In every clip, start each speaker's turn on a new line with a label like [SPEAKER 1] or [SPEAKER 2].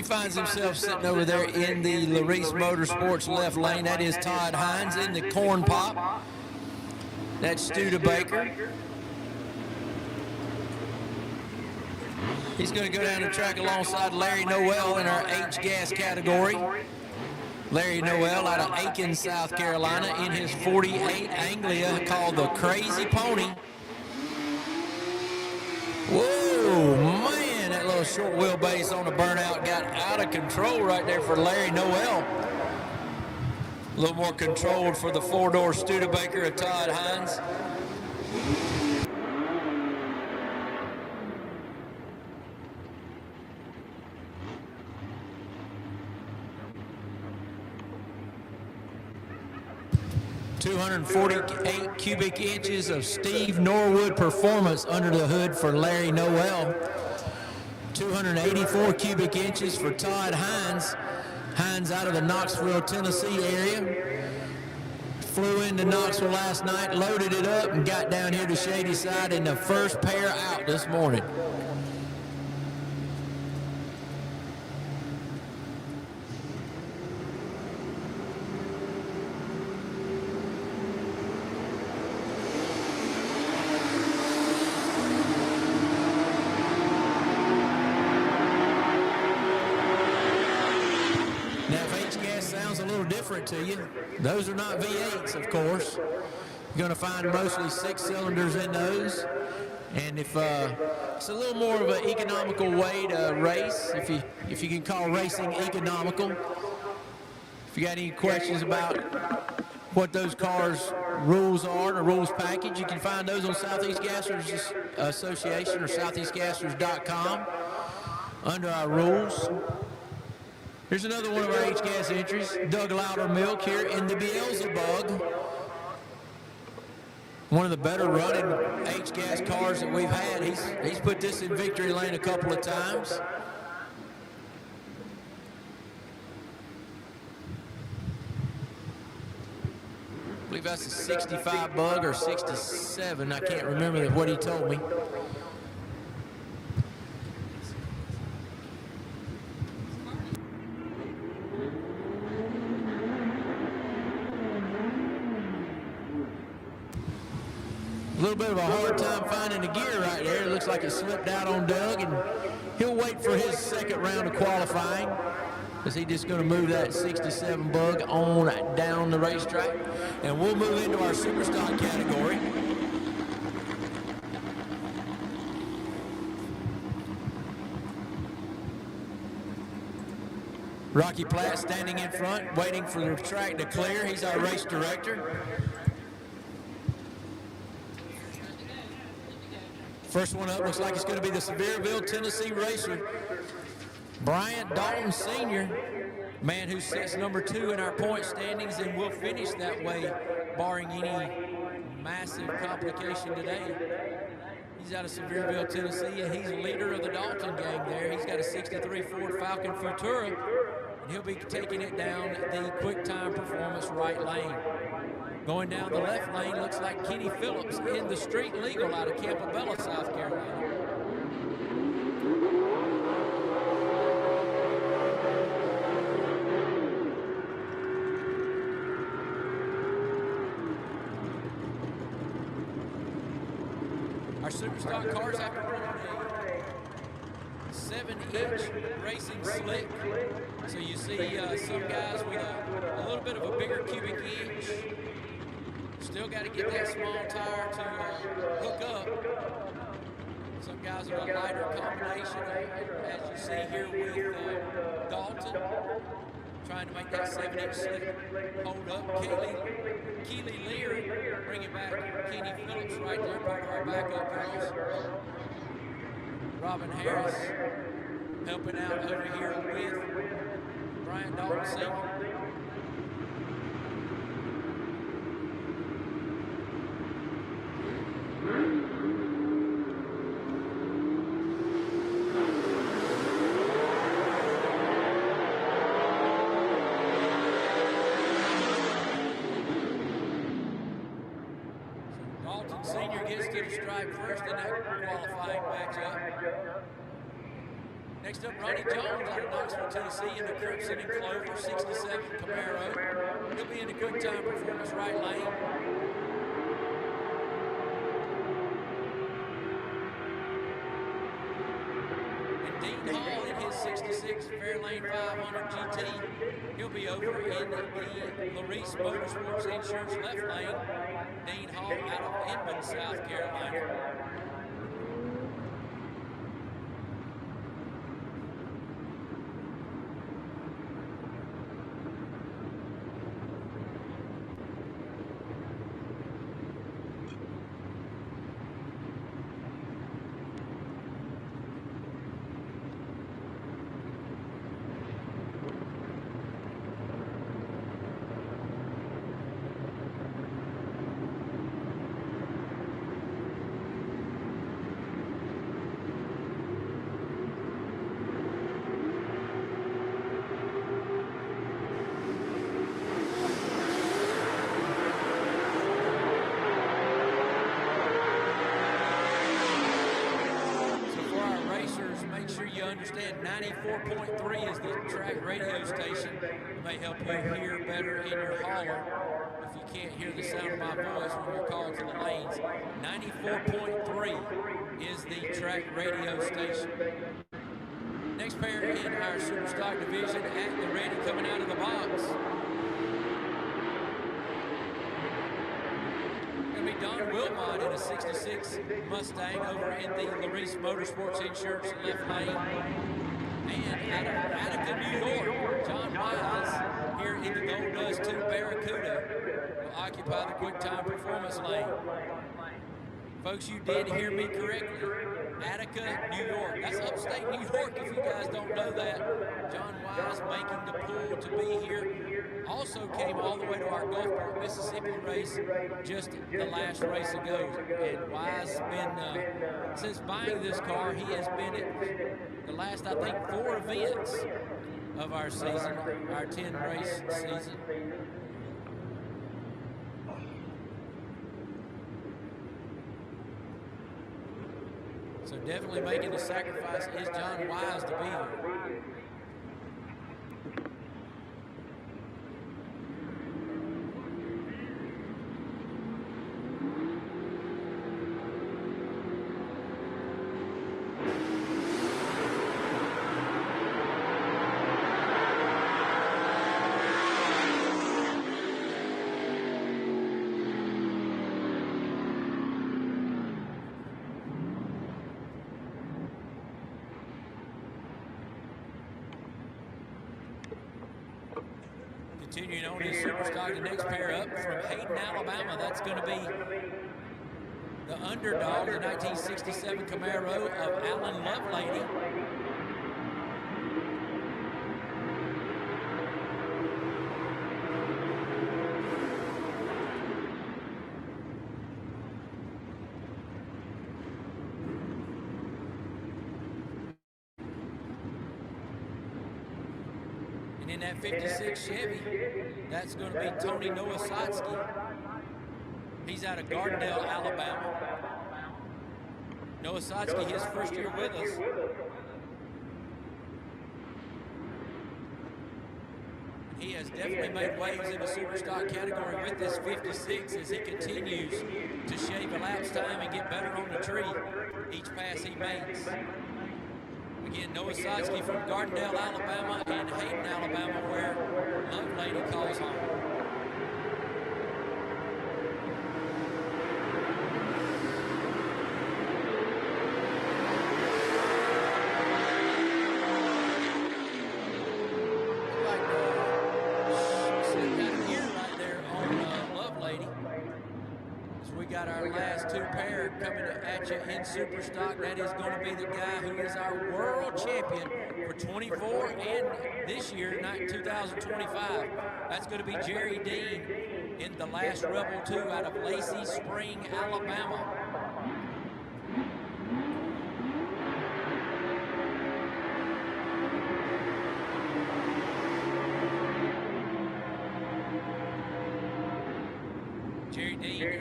[SPEAKER 1] finds himself sitting over there in the Larice Motorsports left lane. That is Todd Hines in the corn pop. That's Studebaker. He's going to go down the track alongside Larry Noel in our H-Gas category. Larry Noel out of Aiken, South Carolina in his 48 Anglia called the Crazy Pony. Whoa, man, that little short wheelbase on the burnout got out of control right there for Larry Noel. A little more controlled for the four-door Studebaker of Todd Hines. .248 cubic inches of Steve Norwood performance under the hood for Larry Noel. 284 cubic inches for Todd Hines. Hines out of the Knoxville, Tennessee area. Flew into Knoxville last night, loaded it up, and got down here to Shadyside in the first pair out this morning. Sounds a little different to you. Those are not V8s, of course. You're going to find mostly 6 cylinders in those. And if it's a little more of an economical way to race, if you can call racing economical. If you got any questions about what those cars' rules are, the rules package, you can find those on Southeast Gassers Association or southeastgassers.com under our rules. Here's another one of our H-Gas entries, Doug Loudermilk here in the Beelzebub. One of the better running H-Gas cars that we've had. He's put this in victory lane a couple of times. I believe that's a 65 bug or 67. I can't remember what he told me. A little bit of a hard time finding the gear right there. It looks like it slipped out on Doug, and he'll wait for his second round of qualifying because he's just going to move that 67 bug on down the racetrack. And we'll move into our super stock category. Rocky Platt standing in front, waiting for the track to clear. He's our race director. First one up looks like it's going to be the Sevierville, Tennessee racer, Bryant Dalton Sr., man who sits number 2 in our point standings and will finish that way, barring any massive complication today. He's out of Sevierville, Tennessee, and he's the leader of the Dalton gang there. He's got a 63 Ford Falcon Futura, and he'll be taking it down the quick time performance right lane. Going down the left lane, looks like Kenny Phillips in the street legal out of Campobello, South Carolina. Our Superstock cars have to run a 7-inch racing slick. So you see some guys with a little bit of a bigger cubic inch. Still got to get that small tire to hook up. Some guys with a lighter combination, as you see here with Dalton, trying to make that 7-inch slick hold up. Keely Lear bringing back Kenny Phillips right there, part of our backup girls. Robin Harris helping out over here with Brian Dalton Sr. Dalton Sr. gets to the stripe first in that qualifying matchup. Next up, Ronnie Jones out of Knoxville, Tennessee, in the Crimson and Clover 67 Camaro. He'll be in the quick time performance right lane. And Dean Hall in his 66 Fairlane 500 GT. He'll be over in the Larice Motorsports Insurance left lane. Dean Hall out of Inman, South Carolina. Understand 94.3 is the track radio station. It may help you hear better in your hauler if you can't hear the sound of my voice when you're called to the lanes. 94.3 is the track radio station. Next pair in our Superstock division at the ready coming out of the box. Don Wilmot in a 66 Mustang over in the Larice Motorsports Insurance left lane. And out of Attica, New York, John Wise here in the Gold Dust 2 Barracuda will occupy the quick time performance lane. Folks, you did hear me correctly. Attica, New York. That's upstate New York if you guys don't know that. John Wise making the pull to be here. Also came all the way to our Gulfport, Mississippi race just the last race ago. And Wise has been, since buying this car, he has been at the last, I think, 4 events of our season, our 10 race season. So definitely making the sacrifice is John Wise to be here. Continuing on his Superstock, the next pair up from Hayden, Alabama. That's going to be the underdog, the 1967 Camaro of Alan Lovelady. In that 56 Chevy, that's going to be Tony Nowosadski. He's out of Gardendale, Alabama. Nowosadski, his first year with us. He has definitely made waves in the Superstock category with this 56 as he continues to shave elapsed time and get better on the tree each pass he makes. Again, Nowosadski from Gardendale, Alabama, and Hayden, Alabama, where Lovelady calls home. Got our last 2 pair coming at you in Superstock. That is going to be the guy who is our world champion for 24 and this year, 2025. That's going to be Jerry Dean in the last Rebel 2 out of Lacey Spring, Alabama.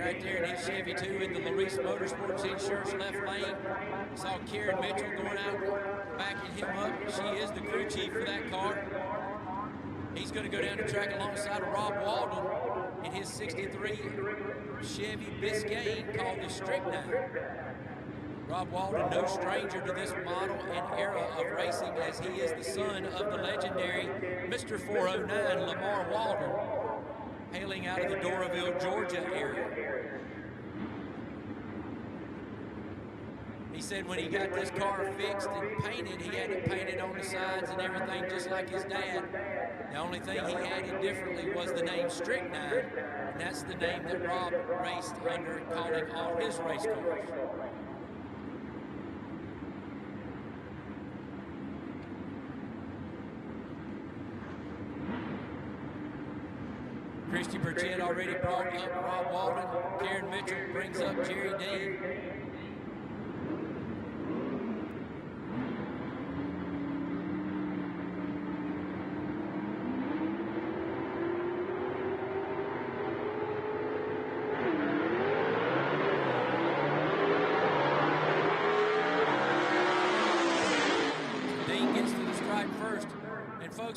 [SPEAKER 1] Right there in his Chevy 2 in the Larice Motorsports Insurance left lane. Saw Kieran Mitchell going out backing him up. She is the crew chief for that car. He's going to go down the track alongside of Rob Walden in his 63 Chevy Biscayne called the Strychnine. Rob Walden, no stranger to this model and era of racing, as he is the son of the legendary Mr. 409 Lamar Walden, hailing out of the Doraville, Georgia area. He said when he got this car fixed and painted, he had it painted on the sides and everything just like his dad. The only thing he added differently was the name Strychnine, and that's the name that Rob raced under, calling all his race cars. Christy Burchett already brought up Rob Walden. Karen Mitchell brings up Jerry Dean.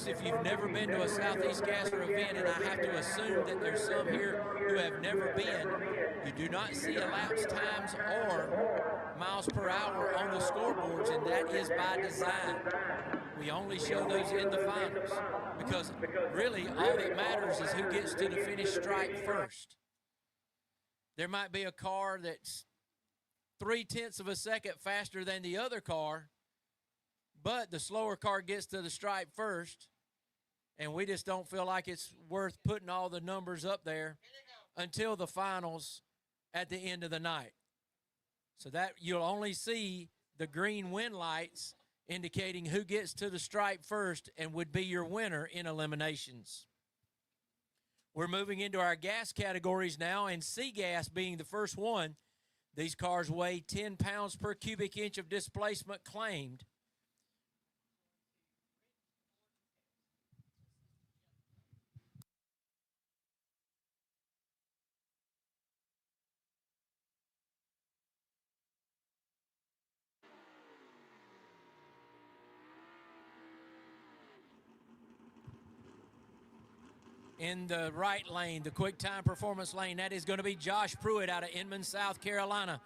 [SPEAKER 1] If you've never been to a Southeast Gasser event, and I have to assume that there's some here who have never been, you do not see elapsed times or miles per hour on the scoreboards, and that is by design. We only show those in the finals because really all that matters is who gets to the finish stripe first. There might be a car that's 0.3 of a second faster than the other car, but the slower car gets to the stripe first, and we just don't feel like it's worth putting all the numbers up there until the finals at the end of the night. So that you'll only see the green win lights indicating who gets to the stripe first and would be your winner in eliminations. We're moving into our gas categories now, and C-Gas being the first one. These cars weigh 10 pounds per cubic inch of displacement claimed. In the right lane, the quick time performance lane, that is going to be Josh Pruitt out of Inman, South Carolina.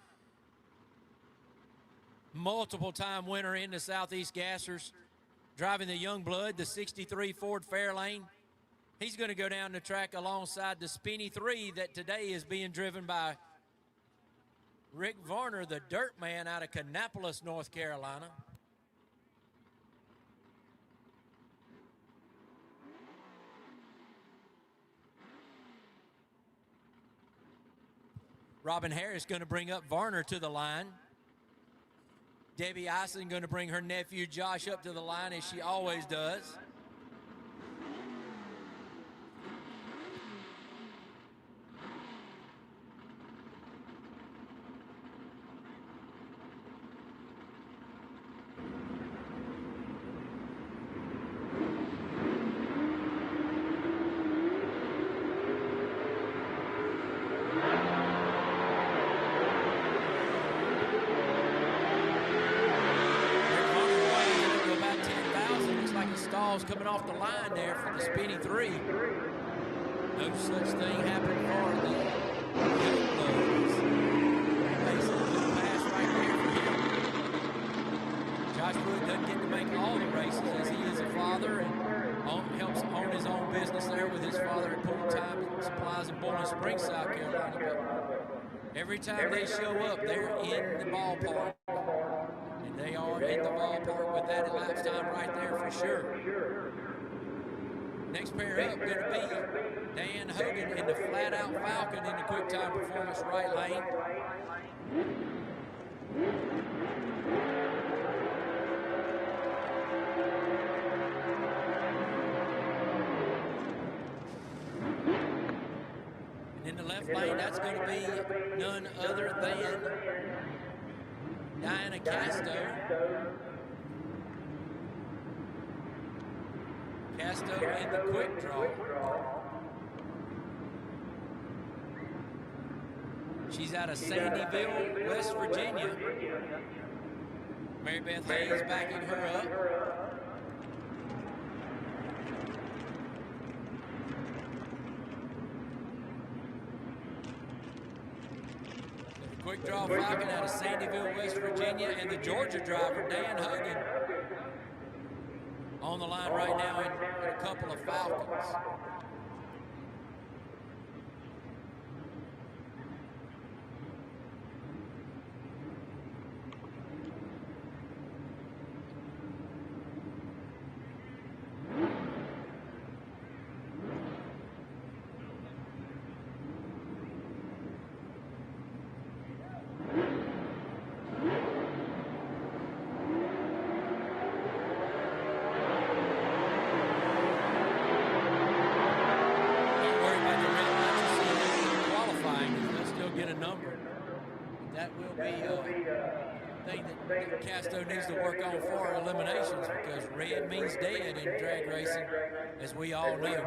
[SPEAKER 1] Multiple time winner in the Southeast Gassers, driving the Youngblood, the 63 Ford Fairlane. He's going to go down the track alongside the Spinny 3 that today is being driven by Rick Varner, the dirt man out of Kannapolis, North Carolina. Robin Harris going to bring up Varner to the line. Debbie Eisen going to bring her nephew Josh up to the line, as she always does. Coming off the line there for the Spinny 3. No such thing happened for the Youngbloods. Basically, good pass right there for him. Josh Pruitt doesn't get to make all the races, as he is a father and helps own his own business there with his father at Pool Time Supplies in Bowling Springs, South Carolina. But every time they show up, they're in the ballpark. They are in the ballpark with that elapsed time right there for sure. Next pair up going to be Dan Hogan in the flat-out Falcon in the quick time performance right lane. And in the left lane, that's going to be none other than Diana Casto. Casto in the quick draw. She's out of Sandyville, West Virginia. Mary Beth Hayes backing her up. The quick draw Falcon out of Sandyville, West Virginia, and the Georgia driver, Dan Hogan, on the line right now in a couple of Falcons. Casto needs to work on for eliminations, because red means dead in drag racing, as we all know.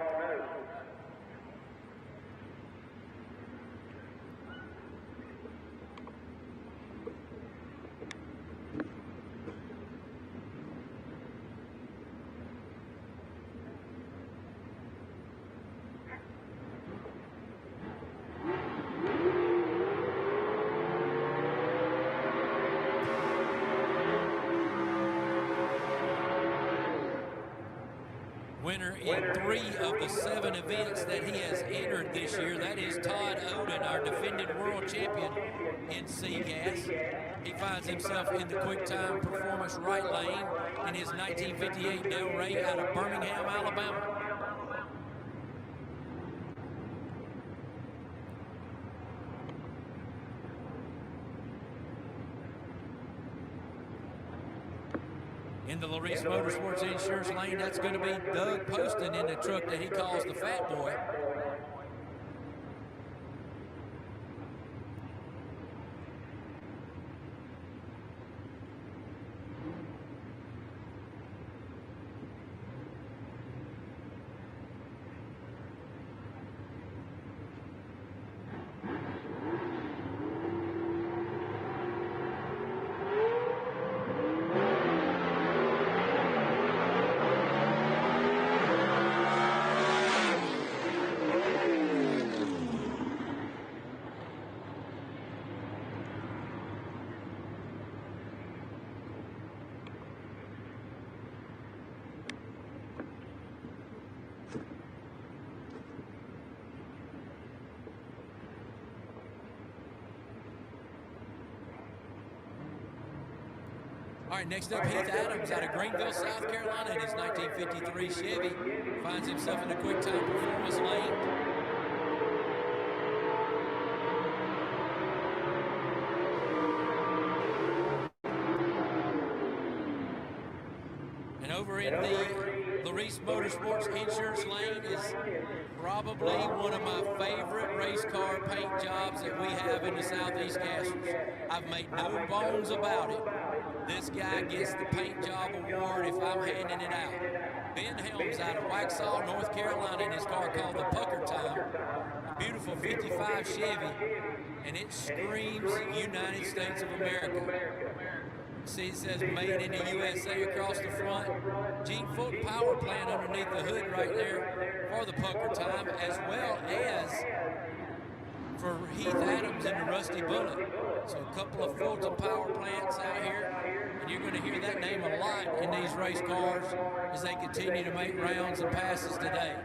[SPEAKER 1] Winner in 3 of the 7 events that he has entered this year. That is Todd Oden, our defending world champion in SEGA. He finds himself in the quick time performance right lane in his 1958 Del Rey out of Birmingham, Alabama. In the Larice Motorsports Insurance lane, that's going to be Doug Poston in the truck that he calls the Fat Boy. All right, next up, Heath Adams out of Greenville, South Carolina in his 1953 Chevy. Finds himself in the quick time performance lane. And over in the Larice Motorsports Insurance lane is probably one of my favorite race car paint jobs that we have in the Southeast Casters. I've made no bones about it. This guy gets the paint job award if I'm handing it out. Ben Helms out of Waxhaw, North Carolina in his car called the Pucker Time. A beautiful 55 Chevy, and it screams United States of America. See, it says made in the USA across the front. Gene Foot power plant underneath the hood right there for the Pucker Time, as well as for Heath Adams in the Rusty Bullet. So a couple of Fulton power plants out here, and you're going to hear that name a lot in these race cars as they continue to make rounds and passes today.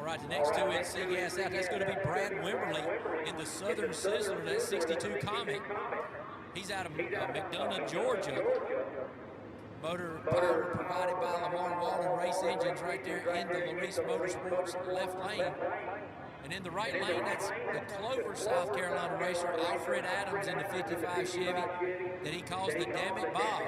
[SPEAKER 2] right, the next two in SEGA out, that's going to be Brad Wimberly in the Southern Sizzler, that 62 Comet. He's out of McDonough, Georgia. Motor power provided by Lamar Walden Race Engines right there in the Larice Motorsports left lane. And in the right lane, that's the Clover, South Carolina racer, Alfred Adams in the 55 Chevy that he calls the Damn It Bob.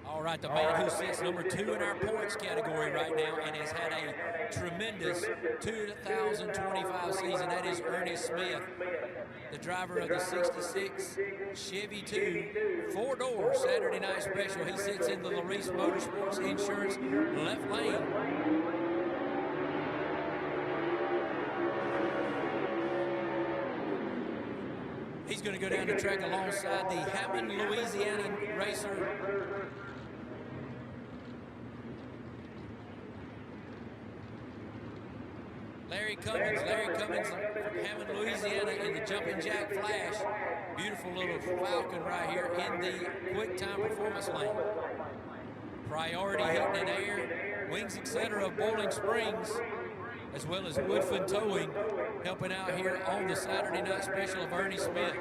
[SPEAKER 2] All right, the man who sits number 2 in our points category right now and has had a tremendous 2025 season, that is Ernie Smith, the driver of the 66 Chevy 2 4-door Saturday night special. He sits in the Larice Motorsports Insurance left lane. He's going to go down the track alongside the Hammond, Louisiana racer Larry Cummins from Hammond, Louisiana in the Jumping Jack Flash. Beautiful little Falcon right here in the quick time performance lane. Priority Heating and Air, Wings Etc. of Bowling Springs, as well as Woodfin Towing, helping out here on the Saturday night special of Ernie Smith.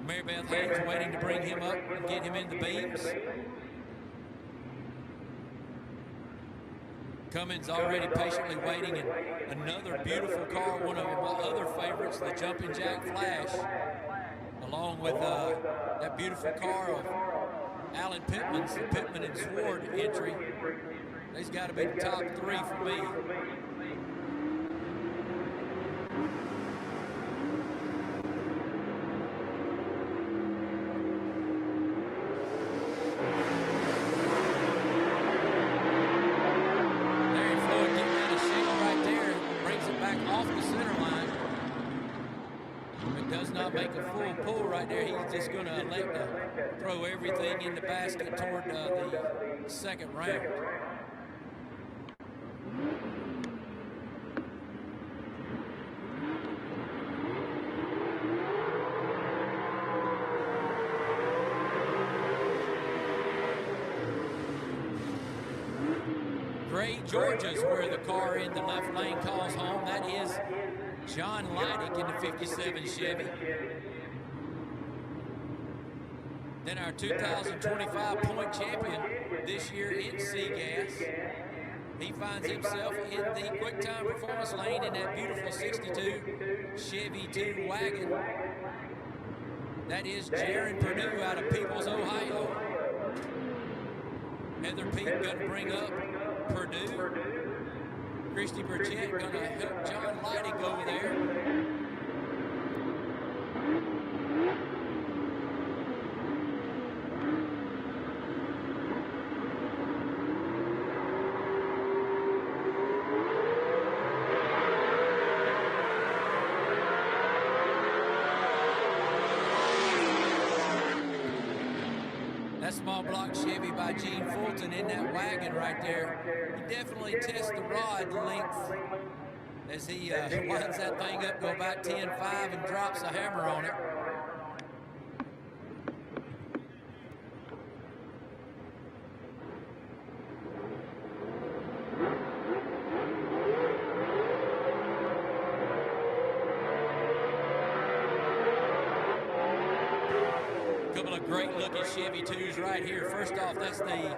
[SPEAKER 2] Mary Beth Haynes waiting to bring him up and get him in the beams. Cummins already patiently waiting, and another beautiful car, one of my other favorites, the Jumping Jack Flash, along with that beautiful car of Alan Pittman's, the Pittman and Sword entry. They's got to be the top 3 for me. Make a full pull right there. He's just going to elect to throw everything in the basket toward the second round. Gray, Georgia's where the car in the left lane calls home. That is John Leidick in the 57 Chevy. Then our 2025 point champion this year in SEGAS. He finds himself in the quick time performance lane in that beautiful 62 Chevy 2 wagon. That is Jaron Purdue out of Peoples, Ohio. Heather Peak going to bring up Purdue. Christy Burchett going to help John Leidick over there. That small block Chevy by Gene Fulton in that wagon right there. He definitely tests the rod length as he winds that thing up, go about 10.5 and drops a hammer on it. Couple of great looking Chevy 2s right here. First off, that's the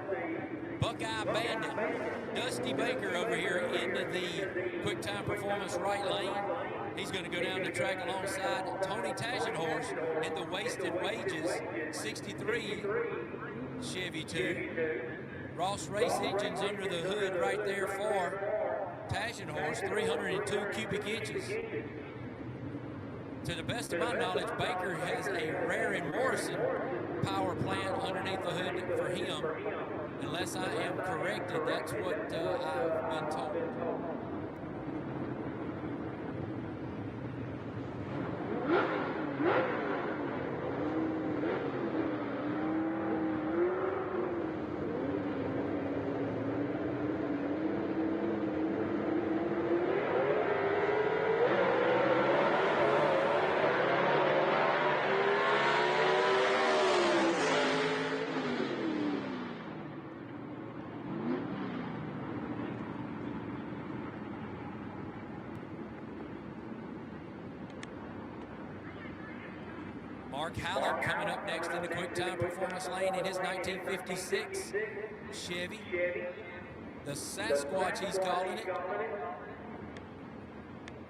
[SPEAKER 2] Buckeye Bandit, Dusty Baker over here into the quick time performance right lane. He's going to go down the track alongside Tony Tagenhorst in the Wasted Wages 63 Chevy 2. Ross Race Engines under the hood right there for Tagenhorst, 302 cubic inches. To the best of my knowledge, Baker has a Rare and Morrison power plant underneath the hood for him. Unless I am corrected, that's what I've been told. Mark Hallett coming up next in the quick time performance lane in his 1956 Chevy. The Sasquatch, he's calling it.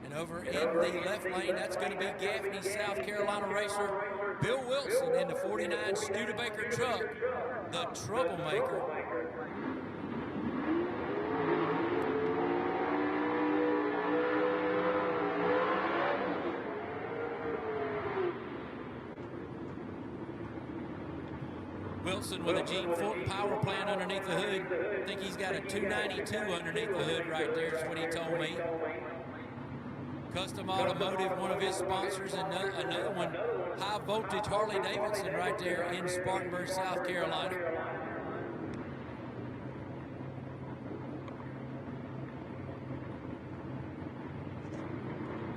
[SPEAKER 2] And over in the left lane, that's going to be Gaffney, South Carolina racer Bill Wilson in the 49 Studebaker truck, the Troublemaker. Wilson with a Gene Fulton power plant underneath the hood. I think he's got a 292 underneath the hood right there is what he told me. Custom Automotive, one of his sponsors, and another one, High Voltage Harley Davidson right there in Spartanburg, South Carolina.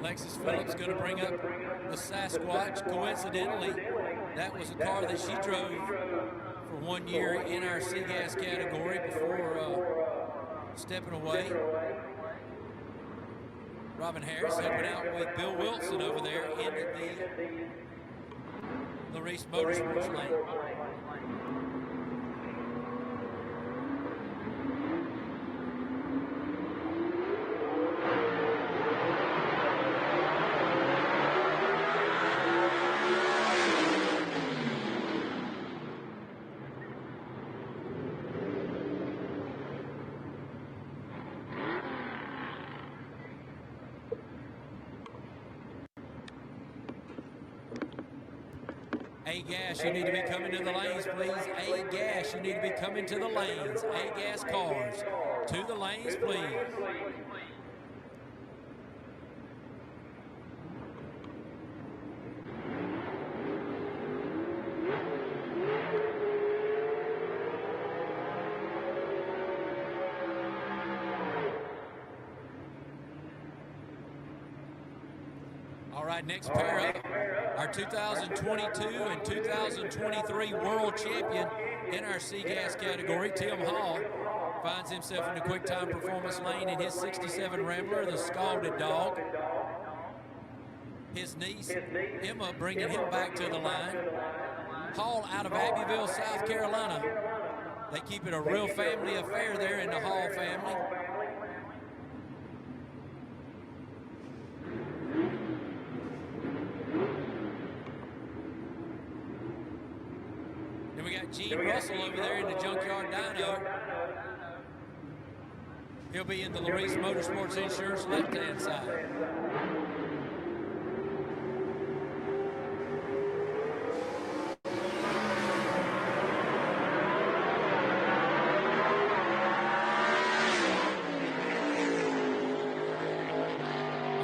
[SPEAKER 2] Lexus Phillips going to bring up the Sasquatch. Coincidentally, that was a car that she drove for 1 year in our SEGA category before stepping away. Robin Harris helping out with Bill Wilson over there in the Larice Motorsports lane. A-Gas, you need to be coming to the lanes, please. A-Gas, you need to be coming to the lanes. A-Gas cars, to the lanes, please. All right, next pair up. Our 2022 and 2023 world champion in our C-Gas category, Tim Hall, finds himself in the quick time performance lane in his 67 Rambler, the Scalded Dog. His niece, Emma, bringing him back to the line. Hall out of Abbeville, South Carolina. They keep it a real family affair there in the Hall family. We got Gene Russell over there in the Junkyard Dyno. He'll be in the Larice Motorsports Insurance left-hand side.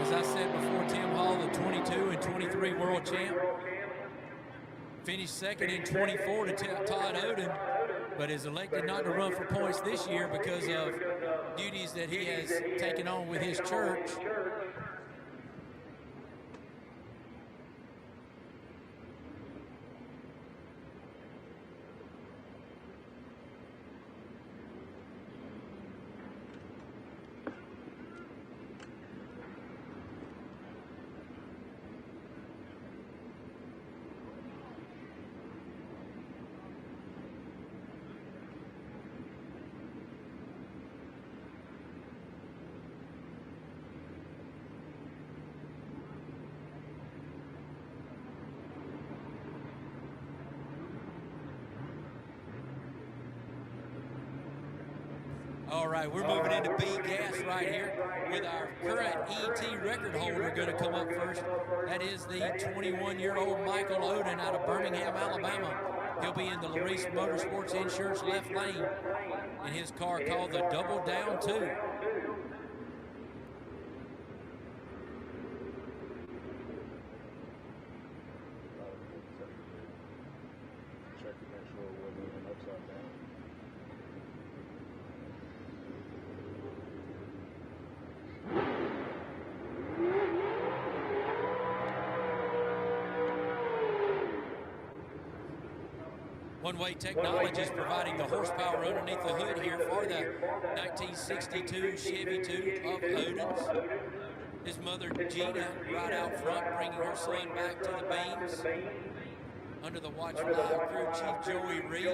[SPEAKER 2] As I said before, Tim Hall, the 22 and 23 world champ. Finished second in 24 to Todd Oden, but is elected not to run for points this year because of duties that he has taken on with his church. All right, we're moving into B gas right here with our current ET record holder going to come up first. That is the 21-year-old Michael Oden out of Birmingham, Alabama. He'll be in the Larice Motorsports Insurance left lane in his car called the Double Down 2. One-Way Technology is providing the horsepower underneath the hood here for the 1962 Chevy 2 of Oden's. His mother, Gina, right out front, bringing her son back to the beams. Under the watchful eye of crew chief Joey Reed.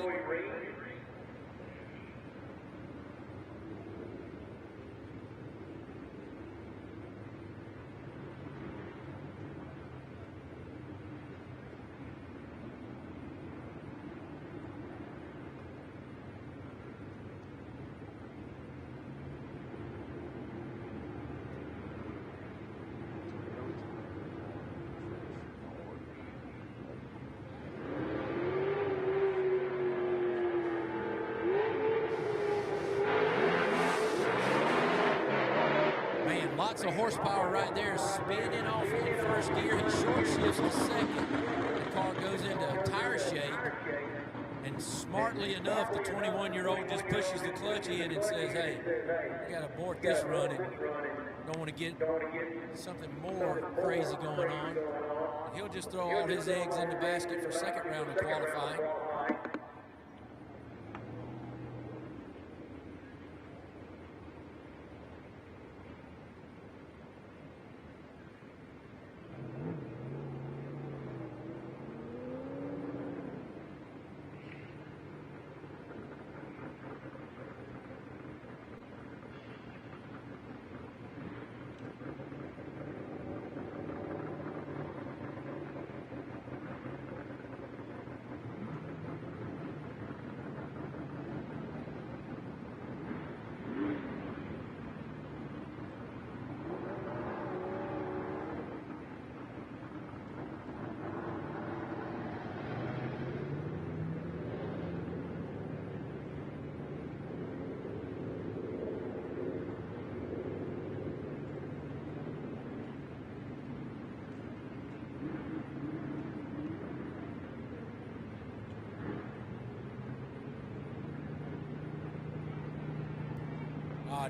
[SPEAKER 2] Lots of horsepower right there, spinning off in first gear. He short shifts to second. The car goes into tire shape. And smartly enough, the 21-year-old just pushes the clutch in and says, hey, I got to abort this run and don't want to get something more crazy going on. And he'll just throw all his eggs in the basket for second round of qualifying.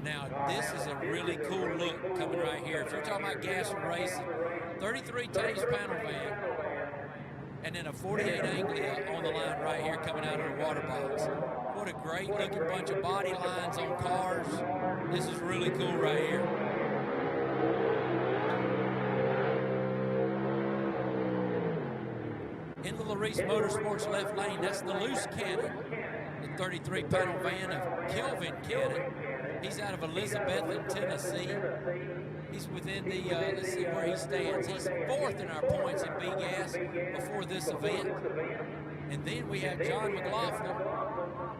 [SPEAKER 2] Now, this is a really cool look coming right here. If you're talking about gas and racing, 33 Taves panel van, and then a 48 Anglia on the line right here coming out of the water box. What a great looking bunch of body lines on cars. This is really cool right here. In the Larice Motorsports left lane, that's the loose cannon, the 33 panel van of Kelvin Cannon. He's out of Elizabethton, Tennessee. He's within the, let's see where he stands. He's fourth in our points in B-Gas before this event. And then we have John McLaughlin.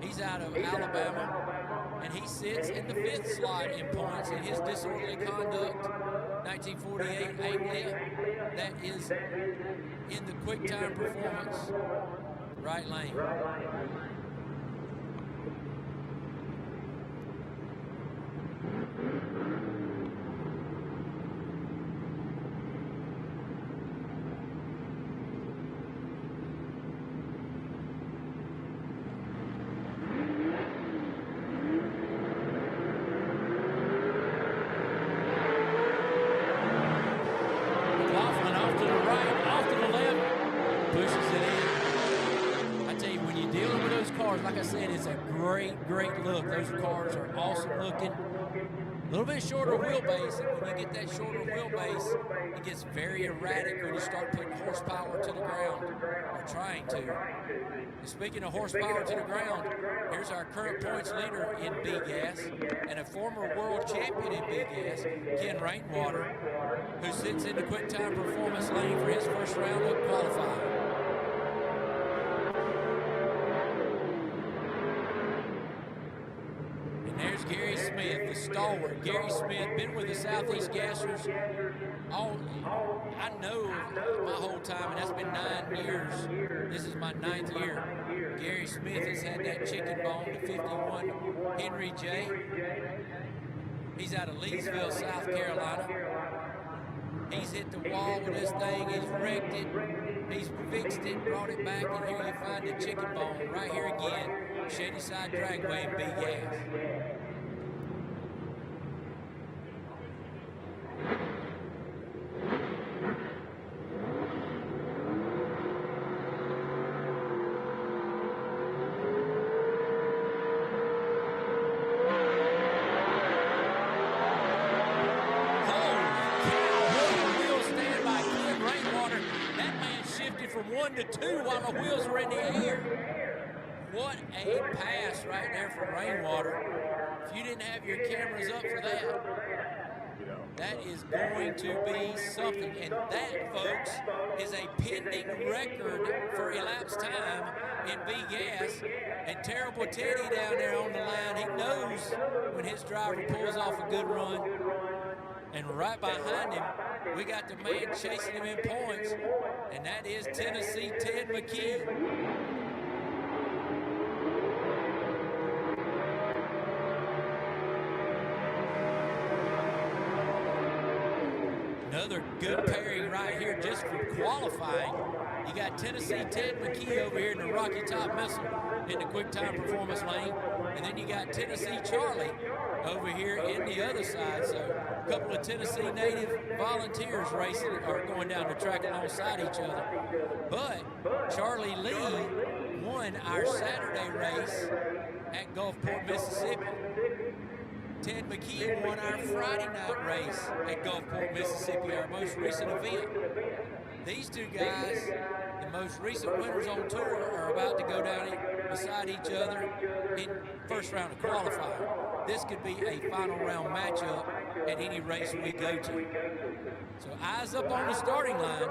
[SPEAKER 2] He's out of Alabama, and he sits in the fifth slot in points in his disorderly conduct 1948 Anglia. That is in the quick time performance right lane. Like I said, it's a great look. Those cars are awesome looking. A little bit shorter wheelbase, and when you get that shorter wheelbase, it gets very erratic when you start putting horsepower to the ground, or trying to. And speaking of horsepower to the ground, here's our current points leader in B-Gas, and a former world champion in B-Gas, Ken Rainwater, who sits in the quick time performance lane for his first round of qualifying. Gary Smith, the stalwart. Gary Smith, been with the Southeast Gassers I know my whole time, and that's been 9 years. This is my 9th year. Gary Smith has had that chicken bone to 51 Henry J. He's out of Leesville, South Carolina. He's hit the wall with this thing. He's wrecked it. He's fixed it, brought it back, and here you find the chicken bone right here again. Shadyside Dragway and Big Gas. From 1 to 2 while the wheels were in the air. What a pass right there from Rainwater. If you didn't have your cameras up for that, that is going to be something. And that, folks, is a pending record for elapsed time in B-Gas. And Terrible Teddy down there on the line, he knows when his driver pulls off a good run. And right behind him, we got the man chasing him in points, and that is Tennessee Ted McKee. Another good pairing right here just from qualifying. You got Tennessee Ted McKee over here in the Rocky Top Missile in the quick time performance lane. And then you got Tennessee Charlie over here in the other side. So a couple of Tennessee native volunteers racing or going down the track alongside each other. But Charlie Lee won our Saturday race at Gulfport, Mississippi. Ted McKee won our Friday night race at Gulfport, Mississippi, our most recent event. These two guys, the most recent winners on tour, are about to go down beside each other in first round of qualifying. This could be a final round matchup at any race we go to. So eyes up on the starting line.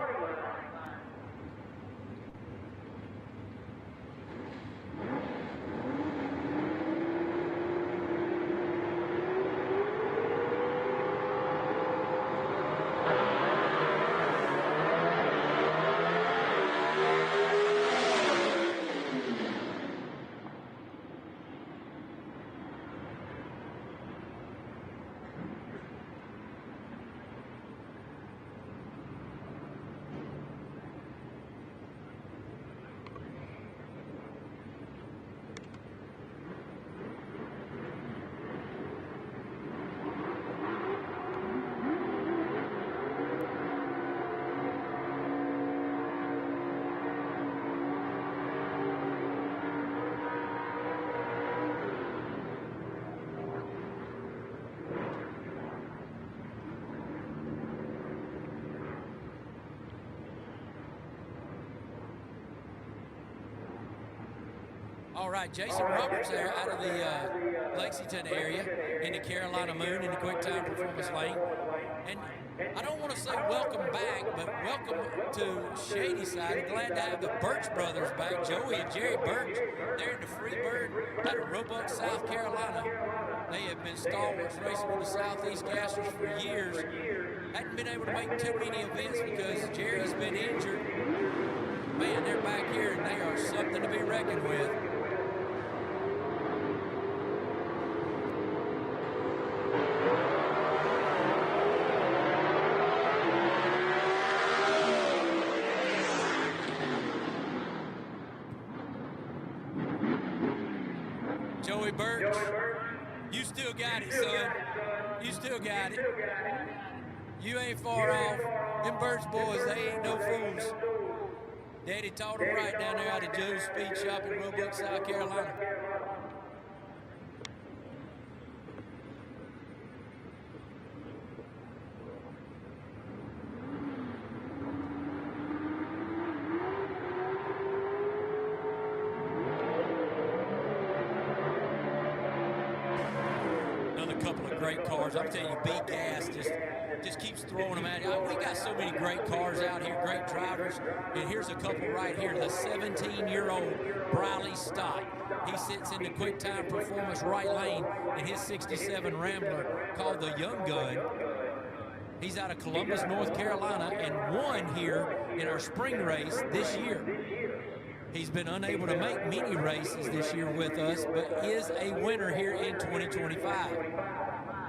[SPEAKER 2] All right, Jason Roberts there out of the Lexington area in the Carolina Moon in the quick time performance lane. And I don't want to say welcome back, but welcome to Shadyside. Glad to have the Birch brothers back, Joey and Jerry Birch. They're in the Freebird out of Roebuck, South Carolina. They have been stalwarts racing with the Southeast Gassers for years. Hadn't been able to make too many events because Jerry's been injured. Man, they're back here and they are something to be reckoned with. Joey Birch, you still got it, son. You still got it. You ain't far off. Them Birch boys, they ain't no fools. Daddy taught them right down there out of Joe's Speed Shop in Roebuck, South Carolina. a couple of great cars. I'm telling you, B-Gas just keeps throwing them at you. We got so many great cars out here, great drivers. And here's a couple right here. The 17-year-old Briley Stott. He sits in the quick time performance right lane in his 67 Rambler called the Young Gun. He's out of Columbus, North Carolina, and won here in our spring race this year. He's been unable to make many races this year with us, but is a winner here in 2025.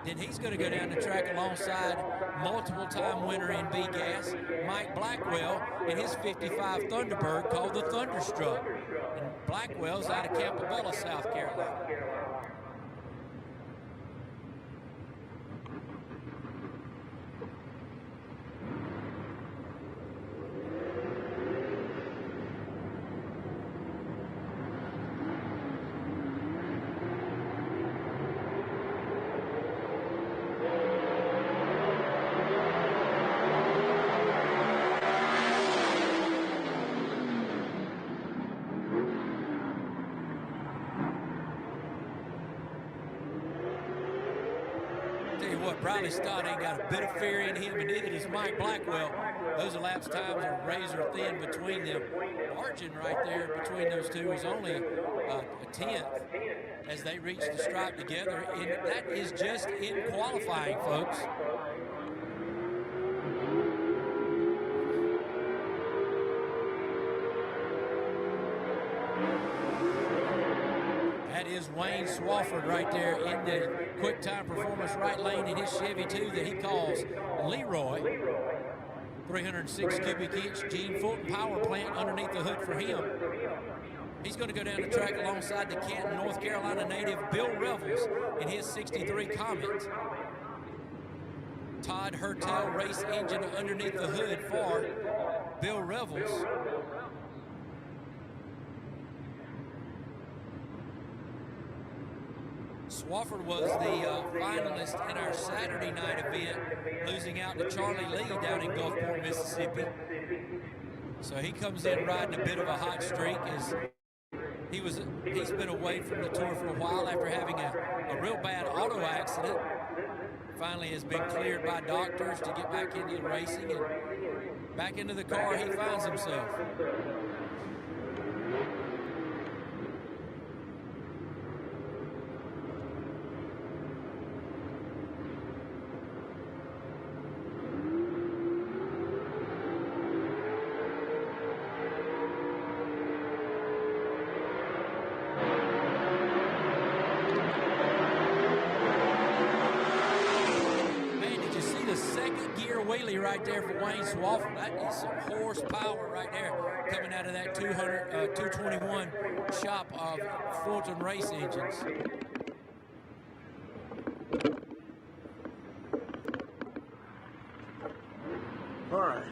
[SPEAKER 2] Then he's going to go down the track alongside multiple-time winner in B-Gas, Mike Blackwell, in his 55 Thunderbird called the Thunderstruck. And Blackwell's out of Campobello, South Carolina. Briley Stott ain't got a bit of fear in him, and neither does Mike Blackwell. Those elapsed times are razor thin between them. Margin right there between those two is only a tenth as they reach the stripe together, and that is just in qualifying, folks. That is Wayne Swafford right there in the quick time performance right lane in his Chevy 2 that he calls Leroy. 306 cubic inch Gene Fulton power plant underneath the hood for him. He's going to go down the track alongside the Canton, North Carolina native Bill Revels in his 63 Comet. Todd Hertel race engine underneath the hood for Bill Revels. Swafford was the finalist in our Saturday night event, losing out to Charlie Lee down in Gulfport, Mississippi. So he comes in riding a bit of a hot streak as he's been away from the tour for a while after having a real bad auto accident. Finally has been cleared by doctors to get back into the racing, and back into the car he finds himself. Right there for Wayne Swafford. That is some horsepower right there coming out of that 221 shop of Fulton race engines.
[SPEAKER 3] All right.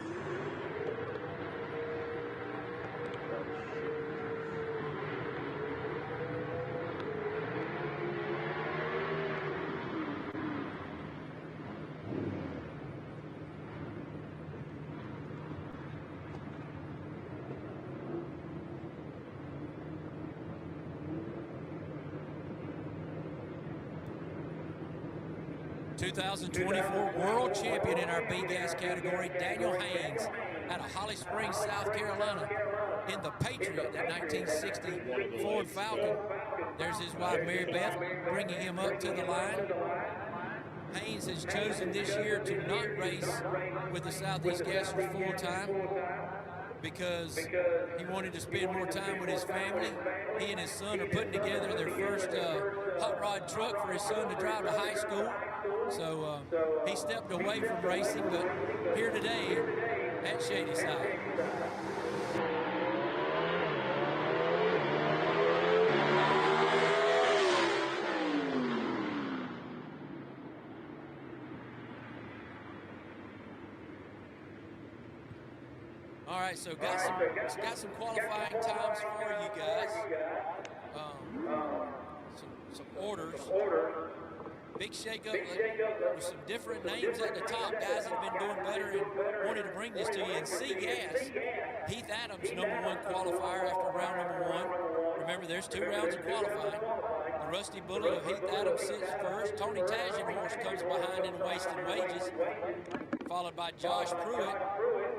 [SPEAKER 2] ...2024 world champion in our B-Gas category, Daniel Haynes, out of Holly Springs, South Carolina, in the Patriot, that 1960 Ford Falcon. There's his wife, Mary Beth, bringing him up to the line. Haynes has chosen this year to not race with the Southeast Gassers full-time because he wanted to spend more time with his family. He and his son are putting together their first hot rod truck for his son to drive to high school. So he stepped away from racing, but here today at Shadyside. All right, so got some qualifying times for you guys. Some orders. Big shake-up with some different names at the top. Guys that have been doing better and wanted to bring this to you. And SEGA, Heath Adams, #1 qualifier after round #1. Remember, there's 2 rounds of qualifying. The Rusty Bully of Heath Adams sits first. Tony Tagenhorst comes behind in Wasted Wages, followed by Josh Pruitt,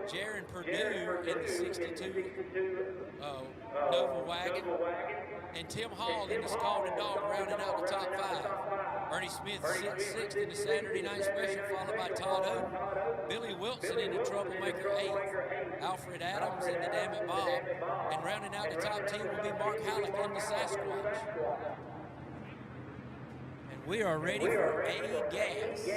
[SPEAKER 2] Jaron Purdue in the 62 Nova Wagon, and Tim Hall in the Scalded Dog rounding out the top 5. Ernie Smith sits 6th in the Saturday Night Special, followed by Todd Oden. Billy Wilson in the Troublemaker 8th. Alfred Adams in the Damn It Bob. And rounding out the top 10 will be Mark Halleck in the Sasquatch. And we are ready for A gas.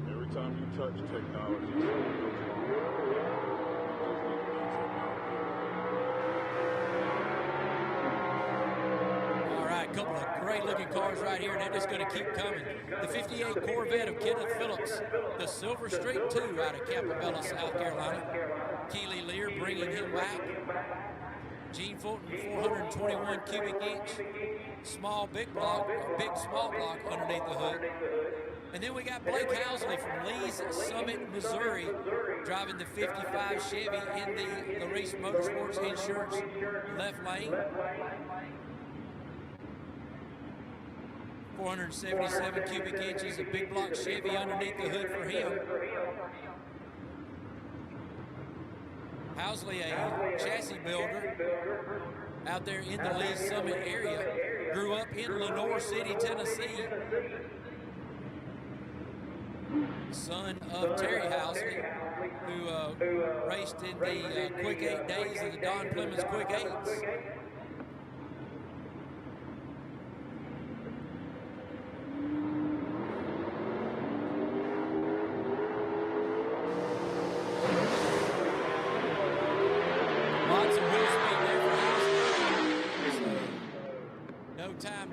[SPEAKER 4] Every time you touch technology,
[SPEAKER 2] A couple of great looking cars right here, and they're just going to keep coming. The 58 Corvette of Kenneth Phillips, the Silver Streak 2 out of Campobello, South Carolina. Keely Lear bringing him back. Gene Fulton, 421 cubic inch, small big block, or big small block underneath the hood. And then we got Blake Housley from Lee's Summit, Missouri, driving the 55 Chevy in the Reese Motorsports Insurance left lane. 477 cubic inches, a big block Chevy underneath the hood for him. Housley, a chassis builder out there in the Lee Summit area, grew up in Lenoir City, Tennessee. Son of Terry Housley, who raced in the Quick 8 days of the Don Plemons Quick 8s.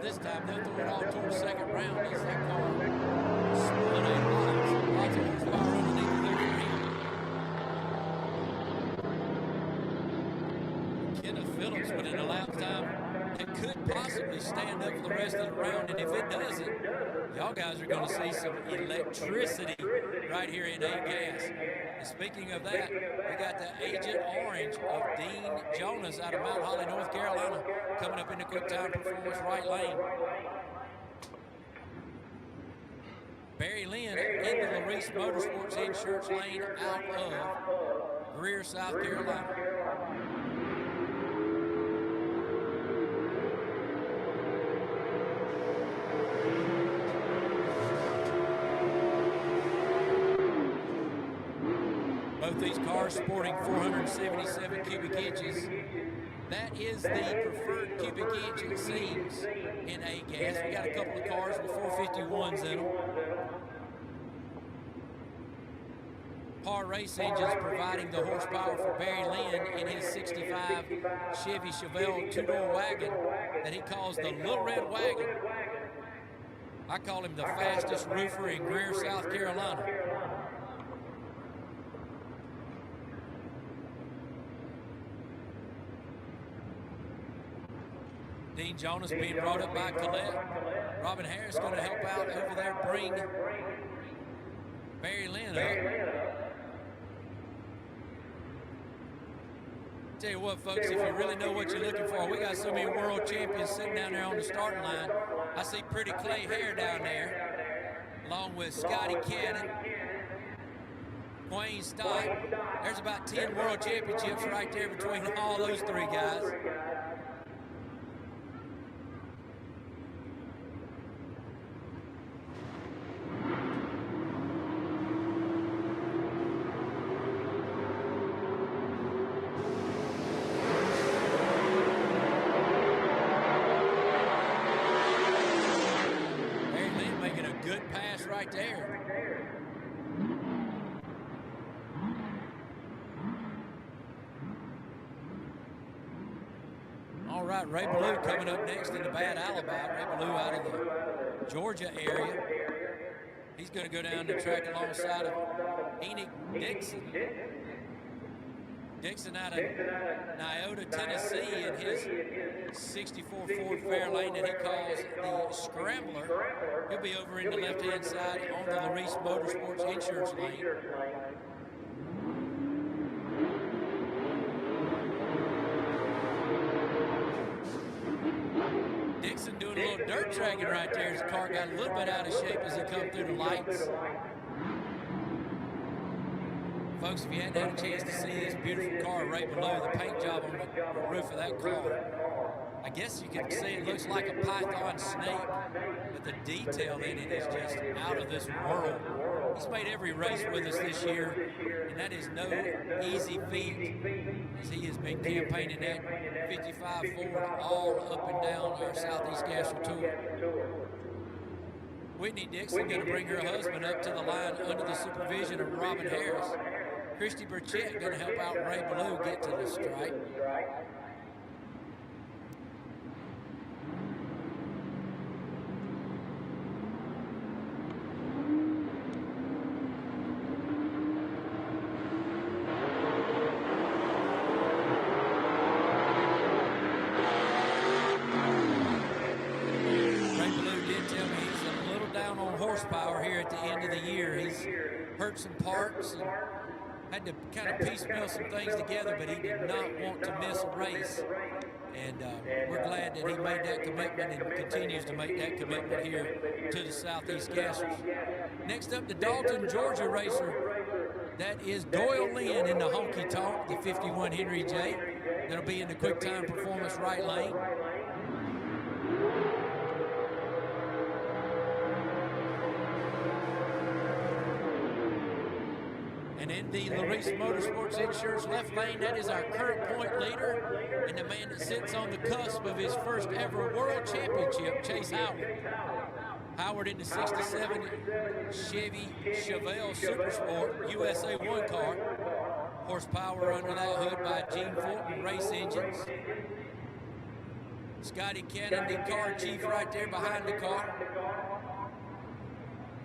[SPEAKER 2] This time they'll throw it all toward the second round as that car split 8 miles. Lots of horsepower underneath the hood for him. Kenneth Phillips with an elapsed time that could possibly stand up for the rest of the round, and if it doesn't, y'all guys are going to see some electricity right here in A-Gas. And speaking of that, we got the Agent Orange of Dean Jonas out of Mount Holly, North Carolina, coming up in the quick time performance right lane. Barry Lynn into the Reese Motorsports Insurance lane out of Greer, South Carolina. Both these cars sporting 477 cubic inches. That is the preferred cubic inch, it seems, in A-Gas. We got a couple of cars with 451s in them. Par Race Engines providing the horsepower for Barry Lynn in his 65 Chevy Chevelle two-door wagon that he calls the Little Red Wagon. I call him the fastest roofer in Greer, South Carolina. Dean Jonas being brought up by Colette. Robin Harris going to help out over there, bring Barry Lynn up. Tell you what, folks, if you really know what you're looking for, we got so many world champions sitting down there on the starting line. I see Pretty Clay Hare down there, along with Scotty Cannon, Wayne Stott. There's about 10 world championships right there between all those three guys. Right there. All right, Ray Ballou coming up next in the Bad Alibi. Ray Ballou out of the Georgia area. He's going to go down the track alongside of Enoch Dixon. Dixon out of Nyota, Tennessee, in his 64 Ford Fairlane that he calls the Scrambler. He'll be over in the left-hand side on the Reese Motorsports Insurance lane. doing a little dirt dragging right there as the car got a little bit out of shape as he come through the lights. Folks, if you hadn't had a chance to see this beautiful car right below, the paint job on the roof of that car, I guess you can see it looks like a python snake, but the detail in it is just out of this world. He's made every race with us this year, and that is no easy feat, as he has been campaigning that 55 Ford all up and down our Southeast Gasser Tour. Whitney Dixon going to bring her husband up to the line under the supervision of Robin Harris. Christy Burchett going to help out Ray Ballou get to the stripe. Horsepower here at the end of the year. He's hurt some parts and had to kind of piecemeal some things together, but he did not want to miss a race. And we're glad that he made that commitment and continues to make that commitment here to the Southeast Gassers. Next up, the Dalton, Georgia racer. That is Doyle Lynn in the honky tonk, the 51 Henry J. That'll be in the quick time performance right lane. And in the Larice Motorsports Insurance left lane, that is our current point leader and the man that sits on the cusp of his first ever world championship, Chase Howard. Howard in the 67 Chevy Chevelle Supersport USA 1 car. Horsepower under that hood by Gene Fulton Race Engines. Scotty Cannon, the car chief right there behind the car.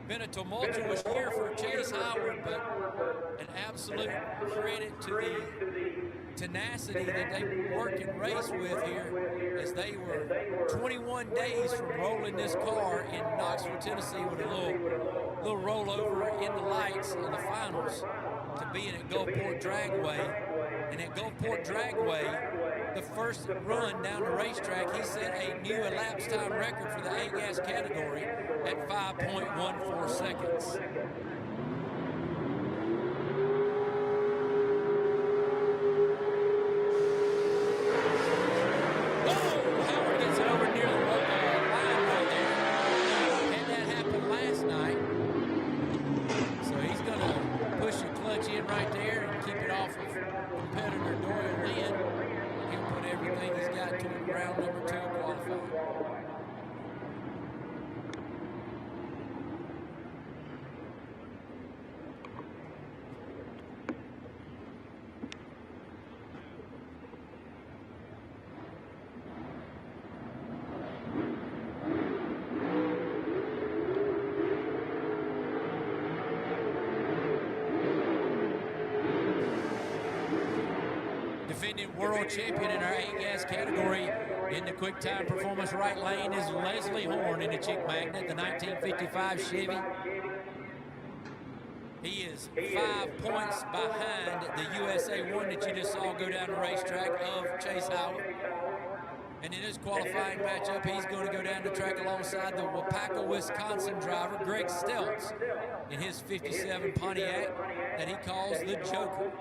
[SPEAKER 2] Been a tumultuous year for Chase Howard, but an absolute credit to the tenacity that they work and race with here, as they were 21 days from rolling this car in Knoxville, Tennessee with a little rollover in the lights in the finals to being at Gulfport Dragway. And at Gulfport Dragway, the first run down the racetrack, he set a new elapsed time record for the A-gas category at 5.14 seconds. Whoa! Howard gets it over near the line right there. Had that happen last night. So he's going to push the clutch in right there and keep it off of competitor Doyle Lynn. He'll put everything he's got to round number 2 qualifying. Defending world champion in our A-gas category in the quick time performance right lane is Leslie Horn in the Chick Magnet, the 1955 Chevy. He is 5 points behind the USA 1 that you just saw go down the racetrack of Chase Howard. And in his qualifying matchup, he's going to go down the track alongside the Wapaka, Wisconsin driver, Greg Stelz, in his 57 Pontiac that he calls the Joker.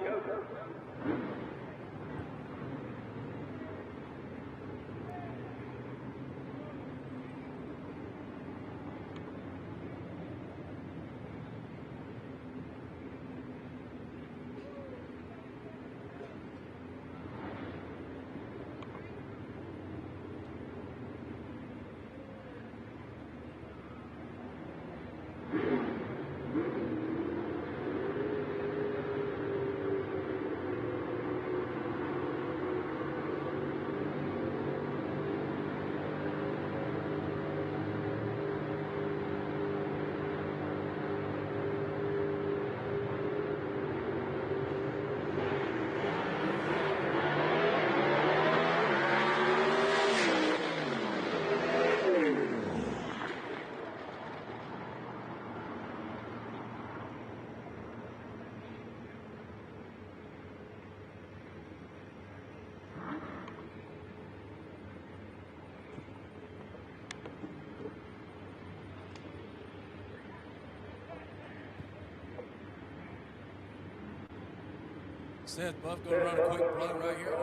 [SPEAKER 2] Seth Buff going to run a quick blow right here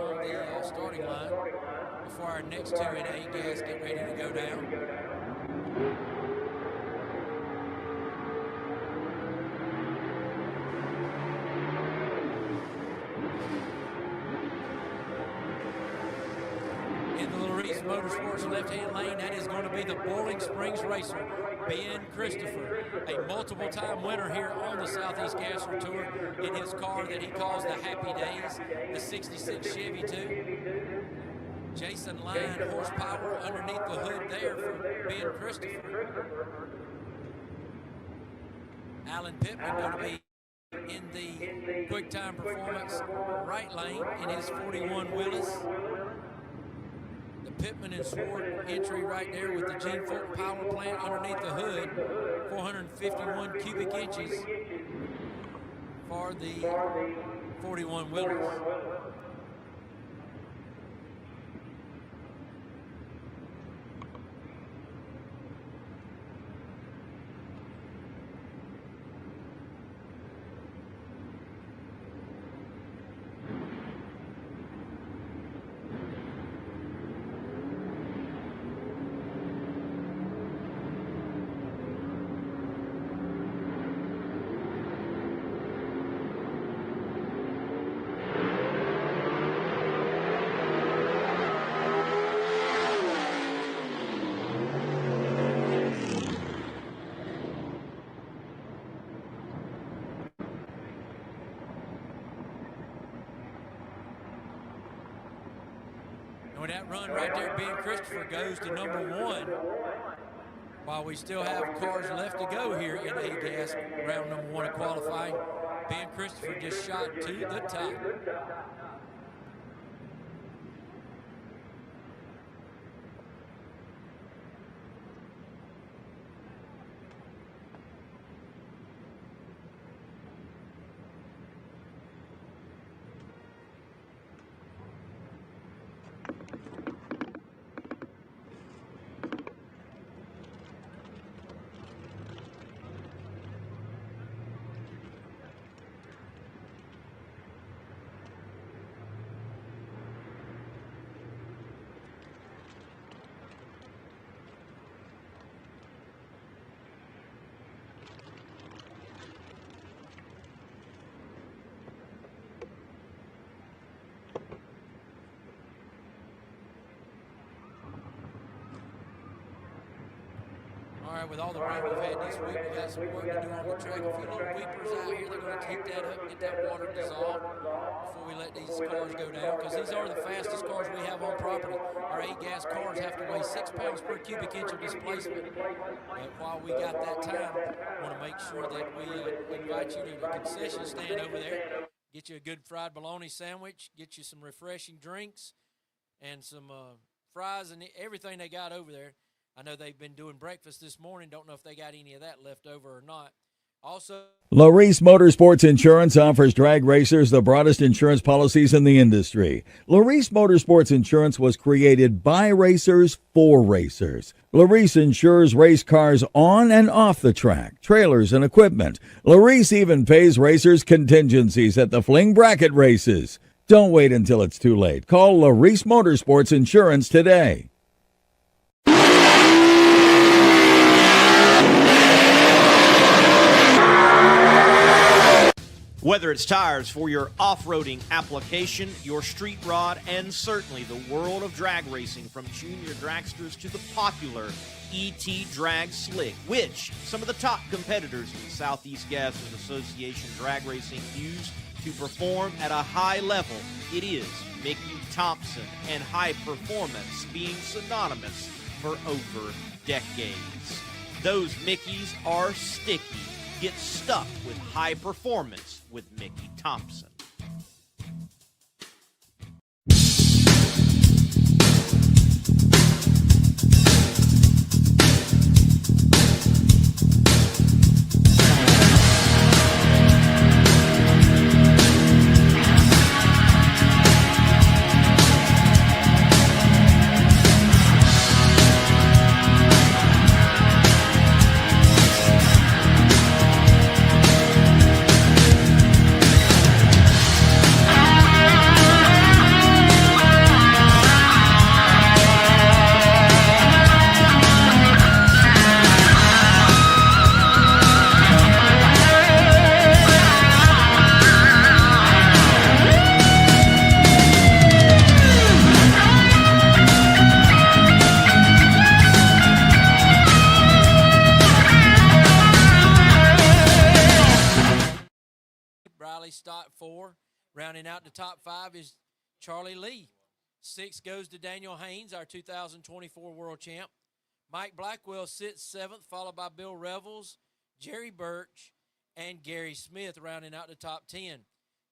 [SPEAKER 2] on the starting line before our next two in A gas get ready to go down. In the Larice Motorsports left-hand lane, that is going to be the Boiling Springs racer, Ben Christopher, a multiple-time winner here on the Southeast Gasser Tour in his car that he calls the Happy Days, the 66 Chevy 2. Jason Line horsepower underneath the hood there for Ben Christopher. Alan Pittman going to be in the quick time performance right lane in his 41 Willis. The Pittman and Sword entry right there with the Gene Fulton power plant underneath the hood, 451 cubic inches for the 41 Willis. And with that run right there, Ben Christopher goes to number 1. While we still have cars left to go here in A-Gas round number 1 of qualifying, Ben Christopher just shot to the top. All right, with all the rain we've had this week, we've got some work to do on the track. A few little weepers out here, they're going to take that up, get that water dissolved before we let these cars go down, because these are the fastest cars we have on property. Our A-Gas cars have to weigh 6 pounds per cubic inch of displacement. But while we got that time, I want to make sure that we invite you to the concession stand over there, get you a good fried bologna sandwich, get you some refreshing drinks, and some fries and everything they got over there. I know they've been doing breakfast this morning. Don't know if they got any of that left over or not. Also,
[SPEAKER 5] Larice Motorsports Insurance offers drag racers the broadest insurance policies in the industry. Larice Motorsports Insurance was created by racers for racers. Larice insures race cars on and off the track, trailers and equipment. Larice even pays racers contingencies at the fling bracket races. Don't wait until it's too late. Call Larice Motorsports Insurance today.
[SPEAKER 6] Whether it's tires for your off-roading application, your street rod, and certainly the world of drag racing, from junior dragsters to the popular ET Drag Slick, which some of the top competitors in the Southeast Gassers Association drag racing use to perform at a high level. It is Mickey Thompson, and high performance being synonymous for over decades. Those Mickeys are sticky. Get stuck with high performance with Mickey Thompson.
[SPEAKER 2] Rounding out the top 5 is Charlie Lee. 6 goes to Daniel Haynes, our 2024 world champ. Mike Blackwell sits 7th, followed by Bill Revels, Jerry Birch, and Gary Smith rounding out the top 10.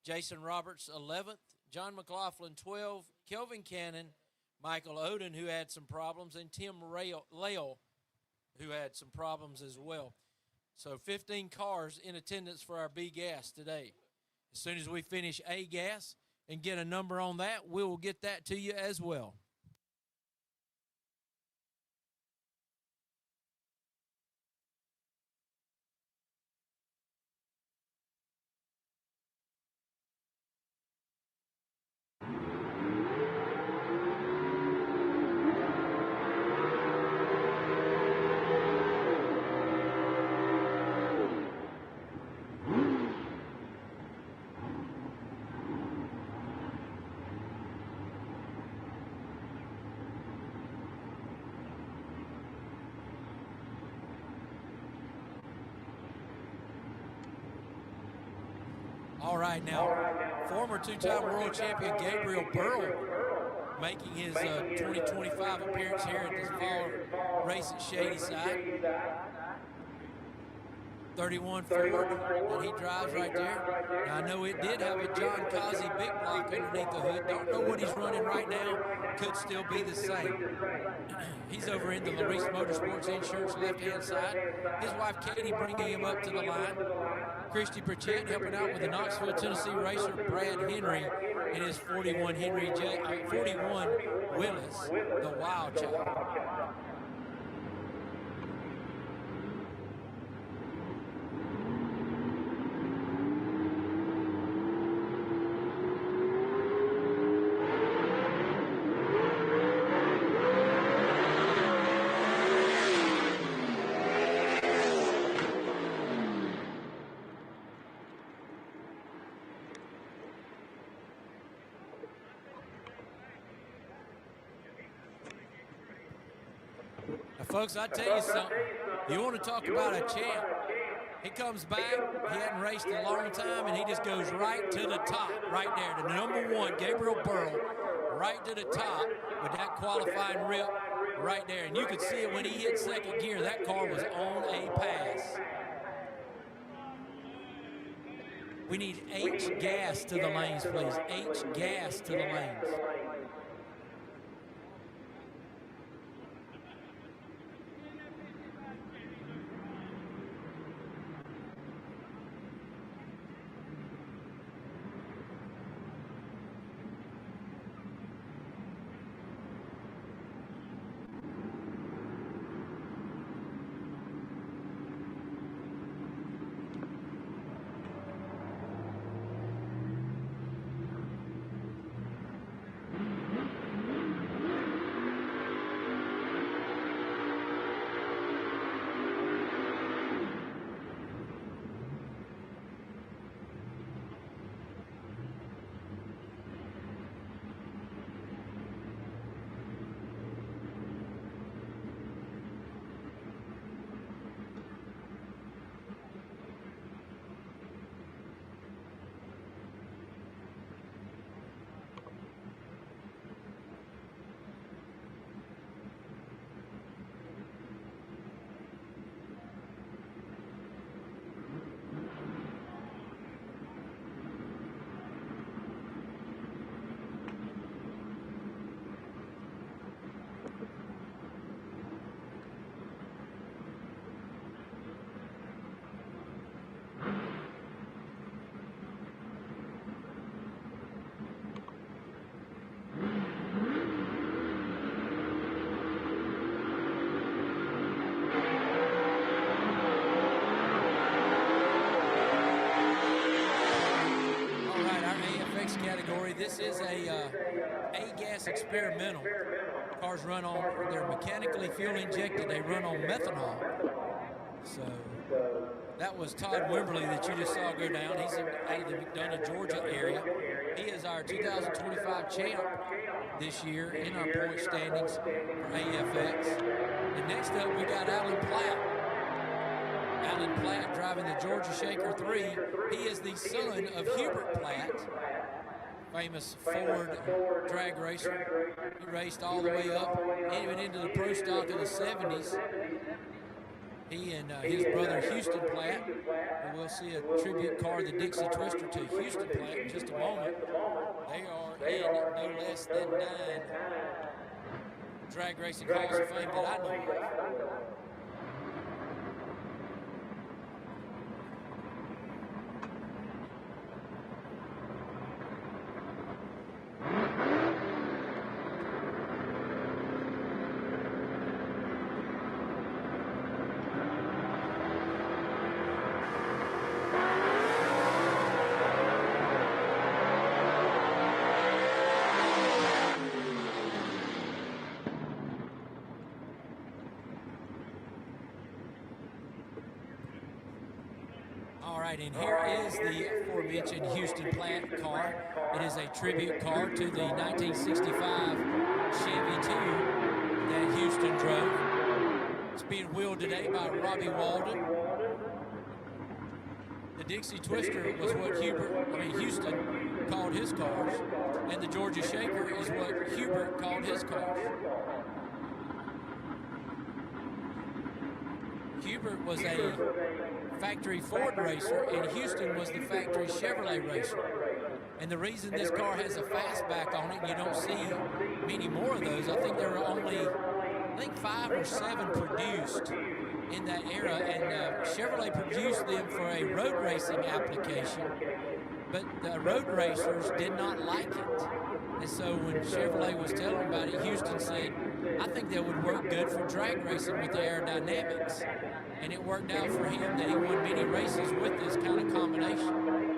[SPEAKER 2] Jason Roberts 11th, John McLaughlin 12th, Kelvin Cannon, Michael Oden, who had some problems, and Tim Lael, who had some problems as well. So 15 cars in attendance for our B gas today. As soon as we finish A gas and get a number on that, we will get that to you as well. All right, now, former 2-time world champion Gabriel Burrell making his 2025 appearance here at this fall race at Shadyside. 31 Ford that he drives right there. Now, I know it did have a John Kazi big block underneath the hood. Don't know what he's running right now. Could still be the same. He's over in the Larice Motorsports Insurance left-hand side. His wife Katie bringing him up to the line. Christy Pritchett helping out with the Knoxville, Tennessee racer Brad Henry and his 41 41 Willis, the Wild Child. Folks, I tell you something. You want to talk about a champ. He comes back. He hadn't raced a long time, and he just goes right to the top, right there. The number 1, Gabriel Burrell, right to the top with that qualifying rip right there. And you could see it when he hit second gear. That car was on a pass. We need H gas to the lanes, please. H gas to the lanes. This is a gas experimental. Cars run on, they're mechanically fuel injected. They run on methanol. So that was Todd Wimberly that you just saw go down. He's out of the McDonough, Georgia area. He is our 2025 champ this year in our point standings for AFX. And next up, we got Alan Platt. Alan Platt driving the Georgia Shaker 3. He is the son of Hubert Platt, famous Ford drag racer. He raced all the way up, even into the pro stock of the 70s. He and his brother Houston Platt, and we'll see a tribute car, the Dixie Twister, to Houston Platt in just a moment. They are in no less than 9 drag racing halls of fame that I know of. And here is the aforementioned Houston Platt car. It is a tribute car to the 1965 Chevy 2 that Houston drove. It's being wheeled today by Robbie Walden. The Dixie Twister was what Houston called his cars, and the Georgia Shaker is what Hubert called his cars. Hubert was a factory Ford racer, and Houston was the factory Chevrolet racer. And the reason this car has a fastback on it, you don't see many more of those. I think there are only, 5 or 7 produced in that era, and Chevrolet produced them for a road racing application, but the road racers did not like it. And so when Chevrolet was telling about it, Houston said, I think that would work good for drag racing with the aerodynamics. And it worked out for him that he won many races with this kind of combination.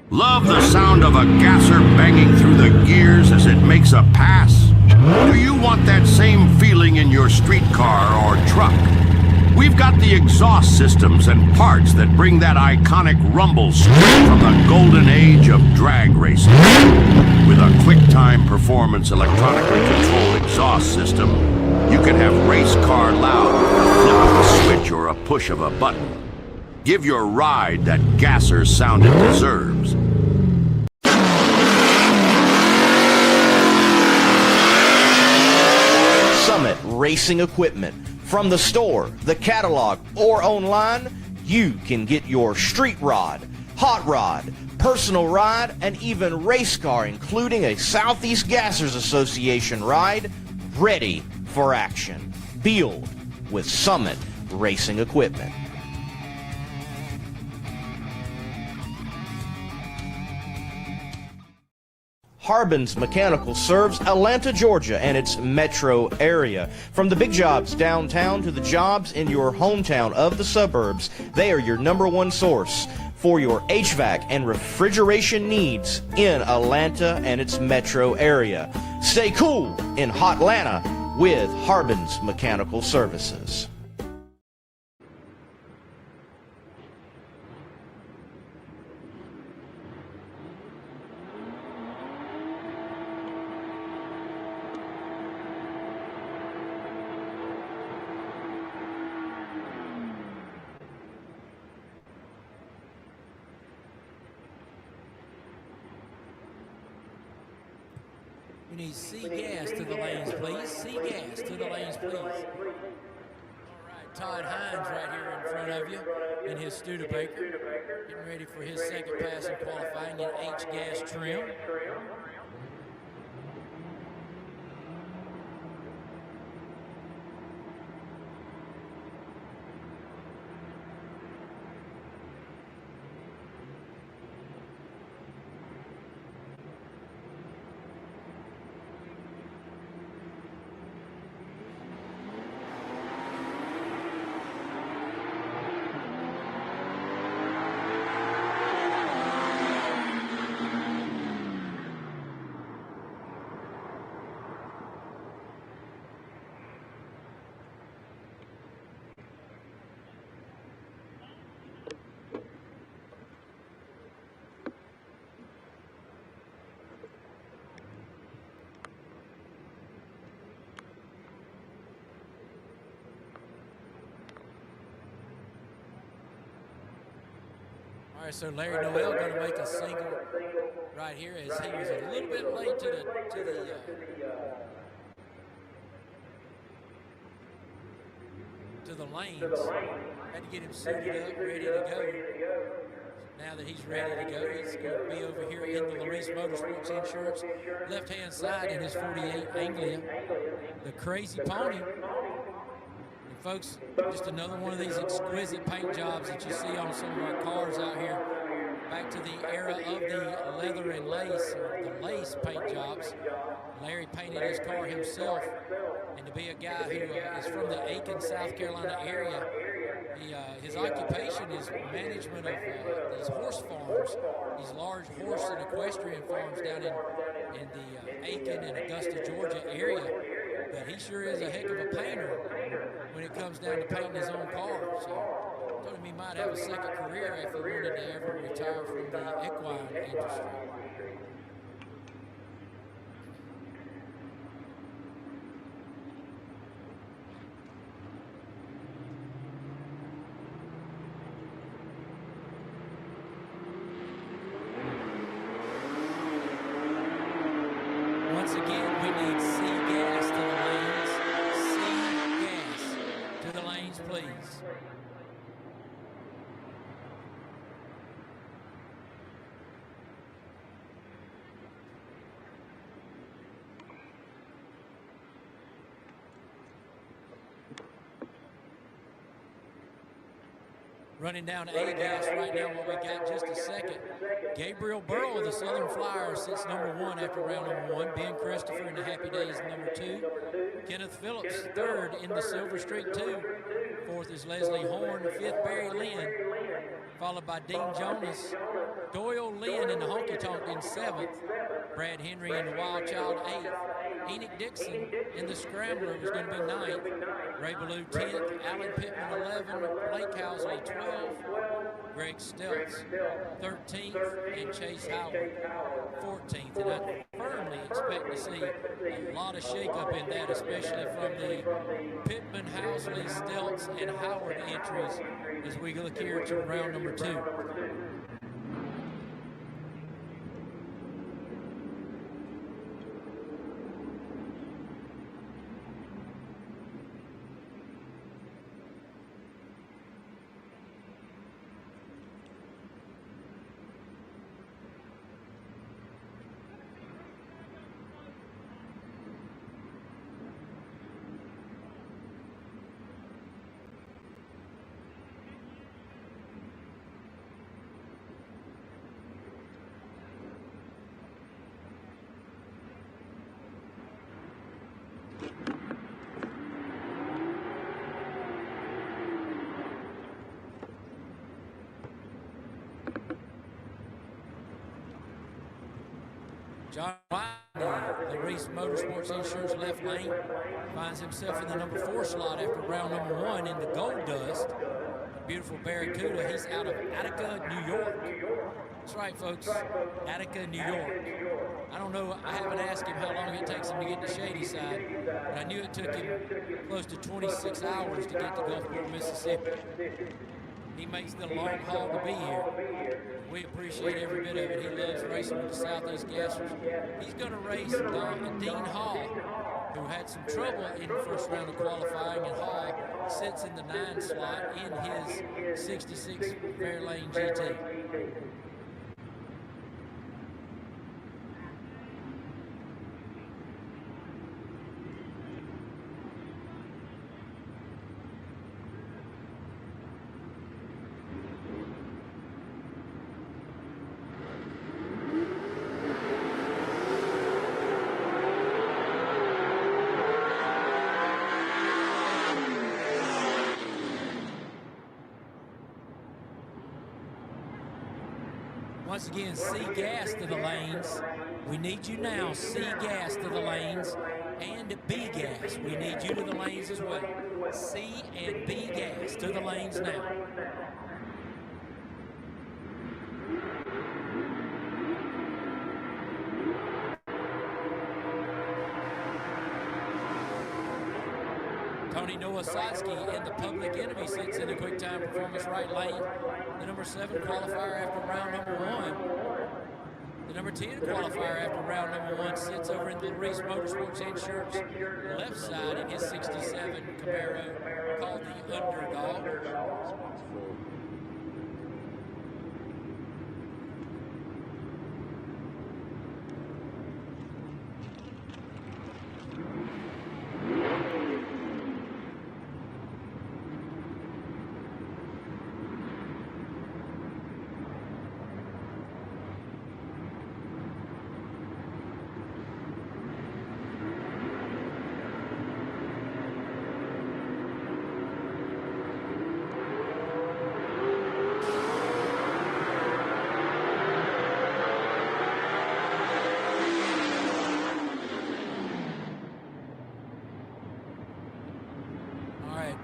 [SPEAKER 7] Love the sound of a gasser banging through the gears as it makes a pass? Do you want that same feeling in your streetcar or truck? We've got the exhaust systems and parts that bring that iconic rumble straight from the golden age of drag racing. With a quick-time performance electronically controlled exhaust system, you can have race car loud with the flip of a switch or a push of a button. Give your ride that gasser sound it deserves.
[SPEAKER 6] Summit Racing Equipment. From the store, the catalog, or online, you can get your street rod, hot rod, personal ride, and even race car, including a Southeast Gassers Association ride, ready for action. Build with Summit Racing Equipment. Harbin's Mechanical serves Atlanta, Georgia, and its metro area. From the big jobs downtown to the jobs in your hometown of the suburbs, they are your #1 source for your HVAC and refrigeration needs in Atlanta and its metro area. Stay cool in Hotlanta with Harbin's Mechanical Services.
[SPEAKER 2] We need C gas to the lanes, please. C gas to the lanes, please. All right, Todd Hines right here in front of you in his Studebaker, getting ready for his second pass in qualifying in H gas trim. All right, so Larry Noel going to make a single right here as he was a little bit late to the lanes. Had to get him suited up, ready to go. Now that he's ready to go, he's going to be over here in the Larice Motorsports Insurance left-hand side in his 48 Anglia, the Crazy Pony. And folks, just another one of these exquisite paint jobs that you see on some of our cars out here. Back to the era of the leather and lace, or the lace paint jobs. Larry painted his car himself, and to be a guy who is from the Aiken, South Carolina area, his occupation is management of these horse farms, these large horse and equestrian farms down in the Aiken and Augusta, Georgia area. But he sure is a heck of a painter when it comes down to painting his own car. So I told him he might have a second career if he wanted to ever retire from the equine industry. Once again, we need C gas to the lanes. C gas to the lanes, please. Running down A gas right now, what we got just a second. Gabriel Burrow of the Southern Flyers sits #1 after round #1. Ben Christopher in the Happy Days #2. Kenneth Phillips third in the Silver Streak 2. Fourth is Leslie Horn. Fifth, Barry Lynn, followed by Dean Jonas. Doyle Lynn in the Honky Tonk in 7th. Brad Henry in the Wild Child 8th. Enoch Dixon in the Scrambler was going to be 9th. Ray Ballou 10th. Alan Pittman 11th. Blake Housley 12th. Greg Stelz 13th. And Chase Howard 14th. And I firmly expect to see a lot of shakeup in that, especially from the Pittman, Housley, Stelz, and Howard entries as we look here to round #2. John White, the Reese Motorsports Insurance left lane, finds himself in the number 4 slot after round number 1 in the Gold Dust. Beautiful Barracuda. He's out of Attica, New York. That's right, folks. Attica, New York. I don't know. I haven't asked him how long it takes him to get to Shadyside, but I knew it took him close to 26 hours to get to Gulfport, Mississippi. He makes the long haul to be here. We appreciate every bit of it. He loves racing with the Southeast Gassers. He's going to race Dean Hall, who had some trouble in the first round of qualifying, and Hall sits in the 9 slot in his 66 Fairlane GT. Once again, C gas to the lanes. We need you now. C gas to the lanes and B gas. We need you to the lanes as well. C and B gas to the lanes now. Tony Nowosadski and the Public Enemy sits in the quick time performance right lane. The number 7 qualifier after round number 1. The number 10 qualifier after round number 1 sits over in the Reese Motorsports Insurance left side in his 67 Camaro called the Underdog.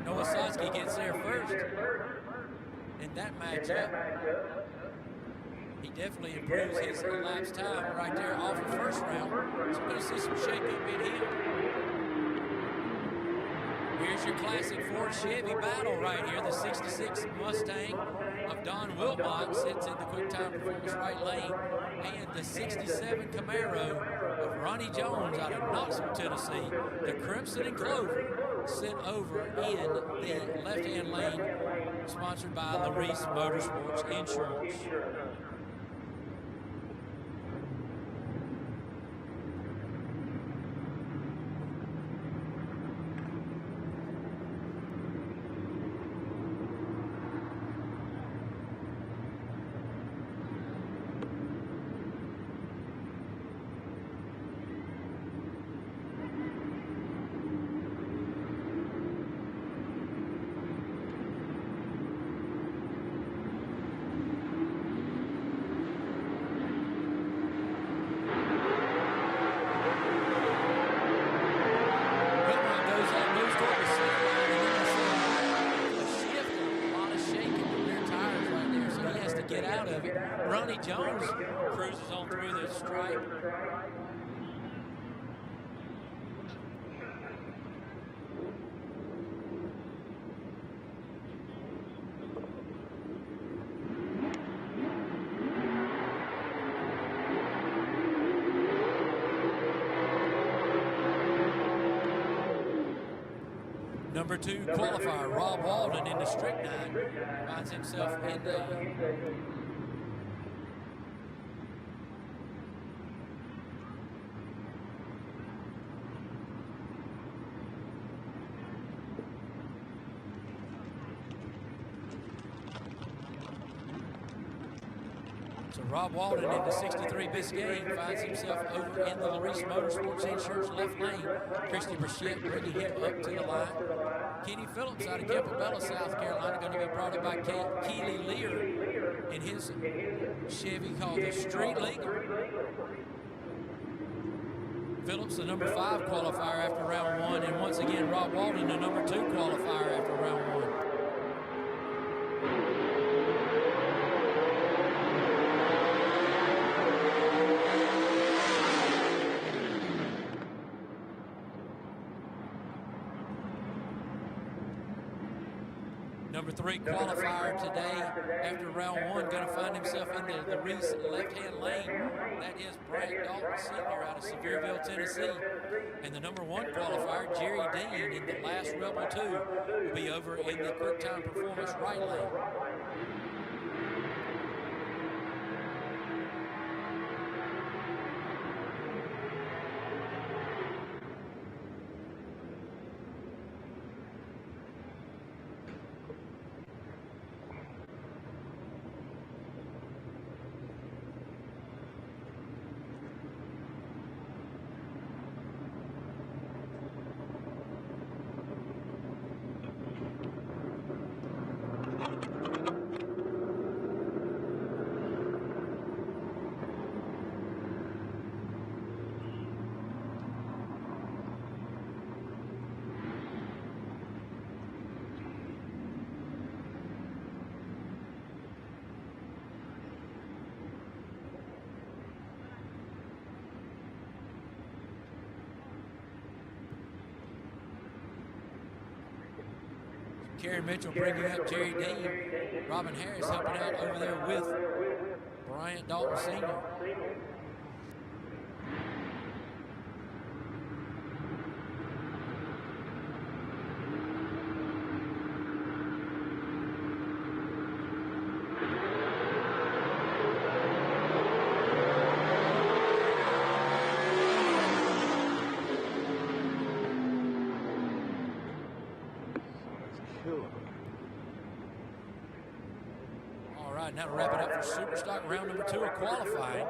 [SPEAKER 2] Nowosadski gets there first in that matchup. He definitely improves his elapsed time right there off the first round. So we're going to see some shakeup in him. Here's your classic Ford Chevy battle right here. The 66 Mustang of Don Wilmot sits in the quick time performance right lane. And the 67 Camaro of Ronnie Jones out of Knoxville, Tennessee, the Crimson and Clover, sit over in the left-hand lane, sponsored by Reese Motorsports Insurance. Ronnie Jones cruises on through the stripe. Number 2 qualifier, Rob Walden in the Strychnine, finds himself in the Rob Walden in the 63 Biscayne finds himself over in the Reese Motorsports Insurance left lane. Christy Brachette bringing him up to the line. Kenny Phillips out of Campobello, South Carolina, going to be brought in by Keely Lear in his Chevy called the Street Legal. Phillips, the number 5 qualifier after round 1, and once again, Rob Walden, the number 2 qualifier after round 1. Number 3 qualifier today after round 1, going to find himself in the Reese left-hand lane. That is Brad Dalton Sr. out of Sevierville, Tennessee. And the number 1 qualifier, Jerry Dean, in the last Rebel 2, will be over in the Quick Time Performance right lane. Karen Mitchell bringing up Jerry Dean. Robin Harris helping out over there with Bryant Dalton Sr. All right, now to wrap it up for Superstock, round number 2 of qualifying.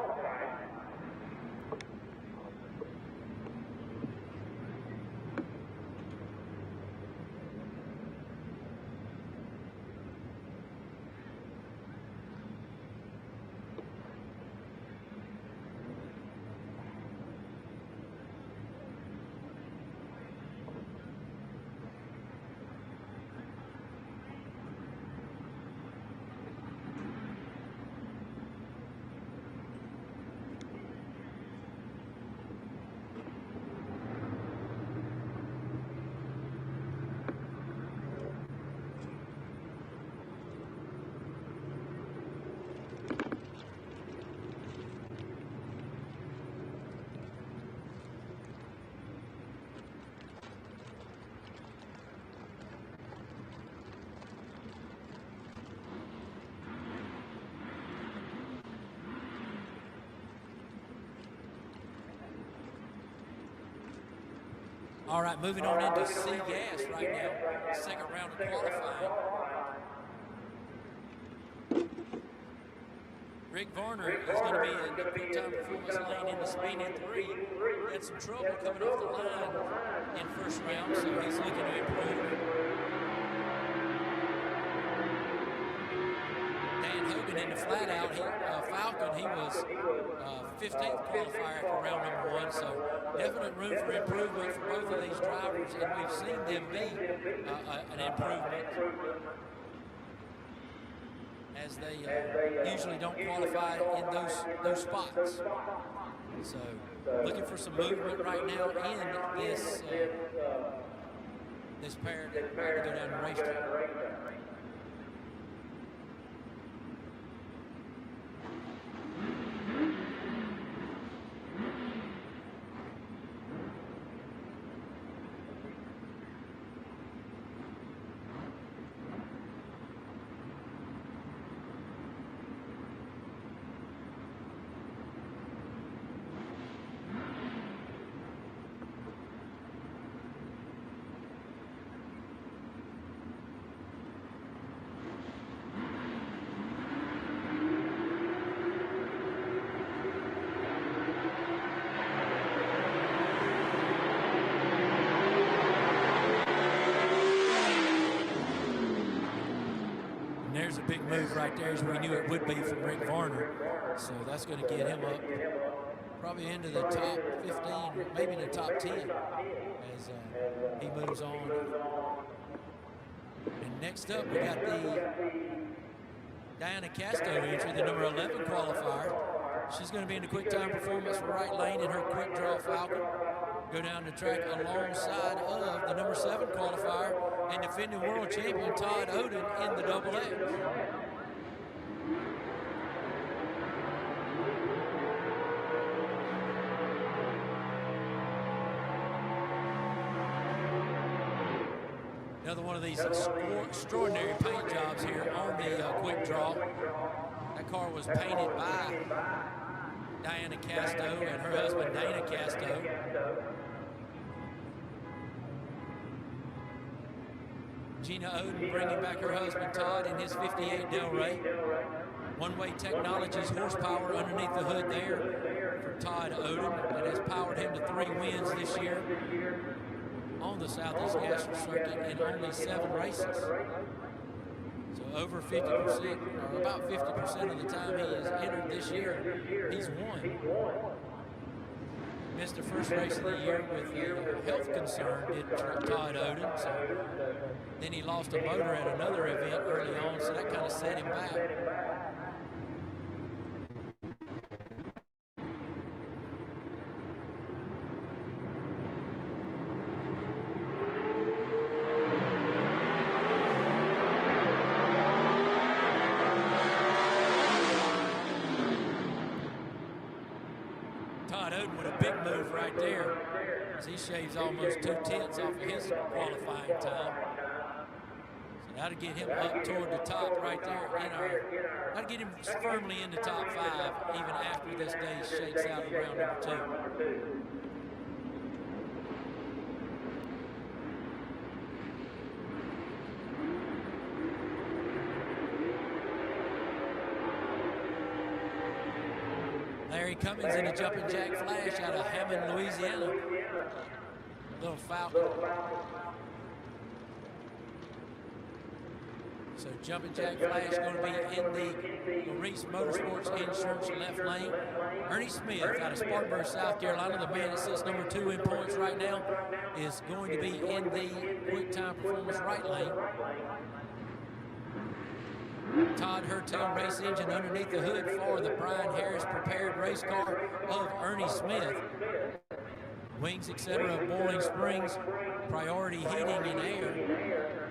[SPEAKER 2] All right, moving on into SEGA right now, second round of qualifying. Rick Varner is going to be in the Quick Time Performance lane in the speeding 3. He had some trouble coming off the line in first round, so he's looking to improve. Dan Hogan in the flat out, Falcon, he was 15th qualifier after round number 1, so definite room for improvement for both of these drivers, and we've seen them be an improvement, as they usually don't qualify in those spots. So looking for some movement right now in this this pair that might go down the racetrack. There's a big move right there, as we knew it would be from Rick Varner. So that's going to get him up
[SPEAKER 1] probably into the top 15, maybe the top 10 as he moves on. And next up, we got the Diana Casto entry, the number 11 qualifier. She's going to be in the quick time performance right lane in her quick draw Falcon. Go down the track alongside of the number 7 qualifier and defending world champion Todd Oden in the double X. Another one of these extraordinary paint jobs here on the quick draw. That car was painted by Diana Casto and her husband Dana Casto. Gina Oden bringing back her husband Todd in his 58 Del Rey. One-Way Technologies horsepower underneath the hood there for Todd Oden. That has powered him to 3 wins this year on the Southeast Gasser circuit in only 7 races. So over 50%, or about 50% of the time he has entered this year, he's won. Missed the first race of the year with a health concern, did Todd Oden. So then he lost a motor at another event early on, so that kind of set him back. He shaves almost 2/10 off of his qualifying time. So that'll get him up toward the top right there that'll get him firmly in the top 5 even after this day shakes out in round number 2. Larry Cummings in a jumping jack flash out of Hammond, Louisiana. Little Falcon. So jumping jack flash going to be in the Reese Motorsports Insurance left lane. Ernie Smith out of Spartanburg, South Carolina, the man that sits number 2 in points right now, is going to be in the quick time performance right lane. Todd Hertel race engine underneath the hood for the Brian Harris prepared race car of Ernie Smith. Wings, etc., Boiling Springs, priority heating and air.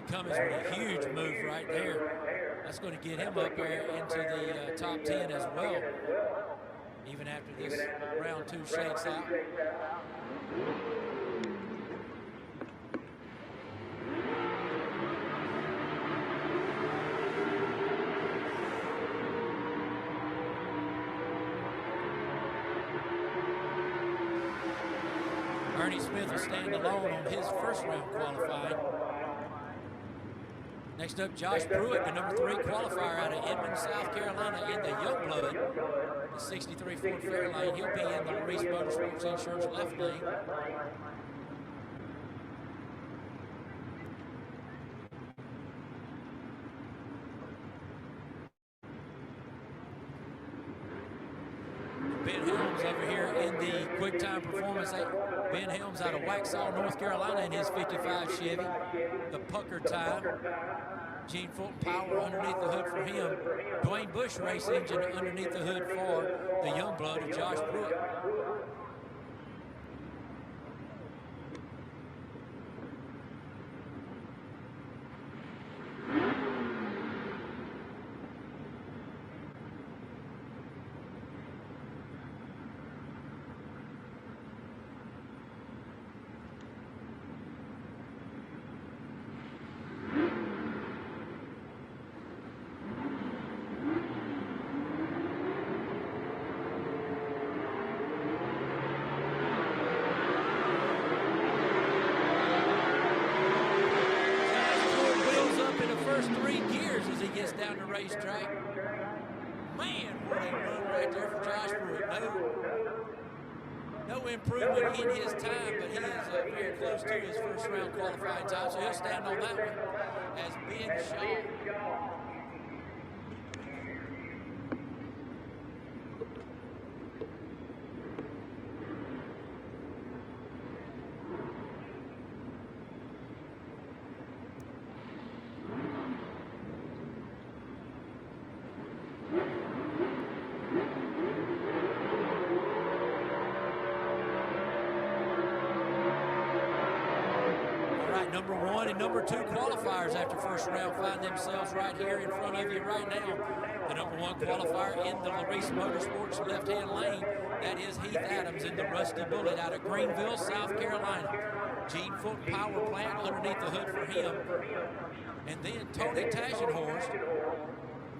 [SPEAKER 1] Cummings with a huge move right there. That's going to get him up there into the top 10 as well, even after this round 2 shakes out. Ernie Smith will stand alone on his first round qualifying. Next up, Josh Pruitt, the number 3 qualifier out of Edmond, South Carolina in the Youngblood, the 63 Ford Fairlane. He'll be in the Reese Motorsports Insurance left lane. Ben Helms over here in the quick time performance. Ben Helms out of Waxhaw, North Carolina in his 55 Chevy. The pucker time. Gene Fulton power underneath the hood for him. Dwayne Bush race engine underneath the hood for the Youngblood of Josh Pruitt.
[SPEAKER 2] racetrack. Man, what a run right there for Josh Pruitt. No improvement in his time, but he is very close to his first round qualifying time, so he'll stand on that one as Ben Shaw. Number 1 and number 2 qualifiers after first round find themselves right here in front of you right now. The number 1 qualifier in the Larice Motorsports left-hand lane, that is Heath Adams in the Rusty Bullet out of Greenville, South Carolina. Gene Foot power plant underneath the hood for him. And then Tony Tagenhorst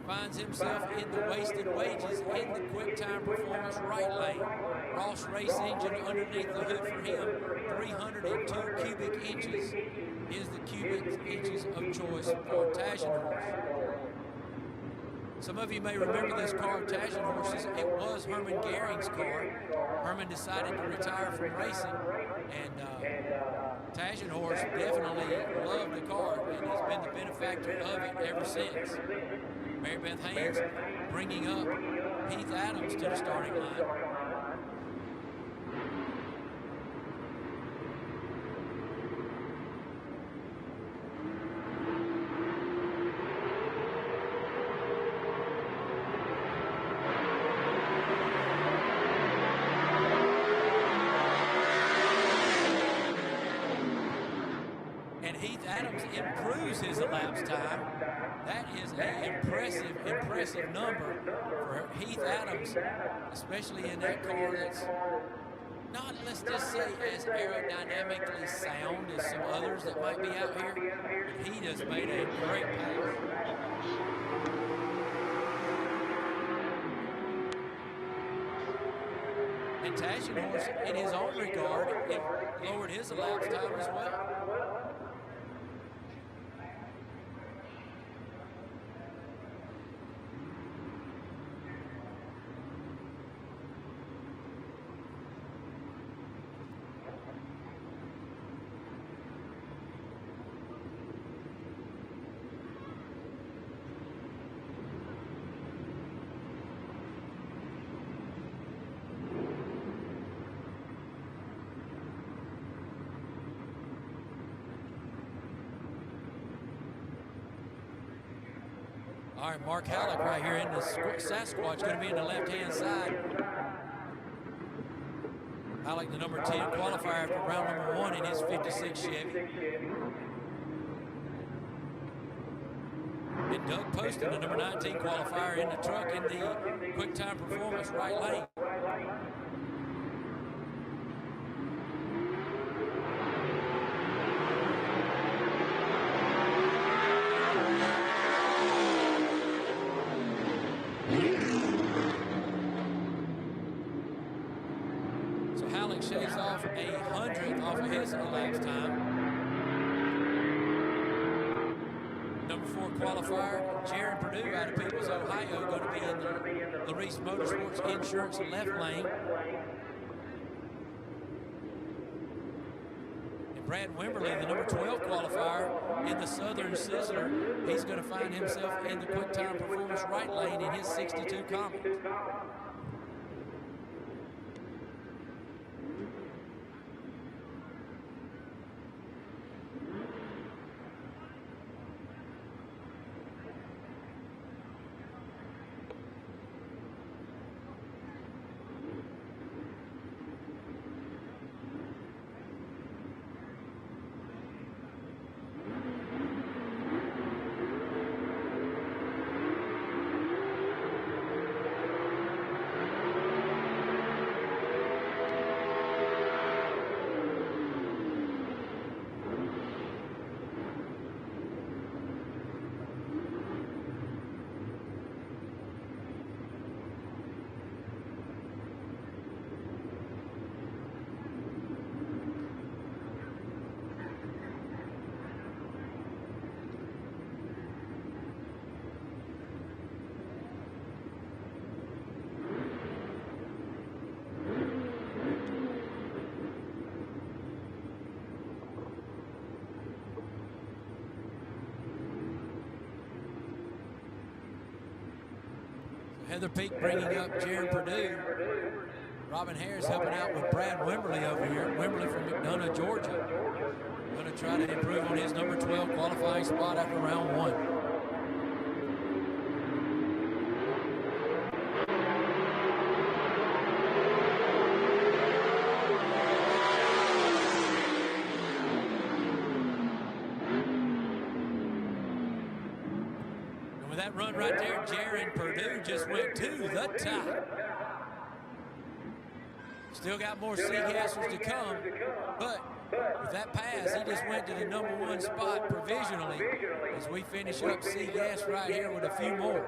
[SPEAKER 2] finds himself in the wasted wages in the quick time performance right lane. Ross race engine underneath the hood for him. 302 cubic inches is the cubic inches of choice for Tagenhorst. Some of you may remember this car of Tagenhorst's. It was Herman Gehring's car. Herman decided to retire from racing, and Tagenhorst definitely loved the car and has been the benefactor of it ever since. Mary Beth Haynes bringing up Heath Adams to the starting line. And Heath Adams improves his elapsed time. That is an impressive number for Heath Adams, especially in that car that's not, let's just say, as aerodynamically sound as some others that might be out here. But he just made a great pass. And Tagenhorst, in his own regard, lowered his elapsed time as well. All right, Mark Halleck right here in the Sasquatch, going to be in the left-hand side. Halleck, the number 10 qualifier after round number 1 in his 56 Chevy. And Doug Poston, the number 19 qualifier in the truck in the quick time performance right lane. Shaves off 100th off of his elapsed time. Number 4 qualifier, Jaron Purdue out of Peoples, Ohio, going to be in the Larice Motorsports Insurance left lane. And Brad Wimberly, the number 12 qualifier in the Southern Sizzler, he's going to find himself in the quick time performance right lane in his 62 Comet. Heather Peak bringing up Jaron Purdue. Robin Harris helping out with Brad Wimberly over here. Wimberly from McDonough, Georgia. Going to try to improve on his number 12 qualifying spot after round 1. And with that run right there, Jaron Purdue just went to the top. Still got more Seagassers to come, but with that pass, he just went to the number 1 spot provisionally as we finish up Seagass right here with a few more.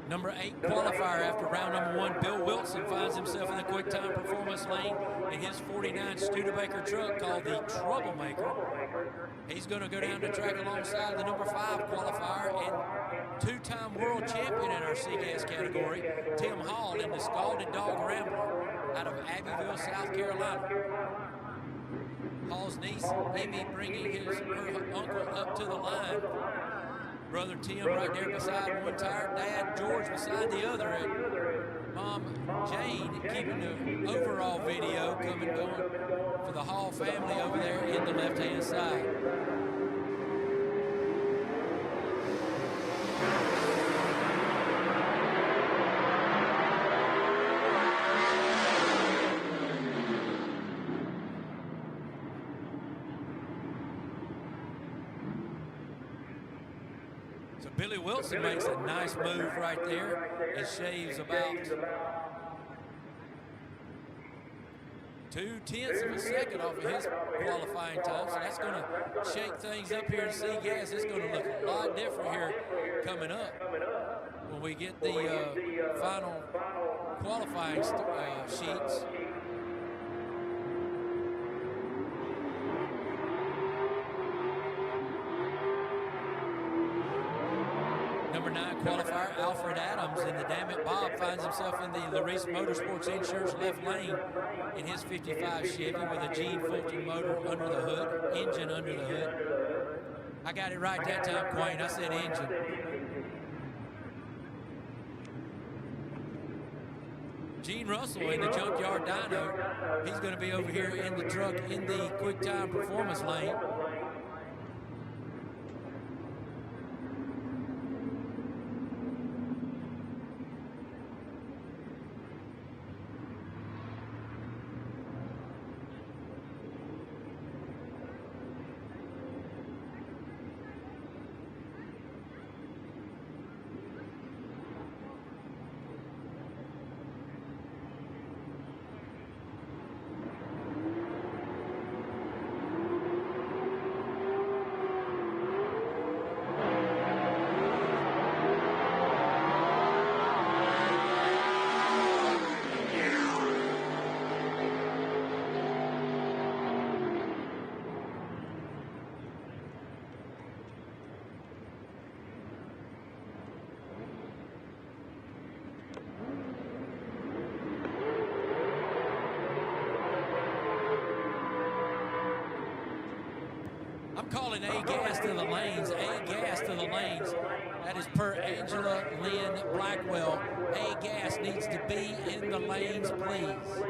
[SPEAKER 2] Number 8 qualifier after round number 1, Bill Wilson finds himself in the quick time performance lane in his 49 Studebaker truck called the Troublemaker. He's going to go down the track alongside the number 5 qualifier and 2-time world champion in our Seagass category, Tim Hall, in the Scalded Dog Rambler out of Abbeville, South Carolina. Hall's niece, Emmy, bringing her uncle up to the line. Brother Tim right there beside one tire, Dad George beside the other, and Mom Jane keeping the overall video going for the Hall family over there in the left-hand side. So Billy Wilson makes a nice move right there and shaves about 0.2 of a second off of his qualifying time. So that's going to shake things up here in Seagass. It's going to look a lot different here coming up when we get the final qualifying sheets. Number 9 qualifier, Alfred Adams in the Dammit Bob finds himself in the Larice Motorsports Insurance left lane in his 55 Chevy with a Gene Fulton motor under the hood, engine under the hood. I got it right that time, Quayne. I said engine. Gene Russell in the Junkyard Dyno. He's going to be over here in the truck in the quick time performance lane. I'm calling A gas to the lanes, A gas to the lanes. That is per Angela Lynn Blackwell. A gas needs to be in the lanes, please.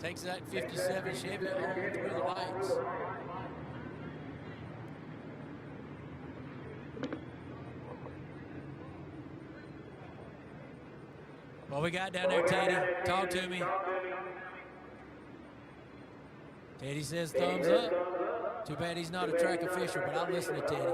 [SPEAKER 2] Takes that 57 Chevy on through the lights.
[SPEAKER 1] What we got down there, Teddy? Talk to me. Teddy says thumbs up. Too bad he's not a track official, but I'll listen to Teddy.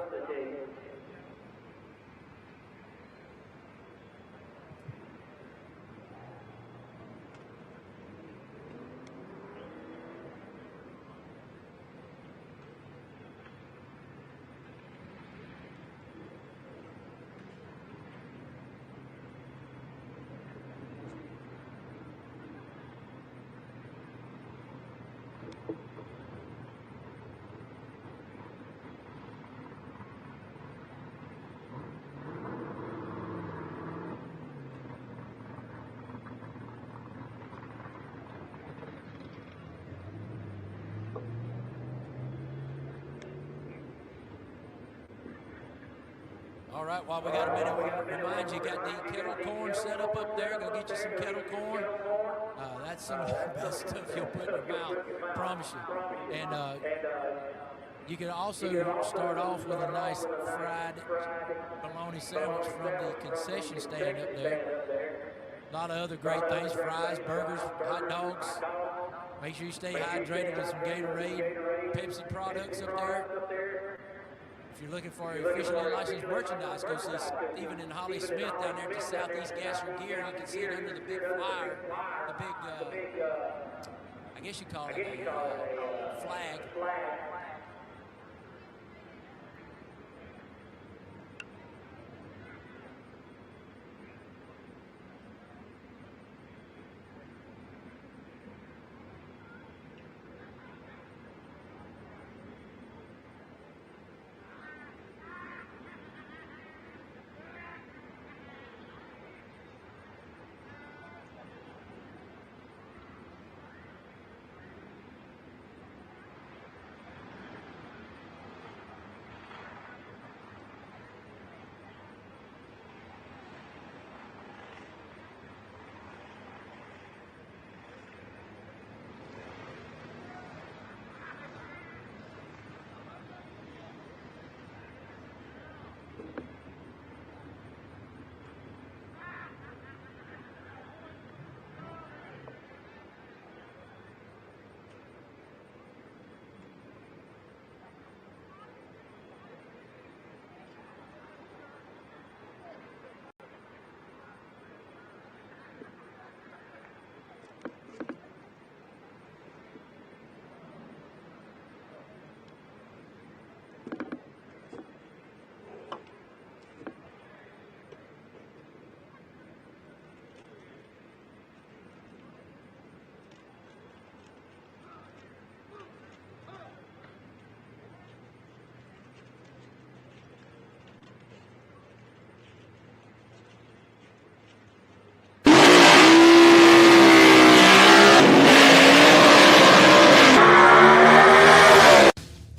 [SPEAKER 1] All right, while we got a minute, we remind you, got the kettle corn set up there. Go get you some kettle corn. That's some of the best stuff you'll put in your mouth, promise you. And you can also start off with a nice fried bologna sandwich from the concession stand up there. A lot of other great things, fries, burgers, hot dogs. Make sure you stay hydrated with some Gatorade, Pepsi products up there. If you're looking for officially licensed merchandise, go see Stephen and Holly Smith down there at the Southeast Gas or Gear. You can see it under the big flyer, the big, I guess you call it a flag.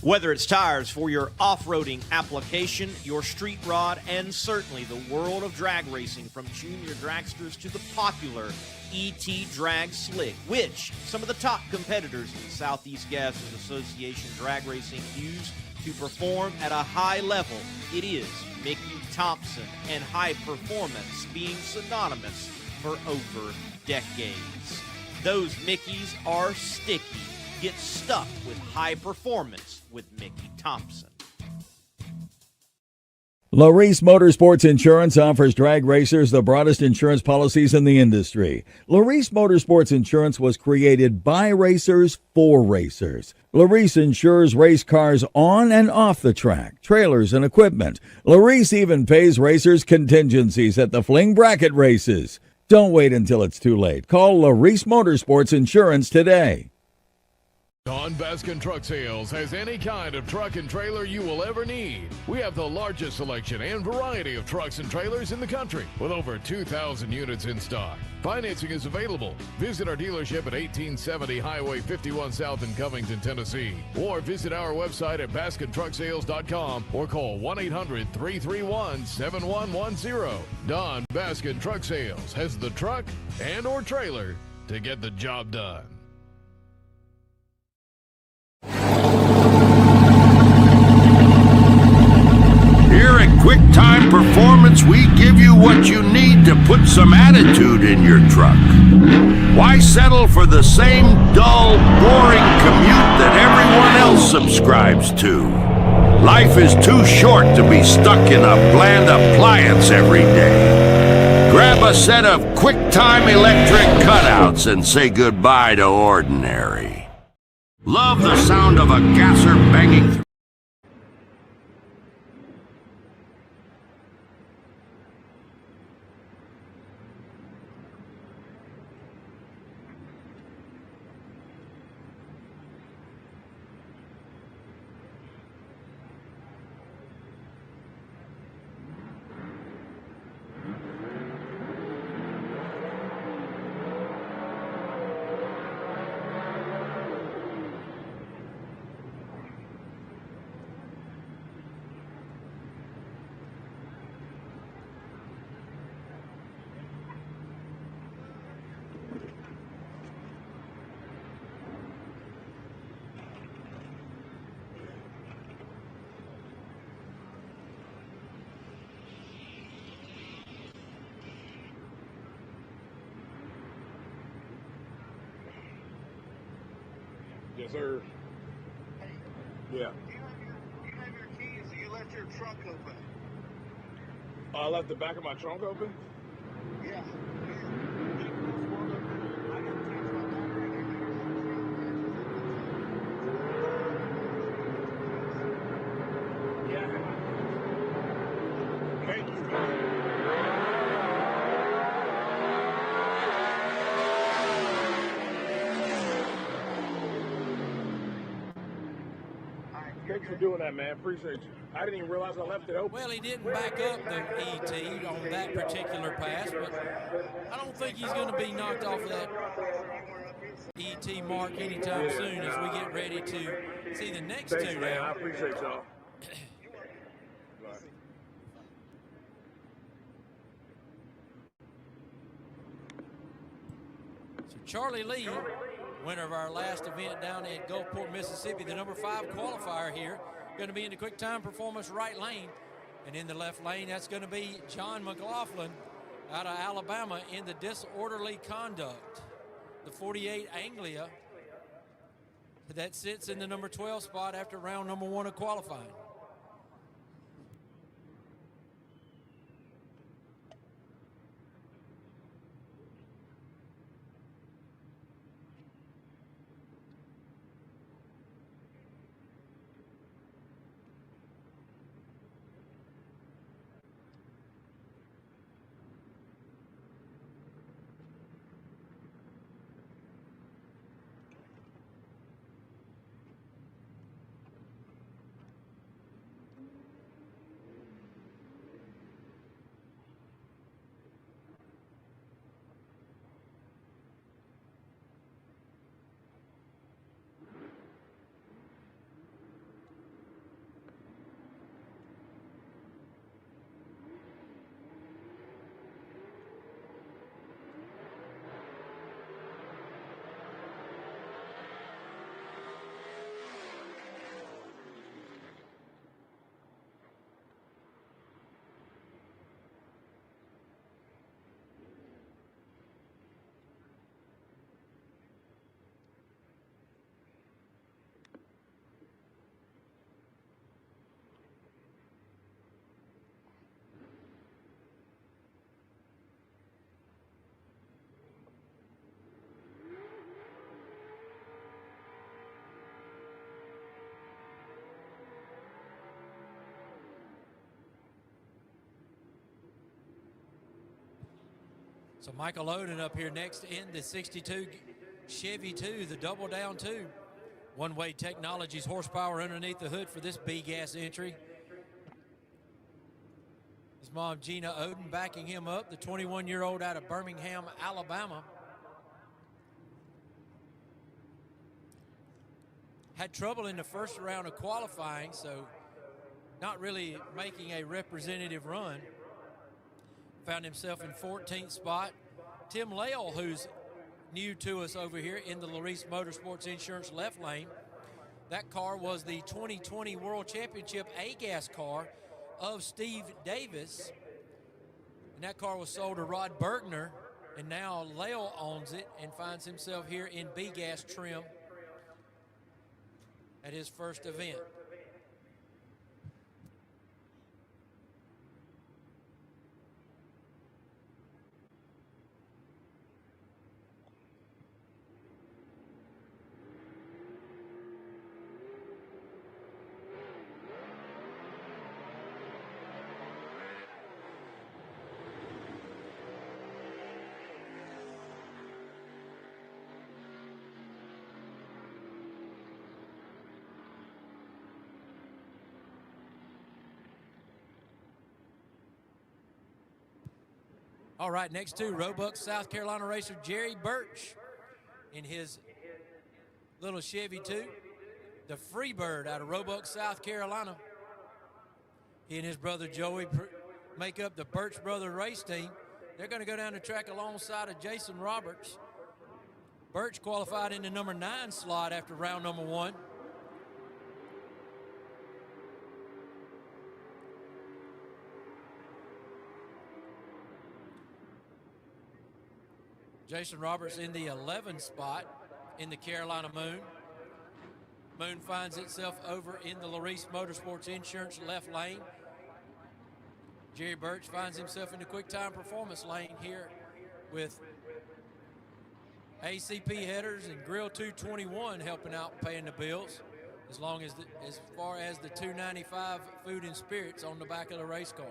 [SPEAKER 6] Whether it's tires for your off-roading application, your street rod, and certainly the world of drag racing, from junior dragsters to the popular ET Drag Slick, which some of the top competitors in the Southeast Gassers Association drag racing use to perform at a high level. It is Mickey Thompson, and high performance being synonymous for over decades. Those Mickeys are sticky. Get stuck with high performance with Mickey Thompson.
[SPEAKER 5] Larice Motorsports Insurance offers drag racers the broadest insurance policies in the industry. Larice Motorsports Insurance was created by racers for racers. Larice insures race cars on and off the track, trailers and equipment. Larice even pays racers contingencies at the fling bracket races. Don't wait until it's too late. Call Larice Motorsports Insurance today.
[SPEAKER 8] Don Baskin Truck Sales has any kind of truck and trailer you will ever need. We have the largest selection and variety of trucks and trailers in the country, with over 2,000 units in stock. Financing is available. Visit our dealership at 1870 Highway 51 South in Covington, Tennessee, or visit our website at BaskinTruckSales.com or call 1-800-331-7110. Don Baskin Truck Sales has the truck and or trailer to get the job done.
[SPEAKER 7] Here at Quick Time Performance, we give you what you need to to put some attitude in your truck? Why settle for the same dull, boring commute that everyone else subscribes to? Life is too short to be stuck in a bland appliance every day. Grab a set of QuickTime electric cutouts and say goodbye to ordinary. Love the sound of a gasser banging through.
[SPEAKER 4] Yes, sir. Yeah.
[SPEAKER 3] You have your keys, so you left your trunk open.
[SPEAKER 4] I left the back of my trunk open?
[SPEAKER 3] Yeah.
[SPEAKER 4] Thank you, man. Thanks for doing that, man. Appreciate you. I didn't even realize I left it open.
[SPEAKER 2] Well, he didn't back up the ET on that particular pass, but I don't think he's going to be knocked off of that ET mark anytime soon as we get ready to see the next
[SPEAKER 4] Thanks,
[SPEAKER 2] two
[SPEAKER 4] man.
[SPEAKER 2] now.
[SPEAKER 4] I appreciate y'all.
[SPEAKER 2] So Charlie Lee, winner of our last event down in Gulfport, Mississippi, the number 5 qualifier here, going to be in the quick time performance right lane. And in the left lane, that's going to be John McLaughlin out of Alabama in the disorderly conduct. The 48 Anglia that sits in the number 12 spot after round number 1 of qualifying. So Michael Oden up here next in the 62 Chevy 2, the double down 2. One-way technologies, horsepower underneath the hood for this B-gas entry. His mom, Gina Oden, backing him up, the 21-year-old out of Birmingham, Alabama. Had trouble in the first round of qualifying, so not really making a representative run. Found himself in 14th spot. Tim Lael, who's new to us over here in the Larice Motorsports Insurance left lane. That car was the 2020 World Championship A-Gas car of Steve Davis. And that car was sold to Rod Bergner, and now Lale owns it and finds himself here in B-gas trim at his first event. All right, next to Roebuck, South Carolina racer Jerry Birch in his little Chevy 2. The Freebird out of Roebuck, South Carolina. He and his brother Joey make up the Birch Brother race team. They're going to go down the track alongside of Jason Roberts. Birch qualified in the number 9 slot after round number 1. Jason Roberts in the 11th spot in the Carolina Moon. Moon finds itself over in the Larice Motorsports Insurance left lane. Jerry Birch finds himself in the Quick Time Performance lane here with ACP headers and Grill 221 helping out paying the bills, as far as the 295 food and spirits on the back of the race car.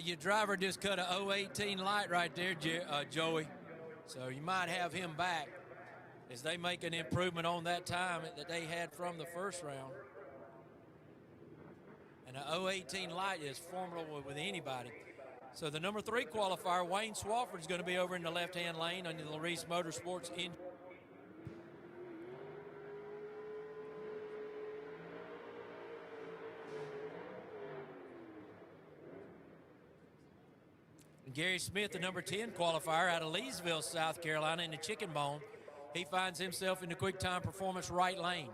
[SPEAKER 2] Your driver just cut a 018 light right there, Joey. So you might have him back as they make an improvement on that time that they had from the first round. And a 018 light is formidable with anybody. So the number 3 qualifier, Wayne Swafford, is going to be over in the left-hand lane on the Larice Motorsports in. Gary Smith, the number 10 qualifier out of Leesville, South Carolina, in the Chicken Bone. He finds himself in the Quick Time Performance right lane.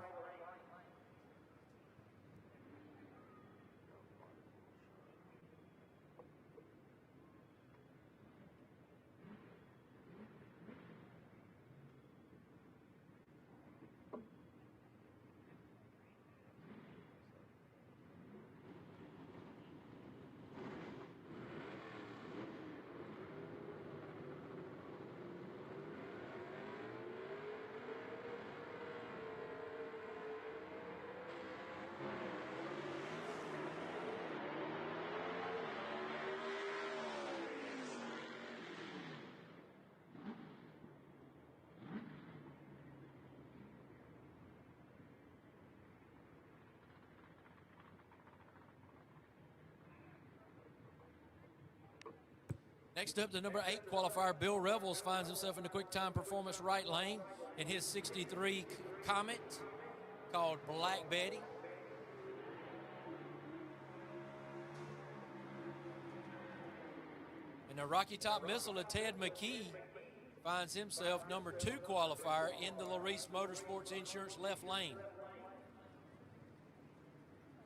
[SPEAKER 2] Next up, the number 8 qualifier, Bill Revels, finds himself in the Quick Time Performance right lane in his 63 Comet called Black Betty. And the Rocky Top Missile of Ted McKee finds himself number 2 qualifier in the Larice Motorsports Insurance left lane.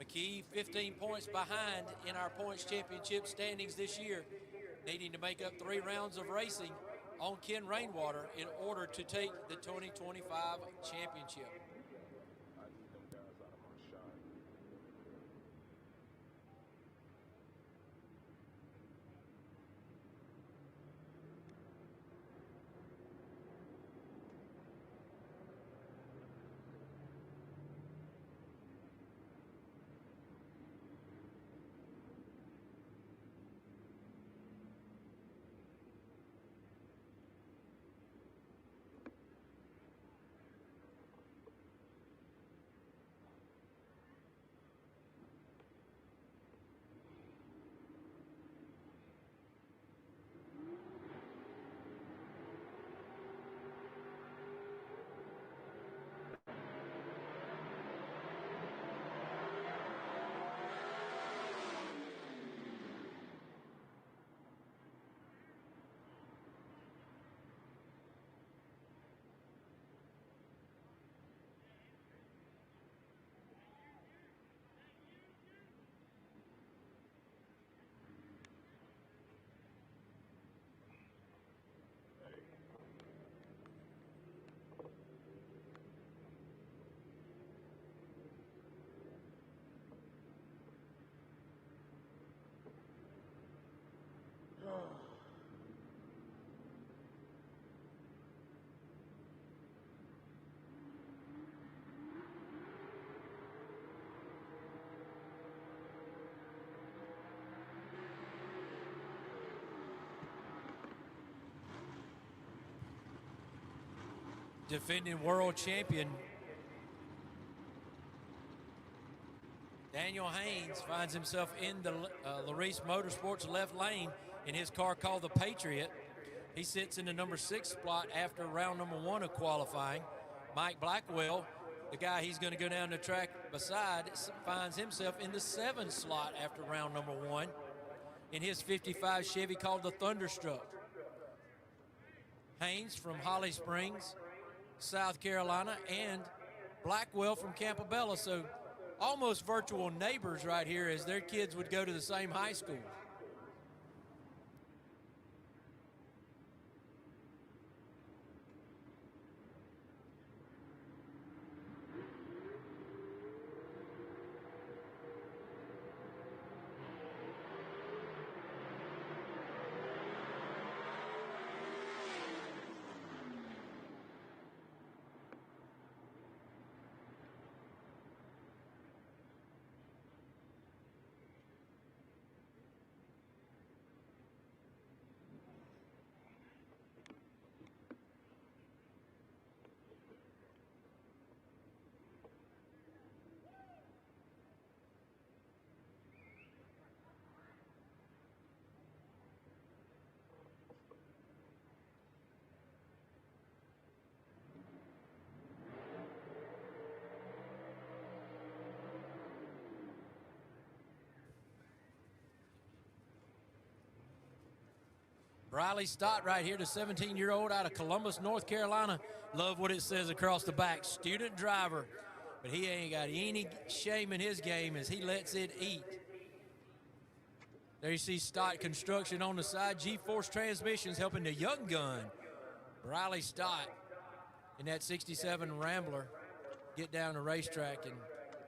[SPEAKER 2] McKee 15 points behind in our points championship standings this year, needing to make up 3 rounds of racing on Ken Rainwater in order to take the 2025 championship. defending world champion Daniel Haynes finds himself in the Larice Motorsports left lane in his car called the Patriot. He sits in the number 6 spot after round number 1 of qualifying. Mike Blackwell, the guy he's going to go down the track beside, finds himself in the 7th slot after round number 1 in his 55 Chevy called the Thunderstruck. Haynes from Holly Springs, South Carolina, and Blackwell from Campobello. So almost virtual neighbors right here, as their kids would go to the same high school. Riley Stott right here, the 17-year-old out of Columbus, North Carolina. Love what it says across the back, student driver. But he ain't got any shame in his game as he lets it eat. There you see Stott Construction on the side. G-Force Transmissions helping the young gun, Riley Stott, in that 67 Rambler, get down the racetrack. And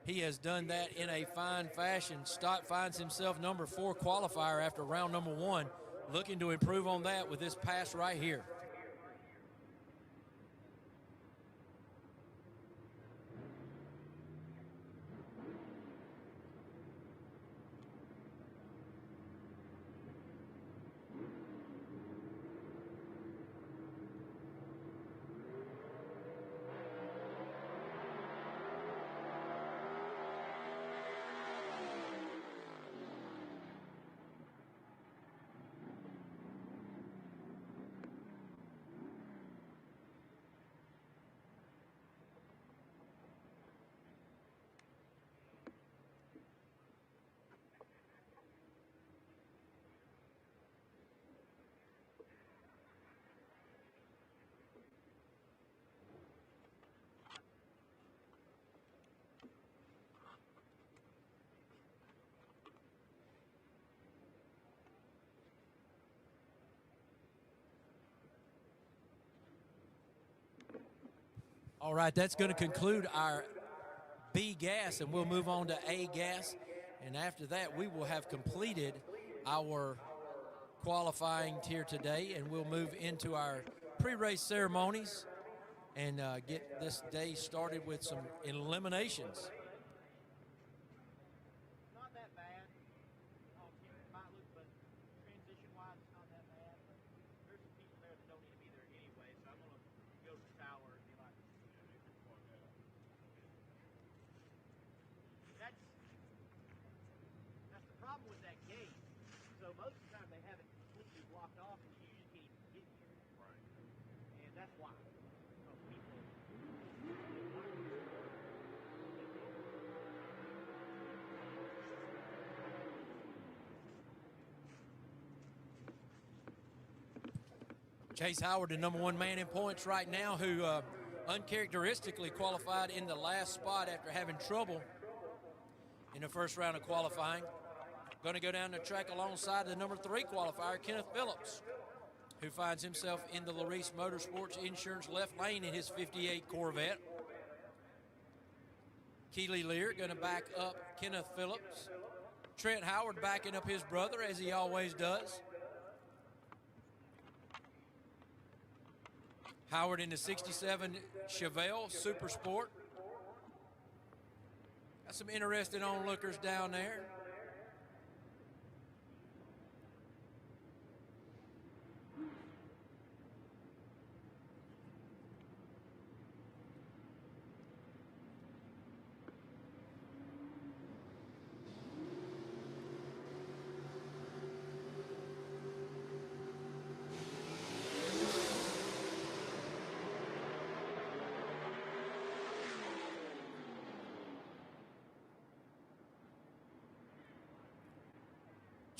[SPEAKER 2] he has done that in a fine fashion. Stott finds himself number 4 qualifier after round number 1. Looking to improve on that with this pass right here. All right, that's going to conclude our B gas, and we'll move on to A gas. And after that, we will have completed our qualifying here today, and we'll move into our pre-race ceremonies and get this day started with some eliminations.
[SPEAKER 6] Not that bad. Might look, but transition-wise, it's not that bad. But there's some people there that don't need to be there anyway, so I'm going to go to the tower and be like, that's the problem with that gate. So most of the time they have it completely blocked off, and you just can't even get here. Right. And that's why.
[SPEAKER 2] Chase Howard, the number 1 man in points right now, who uncharacteristically qualified in the last spot after having trouble in the first round of qualifying. Going to go down the track alongside the number 3 qualifier, Kenneth Phillips, who finds himself in the Larice Motorsports Insurance left lane in his 58 Corvette. Keely Lear going to back up Kenneth Phillips. Trent Howard backing up his brother, as he always does. Howard in the 67 Chevelle Super Sport. Got some interesting onlookers down there.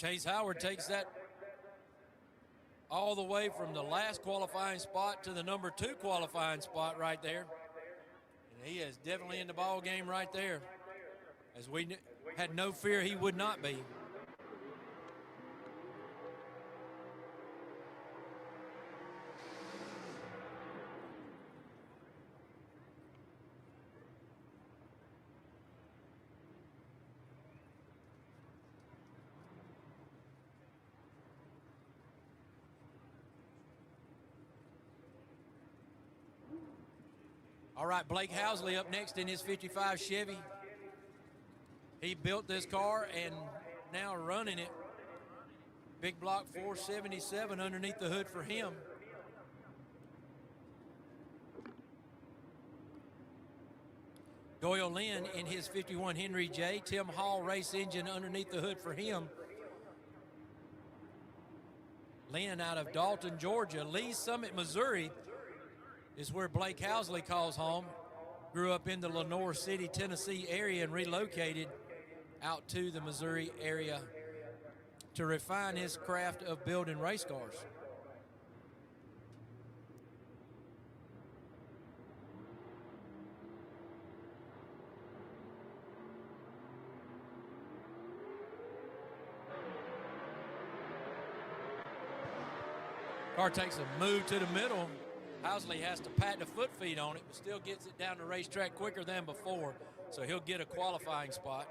[SPEAKER 2] Chase Howard takes that all the way from the last qualifying spot to the number 2 qualifying spot right there. And he is definitely in the ball game right there, as we had no fear he would not be. All right, Blake Housley up next in his 55 Chevy. He built this car and now running it. Big block 477 underneath the hood for him. Doyle Lynn in his 51 Henry J. Tim Hall race engine underneath the hood for him. Lynn out of Dalton, Georgia. Lee Summit, Missouri is where Blake Housley calls home. Grew up in the Lenoir City, Tennessee area and relocated out to the Missouri area to refine his craft of building race cars. Car takes a move to the middle. Housley has to pat the foot feet on it, but still gets it down the racetrack quicker than before, so he'll get a qualifying spot.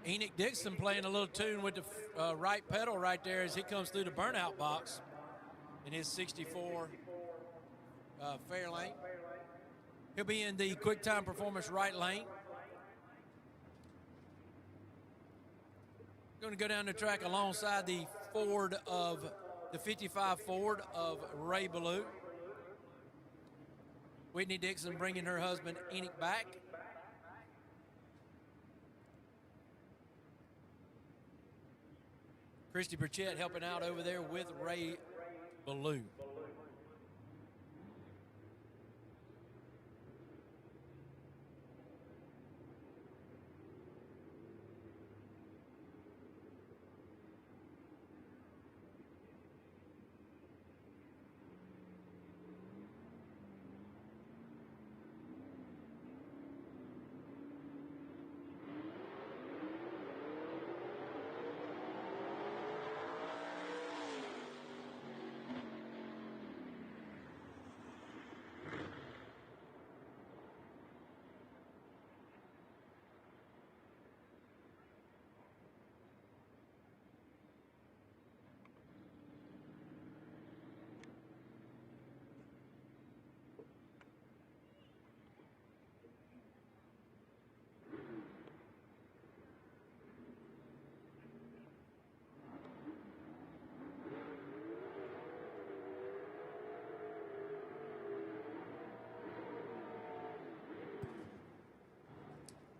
[SPEAKER 2] Enoch Dixon playing a little tune with the right pedal right there as he comes through the burnout box in his 64 Fairlane. He'll be in the Quick Time Performance right lane. Going to go down the track alongside the Ford of the 55 Ford of Ray Ballou. Whitney Dixon bringing her husband Enoch back. Christy Burchett helping out over there with Ray Ballou.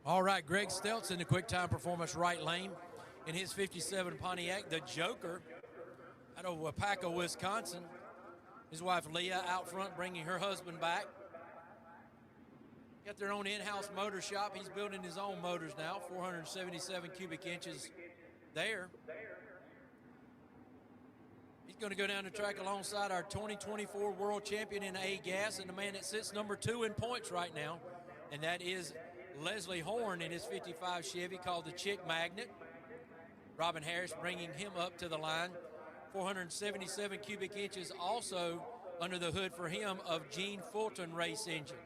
[SPEAKER 2] All right, Greg Stelz in the Quick Time Performance right lane in his 57 Pontiac, the Joker, out of Wapaka, Wisconsin. His wife Leah out front bringing her husband back. Got their own in-house motor shop. He's building his own motors now, 477 cubic inches there. He's going to go down the track alongside our 2024 world champion in A-Gas and the man that sits number 2 in points right now, and that is Leslie Horn in his 55 Chevy called the Chick Magnet. Robin Harris bringing him up to the line. 477 cubic inches also under the hood for him of Gene Fulton race engine.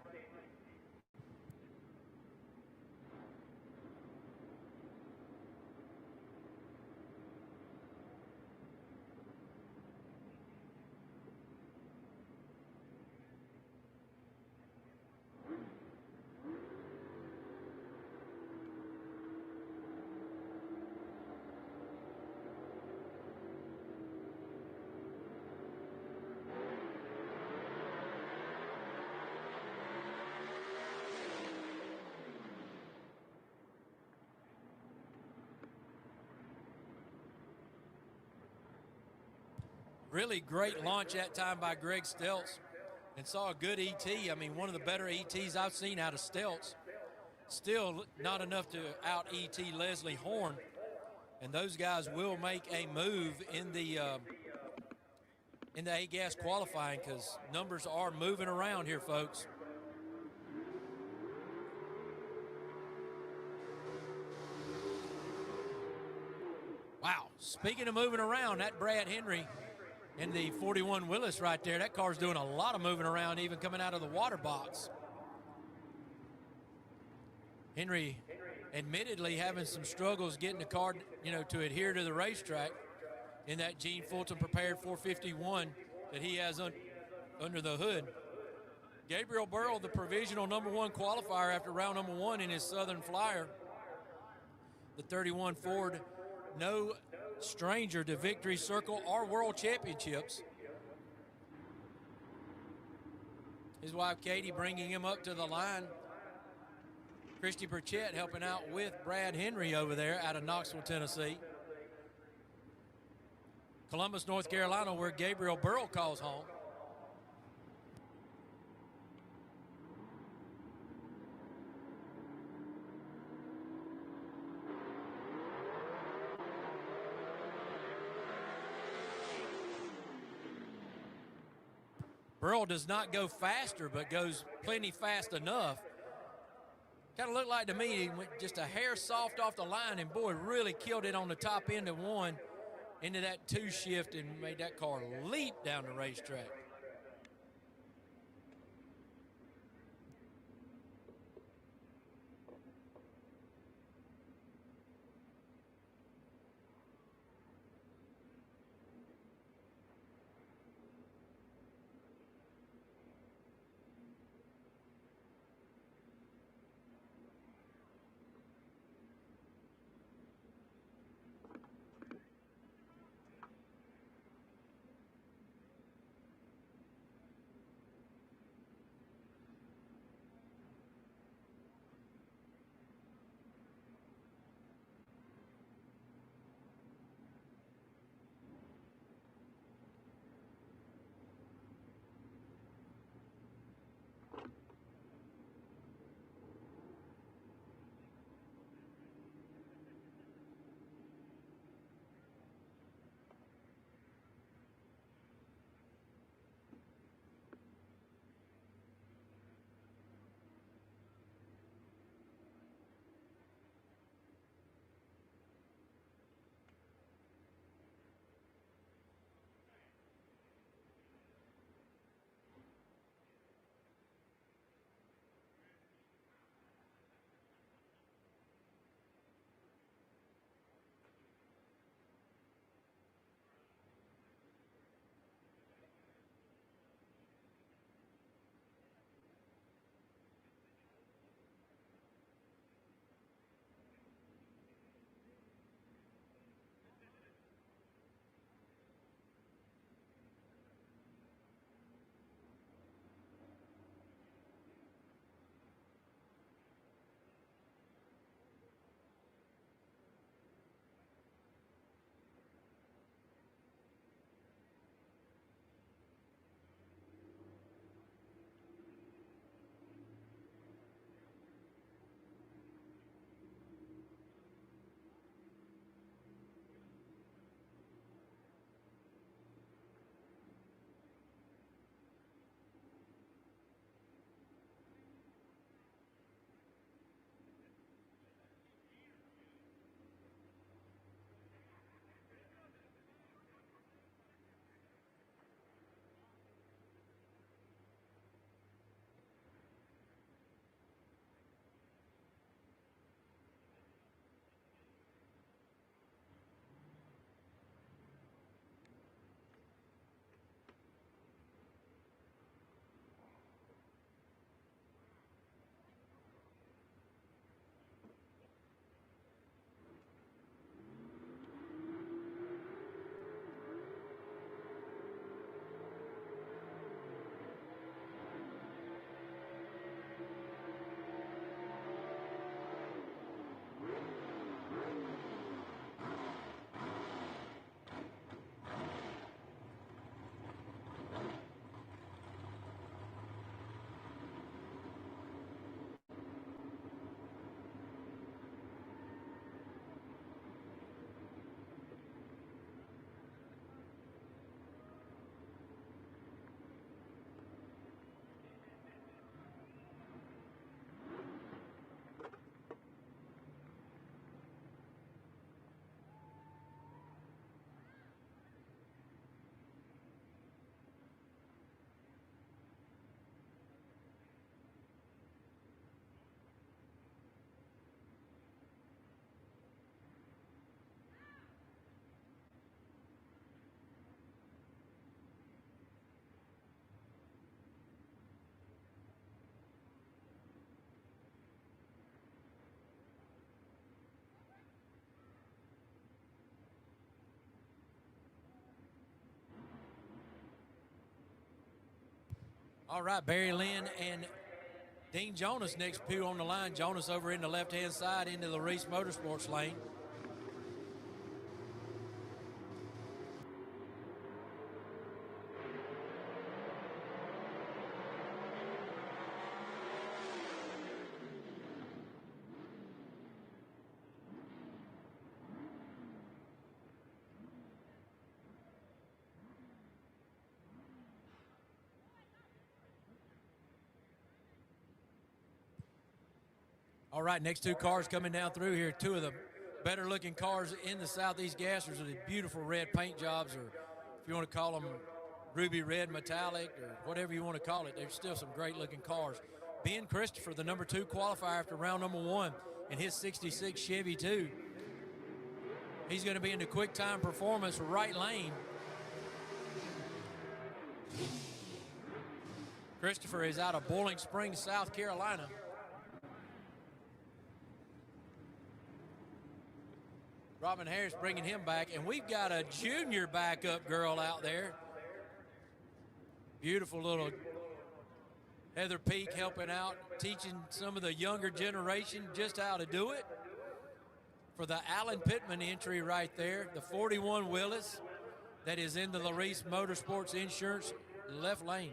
[SPEAKER 2] Really great launch that time by Greg Stelz, and saw a good ET. I mean, one of the better ETs I've seen out of Stelz. Still not enough to out ET Leslie Horn, and those guys will make a move in the A-Gas qualifying, because numbers are moving around here, folks. Wow, speaking of moving around, that Brad Henry in the 41 Willis right there, that car's doing a lot of moving around, even coming out of the water box. Henry admittedly having some struggles getting the car, to adhere to the racetrack in that Gene Fulton prepared 451 that he has under the hood. Gabriel Burrow, the provisional #1 qualifier after round #1 in his Southern Flyer. The 31 Ford, no stranger to Victory Circle or World Championships. His wife Katie bringing him up to the line. Christy Burchett helping out with Brad Henry over there out of Knoxville, Tennessee. Columbus, North Carolina, where Gabriel Burrow calls home. Burrow does not go faster, but goes plenty fast enough. Kind of looked like to me he went just a hair soft off the line, and boy, really killed it on the top end of one into that 2 shift and made that car leap down the racetrack. All right, Barry Lynn and Dean Jonas next two on the line. Jonas over in the left-hand side into the Reese Motorsports lane. All right, next two cars coming down through here. Two of the better looking cars in the Southeast Gassers with the beautiful red paint jobs, or if you want to call them ruby red metallic or whatever you want to call it. There's still some great looking cars. Ben Christopher, the number 2 qualifier after round number 1 in his 66 Chevy 2. He's going to be in the quick time performance right lane. Christopher is out of Boiling Springs, South Carolina. Robin Harris bringing him back, and we've got a junior backup girl out there. Beautiful little Heather Peak helping out, teaching some of the younger generation just how to do it. For the Alan Pittman entry right there, the 41 Willis that is in the Larice Motorsports Insurance left lane.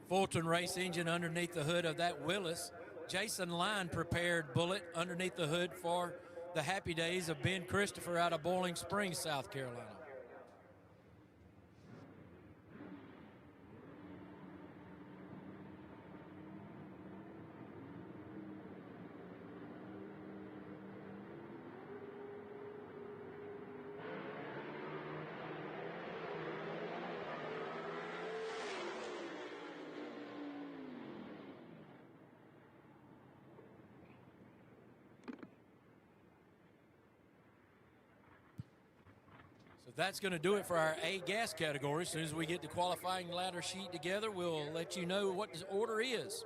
[SPEAKER 2] Fulton race engine underneath the hood of that Willis. Jason Line prepared bullet underneath the hood for the happy days of Ben Christopher out of Boiling Springs, South Carolina. So that's going to do it for our A gas category. As soon as we get the qualifying ladder sheet together, we'll let you know what the order is.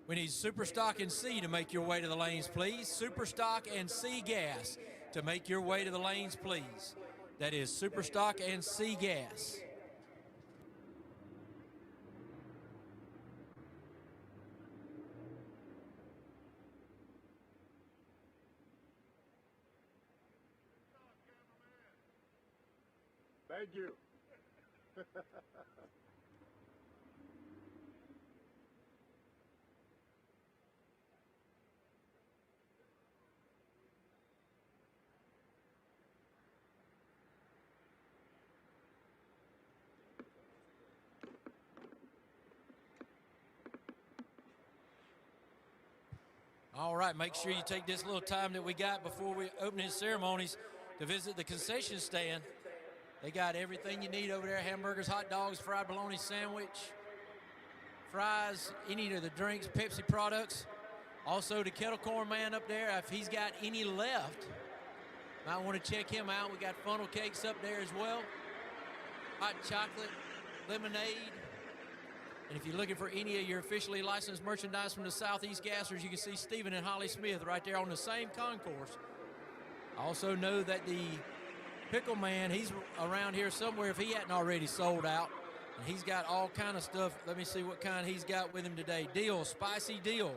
[SPEAKER 2] We need Superstock and C to make your way to the lanes, please. Superstock and C gas to make your way to the lanes, please. That is Superstock and C gas.
[SPEAKER 4] Thank you.
[SPEAKER 2] All right, make sure you take this little time that we got before we open his ceremonies to visit the concession stand. They got everything you need over there: hamburgers, hot dogs, fried bologna sandwich, fries, any of the drinks, Pepsi products. Also, the kettle corn man up there, if he's got any left, might want to check him out. We got funnel cakes up there as well, hot chocolate, lemonade. And if you're looking for any of your officially licensed merchandise from the Southeast Gassers, you can see Stephen and Holly Smith right there on the same concourse. I also know that the Pickle Man, he's around here somewhere if he hadn't already sold out. And he's got all kind of stuff. Let me see what kind he's got with him today. Dill, spicy dill,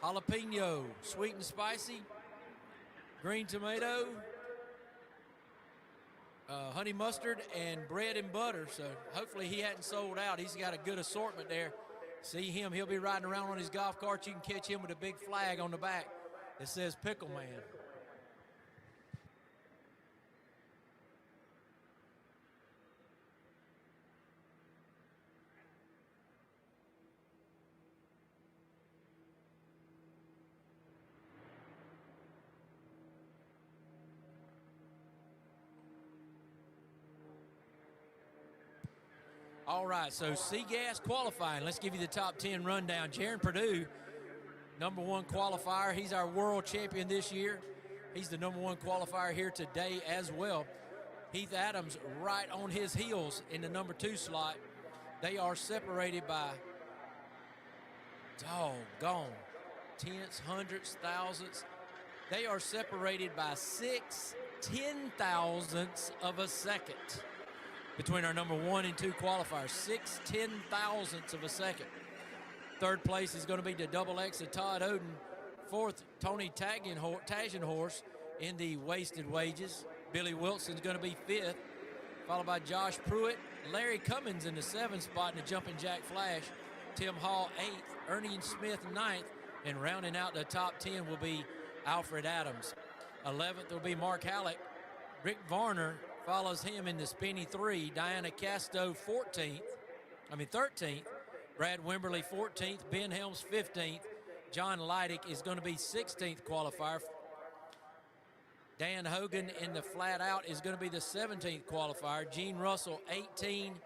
[SPEAKER 2] jalapeno, sweet and spicy, green tomato, honey mustard, and bread and butter. So hopefully he hadn't sold out. He's got a good assortment there. See him, he'll be riding around on his golf cart. You can catch him with a big flag on the back that says Pickle Man. All right, so C-Gas qualifying. Let's give you the top 10 rundown. Jaron Purdue, #1 qualifier. He's our world champion this year. He's the #1 qualifier here today as well. Heath Adams right on his heels in the #2 slot. They are separated by, doggone, tenths, hundredths, thousandths. They are separated by 6 ten-thousandths of a second between our #1 and 2 qualifiers. 6 ten-thousandths of a second. Third place is going to be the Double X of Todd Oden. Fourth, Tony Tagenhorse in the wasted wages. Billy Wilson's going to be 5th, followed by Josh Pruitt. Larry Cummins in the 7th spot in the Jumping Jack Flash. Tim Hall 8th, Ernie Smith 9th, and rounding out the top 10 will be Alfred Adams. 11th will be Mark Halleck. Rick Varner follows him in the Spinny 3. Diana Casto 13th. Brad Wimberly 14th. Ben Helms 15th. John Leidick is going to be 16th qualifier. Dan Hogan in the flat out is going to be the 17th qualifier. Gene Russell 18,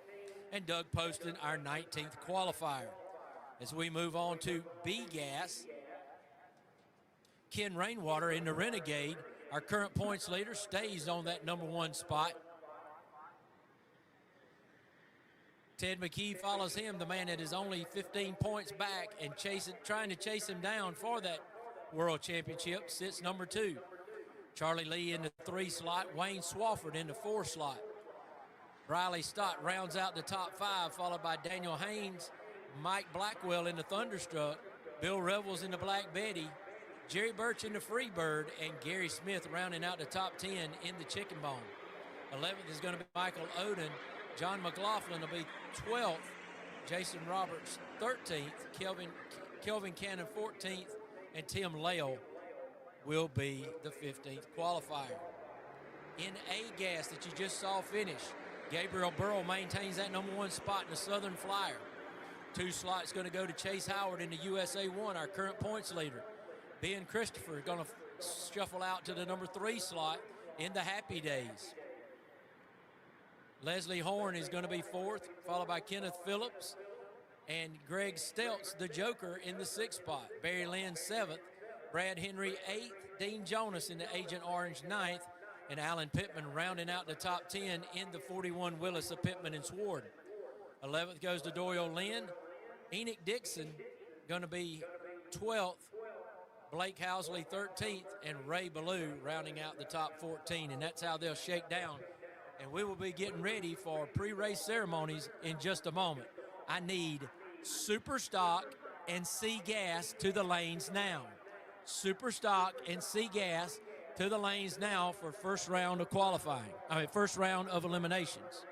[SPEAKER 2] and Doug Poston our 19th qualifier. As we move on to B-Gas, Ken Rainwater in the Renegade, our current points leader, stays on that #1 spot. Ted McKee follows him, the man that is only 15 points back and trying to chase him down for that World Championship, sits #2. Charlie Lee in the 3 slot, Wayne Swafford in the 4 slot. Riley Stott rounds out the top 5, followed by Daniel Haynes, Mike Blackwell in the Thunderstruck, Bill Revels in the Black Betty, Jerry Birch in the Freebird, and Gary Smith rounding out the top 10 in the Chicken Bone. 11th is going to be Michael Oden. John McLaughlin will be 12th. Jason Roberts 13th. Kelvin Cannon 14th. And Tim Lale will be the 15th qualifier. In A-Gas that you just saw finish, Gabriel Burrow maintains that #1 spot in the Southern Flyer. 2 slots going to go to Chase Howard in the USA 1, our current points leader. Ben Christopher going to shuffle out to the #3 slot in the Happy Days. Leslie Horn is going to be 4th, followed by Kenneth Phillips and Greg Steltz, the Joker, in the 6th spot. Barry Lynn 7th, Brad Henry 8th, Dean Jonas in the Agent Orange 9th, and Alan Pittman rounding out the top 10 in the 41 Willis of Pittman and Sward. 11th goes to Doyle Lynn. Enoch Dixon going to be 12th, Blake Housley 13th, and Ray Ballou rounding out the top 14, and that's how they'll shake down. And we will be getting ready for pre-race ceremonies in just a moment. I need Super Stock and C Gas to the lanes now. Super Stock and C Gas to the lanes now for first round of qualifying. First round of eliminations.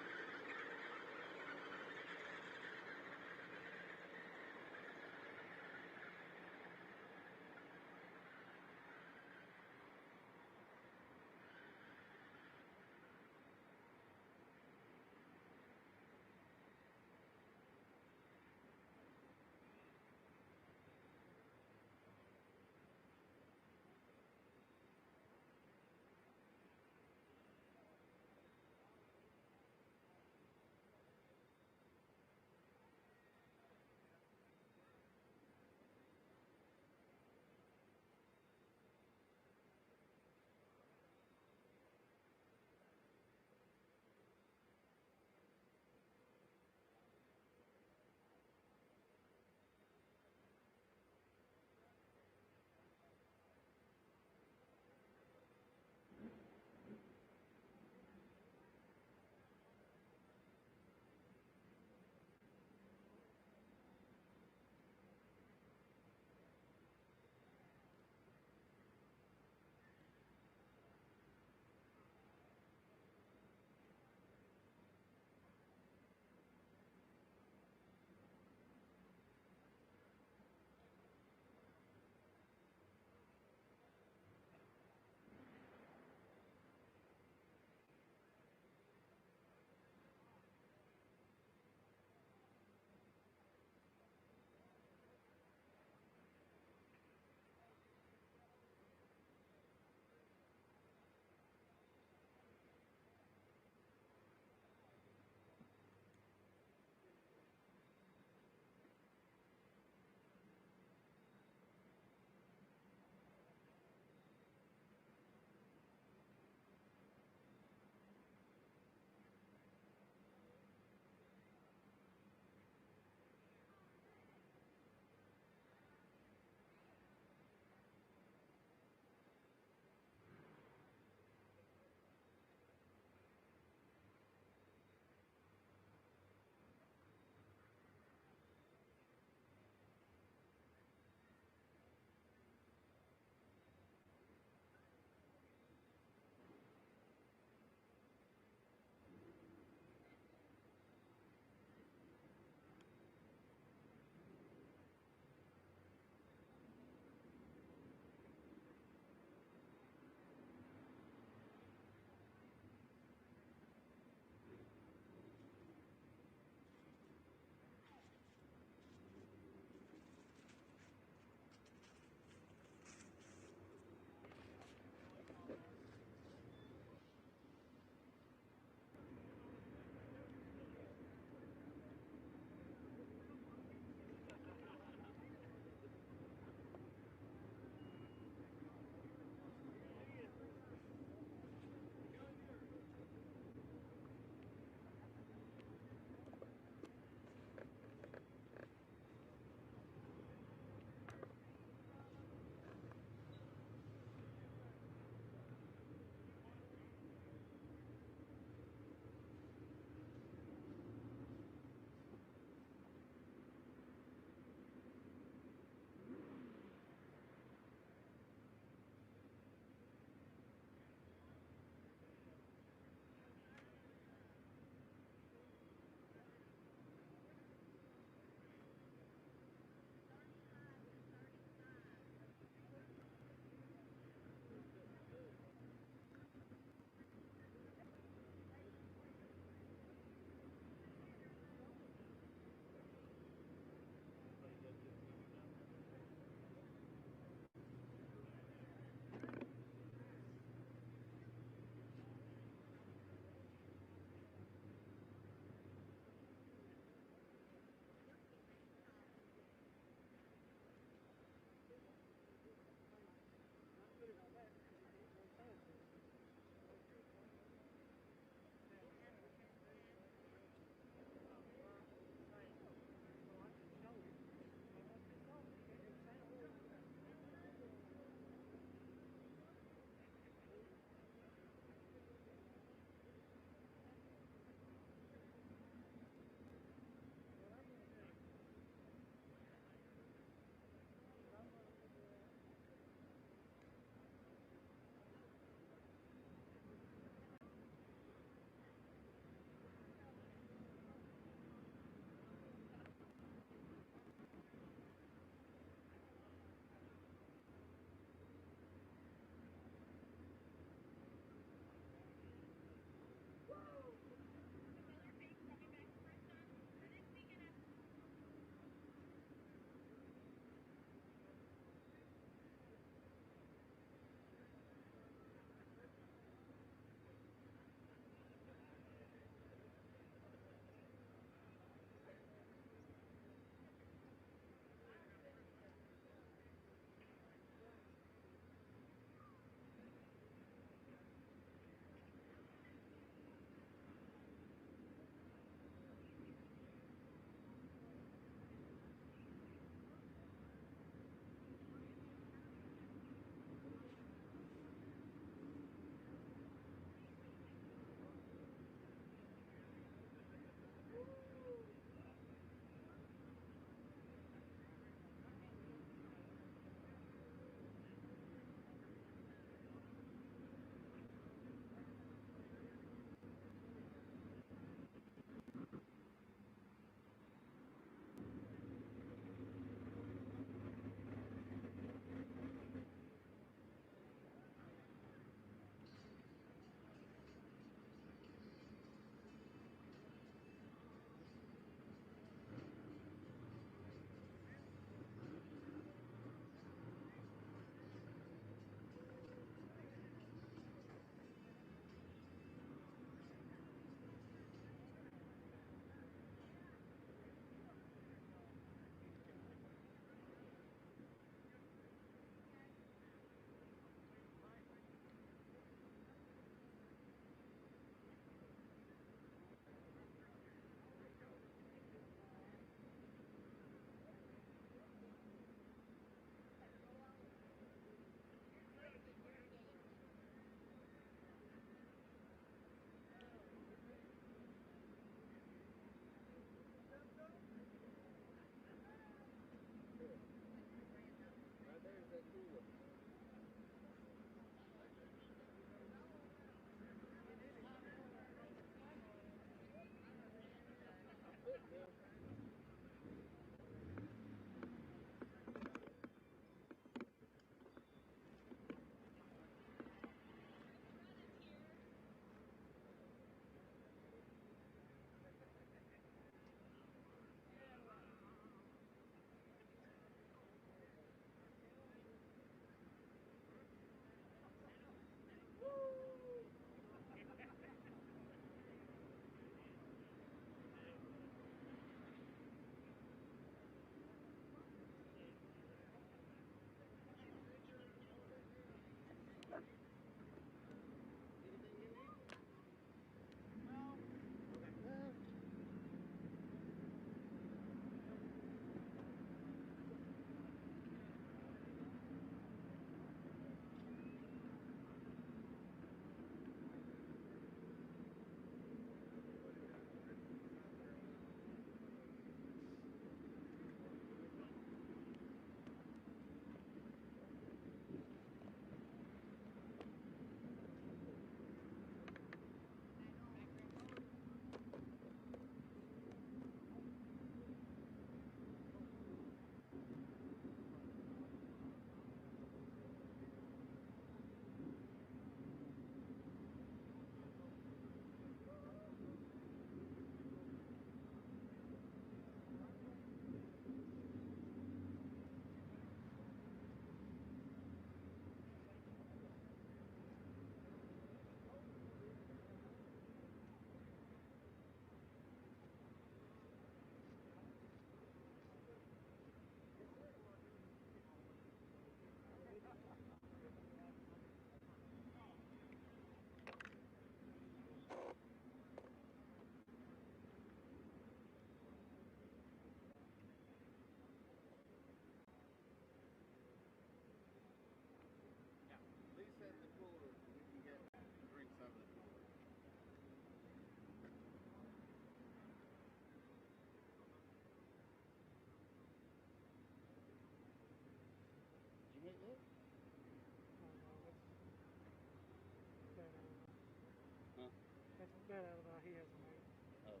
[SPEAKER 9] alibi he hasn't made.
[SPEAKER 10] Oh.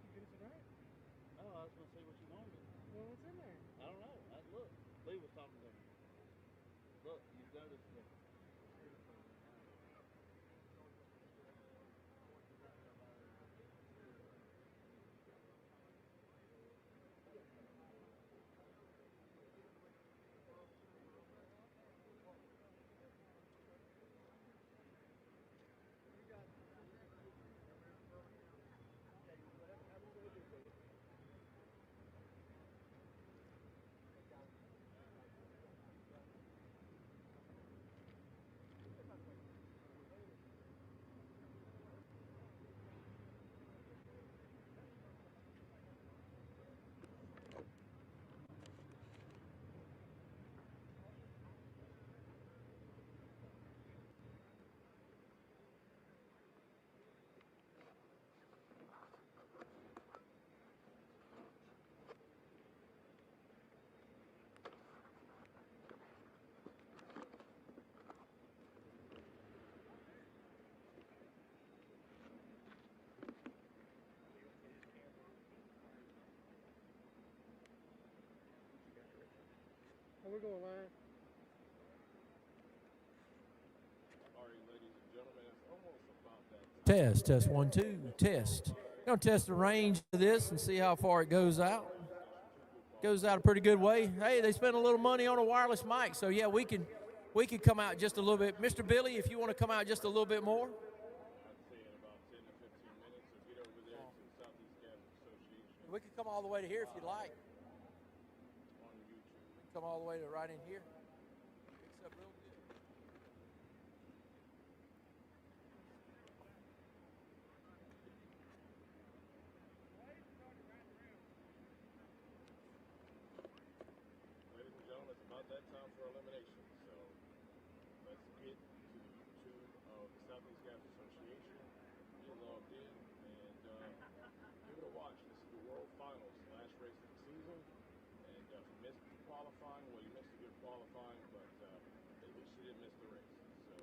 [SPEAKER 9] You get it tonight?
[SPEAKER 10] No, I was going to see what you wanted.
[SPEAKER 9] Well, what's in there?
[SPEAKER 10] I don't know. Look, Lee was talking to me. Look, you've noticed that.
[SPEAKER 9] Oh, we're going live.
[SPEAKER 4] All right, ladies and gentlemen, it's almost about that.
[SPEAKER 1] Test 1 2 test. Gonna test the range of this and see how far it goes out. Goes out a pretty good way. Hey, they spent a little money on a wireless mic, so yeah, we can come out just a little bit. Mr. Billy, if you want to come out just a little bit more.
[SPEAKER 4] I'd say in about 10 to 15 minutes, so get over there to the Southeast Gas Association
[SPEAKER 1] We can come all the way to here if you'd like.
[SPEAKER 4] on YouTube.
[SPEAKER 1] Come all the way to right in here. Picks up real good.
[SPEAKER 4] Ladies and gentlemen, it's about that time for elimination. So let's get to the YouTube of the Southeast Gas Association. Get logged in and give it a watch. This is the World Finals, last race of the season. And if you missed qualifying, well, you missed a good qualifying, but at least you didn't miss the race. So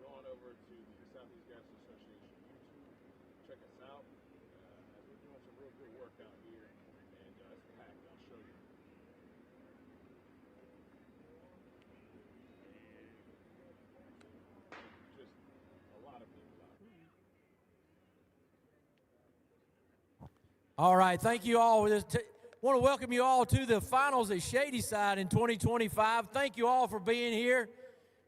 [SPEAKER 4] go on over to the Southeast Gas Association YouTube. Check us out. As we're doing some real good work out here. And it's packed. I'll show you. Just a lot of people out here.
[SPEAKER 1] All right, thank you all. Want to welcome you all to the finals at Shadyside in 2025. Thank you all for being here.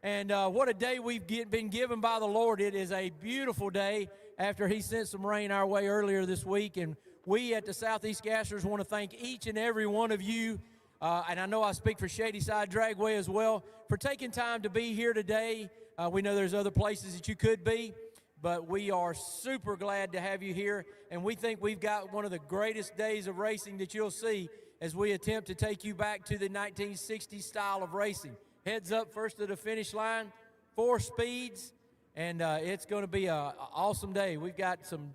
[SPEAKER 1] And what a day we've been given by the Lord. It is a beautiful day after He sent some rain our way earlier this week. And we at the Southeast Gassers want to thank each and every one of you, and I know I speak for Shadyside Dragway as well, for taking time to be here today. We know there's other places that you could be, but we are super glad to have you here. And we think we've got one of the greatest days of racing that you'll see as we attempt to take you back to the 1960s style of racing. Heads up first to the finish line, 4 speeds, and it's going to be an awesome day. We've got some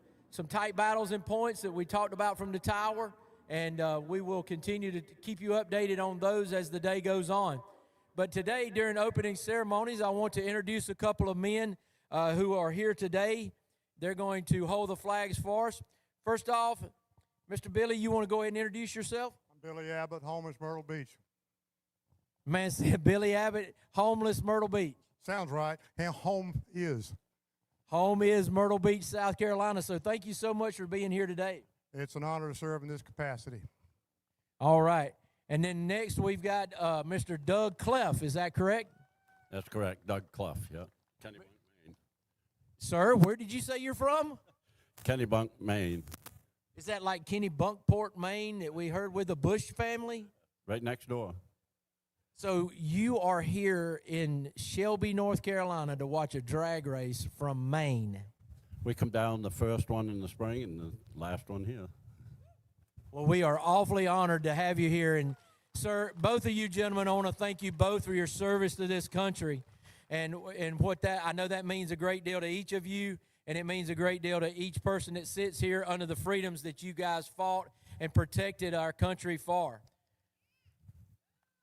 [SPEAKER 1] tight battles and points that we talked about from the tower, and we will continue to keep you updated on those as the day goes on. But today, during opening ceremonies, I want to introduce a couple of men who are here today. They're going to hold the flags for us. First off, Mr. Billy, you want to go ahead and introduce yourself?
[SPEAKER 11] I'm Billy Abbott, homeless Myrtle Beach.
[SPEAKER 1] Man said Billy Abbott, homeless Myrtle Beach.
[SPEAKER 11] Sounds right. And home is.
[SPEAKER 1] Home is Myrtle Beach, South Carolina. So thank you so much for being here today.
[SPEAKER 11] It's an honor to serve in this capacity.
[SPEAKER 1] All right. And then next we've got Mr. Doug Cleff. Is that correct?
[SPEAKER 12] That's correct. Doug Clough, yeah. Kennebunk, Maine.
[SPEAKER 1] Sir, where did you say you're from?
[SPEAKER 12] Kennebunk, Maine.
[SPEAKER 1] Is that like Kennebunkport, Maine, that we heard with the Bush family?
[SPEAKER 12] Right next door.
[SPEAKER 1] So you are here in Shelby, North Carolina to watch a drag race from Maine.
[SPEAKER 12] We come down the first one in the spring and the last one here.
[SPEAKER 1] Well, we are awfully honored to have you here. And, sir, both of you gentlemen, I want to thank you both for your service to this country. And what that, I know that means a great deal to each of you, and it means a great deal to each person that sits here under the freedoms that you guys fought and protected our country for.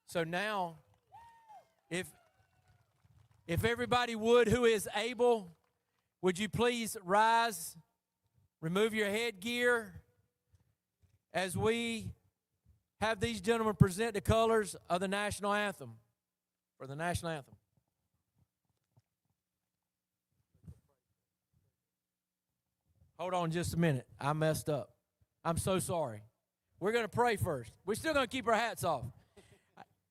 [SPEAKER 1] So now, If everybody would, who is able, would you please rise, remove your headgear as we have these gentlemen present the colors of the national anthem, for the national anthem. Hold on just a minute. I messed up. I'm so sorry. We're going to pray first. We're still going to keep our hats off.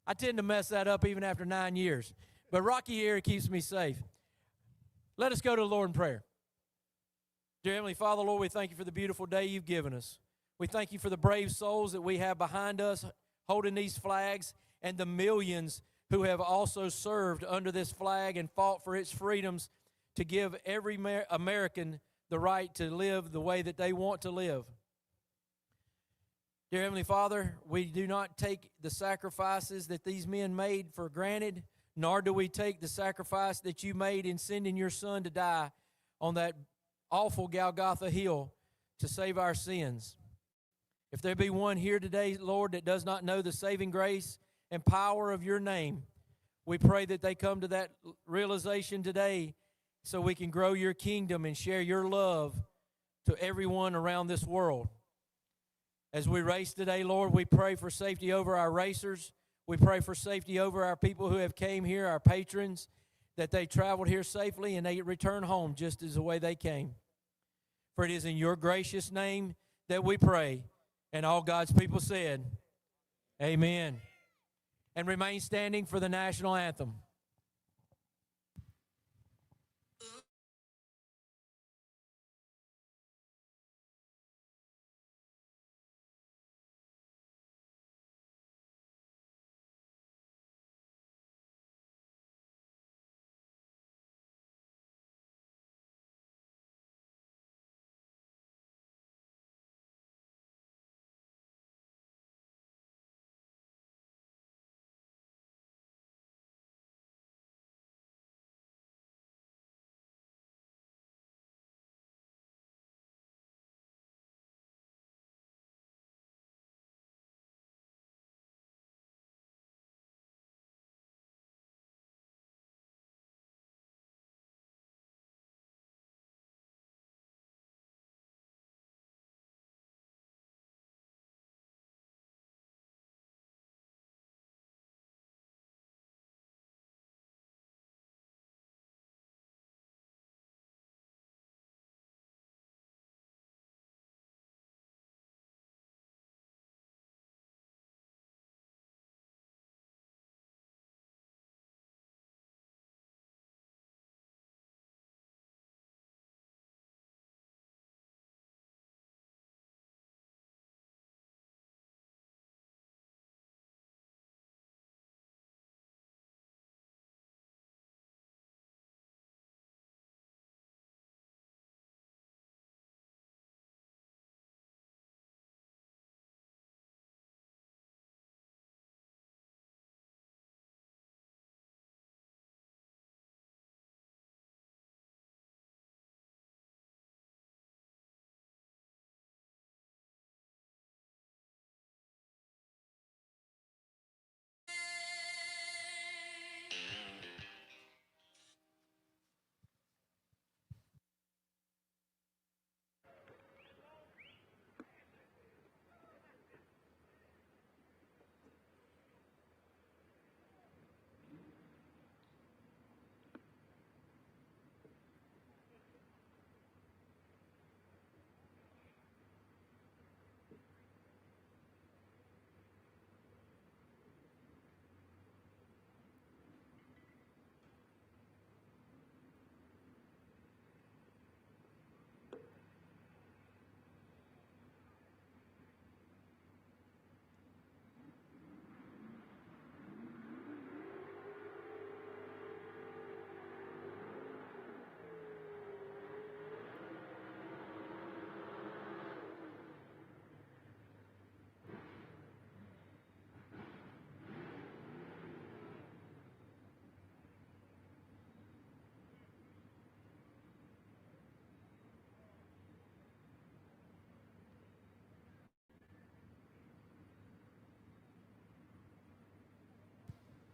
[SPEAKER 1] I tend to mess that up even after 9 years. But Rocky here keeps me safe. Let us go to the Lord in prayer. Dear Heavenly Father, Lord, we thank you for the beautiful day you've given us. We thank you for the brave souls that we have behind us holding these flags and the millions who have also served under this flag and fought for its freedoms to give every American the right to live the way that they want to live. Dear Heavenly Father, we do not take the sacrifices that these men made for granted, nor do we take the sacrifice that you made in sending your Son to die on that awful Golgotha hill to save our sins. If there be one here today, Lord, that does not know the saving grace and power of your name, we pray that they come to that realization today so we can grow your kingdom and share your love to everyone around this world. As we race today, Lord, we pray for safety over our racers. We pray for safety over our people who have came here, our patrons, that they traveled here safely and they return home just as the way they came. For it is in your gracious name that we pray. And all God's people said, amen. And remain standing for the national anthem.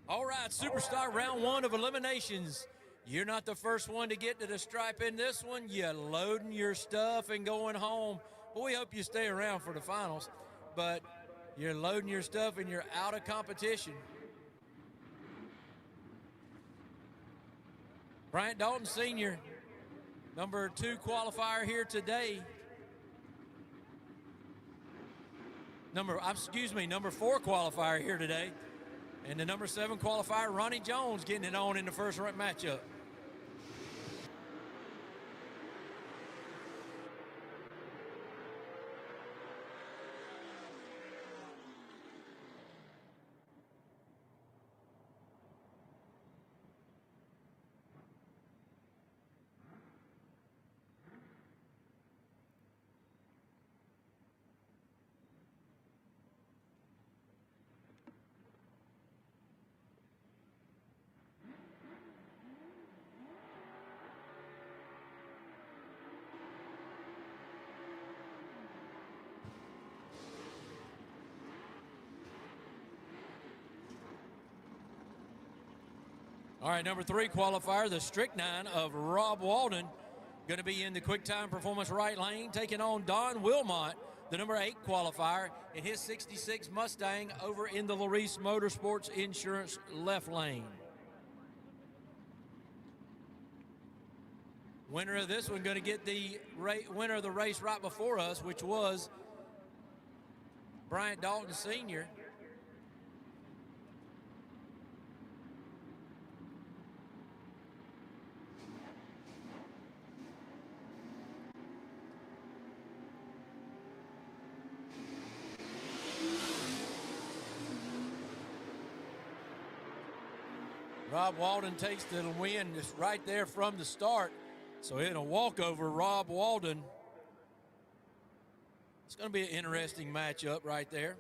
[SPEAKER 2] All right, Superstar, round one of eliminations. You're not the first one to get to the stripe in this one. You're loading your stuff and going home. Well, we hope you stay around for the finals, but you're loading your stuff and you're out of competition. Bryant Dalton Sr., number 2 qualifier here today. Number 4 qualifier here today. And the number 7 qualifier, Ronnie Jones, getting it on in the first matchup. All right, number 3 qualifier, the Strychnine of Rob Walden, going to be in the quick time performance right lane, taking on Don Wilmot, the number 8 qualifier, in his 66 Mustang over in the Larice Motorsports Insurance left lane. Winner of this one going to get the winner of the race right before us, which was Bryant Dalton Sr. Rob Walden takes the win just right there from the start. So in a walkover, Rob Walden. It's going to be an interesting matchup right there.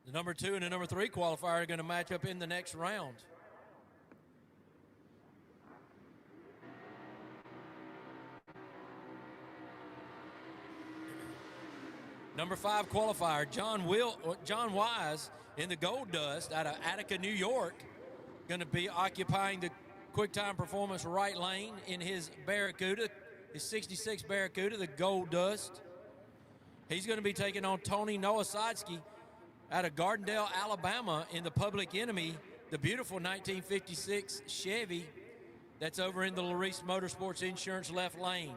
[SPEAKER 2] The number 2 and the number 3 qualifier are going to match up in the next round. Number 5 qualifier, John Wise in the Gold Dust out of Attica, New York, going to be occupying the quick time performance right lane in his Barracuda, his 66 Barracuda, the Gold Dust. He's going to be taking on Tony Nowosadski out of Gardendale, Alabama in the Public Enemy, the beautiful 1956 Chevy that's over in the Larice Motorsports Insurance left lane.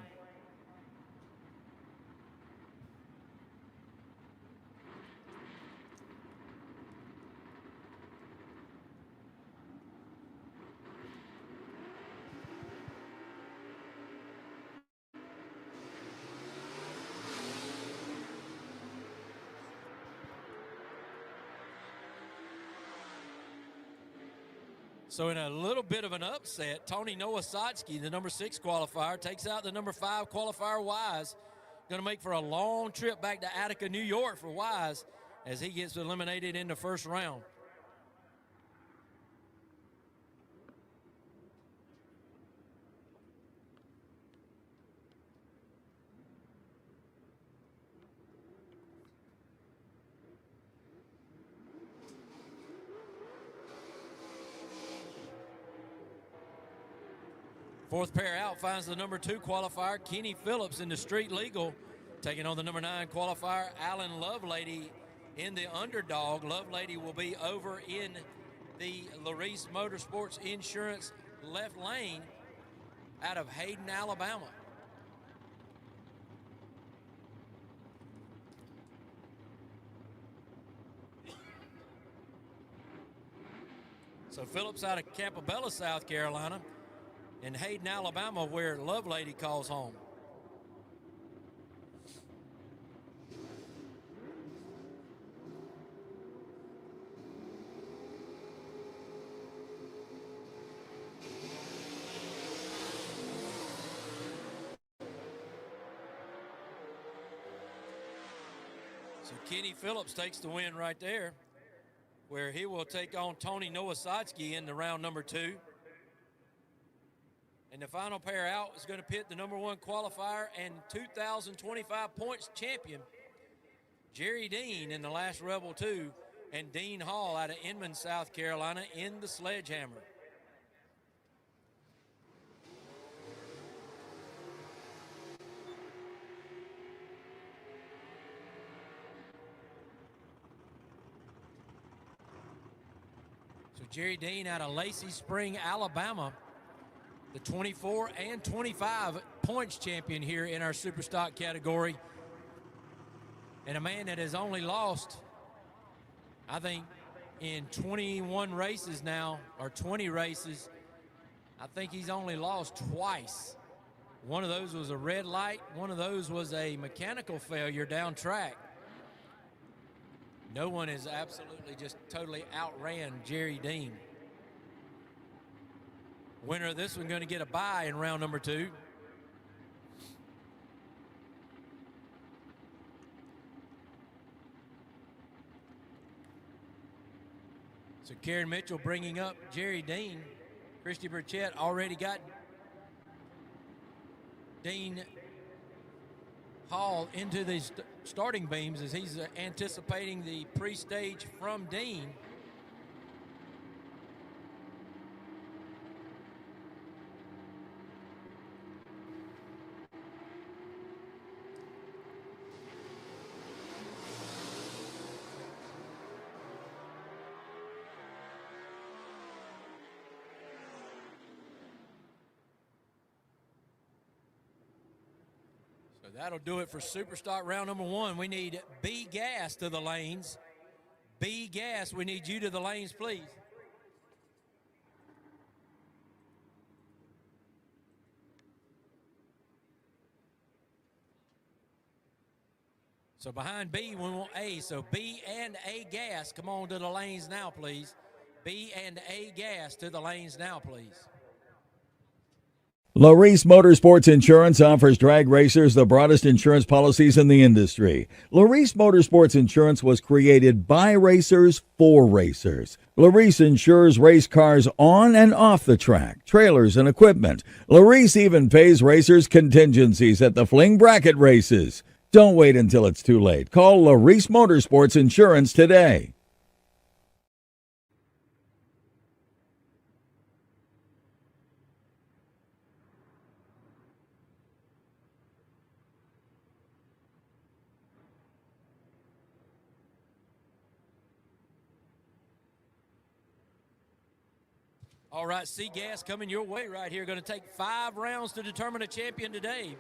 [SPEAKER 2] So in a little bit of an upset, Tony Nowosadski, the number 6 qualifier, takes out the number 5 qualifier, Wise. Going to make for a long trip back to Attica, New York for Wise as he gets eliminated in the first round. Fourth pair out finds the number 2 qualifier, Kenny Phillips in the Street Legal, taking on the number 9 qualifier, Alan Lovelady in the Underdog. Lovelady will be over in the Larice Motorsports Insurance left lane out of Hayden, Alabama. So Phillips out of Campobello, South Carolina, in Hayden, Alabama, where Lovelady calls home. So Kenny Phillips takes the win right there, where he will take on Tony Nowosadski in the round number 2. And the final pair out is going to pit the number 1 qualifier and 2025 points champion, Jerry Dean in the last Rebel 2, and Dean Hall out of Inman, South Carolina in the Sledgehammer. So Jerry Dean out of Lacey Spring, Alabama, the 24 and 25 points champion here in our Superstock category. And a man that has only lost, I think, in 21 races now, or 20 races, I think he's only lost twice. One of those was a red light. One of those was a mechanical failure down track. No one has absolutely just totally outran Jerry Dean. Winner of this one going to get a bye in round number 2. So Karen Mitchell bringing up Jerry Dean. Christy Burchett already got Dean Hall into the starting beams as he's anticipating the pre-stage from Dean. That'll do it for Superstock round number 1. We need B Gas to the lanes. B Gas, we need you to the lanes, please. So behind B, we want A. So B and A Gas, come on to the lanes now, please. B and A Gas to the lanes now, please.
[SPEAKER 5] Larice Motorsports Insurance offers drag racers the broadest insurance policies in the industry. Larice Motorsports Insurance was created by racers for racers. Larice insures race cars on and off the track, trailers and equipment. Larice even pays racers contingencies at the fling bracket races. Don't wait until it's too late. Call Larice Motorsports Insurance today.
[SPEAKER 2] All right, C-Gas coming your way right here. Going to take 5 rounds to determine a champion today.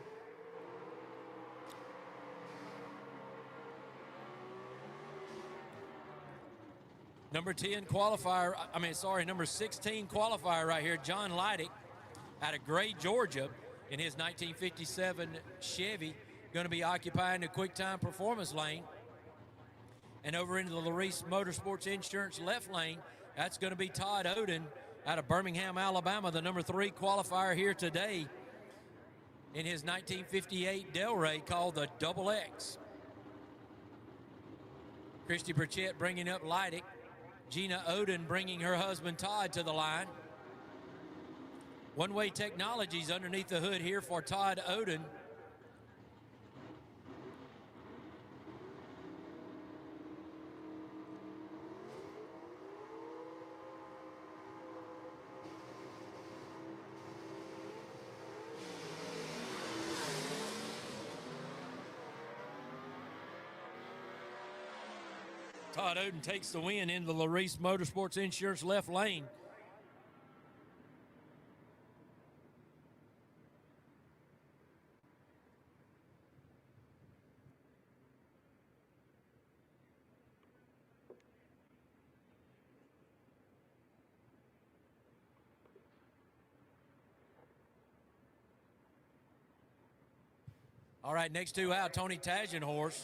[SPEAKER 2] Number 16 qualifier right here, John Leidick out of Gray, Georgia, in his 1957 Chevy, going to be occupying the quick time performance lane. And over into the Larice Motorsports Insurance left lane, that's going to be Todd Oden out of Birmingham, Alabama, the number 3 qualifier here today in his 1958 Delray called the Double X. Christy Burchett bringing up Leidick. Gina Oden bringing her husband Todd to the line. One-Way Technologies underneath the hood here for Todd Oden. Todd Oden takes the win in the Larice Motorsports Insurance left lane. All right, next 2 out, Tony Tagenhorst.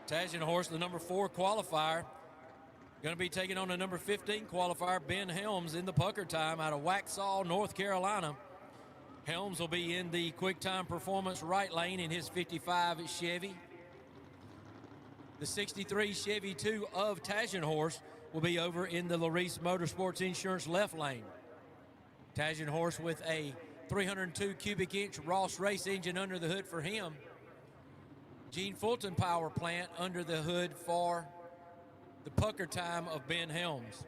[SPEAKER 2] Tagenhorst, the number 4 qualifier, going to be taking on the number 15 qualifier, Ben Helms, in the pucker time out of Waxhaw, North Carolina. Helms will be in the quick time performance right lane in his 55 Chevy. The 63 Chevy 2 of Tagenhorst will be over in the Larice Motorsports Insurance left lane. Tajan Horse with a 302 cubic inch Ross race engine under the hood for him. Gene Fulton power plant under the hood for the pucker time of Ben Helms.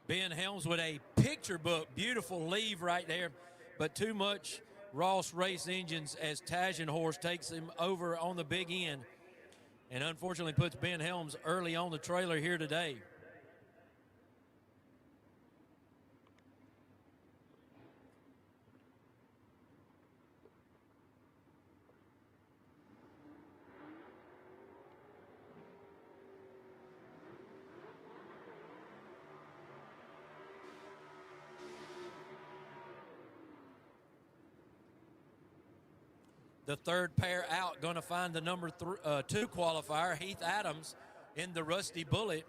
[SPEAKER 2] Ben Helms with a picture book, beautiful leave right there, but too much Ross race engines as Tajan Horse takes him over on the big end and unfortunately puts Ben Helms early on the trailer here today. The third pair out going to find the number 2 qualifier, Heath Adams, in the Rusty Bullet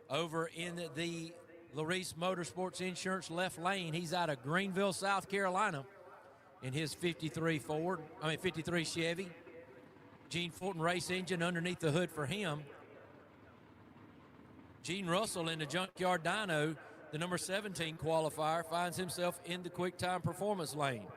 [SPEAKER 2] over in the Larice Motorsports Insurance left lane. He's out of Greenville, South Carolina in his 53 Chevy. Gene Fulton race engine underneath the hood for him. Gene Russell in the Junkyard Dyno, the number 17 qualifier, finds himself in the quick time performance lane.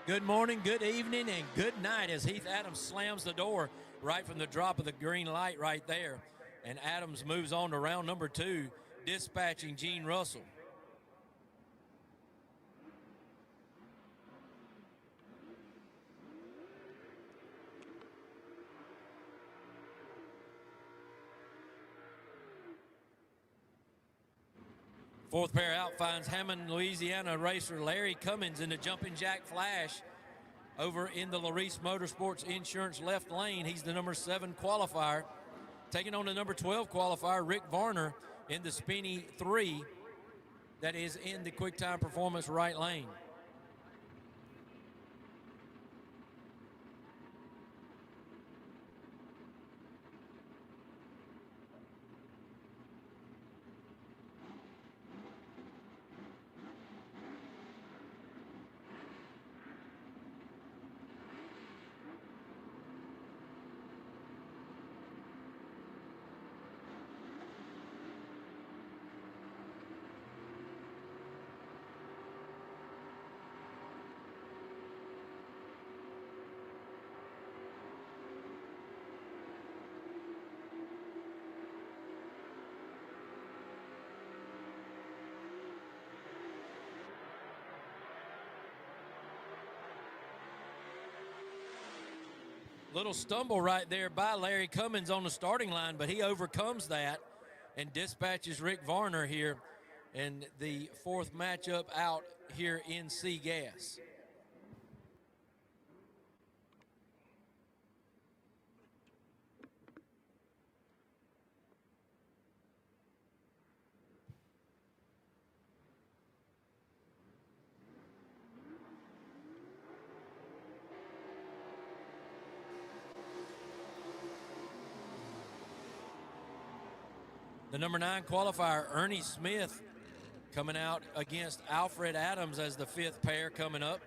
[SPEAKER 2] Good morning, good evening, and good night as Heath Adams slams the door right from the drop of the green light right there. And Adams moves on to round number 2, dispatching Gene Russell. Fourth pair out finds Hammond, Louisiana racer Larry Cummins in the Jumping Jack Flash over in the Larice Motorsports Insurance left lane. He's the number 7 qualifier. Taking on the number 12 qualifier, Rick Varner, in the Spinny 3 that is in the quick time performance right lane. Little stumble right there by Larry Cummins on the starting line, but he overcomes that and dispatches Rick Varner here in the 4th matchup out here in SEGA. The number 9 qualifier, Ernie Smith, Coming out against Alfred Adams as the 5th pair coming up.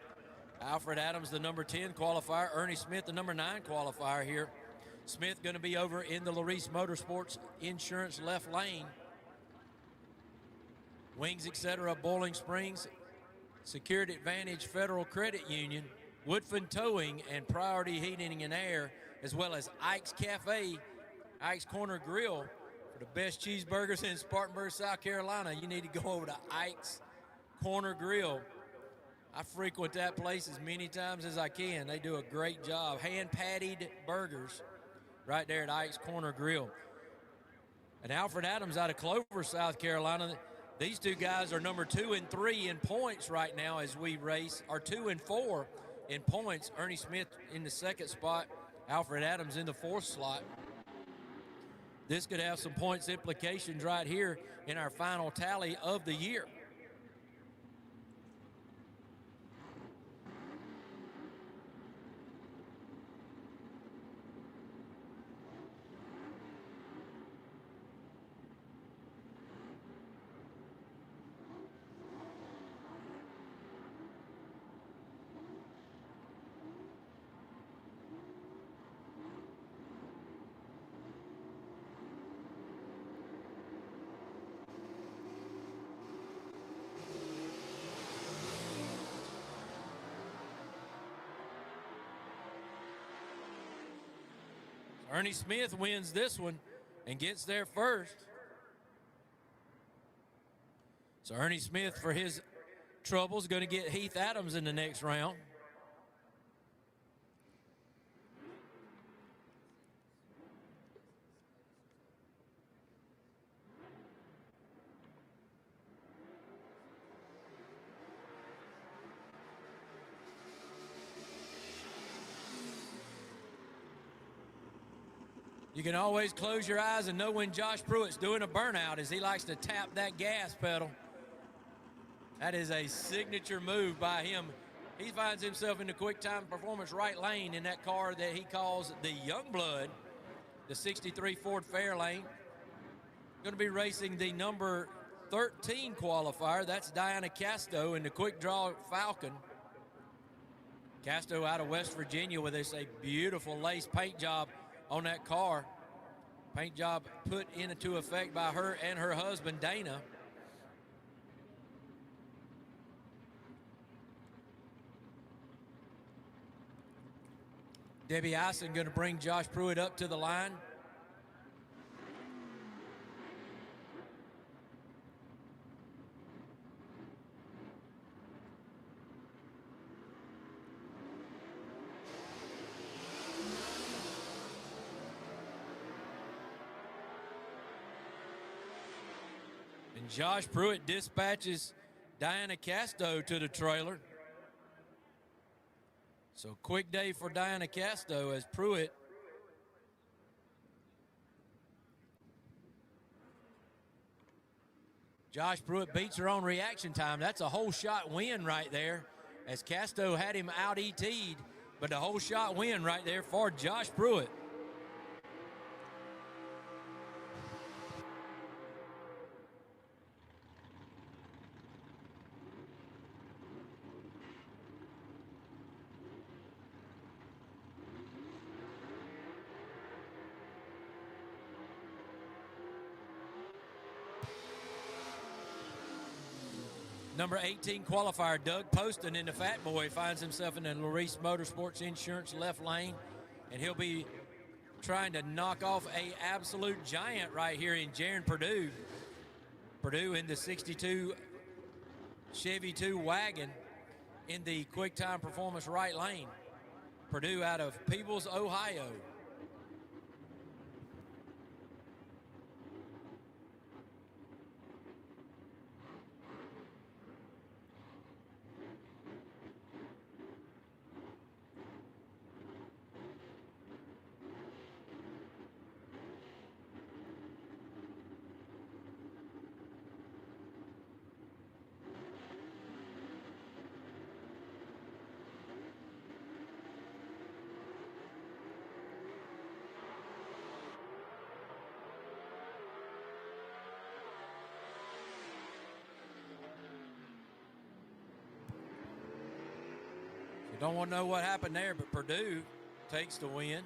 [SPEAKER 2] Alfred Adams, the number 10 qualifier. Ernie Smith, the number 9 qualifier here. Smith going to be over in the Larice Motorsports Insurance left lane. Wings, etc., Bowling Springs, Secured Advantage Federal Credit Union, Woodfin Towing, and Priority Heating and Air, as well as Ike's Cafe, Ike's Corner Grill. For the best cheeseburgers in Spartanburg, South Carolina, you need to go over to Ike's Corner Grill. I frequent that place as many times as I can. They do a great job. Hand-patted burgers right there at Ike's Corner Grill. And Alfred Adams out of Clover, South Carolina. These two guys are number 2 and 3 in points right now as we race, are 2 and 4 in points. Ernie Smith in the 2nd spot, Alfred Adams in the 4th slot. This could have some points implications right here in our final tally of the year. Ernie Smith wins this one and gets there first. So Ernie Smith, for his troubles, going to get Heath Adams in the next round. You can always close your eyes and know when Josh Pruitt's doing a burnout, as he likes to tap that gas pedal. That is a signature move by him. He finds himself in the quick time performance right lane in that car that he calls the Youngblood, the 63 Ford Fairlane. Going to be racing the number 13 qualifier. That's Diana Casto in the quick draw Falcon. Casto out of West Virginia with this a beautiful lace paint job on that car. Paint job put into effect by her and her husband, Dana. Debbie Eisen going to bring Josh Pruitt up to the line. Josh Pruitt dispatches Diana Casto to the trailer. So quick day for Diana Casto as Pruitt Josh Pruitt beats her on reaction time. That's a whole shot win right there, as Casto had him out ET'd, but the whole shot win right there for Josh Pruitt. Number 18 qualifier, Doug Poston in the Fat Boy, finds himself in the Larice Motorsports Insurance left lane, and he'll be trying to knock off a absolute giant right here in Jaron Purdue. Purdue in the 62 Chevy 2 wagon in the quick time performance right lane. Purdue out of Peebles, Ohio. Don't want to know what happened there, but Purdue takes the win.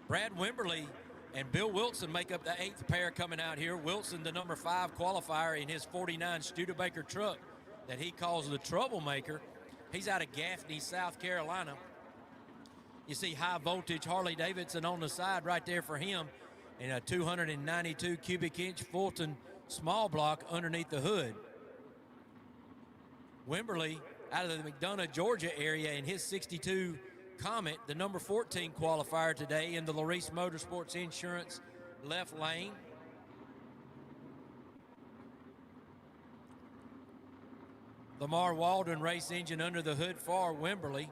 [SPEAKER 2] Brad Wimberly and Bill Wilson make up the 8th pair coming out here. Wilson, the number 5 qualifier in his 49 Studebaker truck that he calls the Troublemaker. He's out of Gaffney, South Carolina. You see high voltage Harley Davidson on the side right there for him, and a 292 cubic inch Fulton small block underneath the hood. Wimberly out of the McDonough, Georgia area in his 62 Comet, the number 14 qualifier today in the Larice Motorsports Insurance left lane. Lamar Waldron race engine under the hood for Wimberly.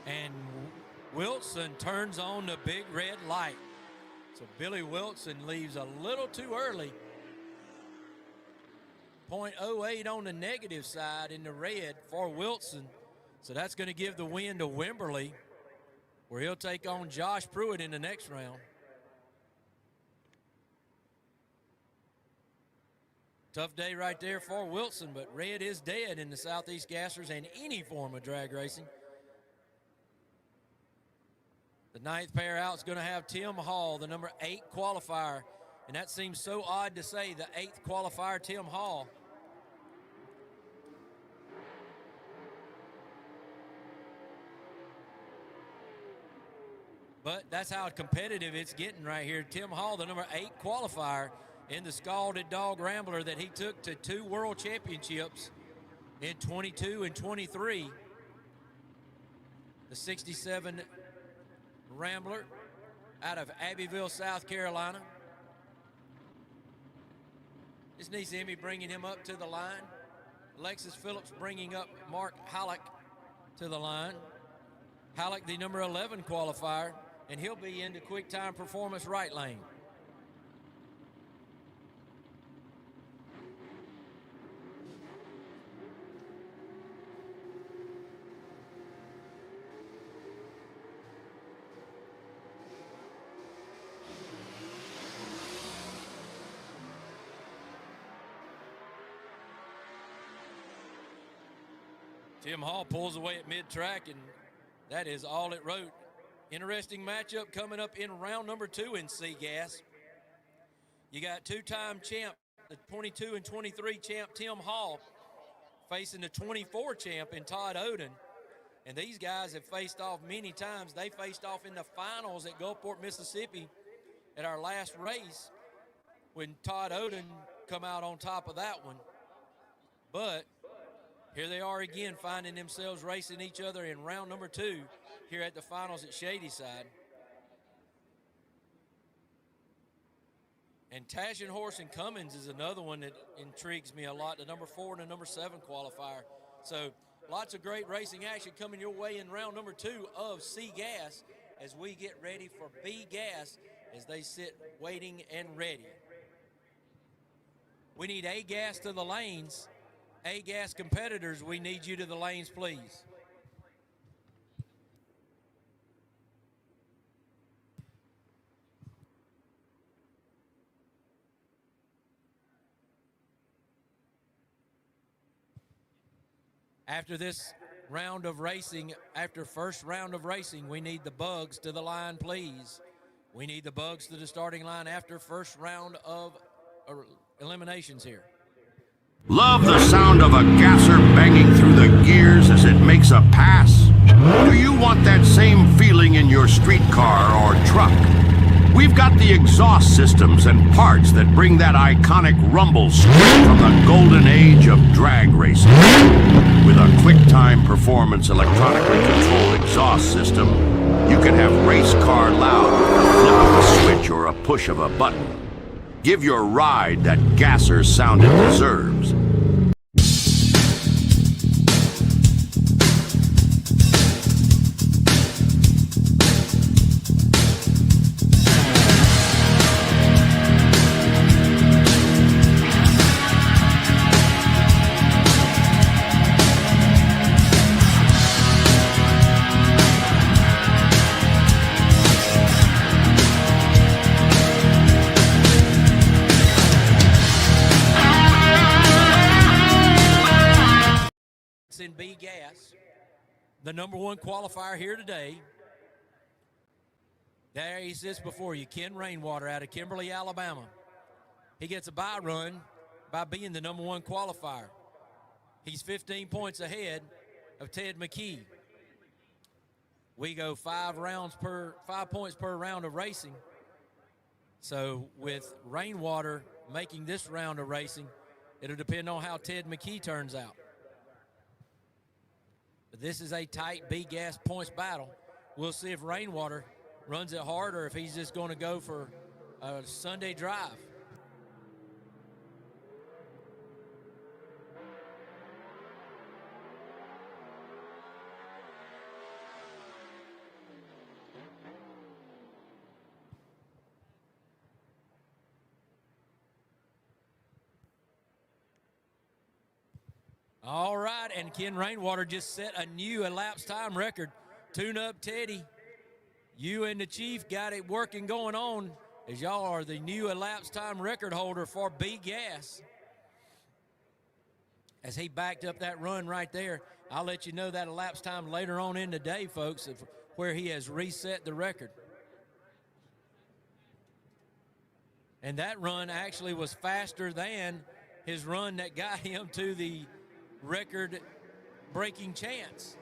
[SPEAKER 2] And Wilson turns on the big red light. So Billy Wilson leaves a little too early. 0.08 on the negative side in the red for Wilson. So that's going to give the win to Wimberly, where he'll take on Josh Pruitt in the next round. Tough day right there for Wilson, but red is dead in the Southeast Gassers and any form of drag racing. The 9th pair out is going to have Tim Hall, the number 8 qualifier. And that seems so odd to say, the 8th qualifier, Tim Hall. But that's how competitive it's getting right here. Tim Hall, the number 8 qualifier in the Scalded Dog Rambler that he took to 2 world championships in 22 and 23. The 67 Rambler out of Abbeville, South Carolina. This niece Emmy bringing him up to the line. Alexis Phillips bringing up Mark Halleck to the line. Halleck, the number 11 qualifier, and he'll be into quick time performance right lane. Tim Hall pulls away at mid-track, and that is all it wrote. Interesting matchup coming up in round number 2 in SEGA. You got 2-time champ, the 22 and 23 champ Tim Hall, facing the 24 champ in Todd Oden. And these guys have faced off many times. They faced off in the finals at Gulfport, Mississippi at our last race when Todd Oden come out on top of that one. But here they are again, finding themselves racing each other in round number 2 here at the finals at Shadyside. And Tashin Horse and Cummins is another one that intrigues me a lot, the number 4 and the number 7 qualifier. So lots of great racing action coming your way in round number 2 of C-Gas as we get ready for B-Gas as they sit waiting and ready. We need A-Gas to the lanes. A-Gas competitors, we need you to the lanes, please. After this round of racing, after first round of racing, we need the bugs to the line, please. We need the bugs to the starting line after first round of eliminations here.
[SPEAKER 7] Love the sound of a gasser banging through the gears as it makes a pass? Do you want that same feeling in your street car or truck? We've got the exhaust systems and parts that bring that iconic rumble straight from the golden age of drag racing. With a quick-time performance electronically controlled exhaust system, you can have race car loud with the flip of a switch or a push of a button. Give your ride that gasser sound it deserves.
[SPEAKER 2] In B gas, the #1 qualifier here today. There he sits before you, Ken Rainwater out of Kimberly, Alabama. He gets a bye run by being the #1 qualifier. He's 15 points ahead of Ted McKee. We go 5 points per round of racing. So with Rainwater making this round of racing, it'll depend on how Ted McKee turns out. But this is a tight B gas points battle. We'll see if Rainwater runs it hard or if he's just going to go for a Sunday drive. All right, and Ken Rainwater just set a new elapsed time record. Tune up, Teddy. You and the Chief got it working going on as y'all are the new elapsed time record holder for B gas. As he backed up that run right there, I'll let you know that elapsed time later on in the day, folks, of where he has reset the record. And that run actually was faster than his run that got him to the record-breaking chance.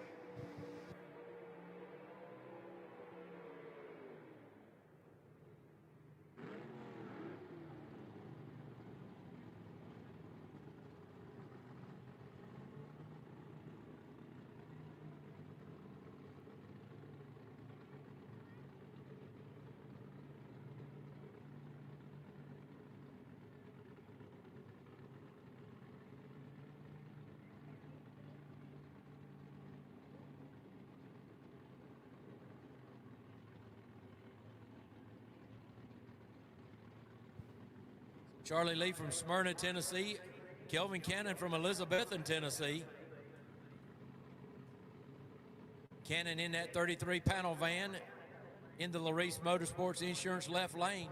[SPEAKER 2] Charlie Lee from Smyrna, Tennessee. Kelvin Cannon from Elizabethton, Tennessee. Cannon in that 33 panel van in the Larice Motorsports Insurance left lane.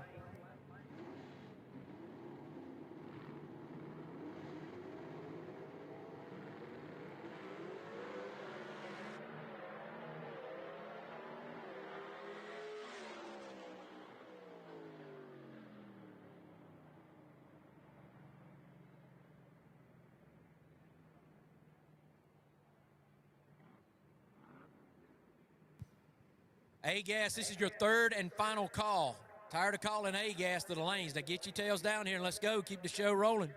[SPEAKER 2] A-Gas, this is your third and final call. Tired of calling A-Gas to the lanes. Now get your tails down here and let's go. Keep the show rolling.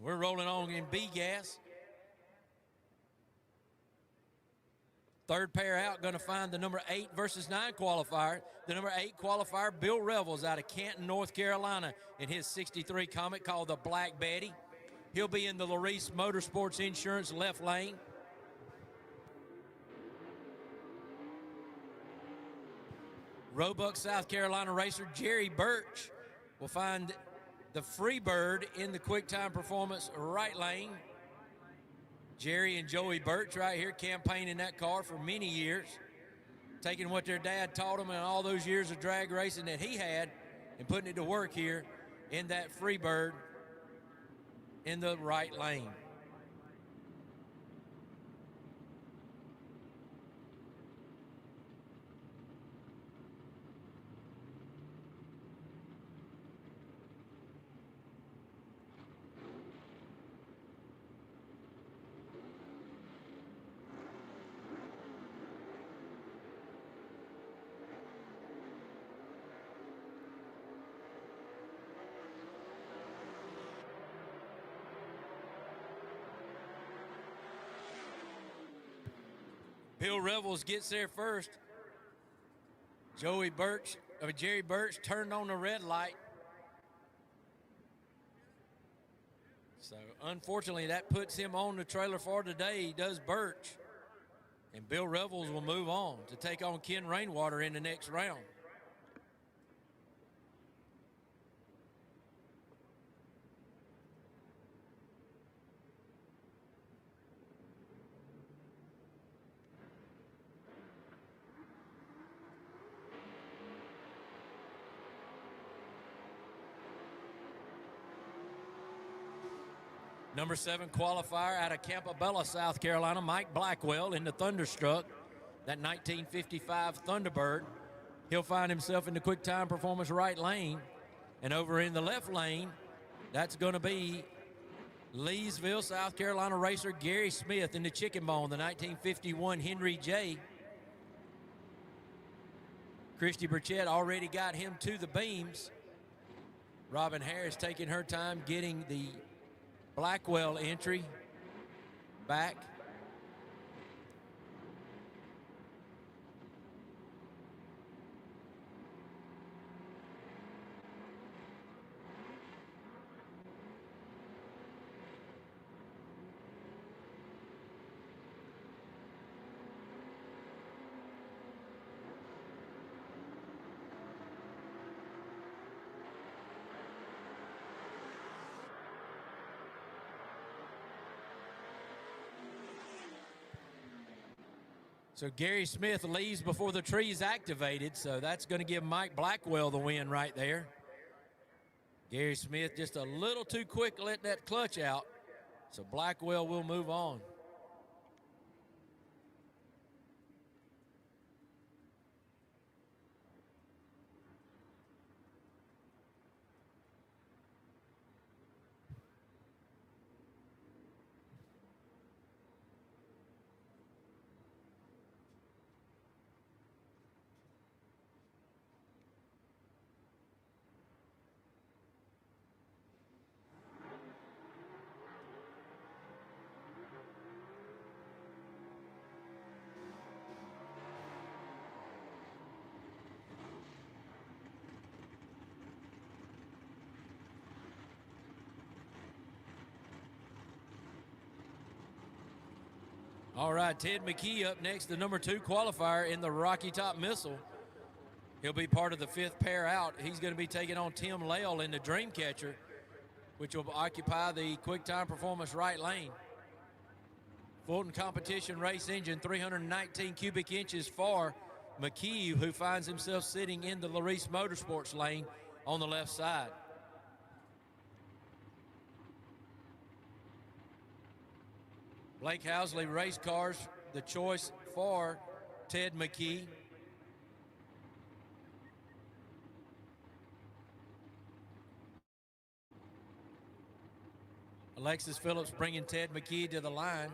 [SPEAKER 2] We're rolling on in B-Gas. Third pair out, going to find the number 8 versus 9 qualifier. The number 8 qualifier, Bill Revels out of Canton, North Carolina, in his 63 Comet called the Black Betty. He'll be in the Larice Motorsports Insurance left lane. Roebuck, South Carolina racer Jerry Birch will find the Freebird in the Quick Time Performance right lane. Jerry and Joey Birch right here campaigning that car for many years, taking what their dad taught them and all those years of drag racing that he had and putting it to work here in that Freebird in the right lane. Bill Revels gets there first. Jerry Birch turned on the red light. So unfortunately, that puts him on the trailer for today. He does Birch. And Bill Revels will move on to take on Ken Rainwater in the next round. Number 7 qualifier out of Campobella, South Carolina, Mike Blackwell in the Thunderstruck, that 1955 Thunderbird. He'll find himself in the quick time performance right lane. And over in the left lane, that's going to be Leesville, South Carolina racer Gary Smith in the Chicken Bone, the 1951 Henry J. Christy Burchett already got him to the beams. Robin Harris taking her time getting the Blackwell entry back. So Gary Smith leaves before the tree's activated, so that's going to give Mike Blackwell the win right there. Gary Smith just a little too quick to let that clutch out, so Blackwell will move on. All right, Ted McKee up next, the number 2 qualifier in the Rocky Top Missile. He'll be part of the 5th pair out. He's going to be taking on Tim Lale in the Dreamcatcher, which will occupy the quick time performance right lane. Fulton competition race engine, 319 cubic inches for McKee, who finds himself sitting in the Larice Motorsports lane on the left side. Blake Housley race cars, the choice for Ted McKee. Alexis Phillips bringing Ted McKee to the line.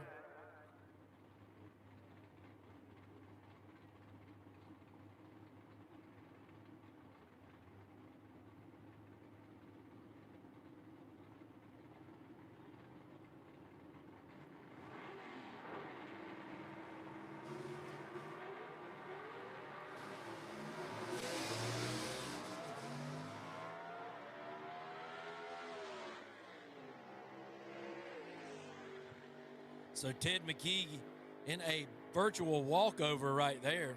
[SPEAKER 2] So Ted McKee in a virtual walkover right there,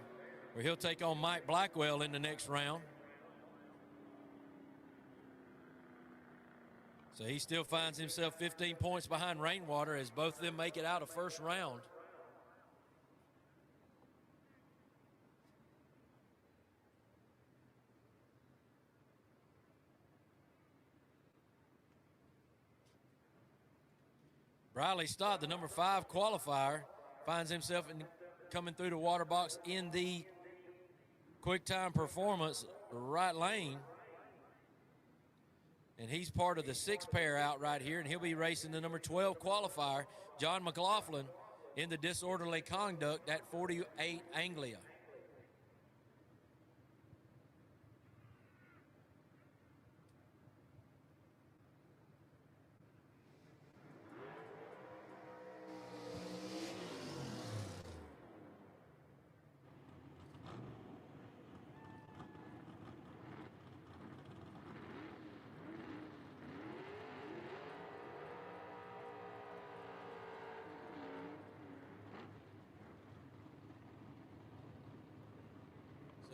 [SPEAKER 2] where he'll take on Mike Blackwell in the next round. So he still finds himself 15 points behind Rainwater as both of them make it out of first round. Briley Stott, the number 5 qualifier, finds himself coming through the water box in the quick time performance right lane. And he's part of the 6 pair out right here, and he'll be racing the number 12 qualifier, John McLaughlin, in the disorderly conduct at 48 Anglia.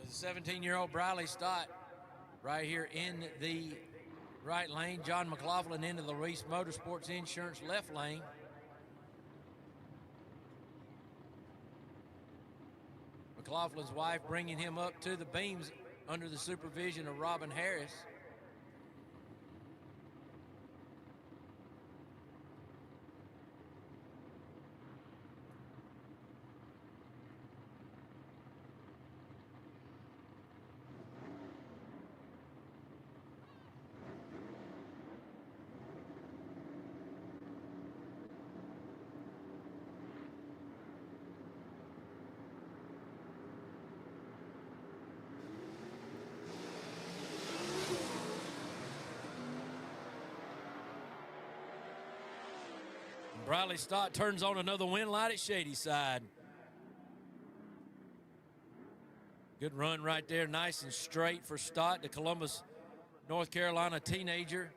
[SPEAKER 2] The 17-year-old Briley Stott right here in the right lane. John McLaughlin into the Reese Motorsports Insurance left lane. McLaughlin's wife bringing him up to the beams under the supervision of Robin Harris. Briley Stott turns on another win light at Shadyside. Good run right there, nice and straight for Stott, the Columbus, North Carolina teenager.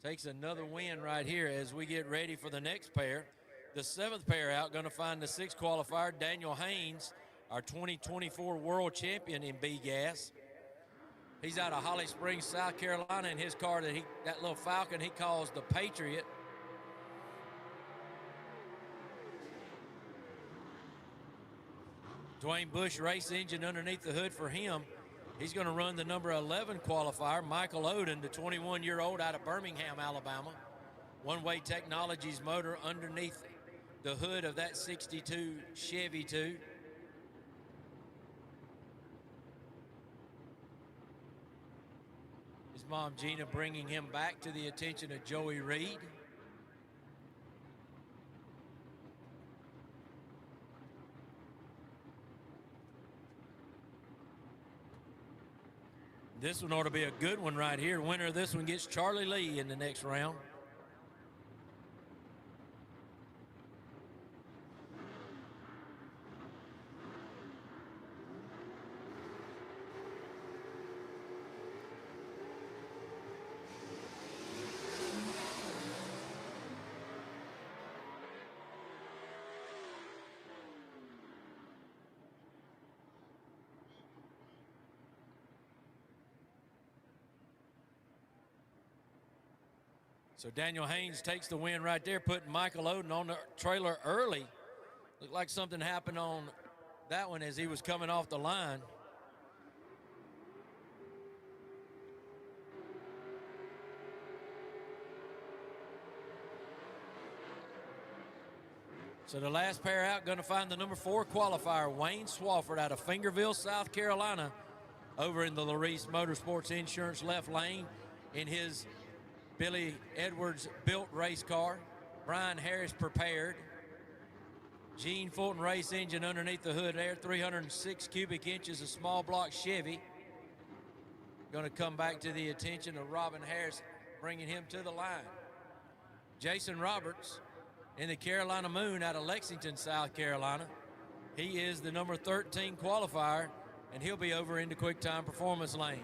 [SPEAKER 2] Takes another win right here as we get ready for the next pair. The 7th pair out, going to find the 6th qualifier, Daniel Haynes, our 2024 world champion in B-Gas. He's out of Holly Springs, South Carolina, in his car that little Falcon he calls the Patriot. Dwayne Bush race engine underneath the hood for him. He's going to run the number 11 qualifier, Michael Oden, the 21-year-old out of Birmingham, Alabama. One-Way Technologies motor underneath the hood of that 62 Chevy 2. His mom, Gina, bringing him back to the attention of Joey Reed. This one ought to be a good one right here. Winner of this one gets Charlie Lee in the next round. So Daniel Haynes takes the win right there, putting Michael Oden on the trailer early. Looked like something happened on that one as he was coming off the line. So the last pair out, going to find the number 4 qualifier, Wayne Swafford out of Fingerville, South Carolina, over in the Larice Motorsports Insurance left lane in his Billy Edwards built race car. Brian Harris prepared. Gene Fulton race engine underneath the hood there. 306 cubic inches of small block Chevy. Going to come back to the attention of Robin Harris, bringing him to the line. Jason Roberts in the Carolina Moon out of Lexington, South Carolina. He is the number 13 qualifier, and he'll be over into quick time performance lane.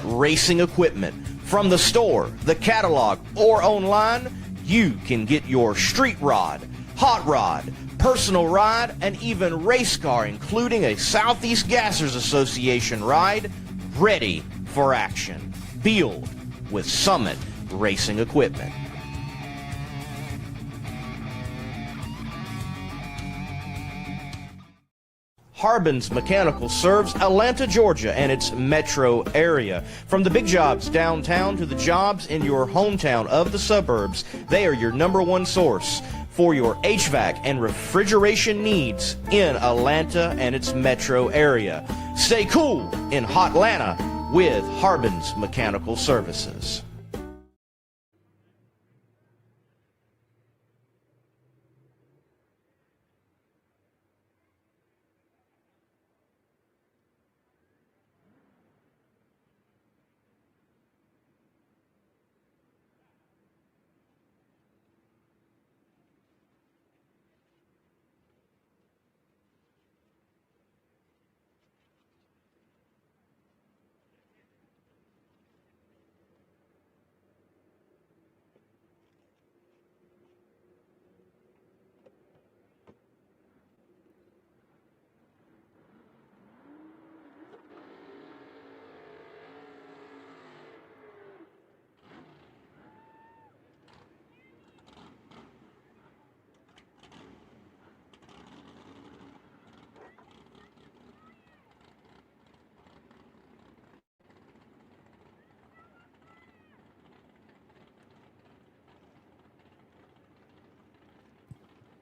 [SPEAKER 6] Racing equipment. From the store, the catalog, or online, you can get your street rod, hot rod, personal ride, and even race car, including a Southeast Gassers Association ride, ready for action. Build with Summit Racing Equipment. Harbin's Mechanical serves Atlanta, Georgia, and its metro area. From the big jobs downtown to the jobs in your hometown of the suburbs, they are your #1 source for your HVAC and refrigeration needs in Atlanta and its metro area. Stay cool in hot Atlanta with Harbin's Mechanical Services.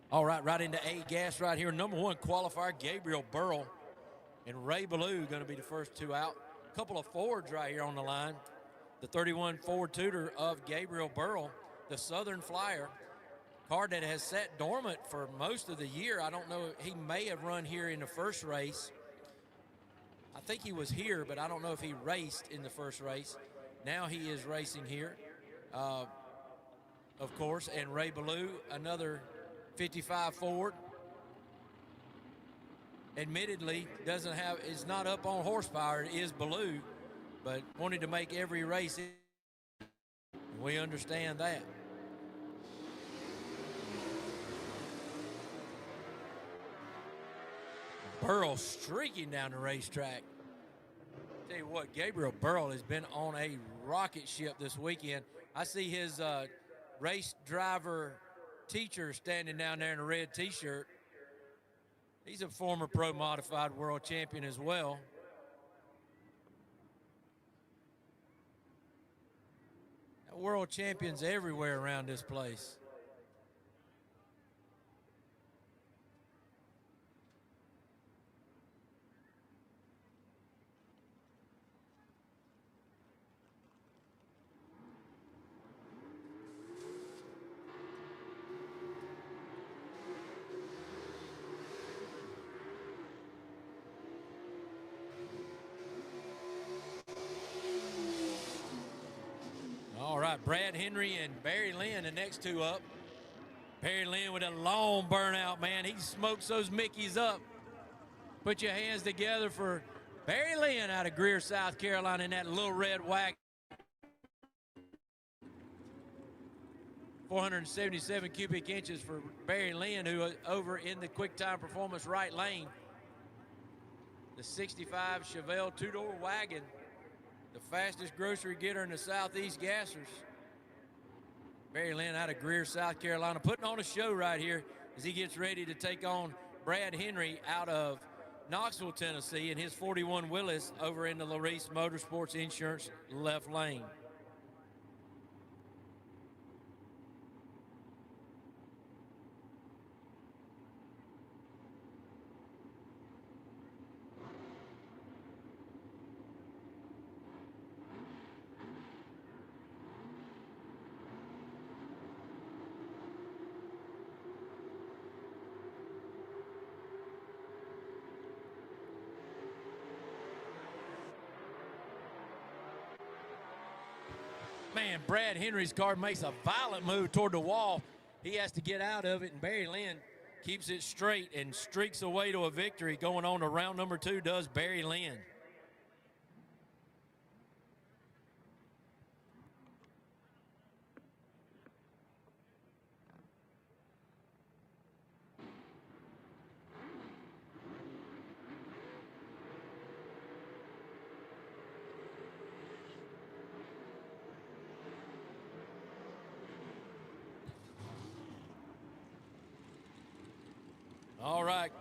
[SPEAKER 2] All right, right into A gas right here. #1 qualifier, Gabriel Burrell and Ray Ballou going to be the first two out. A couple of Fords right here on the line. The 31 Ford Tudor of Gabriel Burrell, the Southern Flyer. Car that has sat dormant for most of the year. I don't know, he may have run here in the first race. I think he was here, but I don't know if he raced in the first race. Now he is racing here, of course, and Ray Ballou, another 55 Ford. Admittedly, is not up on horsepower. It is Ballou, but wanted to make every race. We understand that. Burrell streaking down the racetrack. Tell you what, Gabriel Burrell has been on a rocket ship this weekend. I see his race driver teacher standing down there in a red t-shirt. He's a former pro modified world champion as well. World champions everywhere around this place. All right, Brad Henry and Barry Lynn, the next two up. Barry Lynn with a long burnout, man. He smokes those Mickeys up. Put your hands together for Barry Lynn out of Greer, South Carolina, in that little red wagon. 477 cubic inches for Barry Lynn, who over in the quick time performance right lane. The 65 Chevelle two-door wagon. The fastest grocery getter in the Southeast Gassers. Barry Lynn out of Greer, South Carolina, putting on a show right here as he gets ready to take on Brad Henry out of Knoxville, Tennessee, in his 41 Willis over in the Larice Motorsports Insurance left lane. Man, Brad Henry's car makes a violent move toward the wall. He has to get out of it, and Barry Lynn keeps it straight and streaks away to a victory. Going on to round number 2 does Barry Lynn. All right,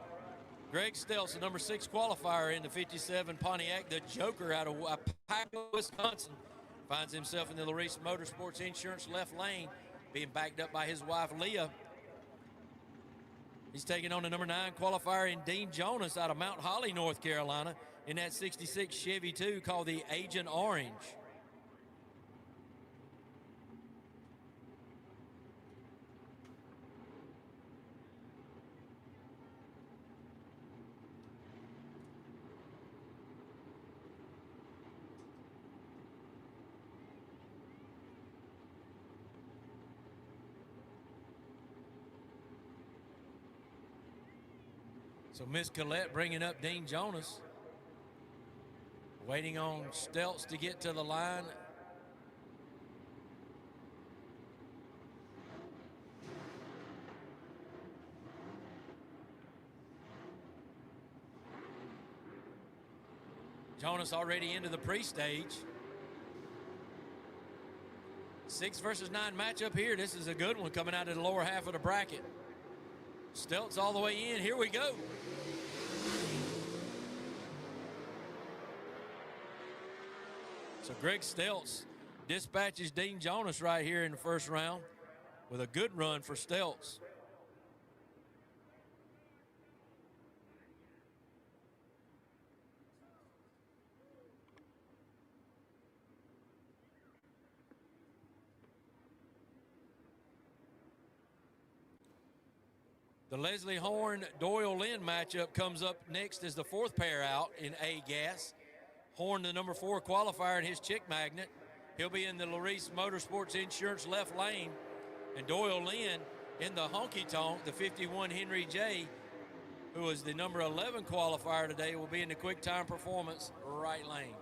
[SPEAKER 2] Greg Stelz, the number 6 qualifier in the 57 Pontiac, the Joker out of Wapago, Wisconsin, finds himself in the Larice Motorsports Insurance left lane, being backed up by his wife, Leah. He's taking on the number 9 qualifier in Dean Jonas out of Mount Holly, North Carolina, in that 66 Chevy 2 called the Agent Orange. So Miss Collette bringing up Dean Jonas. Waiting on Stelz to get to the line. Jonas already into the pre-stage. 6 versus 9 matchup here. This is a good one coming out of the lower half of the bracket. Stelz all the way in. Here we go. So Greg Stelz dispatches Dean Jonas right here in the first round with a good run for Stelz. The Leslie Horn Doyle Lynn matchup comes up next as the 4th pair out in A gas. Horn, the number 4 qualifier in his chick magnet. He'll be in the Larice Motorsports Insurance left lane. And Doyle Lynn in the honky tonk, the 51 Henry J, who is the number 11 qualifier today, will be in the quick time performance right lane.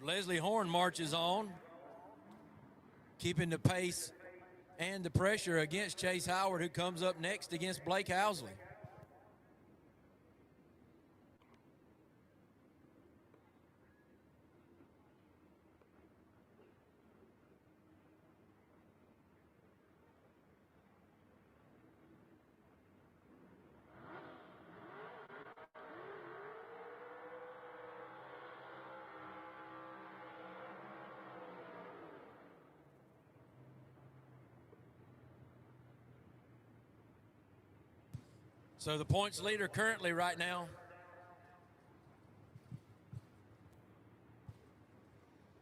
[SPEAKER 2] Leslie Horn marches on, keeping the pace and the pressure against Chase Howard, who comes up next against Blake Housley. So the points leader currently right now,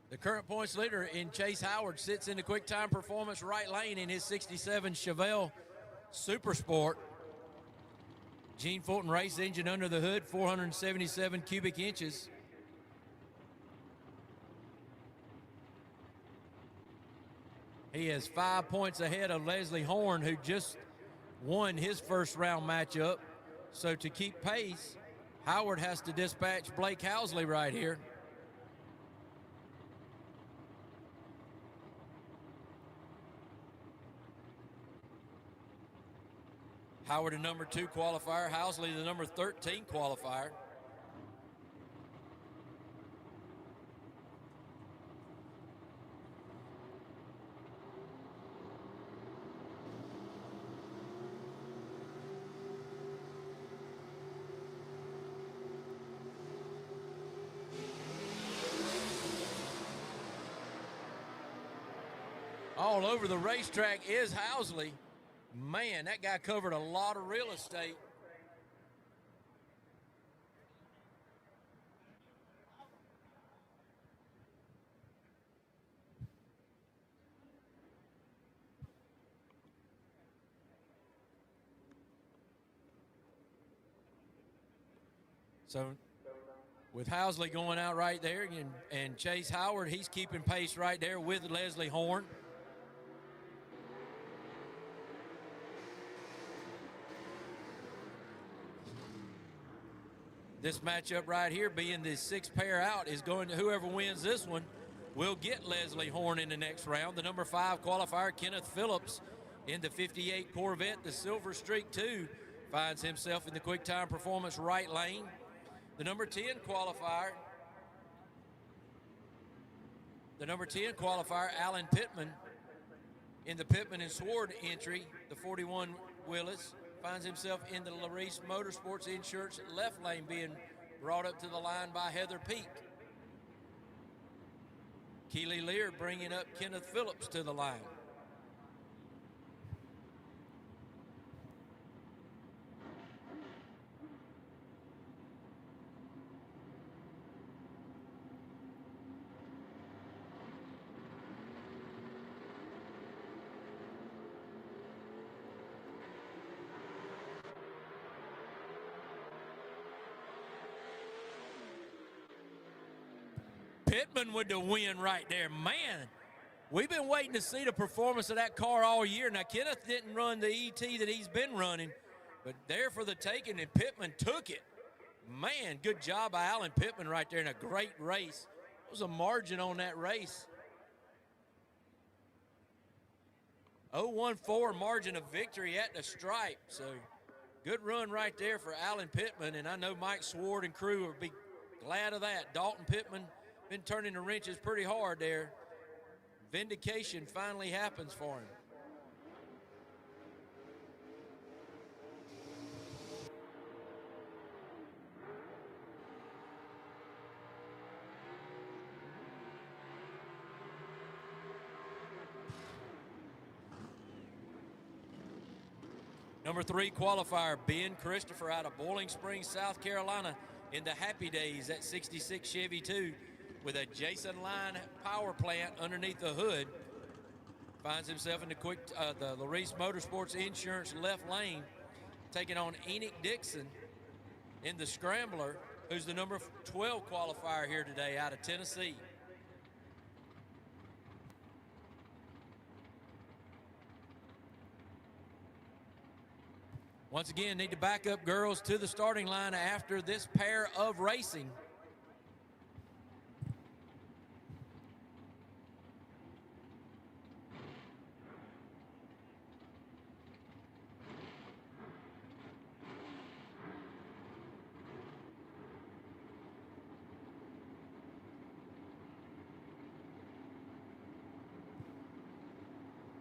[SPEAKER 2] the current points leader in Chase Howard sits in the quick time performance right lane in his 67 Chevelle Super Sport. Gene Fulton race engine under the hood, 477 cubic inches. He is 5 points ahead of Leslie Horn, who just won his first round matchup. So to keep pace, Howard has to dispatch Blake Housley right here. Howard, the number 2 qualifier. Housley, the number 13 qualifier. All over the racetrack is Housley. Man, that guy covered a lot of real estate. So with Housley going out right there and Chase Howard, he's keeping pace right there with Leslie Horn. This matchup right here, being the sixth pair out, is going to whoever wins this one will get Leslie Horn in the next round. The number 5 qualifier, Kenneth Phillips, in the 58 Corvette, the Silver Streak 2, finds himself in the quick time performance right lane. The number 10 qualifier, Alan Pittman, in the Pittman and Sword entry, the 41 Willis, finds himself in the Larice Motorsports Insurance left lane, being brought up to the line by Heather Peak. Keely Lear bringing up Kenneth Phillips to the line. Pittman with the win right there. Man, we've been waiting to see the performance of that car all year. Now, Kenneth didn't run the ET that he's been running, but there for the taking, and Pittman took it. Man, good job by Alan Pittman right there in a great race. What was a margin on that race? 0.14 margin of victory at the stripe. So good run right there for Alan Pittman, and I know Mike Sward and crew will be glad of that. Dalton Pittman been turning the wrenches pretty hard there. Vindication finally happens for him. Number 3 qualifier, Ben Christopher out of Boiling Springs, South Carolina, in the Happy Days at 66 Chevy 2 with a Jason Line power plant underneath the hood. Finds himself in the the Larice Motorsports Insurance left lane, taking on Enoch Dixon in the Scrambler, who's the number 12 qualifier here today out of Tennessee. Once again, need to back up girls to the starting line after this pair of racing.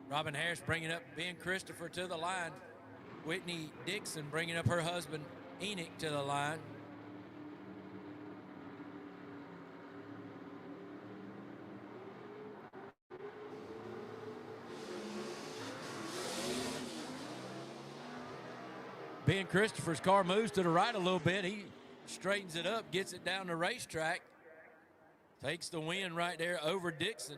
[SPEAKER 2] Robin Harris bringing up Ben Christopher to the line. Whitney Dixon bringing up her husband, Enoch, to the line. Ben Christopher's car moves to the right a little bit. He straightens it up, gets it down the racetrack. Takes the win right there over Dixon.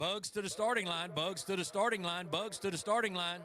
[SPEAKER 2] Bugs to the starting line, Bugs to the starting line, Bugs to the starting line.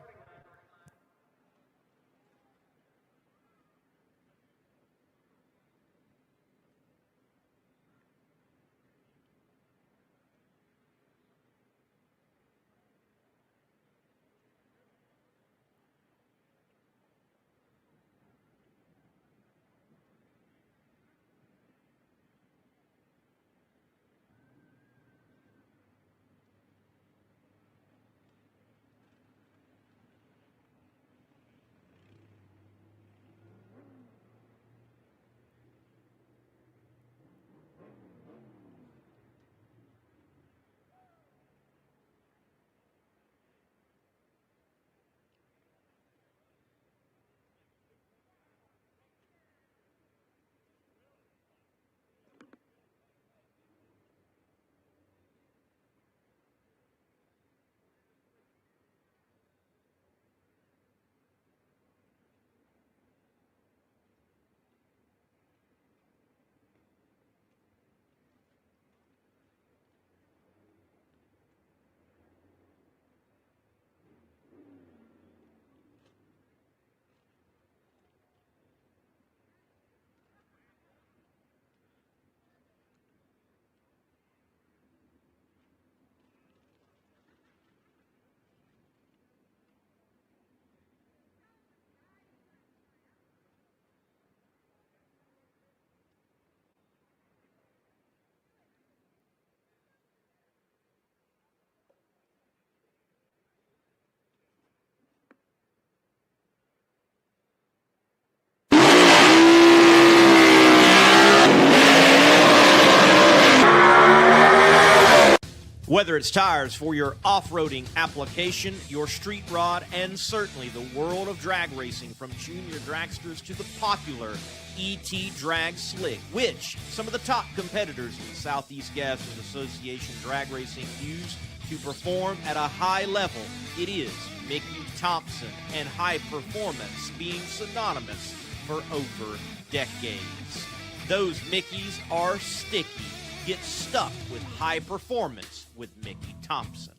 [SPEAKER 6] Whether it's tires for your off-roading application, your street rod, and certainly the world of drag racing, from junior dragsters to the popular ET Drag Slick, which some of the top competitors in the Southeast Gassers Association drag racing use to perform at a high level. It is Mickey Thompson, and high performance being synonymous for over decades. Those Mickeys are sticky. Get stuck with high performance with Mickey Thompson.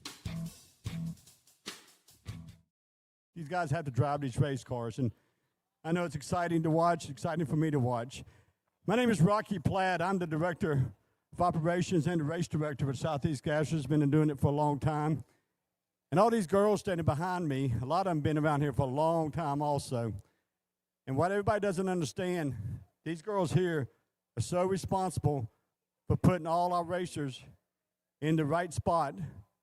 [SPEAKER 13] These guys have to drive these race cars, and I know it's exciting to watch, exciting for me to watch. My name is Rocky Platt. I'm the Director of Operations and the Race Director for Southeast Gassers. Been doing it for a long time. And all these girls standing behind me, a lot of them been around here for a long time also. And what everybody doesn't understand, these girls here are so responsible for putting all our racers in the right spot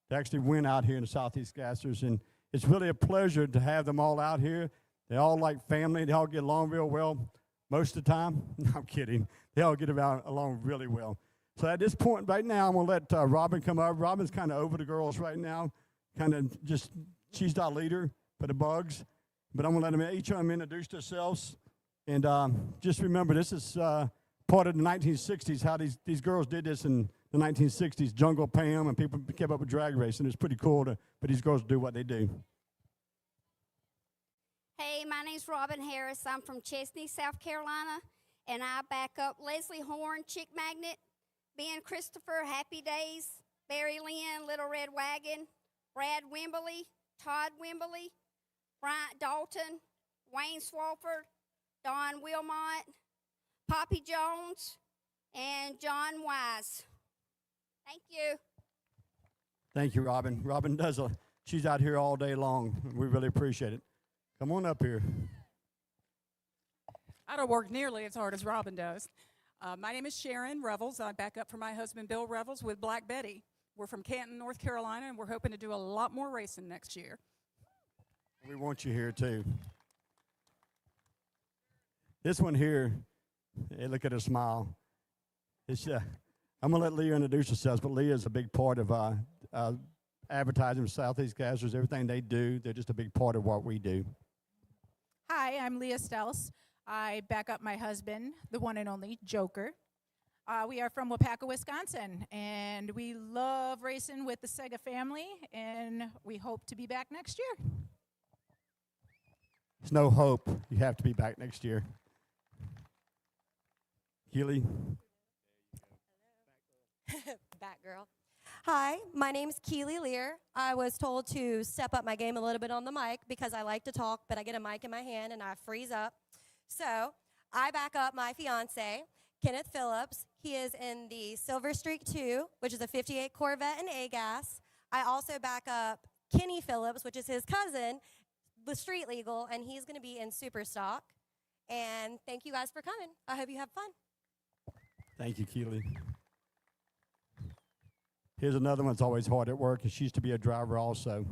[SPEAKER 13] to actually win out here in the Southeast Gassers. And it's really a pleasure to have them all out here. They all like family. They all get along real well most of the time. No, I'm kidding. They all get along really well. So at this point right now, I'm going to let Robin come up. Robin's kind of over the girls right now. She's our leader for the Bugs. But I'm going to let each of them introduce themselves. And just remember, this is part of the 1960s, how these girls did this in the 1960s, Jungle Pam, and people kept up with drag racing. It's pretty cool for these girls to do what they do.
[SPEAKER 14] Hey, my name's Robin Harris. I'm from Chesney, South Carolina, and I back up Leslie Horn, Chick Magnet, Ben Christopher, Happy Days, Barry Lynn, Little Red Wagon, Brad Wimberly, Todd Wimberly, Bryant Dalton, Wayne Swafford, Don Wilmot, Poppy Jones, and John Wise. Thank you.
[SPEAKER 13] Thank you, Robin. Robin she's out here all day long. We really appreciate it. Come on up here.
[SPEAKER 15] I don't work nearly as hard as Robin does. My name is Sharon Revels. I back up for my husband, Bill Revels, with Black Betty. We're from Canton, North Carolina, and we're hoping to do a lot more racing next year.
[SPEAKER 13] We want you here, too. This one here, hey, look at her smile. I'm going to let Leah introduce herself, but Leah is a big part of advertising for Southeast Gassers. Everything they do, they're just a big part of what we do.
[SPEAKER 16] Hi, I'm Leah Stels. I back up my husband, the one and only Joker. We are from Wapaka, Wisconsin, and we love racing with the SEGA family, and we hope to be back next year.
[SPEAKER 13] There's no hope. You have to be back next year. Keely.
[SPEAKER 17] Batgirl. Hi, my name's Keely Lear. I was told to step up my game a little bit on the mic because I like to talk, but I get a mic in my hand and I freeze up. So I back up my fiance, Kenneth Phillips. He is in the Silver Streak 2, which is a 58 Corvette and A-gas. I also back up Kenny Phillips, which is his cousin, the Street Legal, and he's going to be in Super Stock. And thank you guys for coming. I hope you have fun.
[SPEAKER 13] Thank you, Keely. Here's another one that's always hard at work, and she used to be a driver also.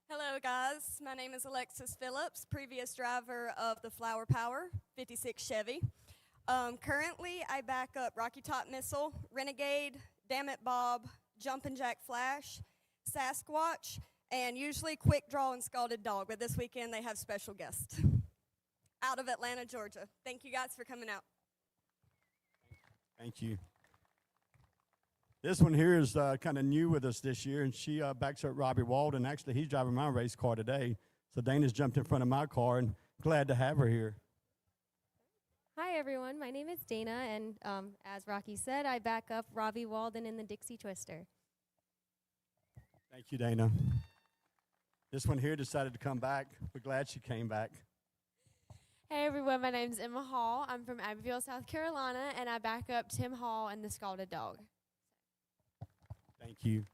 [SPEAKER 18] Hello, guys. My name is Alexis Phillips, previous driver of the Flower Power 56 Chevy. Currently, I back up Rocky Top Missile, Renegade, Dammit Bob, Jumpin' Jack Flash, Sasquatch, and usually Quick Draw and Scalded Dog, but this weekend they have special guests out of Atlanta, Georgia. Thank you guys for coming out.
[SPEAKER 13] Thank you. This one here is kind of new with us this year, and she backs up Robbie Walden. Actually, he's driving my race car today, so Dana's jumped in front of my car, and glad to have her here.
[SPEAKER 19] Hi, everyone. My name is Dana, and as Rocky said, I back up Robbie Walden in the Dixie Twister.
[SPEAKER 13] Thank you, Dana. This one here decided to come back. We're glad she came back.
[SPEAKER 20] Hey everyone, my name's Emma Hall. I'm from Abbeville, South Carolina, and I back up Tim Hall and the Scalded Dog.
[SPEAKER 13] Thank you.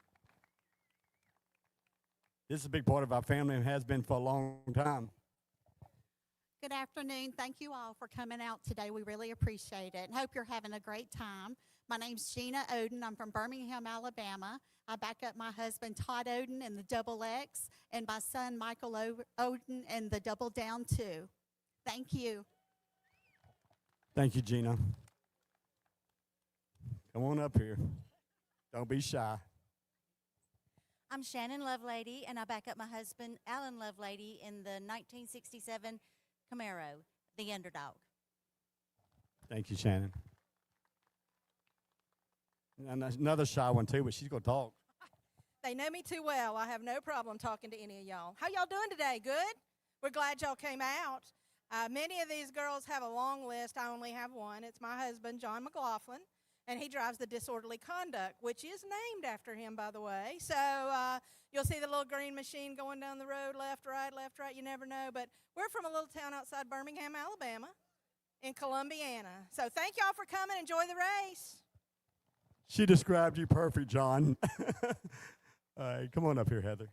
[SPEAKER 13] This is a big part of our family and has been for a long time.
[SPEAKER 21] Good afternoon. Thank you all for coming out today. We really appreciate it and hope you're having a great time. My name's Gina Oden. I'm from Birmingham, Alabama. I back up my husband, Todd Oden, in the Double X, and my son, Michael Oden, in the Double Down 2. Thank you.
[SPEAKER 13] Thank you, Gina. Come on up here. Don't be shy.
[SPEAKER 8] I'm Shannon Lovelady, and I back up my husband, Alan Lovelady, in the 1967 Camaro, the underdog.
[SPEAKER 13] Thank you, Shannon. And there's another shy one, too, but she's going to talk.
[SPEAKER 22] They know me too well. I have no problem talking to any of y'all. How y'all doing today? Good? We're glad y'all came out. Many of these girls have a long list. I only have one. It's my husband, John McLaughlin, and he drives the Disorderly Conduct, which is named after him, by the way. So you'll see the little green machine going down the road, left, right, you never know. But we're from a little town outside Birmingham, Alabama, in Columbiana. So thank y'all for coming. Enjoy the race.
[SPEAKER 13] She described you perfect, John. All right, come on up here, Heather.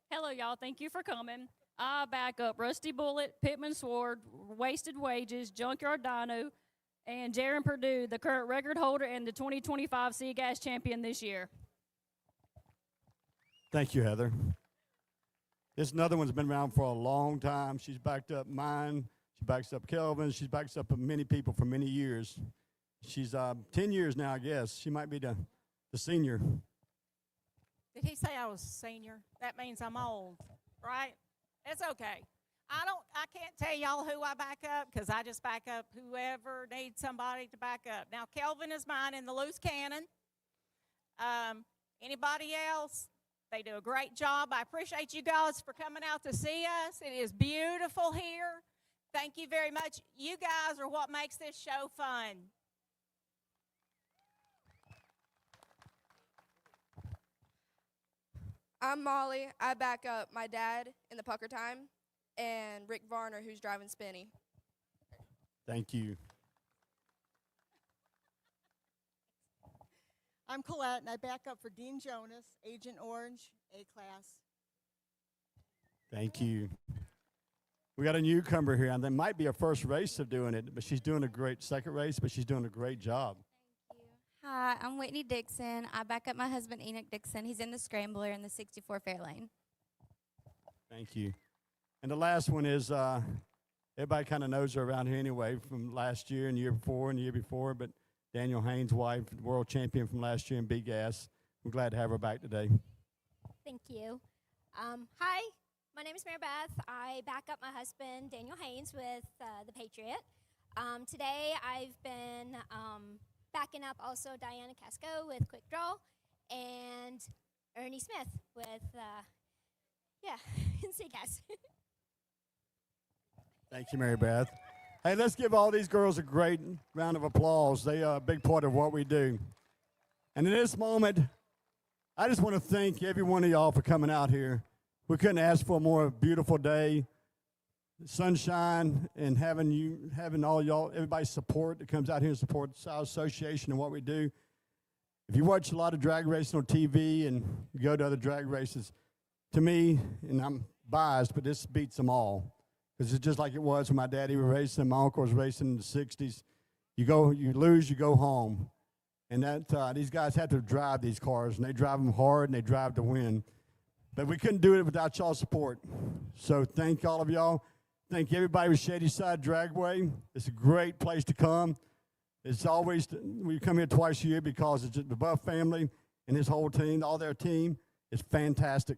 [SPEAKER 23] Hello, y'all. Thank you for coming. I back up Rusty Bullet, Pittman Sword, Wasted Wages, Junkyard Dino, and Jaron Purdue, the current record holder and the 2025 SEGA champion this year.
[SPEAKER 13] Thank you, Heather. This another one's been around for a long time. She's backed up mine. She backs up Kelvin. She's backed up many people for many years. She's 10 years now, I guess. She might be the senior.
[SPEAKER 16] Did he say I was senior? That means I'm old, right? It's okay. I can't tell y'all who I back up because I just back up whoever needs somebody to back up. Now, Kelvin is mine in the loose cannon. Anybody else? They do a great job. I appreciate you guys for coming out to see us. It is beautiful here. Thank you very much. You guys are what makes this show fun.
[SPEAKER 24] I'm Molly. I back up my dad in the Pucker Time and Rick Varner, who's driving Spinny.
[SPEAKER 13] Thank you.
[SPEAKER 25] I'm Colette, and I back up for Dean Jonas, Agent Orange, A-Class.
[SPEAKER 13] Thank you. We got a newcomer here, and that might be her first race of doing it, but she's doing a great second race, but she's doing a great job.
[SPEAKER 26] Hi, I'm Whitney Dixon. I back up my husband, Enoch Dixon. He's in the Scrambler in the 64 Fairlane.
[SPEAKER 13] Thank you. And the last one is, everybody kind of knows her around here anyway from last year and year before and the year before, but Daniel Haynes' wife, world champion from last year in B-Gas. We're glad to have her back today.
[SPEAKER 27] Thank you. Hi, my name is Mary Beth. I back up my husband, Daniel Haynes, with the Patriot. Today I've been backing up also Diana Casco with Quick Draw and Ernie Smith with, SEGAs.
[SPEAKER 13] Thank you, Mary Beth. Hey, let's give all these girls a great round of applause. They are a big part of what we do. And in this moment, I just want to thank every one of y'all for coming out here. We couldn't ask for a more beautiful day, sunshine, and having all y'all, everybody's support that comes out here and supports our association and what we do. If you watch a lot of drag racing on TV and you go to other drag races, to me, and I'm biased, but this beats them all. Because it's just like it was when my daddy was racing, my uncle was racing in the 60s. You lose, you go home. And that these guys have to drive these cars, and they drive them hard, and they drive to win. But we couldn't do it without y'all's support. So thank all of y'all. Thank everybody with Shadyside Dragway. It's a great place to come. It's always, we come here twice a year because it's the Buff family and his whole team, all their team is fantastic.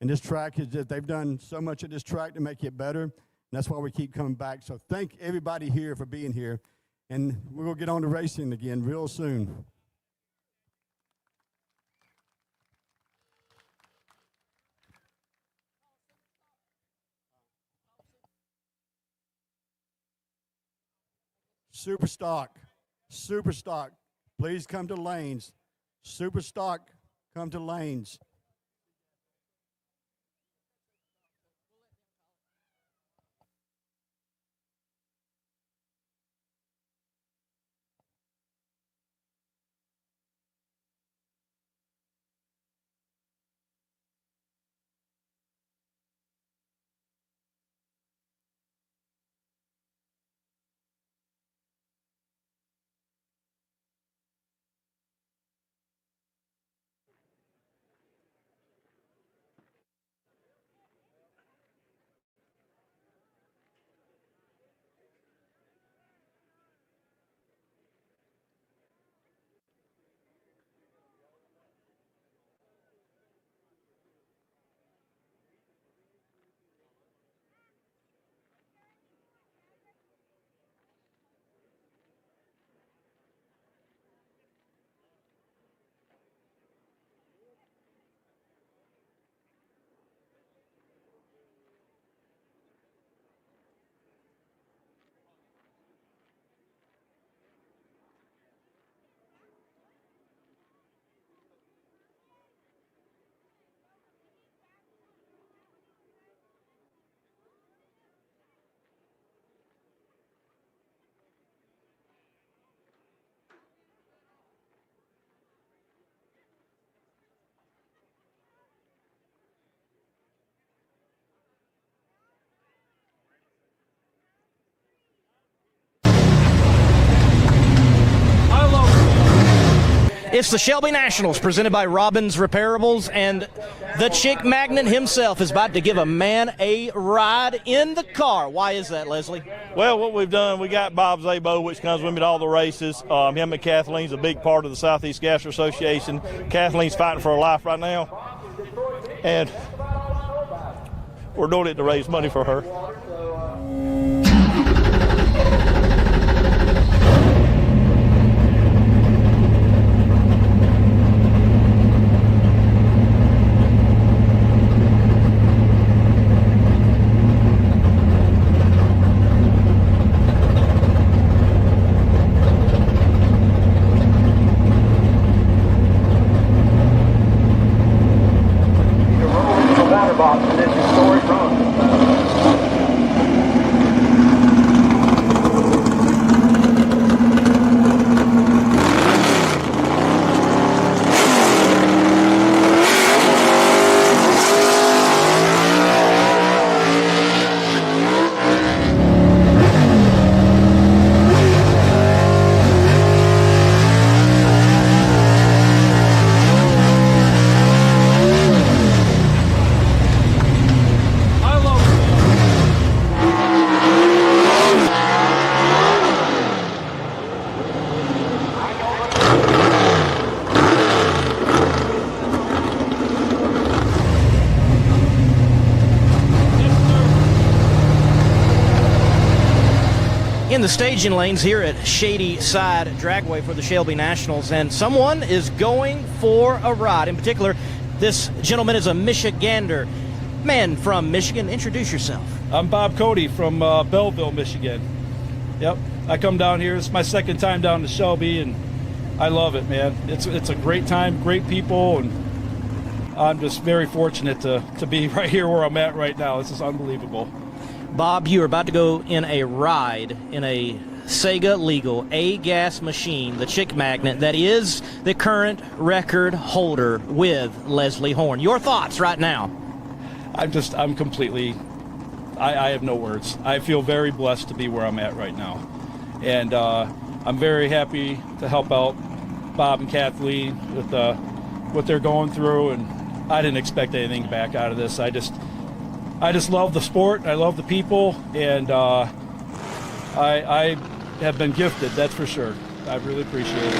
[SPEAKER 13] And this track is just, they've done so much of this track to make it better. And that's why we keep coming back. So thank everybody here for being here. And we're going to get on to racing again real soon. Super stock, please come to lanes. Super stock, come to lanes.
[SPEAKER 6] It's the Shelby Nationals presented by Robbins Repairables, and the chick magnet himself is about to give a man a ride in the car. Why is that, Leslie?
[SPEAKER 1] Well, what we've done, we got Bob Zabo, which comes with me to all the races. Him and Kathleen's a big part of the Southeast Gasser Association. Kathleen's fighting for her life right now, and we're doing it to raise money for her.
[SPEAKER 6] In the staging lanes here at Shadyside Dragway for the Shelby Nationals, and someone is going for a ride. In particular, this gentleman is a Michigander. Man from Michigan, introduce yourself.
[SPEAKER 3] I'm Bob Cody from Belleville, Michigan. Yep, I come down here. It's my second time down to Shelby, and I love it, man. It's a great time, great people, and I'm just very fortunate to be right here where I'm at right now. This is unbelievable.
[SPEAKER 6] Bob, you are about to go in a ride in a SEGA legal A-gas machine, the chick magnet, that is the current record holder with Leslie Horn. Your thoughts right now?
[SPEAKER 3] I'm completely, I have no words. I feel very blessed to be where I'm at right now. And I'm very happy to help out Bob and Kathleen with what they're going through, and I didn't expect anything back out of this. I just love the sport, I love the people, and I have been gifted, that's for sure. I really appreciate it.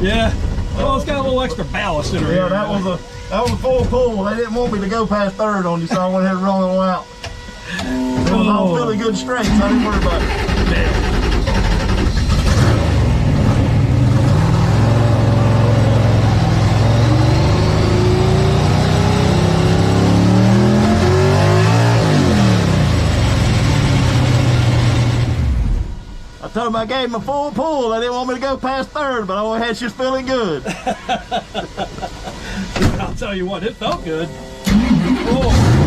[SPEAKER 3] Yeah. Well, it's got a little extra ballast in her.
[SPEAKER 4] Yeah, that was a full pull. They didn't want me to go past third on you, so I went ahead and rolled it out. It was all really good straight, so I didn't worry about it. Damn. I told him I gave him a full pull. They didn't want me to go past third, but I went ahead, she's feeling good.
[SPEAKER 3] I'll tell you what, it felt good. Oh.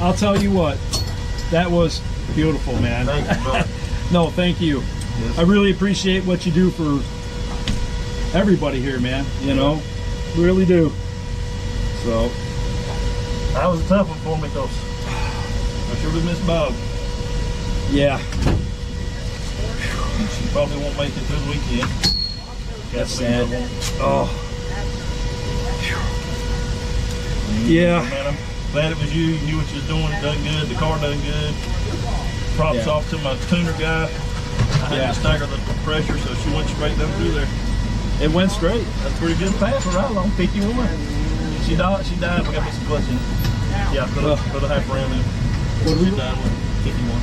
[SPEAKER 3] I'll tell you what, that was beautiful, man.
[SPEAKER 4] Thank you, brother.
[SPEAKER 3] No, thank you.
[SPEAKER 4] Yes.
[SPEAKER 3] I really appreciate what you do for everybody here, man. You know, really do. So
[SPEAKER 1] that was a tough one for me because I sure did miss Bob.
[SPEAKER 3] Yeah.
[SPEAKER 1] She probably won't make it through the weekend.
[SPEAKER 3] That's sad. Oh.
[SPEAKER 1] Yeah. Man, I'm glad it was you. You knew what you was doing. It done good. The car done good. Props off to my tuner guy. I had to stagger the pressure, so she went straight down through there.
[SPEAKER 3] It went straight.
[SPEAKER 1] That's a pretty good pass for right along 51. She died. We got me some clutch in it. Yeah, put a half round in.
[SPEAKER 3] What did we
[SPEAKER 1] died with 51.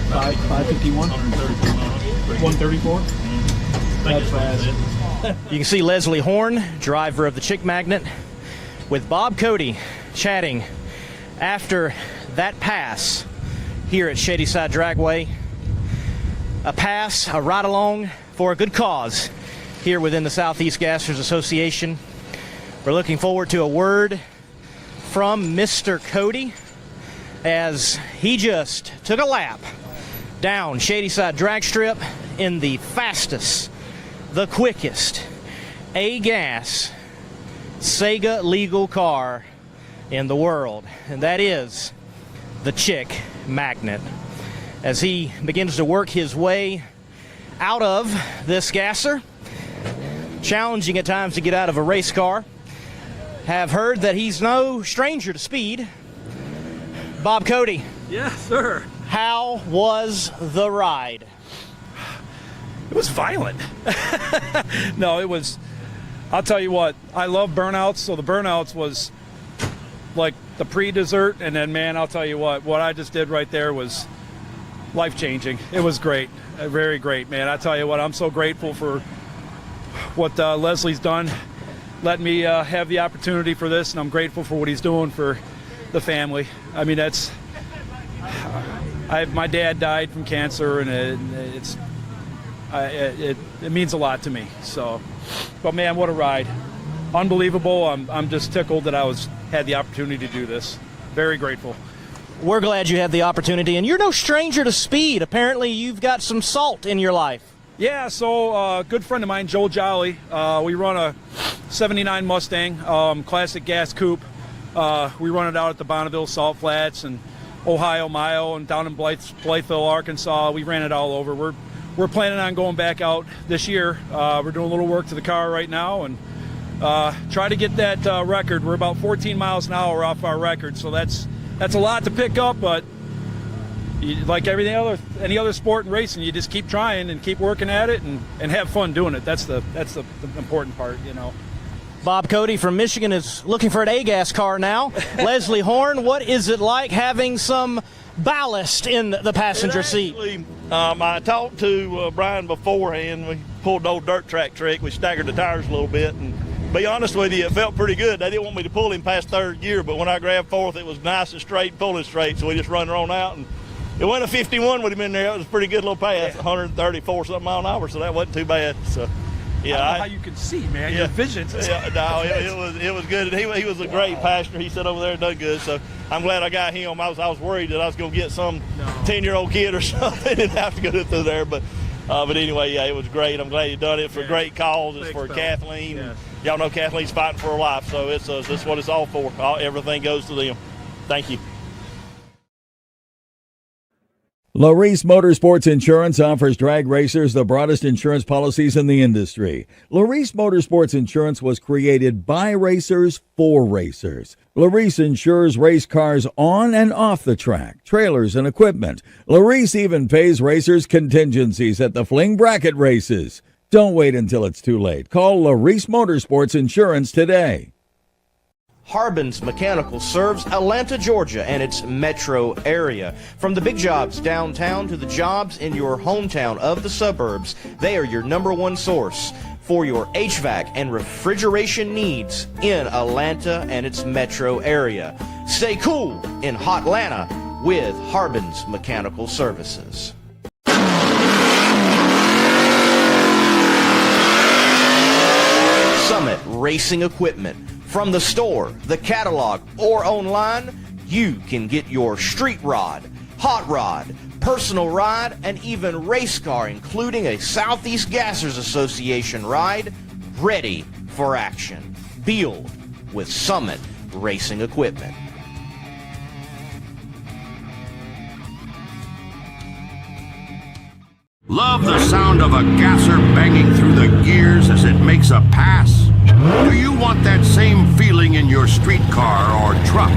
[SPEAKER 3] 551? 134?
[SPEAKER 1] That's fast.
[SPEAKER 6] You can see Leslie Horn, driver of the Chick Magnet, with Bob Cody chatting after that pass here at Shadyside Dragway. A pass, a ride along for a good cause here within the Southeast Gassers Association. We're looking forward to a word from Mr. Cody as he just took a lap down Shadyside Drag Strip in the fastest, the quickest A-gas SEGA legal car in the world, and that is the Chick Magnet. As he begins to work his way out of this gasser, challenging at times to get out of a race car, have heard that he's no stranger to speed. Bob Cody.
[SPEAKER 3] Yes, sir.
[SPEAKER 6] How was the ride?
[SPEAKER 3] It was violent. No, it was, I'll tell you what, I love burnouts, so the burnouts was like the pre-dessert, and then, man, I'll tell you what I just did right there was life-changing. It was great, very great, man. I tell you what, I'm so grateful for what Leslie's done, letting me have the opportunity for this, and I'm grateful for what he's doing for the family. I mean, that's, my dad died from cancer, and it means a lot to me. So, but man, what a ride. Unbelievable. I'm just tickled that I had the opportunity to do this. Very grateful.
[SPEAKER 6] We're glad you had the opportunity, and you're no stranger to speed. Apparently you've got some salt in your life.
[SPEAKER 3] Yeah, so a good friend of mine, Joel Jolly, we run a 79 Mustang, classic gas coupe. We run it out at the Bonneville Salt Flats and Ohio Mile and down in Blytheville, Arkansas. We ran it all over. We're planning on going back out this year. We're doing a little work to the car right now and try to get that record. We're about 14 miles an hour off our record, so that's a lot to pick up, but like any other sport in racing, you just keep trying and keep working at it and have fun doing it. That's the important part, you know.
[SPEAKER 6] Bob Cody from Michigan is looking for an A-gas car now. Leslie Horn, what is it like having some ballast in the passenger seat?
[SPEAKER 1] I talked to Brian beforehand. We pulled an old dirt track trick. We staggered the tires a little bit, and to be honest with you, it felt pretty good. They didn't want me to pull him past third gear, but when I grabbed fourth, it was nice and straight, pulling straight, so we just run her on out, and it went a 51 with him in there. It was a pretty good little pass, 134 something mile an hour, so that wasn't too bad. So, yeah,
[SPEAKER 3] I don't know how you can see, man. Your vision.
[SPEAKER 1] Yeah, no, it was good. And he was a great passenger. He sat over there and done good. So I'm glad I got him. I was worried that I was going to get some 10-year-old kid or something. Didn't have to go through there, but anyway, yeah, it was great. I'm glad you done it for a great cause. It's for Kathleen. Yeah. Y'all know Kathleen's fighting for her life, so that's what it's all for. Everything goes to them. Thank you.
[SPEAKER 2] Larice Motorsports Insurance offers drag racers the broadest insurance policies in the industry. Larice Motorsports Insurance was created by racers for racers. Larice insures race cars on and off the track, trailers and equipment. Larice even pays racers contingencies at the fling bracket races. Don't wait until it's too late. Call Larice Motorsports Insurance today.
[SPEAKER 6] Harbin's Mechanical serves Atlanta, Georgia, and its metro area. From the big jobs downtown to the jobs in your hometown of the suburbs, they are your #1 source for your HVAC and refrigeration needs in Atlanta and its metro area. Stay cool in Hotlanta with Harbin's Mechanical Services. Summit Racing Equipment. From the store, the catalog, or online, you can get your street rod, hot rod, personal ride, and even race car, including a Southeast Gassers Association ride, ready for action. Build with Summit Racing Equipment.
[SPEAKER 5] Love the sound of a gasser banging through the gears as it makes a pass? Do you want that same feeling in your streetcar or truck?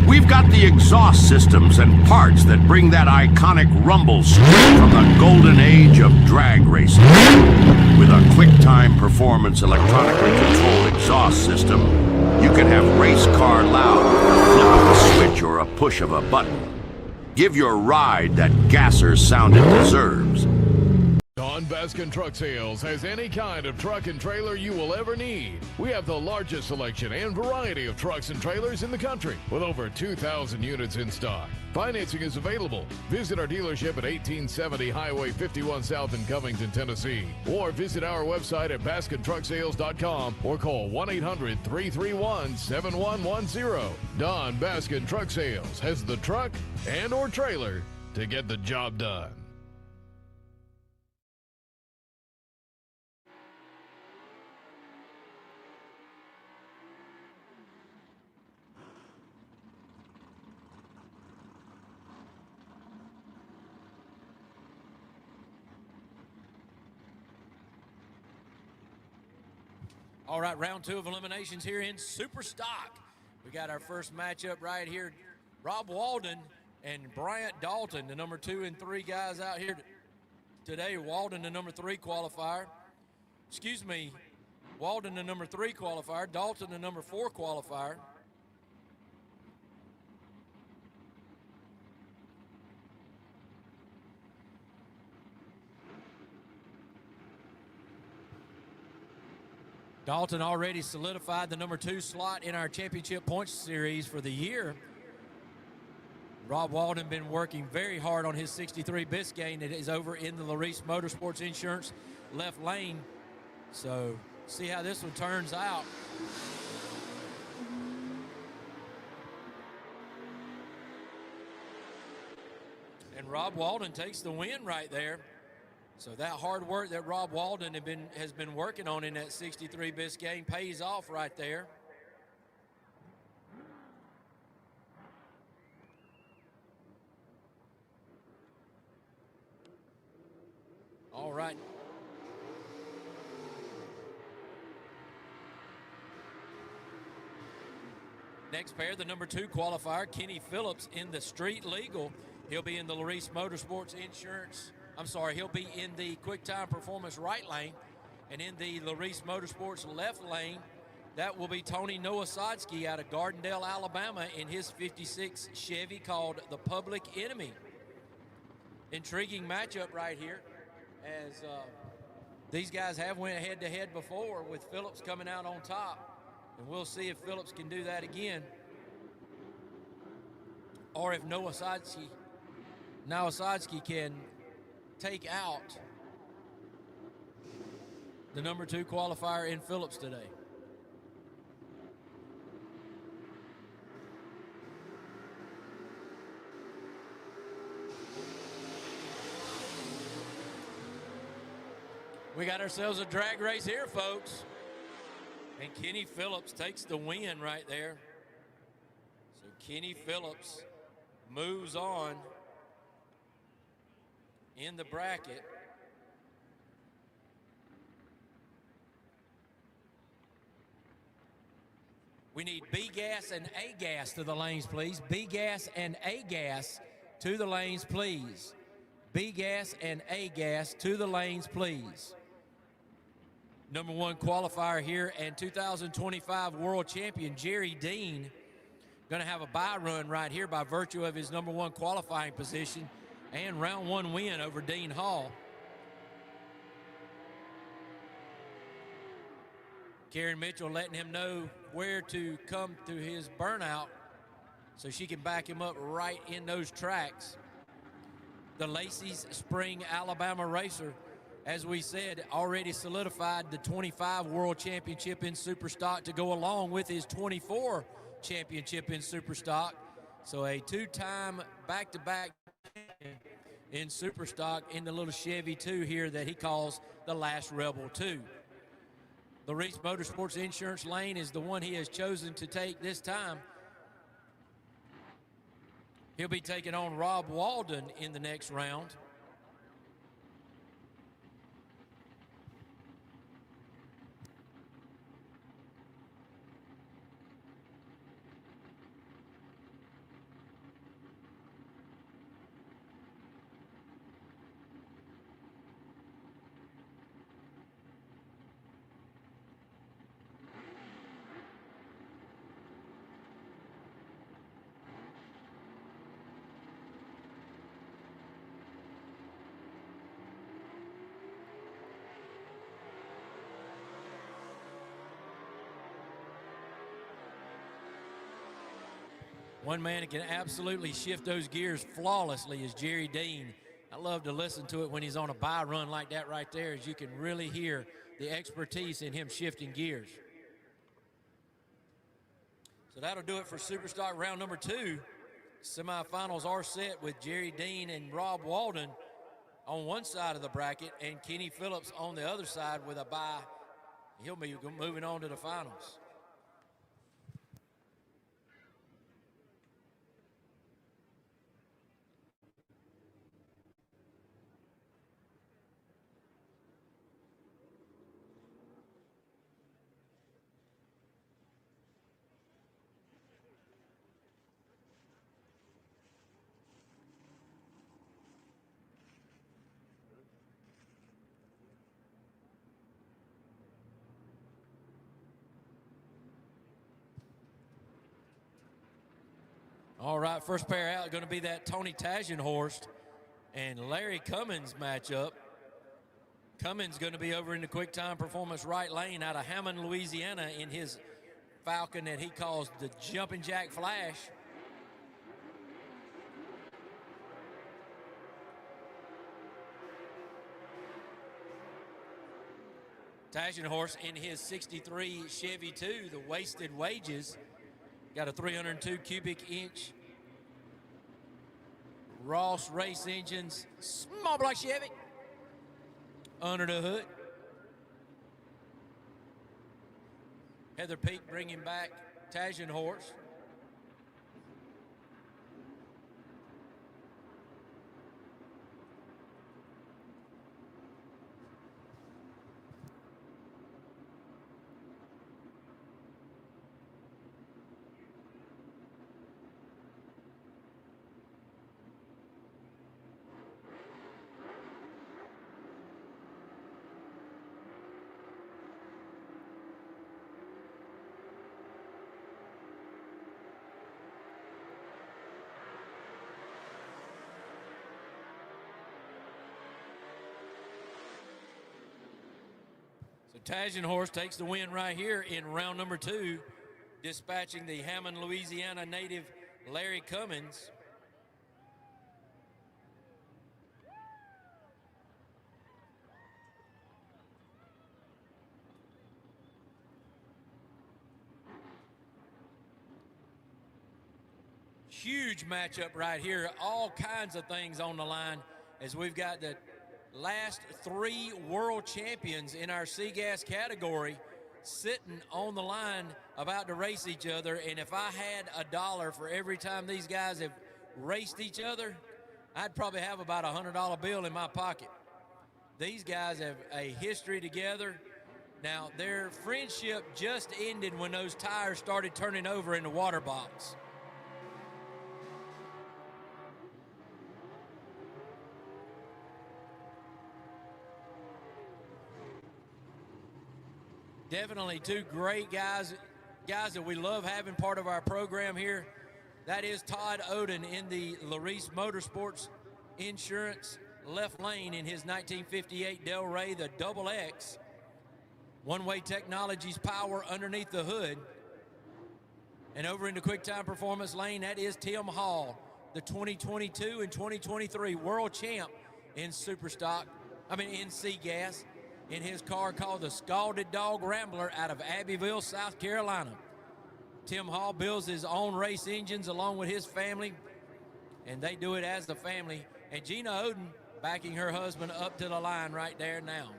[SPEAKER 5] We've got the exhaust systems and parts that bring that iconic rumble straight from the golden age of drag racing. With a QuickTime Performance electronically controlled exhaust system, you can have race car loud with the flip of a switch or a push of a button. Give your ride that gasser sound it deserves.
[SPEAKER 7] Don Baskin Truck Sales has any kind of truck and trailer you will ever need. We have the largest selection and variety of trucks and trailers in the country, with over 2,000 units in stock. Financing is available. Visit our dealership at 1870 Highway 51 South in Covington, Tennessee, or visit our website at BaskinTruckSales.com or call 1-800-331-7110. Don Baskin Truck Sales has the truck and or trailer to get the job done.
[SPEAKER 9] All right, round 2 of eliminations here in Super Stock. We got our first matchup right here. Rob Walden and Bryant Dalton, the number 2 and 3 guys out here today. Walden, the number 3 qualifier. Excuse me, Walden, the number 3 qualifier. Dalton, the number 4 qualifier. Dalton already solidified the number 2 slot in our championship points series for the year. Rob Walden been working very hard on his 63 Biscayne that is over in the Larice Motorsports Insurance left lane. So see how this one turns out. And Rob Walden takes the win right there. So that hard work that Rob Walden has been working on in that 63 Biscayne pays off right there. All right. Next pair, the number 2 qualifier, Kenny Phillips in the street legal. He'll be in the Larice Motorsports Insurance. He'll be in the QuickTime Performance right lane, and in the Larice Motorsports left lane, that will be Tony Nowosadski out of Gardendale, Alabama, in his 56 Chevy called the Public Enemy. Intriguing matchup right here, as these guys have went head-to-head before with Phillips coming out on top, and we'll see if Phillips can do that again, or if Nowosadski can take out the number 2 qualifier in Phillips today. We got ourselves a drag race here, folks. And Kenny Phillips takes the win right there. So Kenny Phillips moves on in the bracket. We need B gas and A gas to the lanes, please. B gas and A gas to the lanes, please. B gas and A gas to the lanes, please. Number 1 qualifier here and 2025 world champion Jerry Dean going to have a bye run right here by virtue of his number 1 qualifying position and round 1 win over Dean Hall. Karen Mitchell letting him know where to come to his burnout so she can back him up right in those tracks. The Lacey's Spring Alabama racer, as we said, already solidified the 25 World Championship in Superstock to go along with his 24 championship in Superstock. So a 2-time back-to-back in Superstock in the little Chevy 2 here that he calls the Last Rebel 2. The Reese Motorsports Insurance lane is the one he has chosen to take this time. He'll be taking on Rob Walden in the next round. One man that can absolutely shift those gears flawlessly is Jerry Dean. I love to listen to it when he's on a bye run like that right there, as you can really hear the expertise in him shifting gears. So that'll do it for Superstock round number 2. Semifinals are set with Jerry Dean and Rob Walden on one side of the bracket and Kenny Phillips on the other side with a bye. He'll be moving on to the finals. All right, first pair out going to be that Tony Tagenhorst and Larry Cummins matchup. Cummins going to be over in the Quick Time Performance right lane out of Hammond, Louisiana in his Falcon that he calls the Jumping Jack Flash. Tagenhorst in his 63 Chevy 2, the Wasted Wages. Got a 302 cubic inch Ross race engines, small block Chevy under the hood. Heather Peak bringing back Tagenhorst. So Tagenhorst takes the win right here in round number 2, dispatching the Hammond, Louisiana native Larry Cummins. Huge matchup right here. All kinds of things on the line as we've got the last 3 world champions in our C-Gas category sitting on the line about to race each other. And if I had $1 for every time these guys have raced each other, I'd probably have about a $100 bill in my pocket. These guys have a history together. Now, their friendship just ended when those tires started turning over in the water box. Definitely 2 great guys that we love having part of our program here. That is Todd Oden in the Reese Motorsports Insurance left lane in his 1958 Del Rey, the Double X. One-way technologies power underneath the hood. And over in the Quick Time Performance lane, that is Tim Hall, the 2022 and 2023 world champ in in C-Gas. In his car called the Scalded Dog Rambler out of Abbeville, South Carolina. Tim Hall builds his own race engines along with his family, and they do it as the family. And Gina Oden backing her husband up to the line right there now.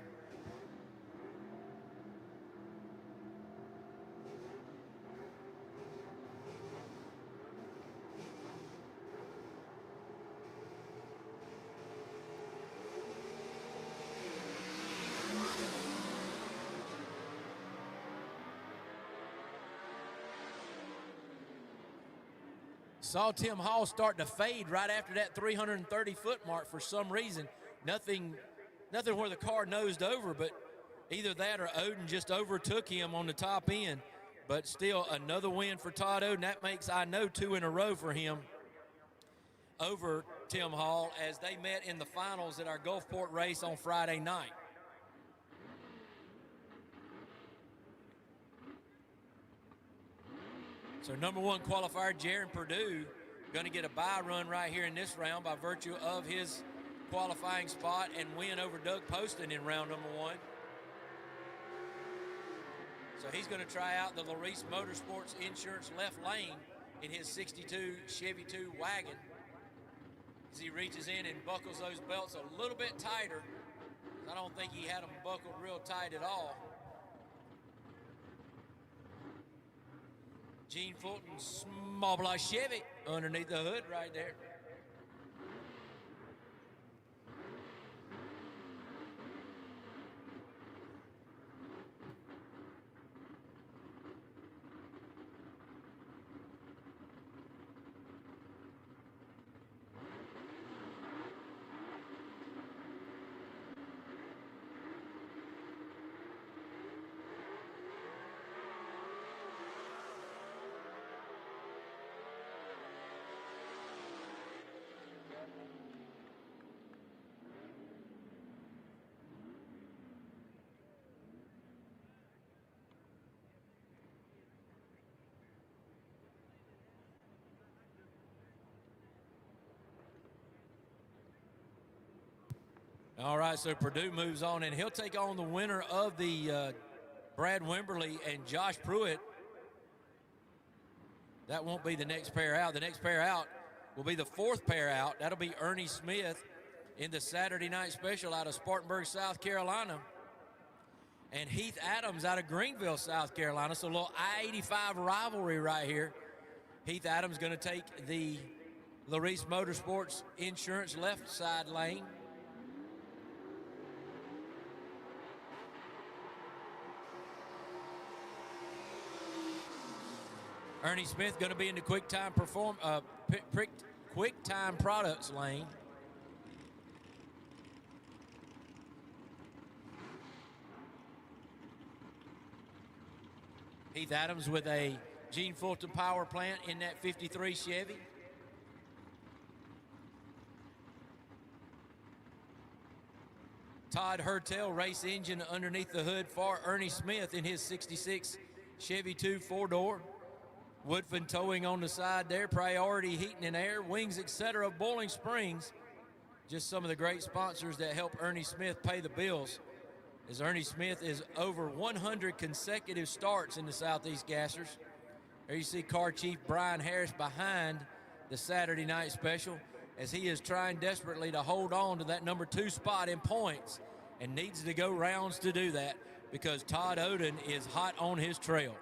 [SPEAKER 9] Saw Tim Hall start to fade right after that 330-foot mark for some reason. Nothing where the car nosed over, but either that or Oden just overtook him on the top end. But still, another win for Todd Oden. That makes, I know, 2 in a row for him over Tim Hall as they met in the finals at our Gulfport race on Friday night. So number 1 qualifier, Jaron Purdue, going to get a bye run right here in this round by virtue of his qualifying spot and win over Doug Poston in round number 1. So he's going to try out the Larice Motorsports Insurance left lane in his 62 Chevy 2 wagon as he reaches in and buckles those belts a little bit tighter. I don't think he had them buckled real tight at all. Gene Fulton, small block Chevy underneath the hood right there. All right, so Purdue moves on, and he'll take on the winner of the Brad Wimberly and Josh Pruitt. That won't be the next pair out. The next pair out will be the 4th pair out. That'll be Ernie Smith in the Saturday night special out of Spartanburg, South Carolina, and Heath Adams out of Greenville, South Carolina. So a little I-85 rivalry right here. Heath Adams going to take the Larice Motorsports Insurance left side lane. Ernie Smith going to be in the QuickTime QuickTime Products lane. Heath Adams with a Gene Fulton power plant in that 53 Chevy. Todd Hertel race engine underneath the hood for Ernie Smith in his 66 Chevy 2 4-door. Woodfin towing on the side there, Priority Heating and Air, Wings, etc. of Bowling Springs. Just some of the great sponsors that help Ernie Smith pay the bills, as Ernie Smith is over 100 consecutive starts in the Southeast Gassers. There you see Car Chief Brian Harris behind the Saturday night special as he is trying desperately to hold on to that number 2 spot in points and needs to go rounds to do that because Todd Oden is hot on his trail.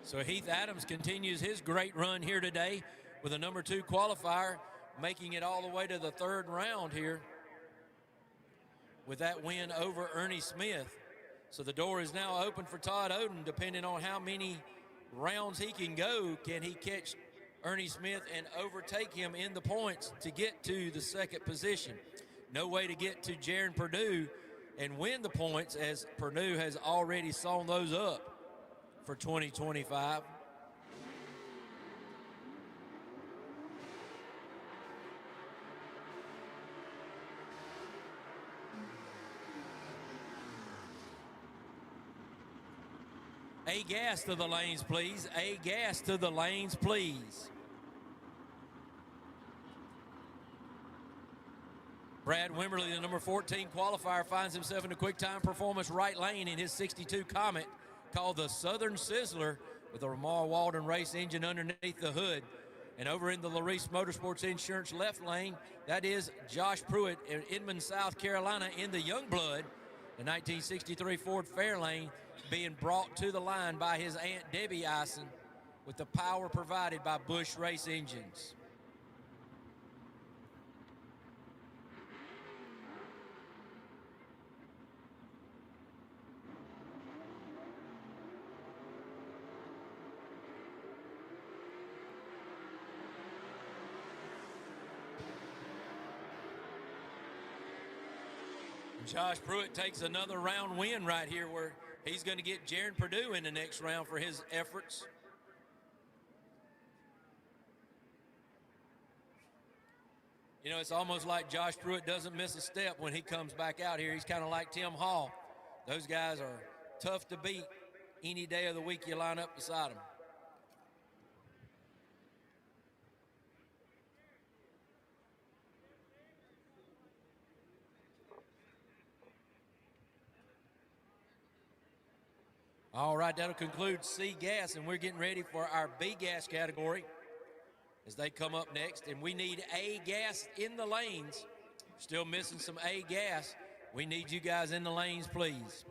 [SPEAKER 9] So Heath Adams continues his great run here today with a number 2 qualifier, making it all the way to the 3rd round here with that win over Ernie Smith. So the door is now open for Todd Oden, depending on how many rounds he can go. Can he catch Ernie Smith and overtake him in the points to get to the 2nd position? No way to get to Jaron Purdue and win the points, as Purdue has already sewn those up for 2025. A gas to the lanes, please. A gas to the lanes, please. Brad Wimberly, the number 14 qualifier, finds himself in the QuickTime Performance right lane in his 62 Comet. called the Southern Sizzler with a Lamar Walden race engine underneath the hood. And over in the Larice Motorsports Insurance left lane, that is Josh Pruitt in Edmond, South Carolina in the Youngblood, the 1963 Ford Fairlane, being brought to the line by his Aunt Debbie Ison with the power provided by Busch Race Engines. Josh Pruitt takes another round win right here where he's going to get Jaron Perdue in the next round for his efforts. You know, it's almost like Josh Pruitt doesn't miss a step when he comes back out here. He's kind of like Tim Hall. Those guys are tough to beat any day of the week you line up beside them. All right, that'll conclude C gas, and we're getting ready for our B gas category as they come up next. And we need A gas in the lanes. Still missing some A gas. We need you guys in the lanes, please.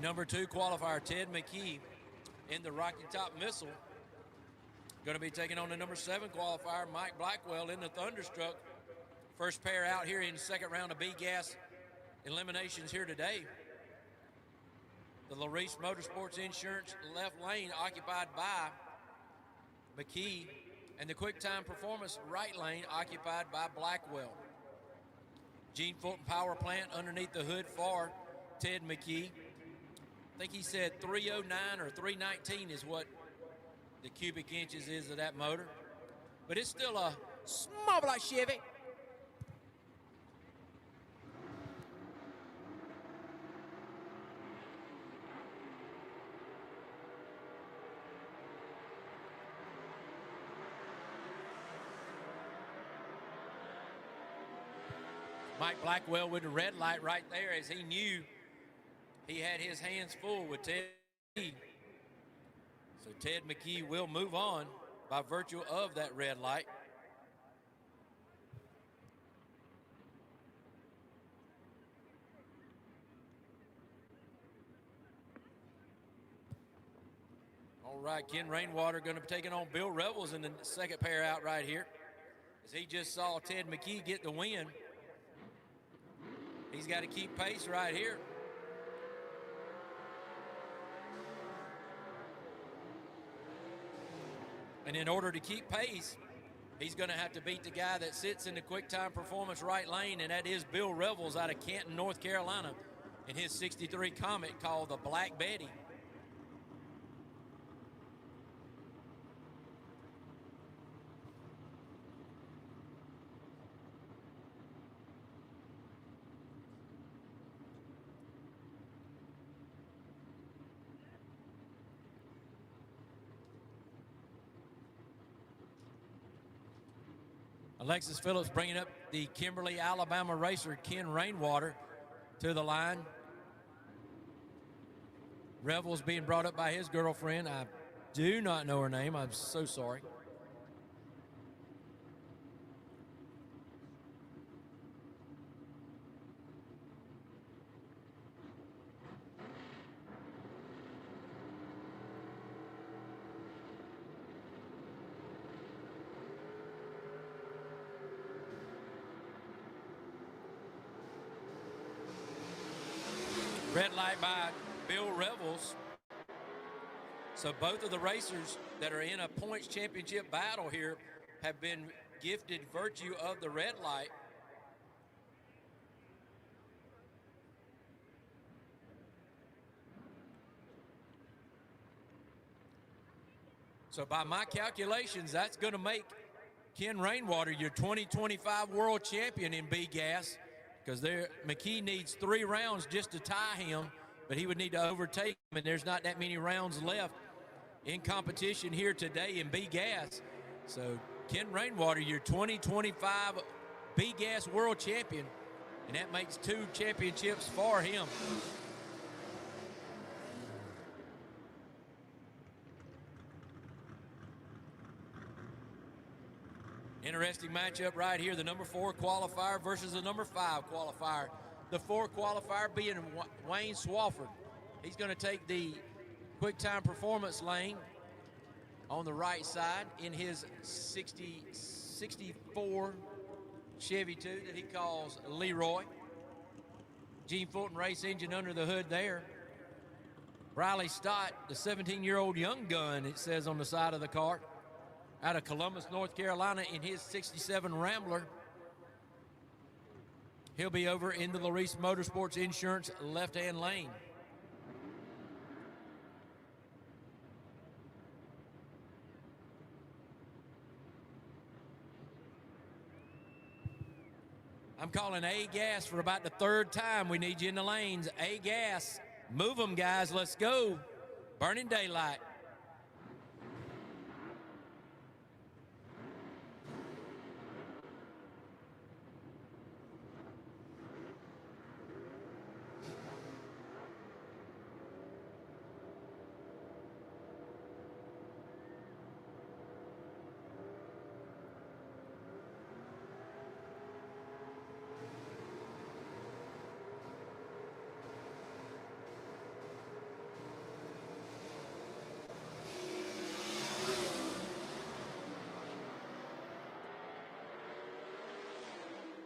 [SPEAKER 9] Number 2 qualifier, Ted McKee in the Rocky Top Missile. Going to be taking on the number 7 qualifier, Mike Blackwell in the Thunderstruck. First pair out here in the second round of B-Gas eliminations here today. The Larice Motorsports Insurance left lane occupied by McKee, and the Quick Time Performance right lane occupied by Blackwell. Gene Fulton Power Plant underneath the hood for Ted McKee. I think he said 309 or 319 is what the cubic inches is of that motor. But it's still a small black Chevy. Mike Blackwell with the red light right there as he knew he had his hands full with Ted McKee. So Ted McKee will move on by virtue of that red light. All right, Ken Rainwater going to be taking on Bill Revels in the second pair out right here. As he just saw Ted McKee get the win. He's got to keep pace right here. And in order to keep pace, he's going to have to beat the guy that sits in the Quick Time Performance right lane, and that is Bill Revels out of Canton, North Carolina, in his 63 Comet called the Black Betty. Alexis Phillips bringing up the Kimberly, Alabama racer Ken Rainwater to the line. Revels being brought up by his girlfriend. I do not know her name. I'm so sorry. Red light by Bill Revels. So both of the racers that are in a points championship battle here have been gifted virtue of the red light. So by my calculations, that's going to make Ken Rainwater your 2025 world champion in B-Gas, because McKee needs 3 rounds just to tie him, but he would need to overtake him, and there's not that many rounds left in competition here today in B-Gas. So Ken Rainwater, your 2025 B-Gas world champion, and that makes 2 championships for him. Interesting matchup right here. The number 4 qualifier versus the number 5 qualifier. The 4 qualifier being Wayne Swafford. He's going to take the quick time performance lane on the right side in his 64 Chevy 2 that he calls Leroy. Gene Fulton race engine under the hood there. Riley Stott, the 17-year-old young gun, it says on the side of the cart, out of Columbus, North Carolina, in his 67 Rambler. He'll be over in the Larice Motorsports Insurance left-hand lane. I'm calling A-Gas for about the 3rd time. We need you in the lanes. A-Gas. Move them, guys. Let's go. Burning daylight.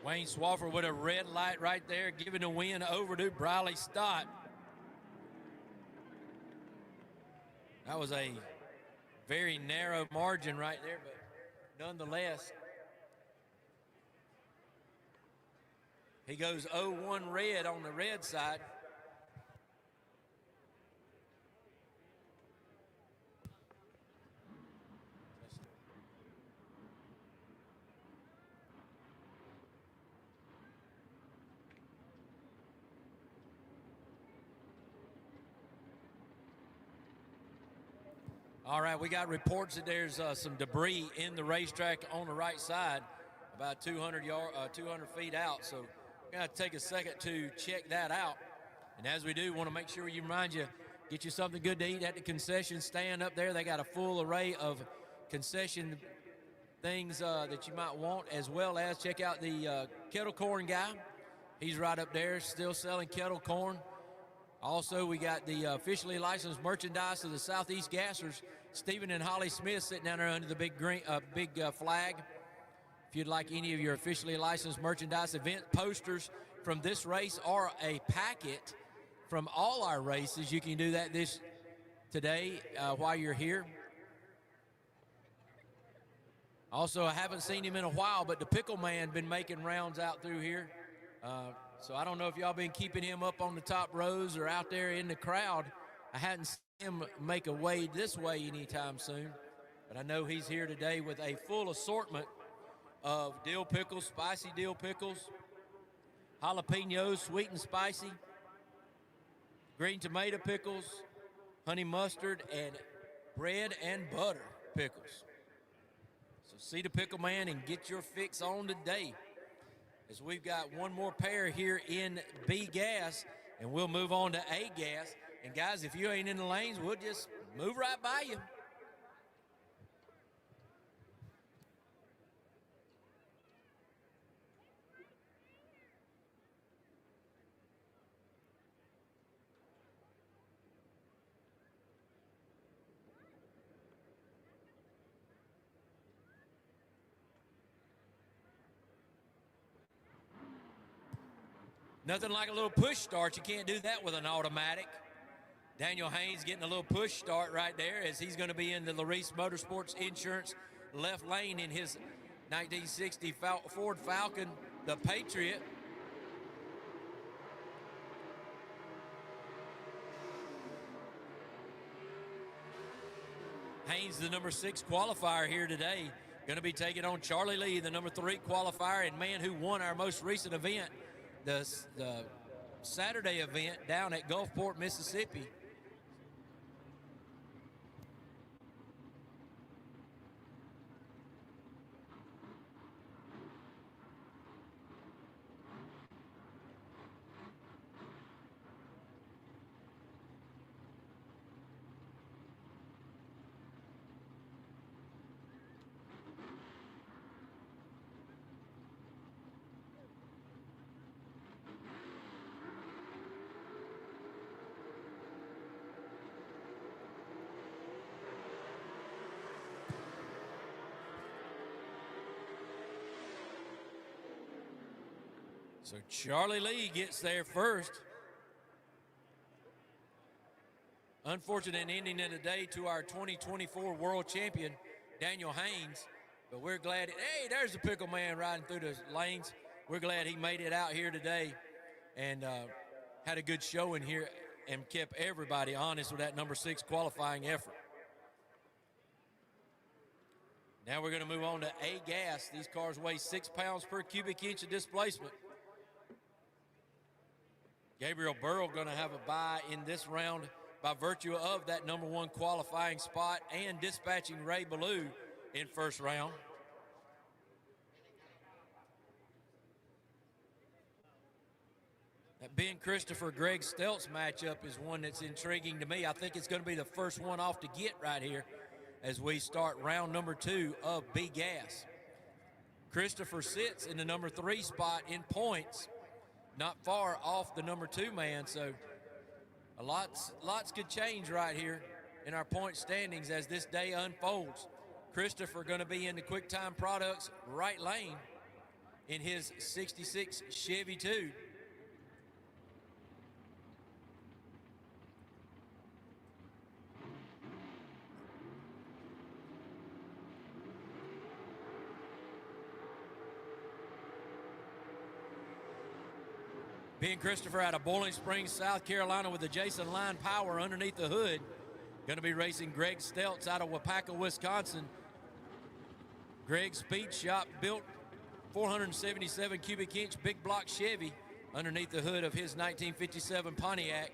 [SPEAKER 9] Wayne Swafford with a red light right there, giving the win over to Briley Stott. That was a very narrow margin right there, but nonetheless, he goes 0-1 red on the red side. All right, we got reports that there's some debris in the racetrack on the right side, about 200 feet out. So we're going to take a second to check that out. And as we do, want to make sure we remind you, get you something good to eat at the concession stand up there. They got a full array of concession things that you might want, as well as check out the kettle corn guy. He's right up there, still selling kettle corn. Also, we got the officially licensed merchandise of the Southeast Gassers, Stephen and Holly Smith, sitting down there under the big flag. If you'd like any of your officially licensed merchandise, event posters from this race, or a packet from all our races, you can do that today while you're here. Also, I haven't seen him in a while, but the Pickle Man been making rounds out through here. So I don't know if y'all been keeping him up on the top rows or out there in the crowd. I hadn't seen him make a way this way anytime soon, but I know he's here today with a full assortment of dill pickles, spicy dill pickles, jalapenos, sweet and spicy, green tomato pickles, honey mustard, and bread and butter pickles. So see the Pickle Man and get your fix on today, as we've got one more pair here in B-Gas, and we'll move on to A-Gas. And guys, if you ain't in the lanes, we'll just move right by you. Nothing like a little push start. You can't do that with an automatic. Daniel Haynes getting a little push start right there as he's going to be in the Larice Motorsports Insurance left lane in his 1960 Ford Falcon, the Patriot. Haynes, the number 6 qualifier here today, going to be taking on Charlie Lee, the number 3 qualifier and man who won our most recent event, the Saturday event down at Gulfport, Mississippi. So Charlie Lee gets there first. Unfortunate ending in the day to our 2024 world champion, Daniel Haynes. But we're glad, hey, there's the pickle man riding through the lanes. We're glad he made it out here today and had a good showing here and kept everybody honest with that number 6 qualifying effort. Now we're going to move on to A gas. These cars weigh 6 pounds per cubic inch of displacement. Gabriel Burrow going to have a bye in this round by virtue of that number 1 qualifying spot and dispatching Ray Ballou in first round. That Ben Christopher Greg Stelz matchup is one that's intriguing to me. I think it's going to be the first one off to get right here as we start round number 2 of B gas. Christopher sits in the number 3 spot in points, not far off the number 2 man, so lots could change right here in our point standings as this day unfolds. Christopher going to be in the Quick Time Products right lane in his 66 Chevy 2. Ben Christopher out of Bowling Springs, South Carolina with the Jason Line Power underneath the hood. Going to be racing Greg Stelz out of Wapaka, Wisconsin. Greg's Speed Shop built 477 cubic inch big block Chevy underneath the hood of his 1957 Pontiac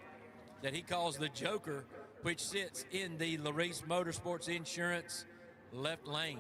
[SPEAKER 9] that he calls the Joker, which sits in the Larice Motorsports Insurance left lane.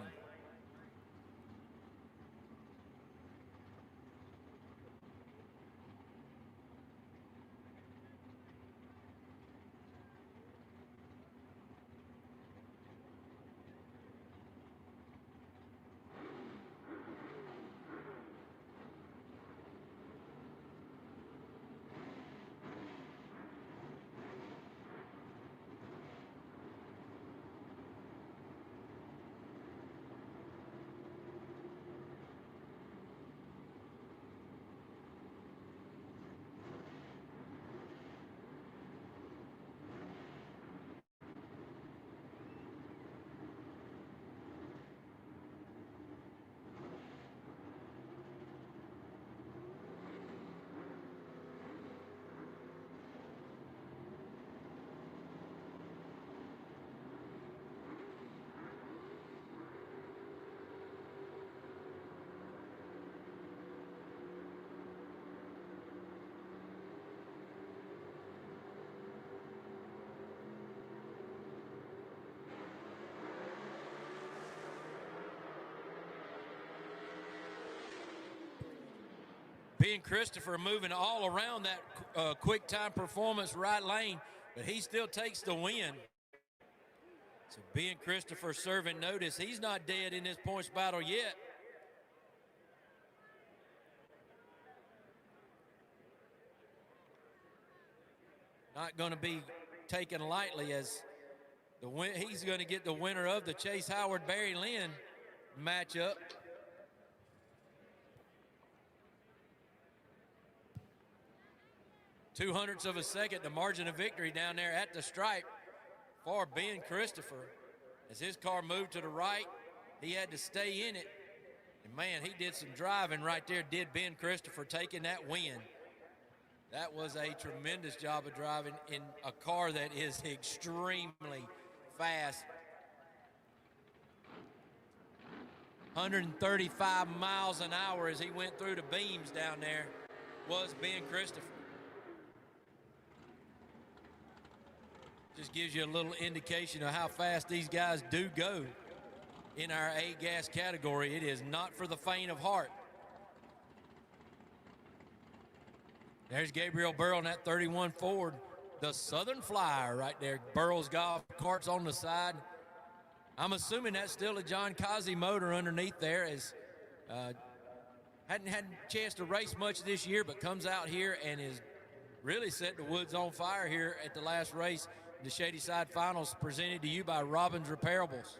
[SPEAKER 9] Ben Christopher moving all around that Quick Time Performance right lane, but he still takes the win. So Ben Christopher serving notice. He's not dead in this points battle yet. Not going to be taken lightly as he's going to get the winner of the Chase Howard-Barry Lynn matchup. 2/2 of a second, the margin of victory down there at the stripe for Ben Christopher. As his car moved to the right, he had to stay in it. And, man, he did some driving right there, did Ben Christopher, taking that win. That was a tremendous job of driving in a car that is extremely fast. 135 miles an hour as he went through the beams down there was Ben Christopher. Just gives you a little indication of how fast these guys do go in our A-gas category. It is not for the faint of heart. There's Gabriel Burrow in that 31 Ford, the Southern Flyer right there. Burrow's golf carts on the side. I'm assuming that's still a John Kazi motor underneath there, as hadn't had a chance to race much this year, but comes out here and is really set the woods on fire here at the last race, the Shadyside Finals, presented to you by Robbins Repairables.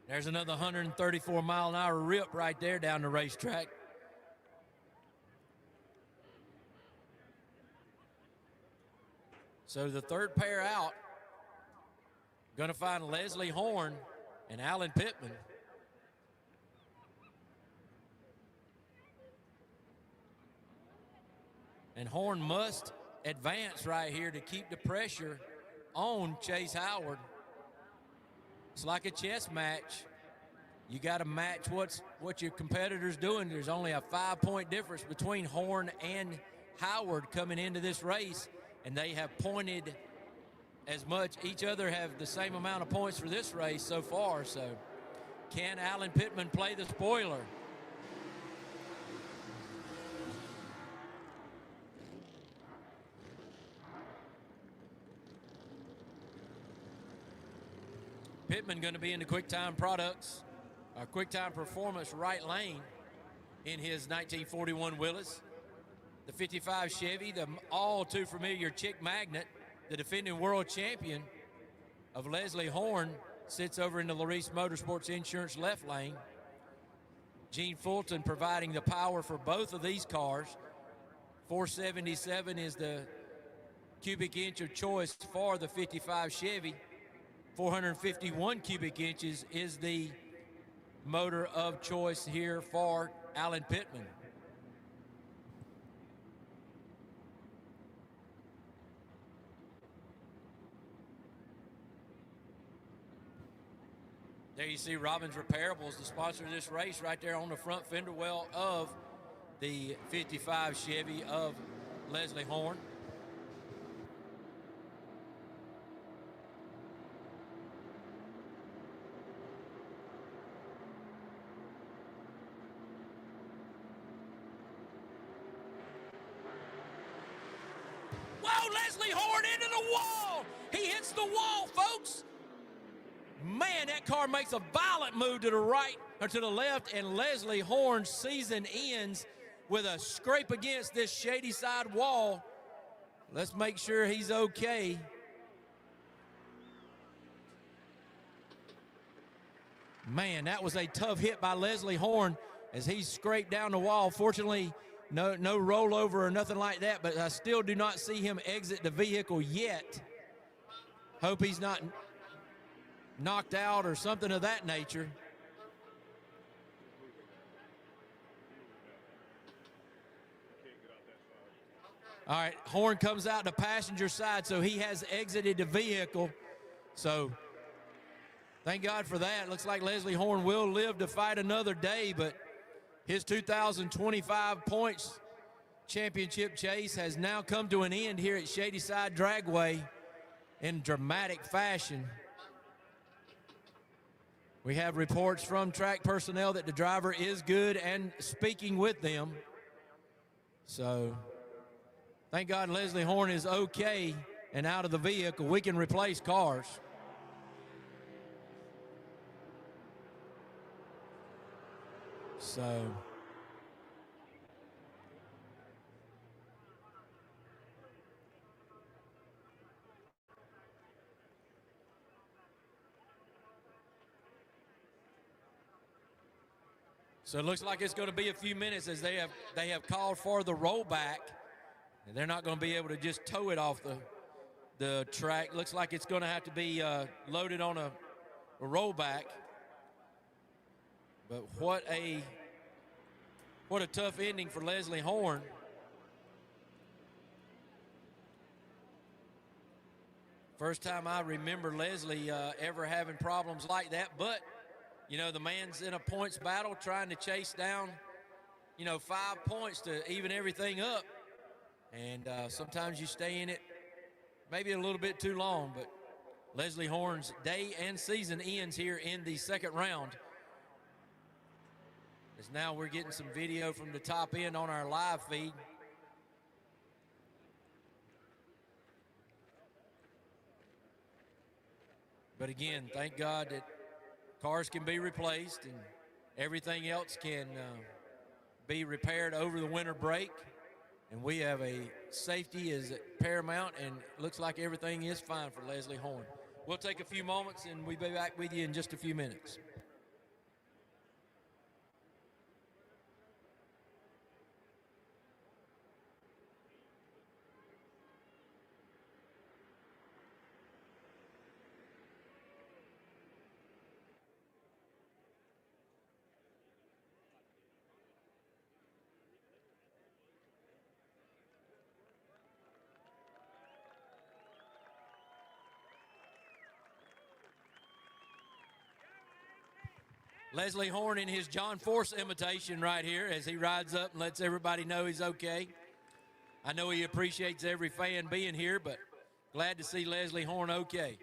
[SPEAKER 9] There's another 134 mile an hour rip right there down the racetrack. So the third pair out, going to find Leslie Horn and Alan Pittman. And Horn must advance right here to keep the pressure on Chase Howard. It's like a chess match. You got to match what your competitor's doing. There's only a 5-point difference between Horn and Howard coming into this race, and they have pointed as much. Each other have the same amount of points for this race so far. So can Alan Pittman play the spoiler? Pittman going to be in the QuickTime Products, QuickTime Performance right lane in his 1941 Willys. The 55 Chevy, the all too familiar Chick Magnet, the defending world champion of Leslie Horn, sits over in the Larice Motorsports Insurance left lane. Gene Fulton providing the power for both of these cars. 477 is the cubic inch of choice for the 55 Chevy. 451 cubic inches is the motor of choice here for Alan Pittman. There you see Robbins Repairables, the sponsor of this race, right there on the front fender well of the 55 Chevy of Leslie Horn. Leslie Horn into the wall. He hits the wall, folks. Man, that car makes a violent move to the right or to the left, and Leslie Horn's season ends with a scrape against this Shadyside wall. Let's make sure he's okay. Man, that was a tough hit by Leslie Horn as he scraped down the wall. Fortunately, no rollover or nothing like that, but I still do not see him exit the vehicle yet. Hope he's not knocked out or something of that nature. All right, Horn comes out the passenger side, so he has exited the vehicle. So thank God for that. Looks like Leslie Horn will live to fight another day, but his 2025 points championship chase has now come to an end here at Shadyside Dragway in dramatic fashion. We have reports from track personnel that the driver is good and speaking with them. So Thank God Leslie Horn is okay and out of the vehicle. We can replace cars. So it looks like it's going to be a few minutes as they have called for the rollback. And they're not going to be able to just tow it off the track. Looks like it's going to have to be loaded on a rollback. But what a tough ending for Leslie Horn. First time I remember Leslie ever having problems like that. But, you know, the man's in a points battle trying to chase down, 5 points to even everything up. And sometimes you stay in it maybe a little bit too long. But Leslie Horn's day and season ends here in the second round. As now we're getting some video from the top end on our live feed. But again, thank God that cars can be replaced and everything else can be repaired over the winter break. And we have safety is paramount, and looks like everything is fine for Leslie Horn. We'll take a few moments, and we'll be back with you in just a few minutes. Leslie Horn in his John Force imitation right here as he rides up and lets everybody know he's okay. I know he appreciates every fan being here, but glad to see Leslie Horn okay.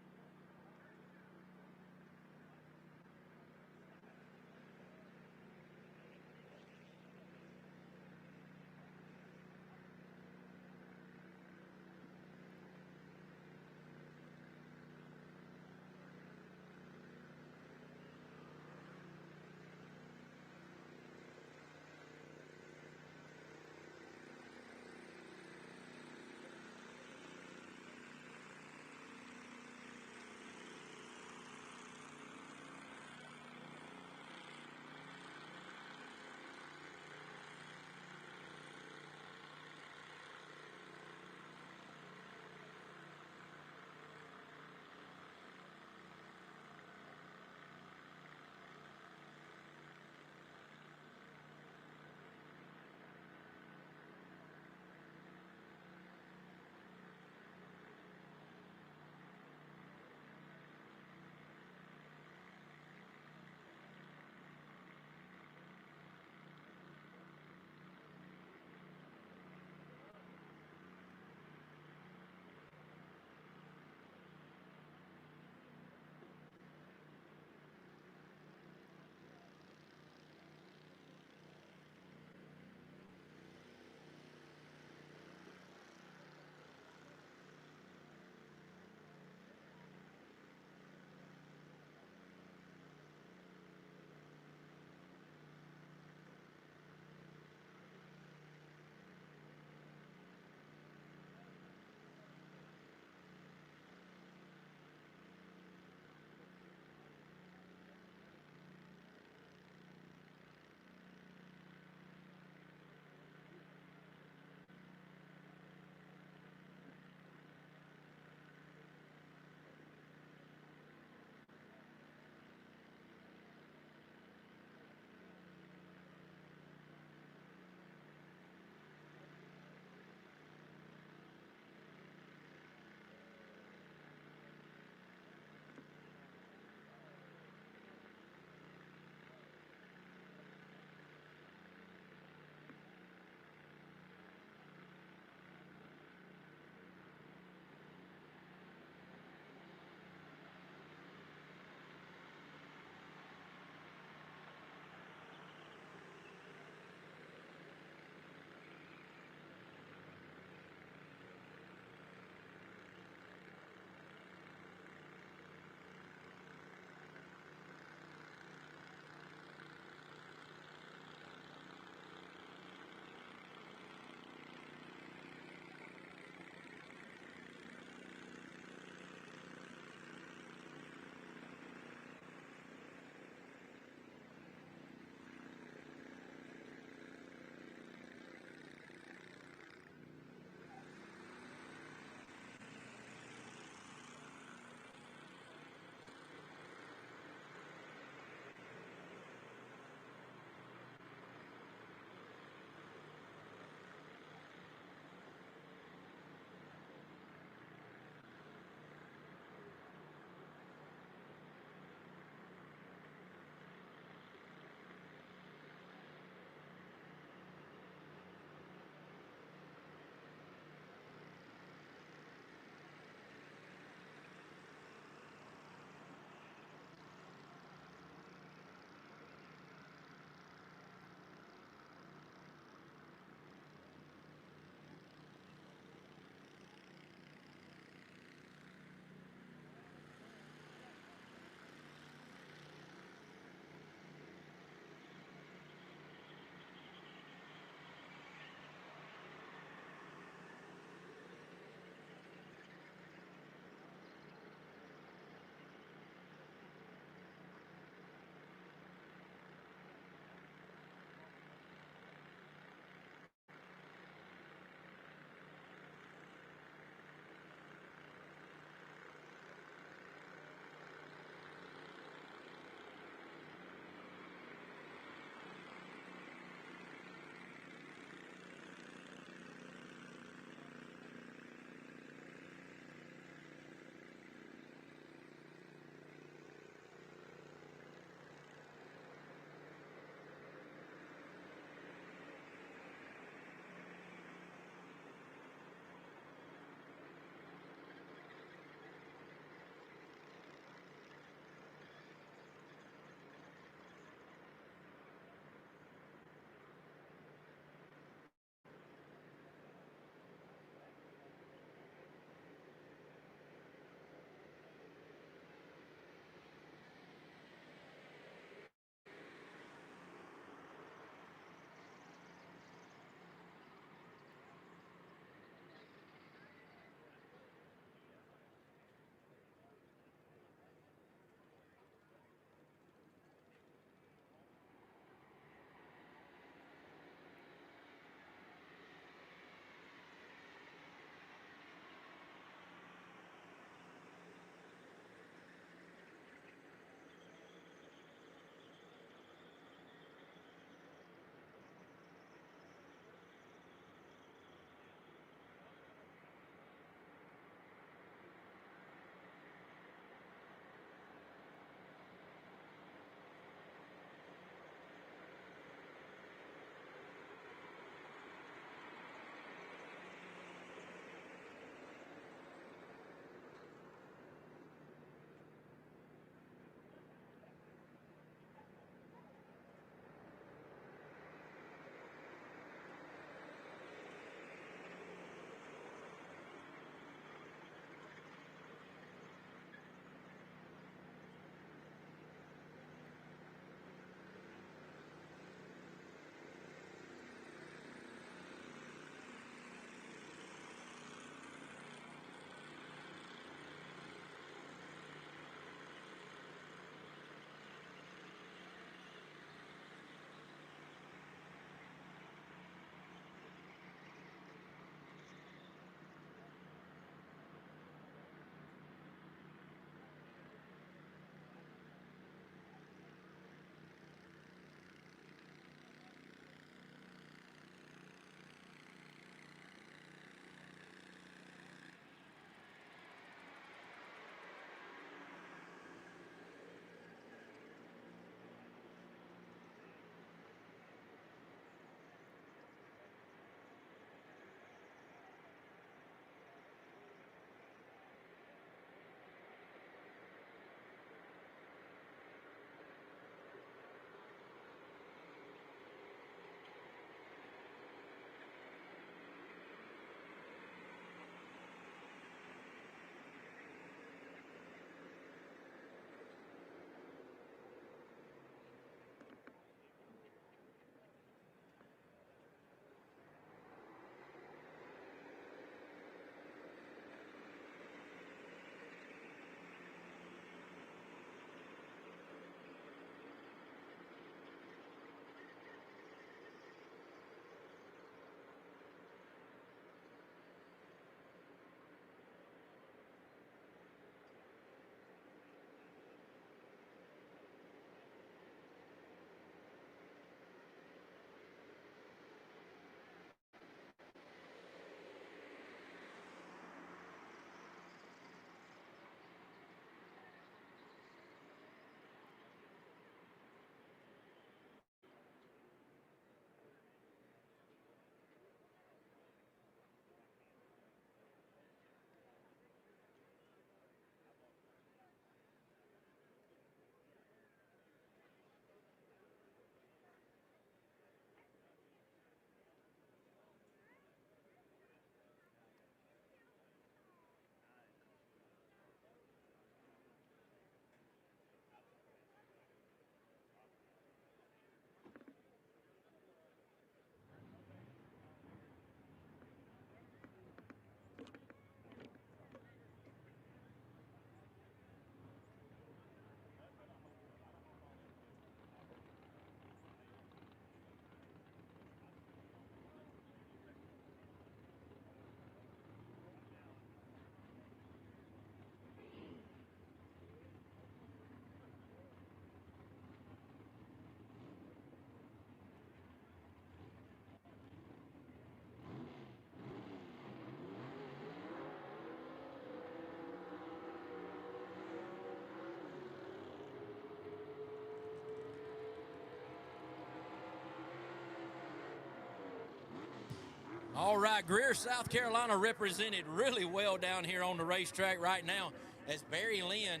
[SPEAKER 9] All right, Greer, South Carolina represented really well down here on the racetrack right now as Barry Lynn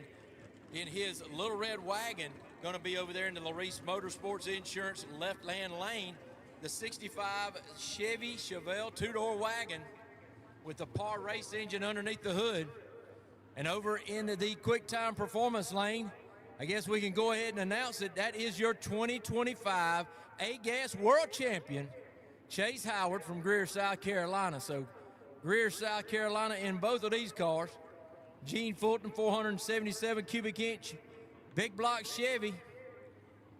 [SPEAKER 9] in his little red wagon going to be over there in the Larice Motorsports Insurance left-hand lane. The 65 Chevy Chevelle two-door wagon with the Par race engine underneath the hood. And over into the quick time performance lane, I guess we can go ahead and announce it. That is your 2025 A-Gas World Champion, Chase Howard from Greer, South Carolina. So Greer, South Carolina in both of these cars. Gene Fulton, 477 cubic inch, big block Chevy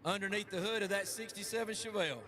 [SPEAKER 9] underneath the hood of that 67 Chevelle.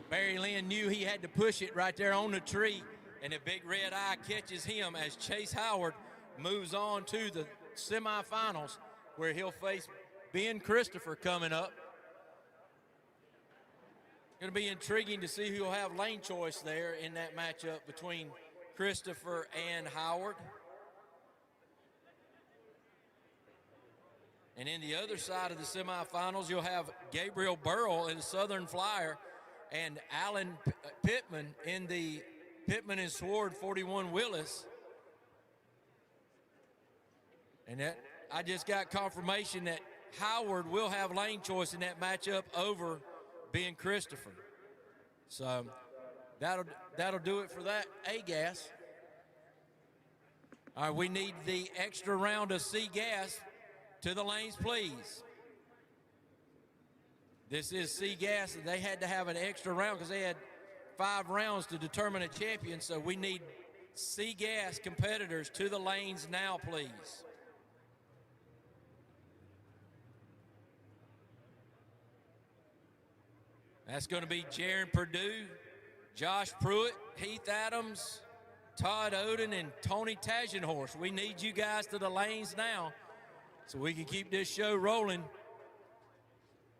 [SPEAKER 9] Barry Lynn knew he had to push it right there on the tree, and a big red eye catches him as Chase Howard moves on to the semifinals where he'll face Ben Christopher coming up. Going to be intriguing to see who'll have lane choice there in that matchup between Christopher and Howard. And in the other side of the semifinals, you'll have Gabriel Burrell in the Southern Flyer and Alan Pittman in the Pittman and Sword 41 Willis. And that I just got confirmation that Howard will have lane choice in that matchup over Ben Christopher. So that'll do it for that A-Gas. All right, we need the extra round of C-Gas to the lanes, please. This is C-Gas, and they had to have an extra round because they had 5 rounds to determine a champion, so we need C-Gas competitors to the lanes now, please. That's going to be Jaron Purdue, Josh Pruitt, Heath Adams, Todd Oden, and Tony Tagenhorst. We need you guys to the lanes now so we can keep this show rolling.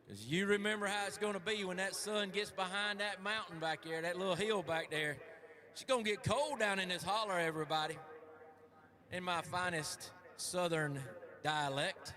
[SPEAKER 9] Because you remember how it's going to be when that sun gets behind that mountain back there, that little hill back there. It's going to get cold down in this holler, everybody, in my finest southern dialect.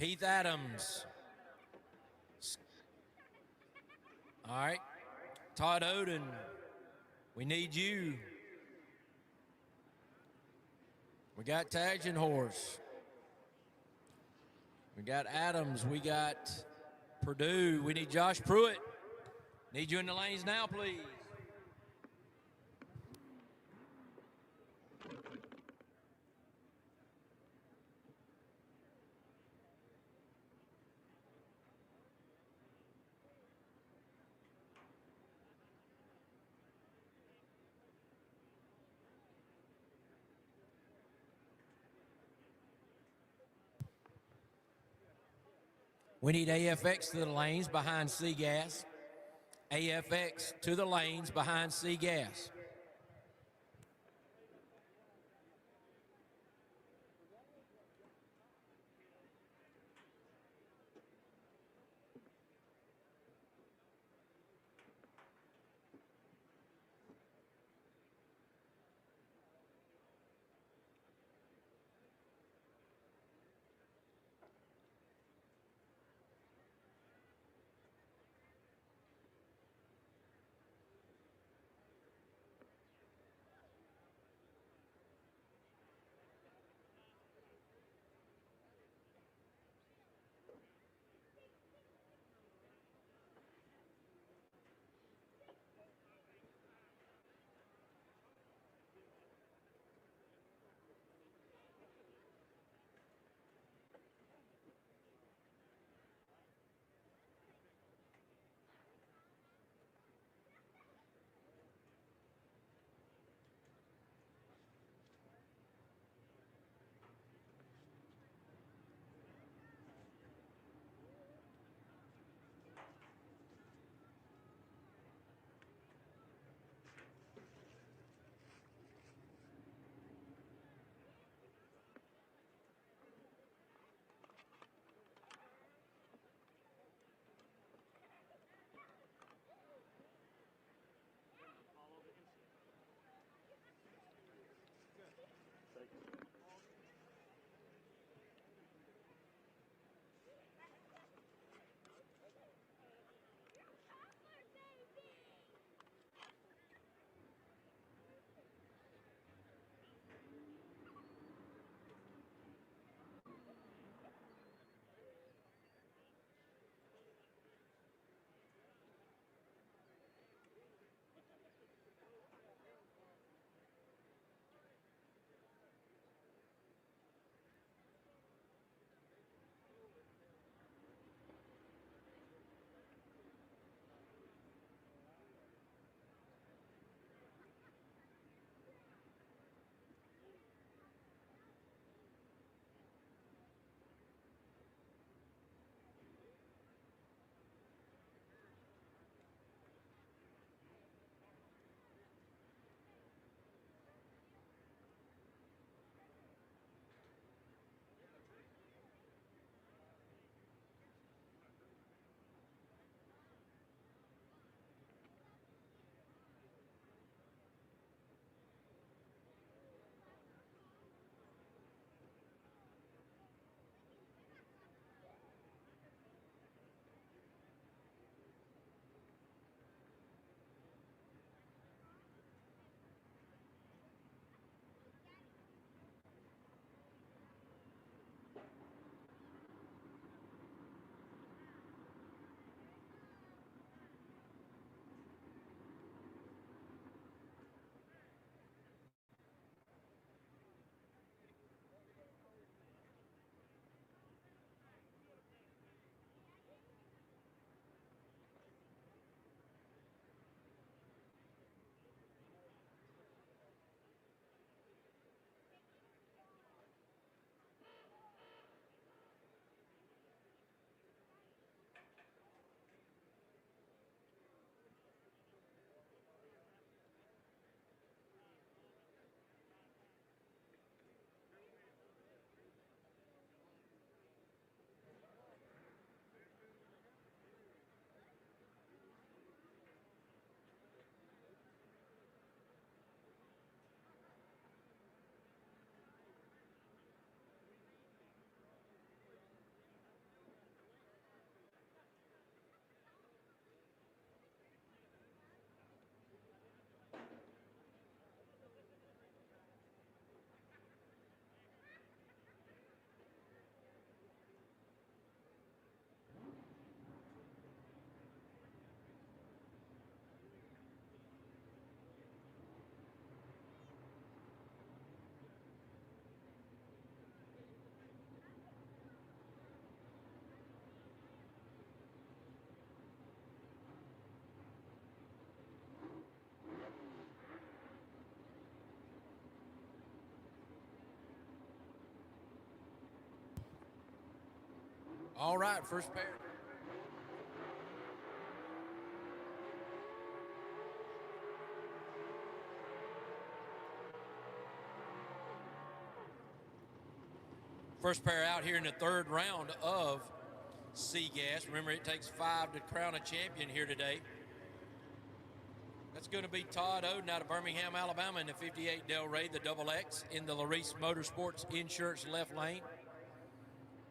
[SPEAKER 9] Heath Adams. All right. Todd Oden, we need you. We got Tagenhorse. We got Adams. We got Purdue. We need Josh Pruitt. Need you in the lanes now, please. We need AFX to the lanes behind C-Gas. AFX to the lanes behind C-Gas. All right, first pair. First pair out here in the third round of SEGA. Remember, it takes 5 to crown a champion here today. That's going to be Todd Oden out of Birmingham, Alabama in the 58 Del Rey, the double X in the Larice Motorsports Insurance left lane.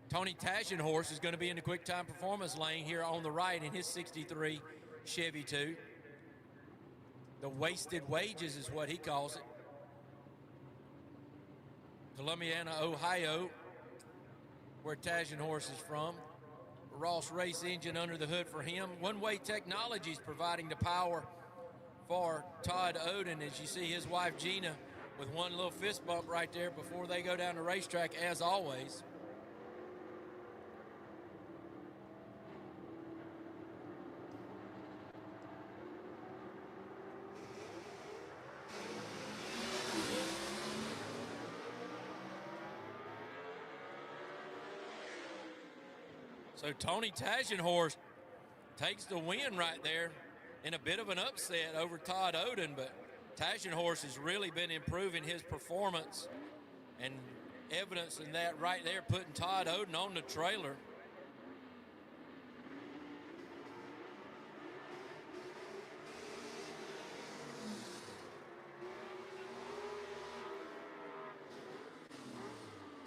[SPEAKER 9] Tony Tashenhorse is going to be in the quick time performance lane here on the right in his 63 Chevy 2. The wasted wages is what he calls it. Columbiana, Ohio, where Tashenhorse is from. Ross race engine under the hood for him. One Way Technologies providing the power for Todd Oden, as you see his wife Gina with one little fist bump right there before they go down the racetrack, as always. So Tony Tashenhorse takes the win right there in a bit of an upset over Todd Oden, but Tashenhorse has really been improving his performance, and evidence in that right there, putting Todd Oden on the trailer.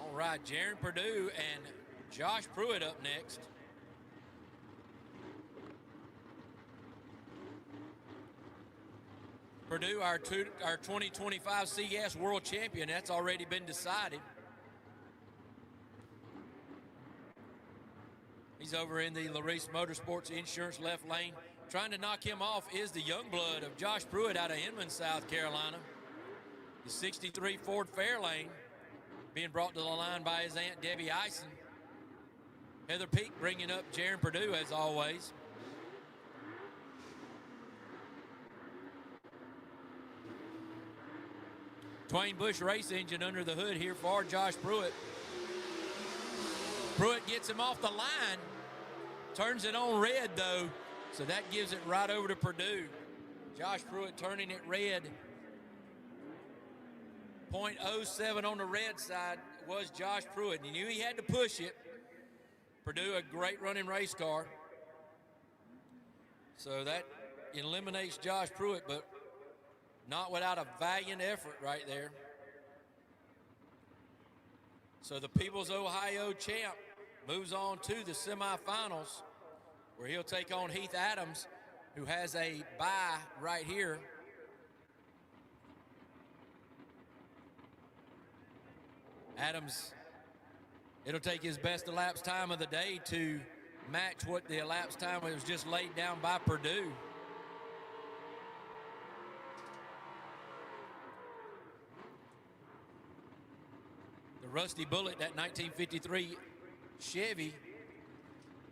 [SPEAKER 9] All right, Jaron Purdue and Josh Pruitt up next. Purdue, our 2025 CES World Champion, that's already been decided. He's over in the Larice Motorsports Insurance left lane. Trying to knock him off is the young blood of Josh Pruitt out of Inman, South Carolina. The 63 Ford Fairlane being brought to the line by his Aunt Debbie Eisen. Heather Peak bringing up Jaron Purdue as always. Twain Bush race engine under the hood here for Josh Pruitt. Pruitt gets him off the line, turns it on red though, so that gives it right over to Purdue. Josh Pruitt turning it red. 0.07 on the red side was Josh Pruitt. He knew he had to push it. Purdue, a great running race car. So that eliminates Josh Pruitt, but not without a valiant effort right there. So the People's Ohio champ moves on to the semifinals, where he'll take on Heath Adams, who has a bye right here. Adams, it'll take his best elapsed time of the day to match what the elapsed time was just laid down by Purdue. The Rusty Bullet, that 1953 Chevy,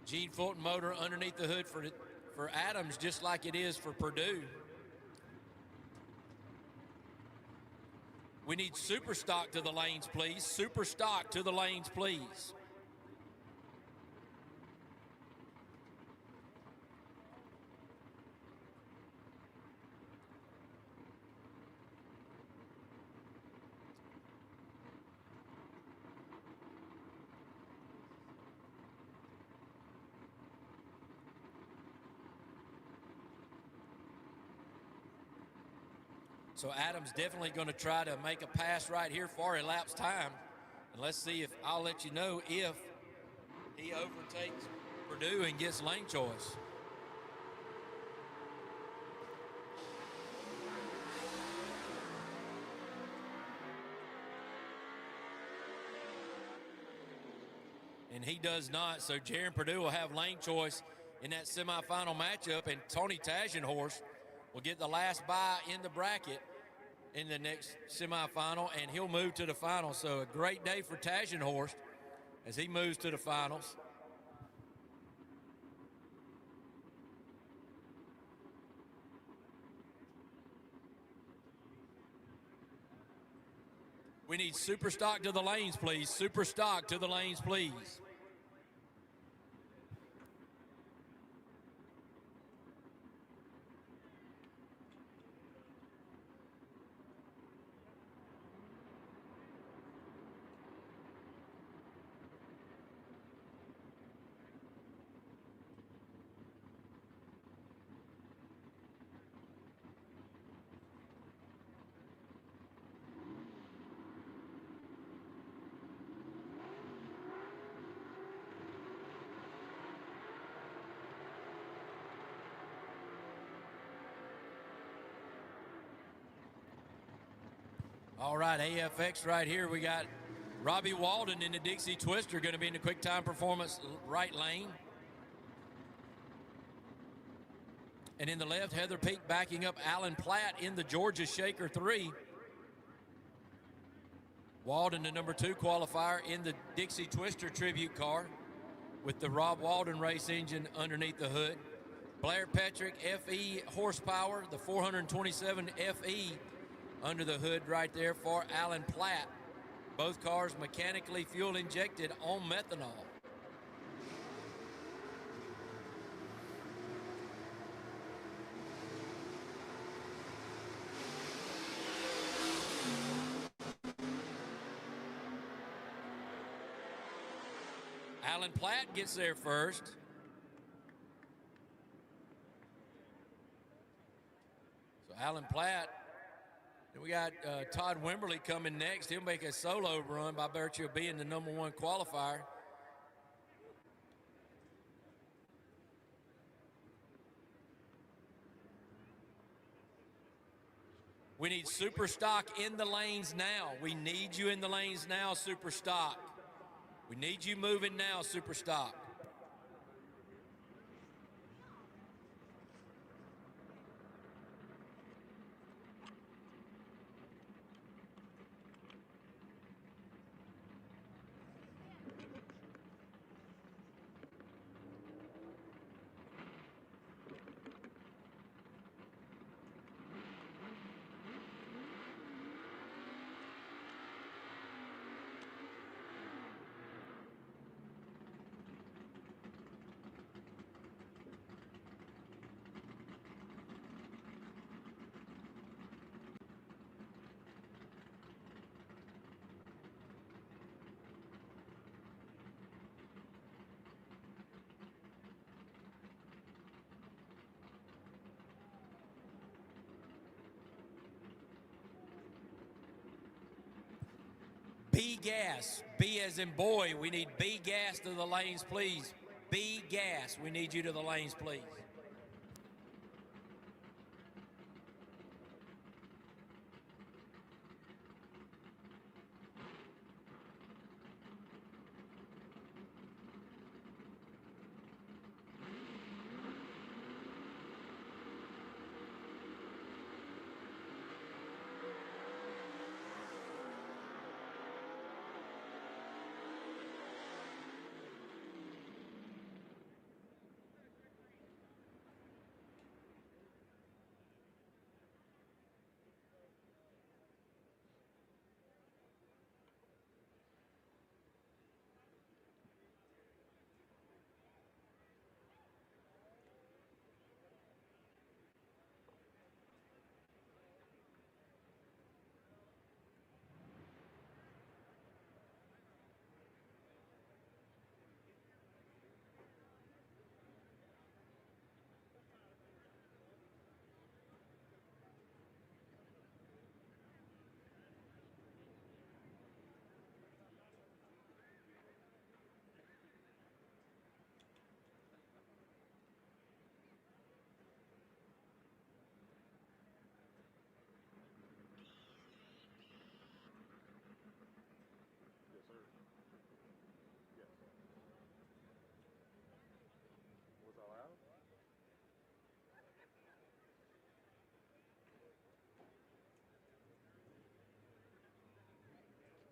[SPEAKER 9] Gene Fulton motor underneath the hood for Adams, just like it is for Purdue. We need super stock to the lanes, please. Super stock to the lanes, please. So Adams definitely going to try to make a pass right here for elapsed time. And let's see if, I'll let you know if he overtakes Purdue and gets lane choice. And he does not, so Jaron Purdue will have lane choice in that semifinal matchup, and Tony Tashenhorse will get the last bye in the bracket in the next semifinal, and he'll move to the final. So a great day for Tashenhorse as he moves to the finals. We need super stock to the lanes, please. Super stock to the lanes, please. All right, AFX right here. We got Robbie Walden in the Dixie Twister, going to be in the quick time performance right lane. And in the left, Heather Peak backing up Alan Platt in the Georgia Shaker 3. Walden, the number 2 qualifier in the Dixie Twister tribute car with the Rob Walden race engine underneath the hood. Blair Patrick FE horsepower, the 427 FE under the hood right there for Alan Platt. Both cars mechanically fuel injected on methanol. Alan Platt gets there first. So Alan Platt. Then we got Todd Wimberly coming next. He'll make a solo run by virtue of being the number 1 qualifier. We need Super Stock in the lanes now. We need you in the lanes now, Super Stock. We need you moving now, Super Stock. B gas. B as in boy. We need B gas to the lanes, please. B gas. We need you to the lanes, please.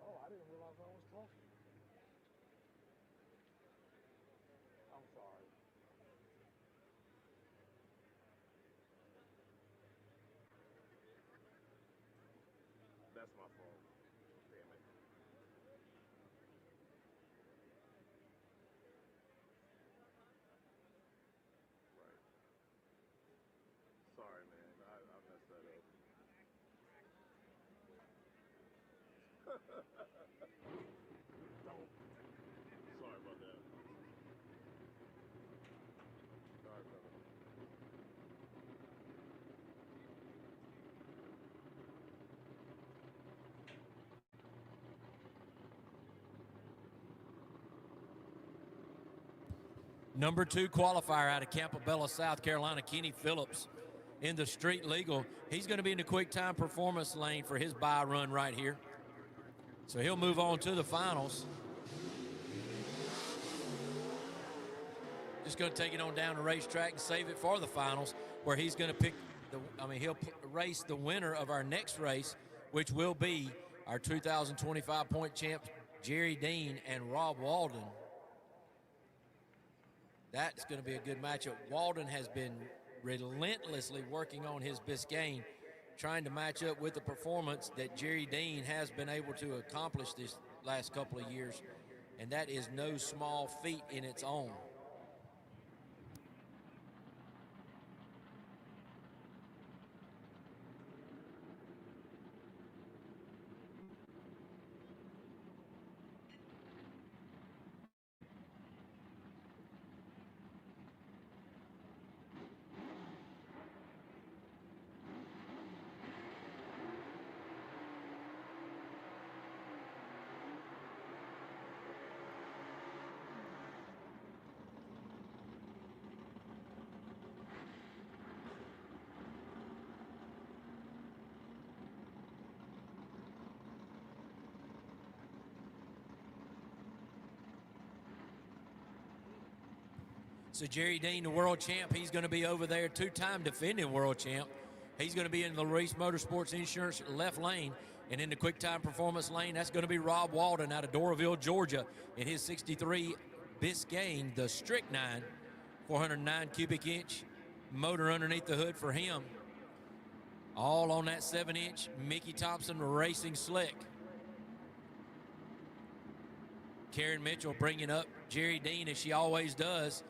[SPEAKER 4] I didn't realize I was talking. I'm sorry. That's my fault. Damn it. Right. Sorry, man. I messed that up. Sorry about that. Sorry, brother.
[SPEAKER 9] Number 2 qualifier out of Campobello, South Carolina, Kenny Phillips, in the street legal. He's going to be in the quick time performance lane for his bye run right here. So he'll move on to the finals. Just going to take it on down the racetrack and save it for the finals, where he's going to pick he'll race the winner of our next race, which will be our 2025 point champs, Jerry Dean and Rob Walden. That's going to be a good matchup. Walden has been relentlessly working on his Biscayne, trying to match up with the performance that Jerry Dean has been able to accomplish this last couple of years, and that is no small feat in its own. So Jerry Dean, the world champ, he's going to be over there, two-time defending world champ. He's going to be in the Race Motorsports Insurance left lane, and in the quick time performance lane, that's going to be Rob Walden out of Doraville, Georgia, in his 63 Biscayne, the Strychnine, 409 cubic inch motor underneath the hood for him. All on that 7-inch Mickey Thompson Racing Slick. Karen Mitchell bringing up Jerry Dean as she always does,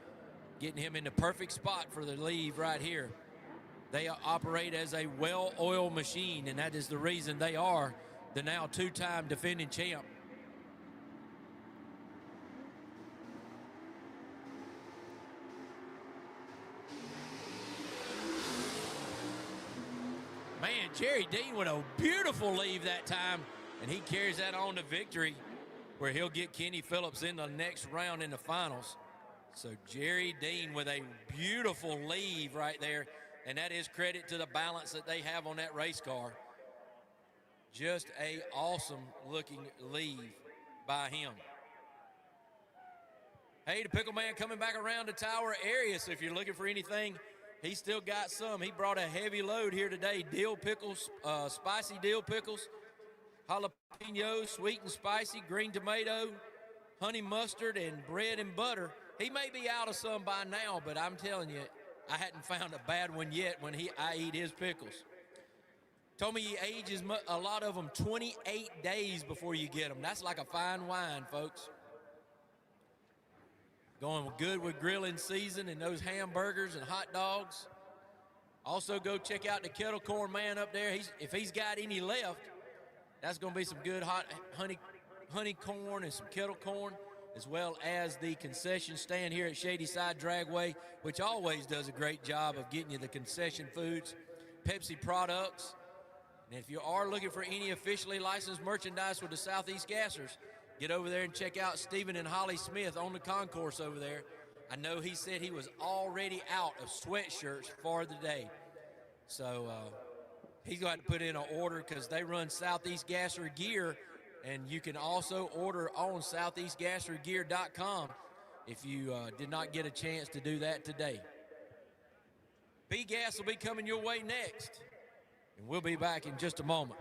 [SPEAKER 9] getting him in the perfect spot for the leave right here. They operate as a well-oiled machine, and that is the reason they are the now two-time defending champ. Man, Jerry Dean with a beautiful leave that time, and he carries that on to victory, where he'll get Kenny Phillips in the next round in the finals. So Jerry Dean with a beautiful leave right there, and that is credit to the balance that they have on that race car. Just a awesome looking leave by him. Hey, the Pickle Man coming back around the Tower area, so if you're looking for anything, he's still got some. He brought a heavy load here today. Dill pickles, spicy dill pickles, jalapeno, sweet and spicy, green tomato, honey mustard, and bread and butter. He may be out of some by now, but I'm telling you, I hadn't found a bad one yet when I eat his pickles. Told me he ages a lot of them 28 days before you get them. That's like a fine wine, folks. Going good with grilling season and those hamburgers and hot dogs. Also, go check out the Kettle Corn Man up there. If he's got any left, that's going to be some good hot honey corn and some kettle corn, as well as the concession stand here at Shadyside Dragway, which always does a great job of getting you the concession foods, Pepsi products. And if you are looking for any officially licensed merchandise with the Southeast Gassers, get over there and check out Stephen and Holly Smith on the concourse over there. I know he said he was already out of sweatshirts for the day. So he's going to put in an order because they run Southeast Gasser gear, and you can also order on southeastgassergear.com if you did not get a chance to do that today. B-Gas will be coming your way next, and we'll be back in just a moment.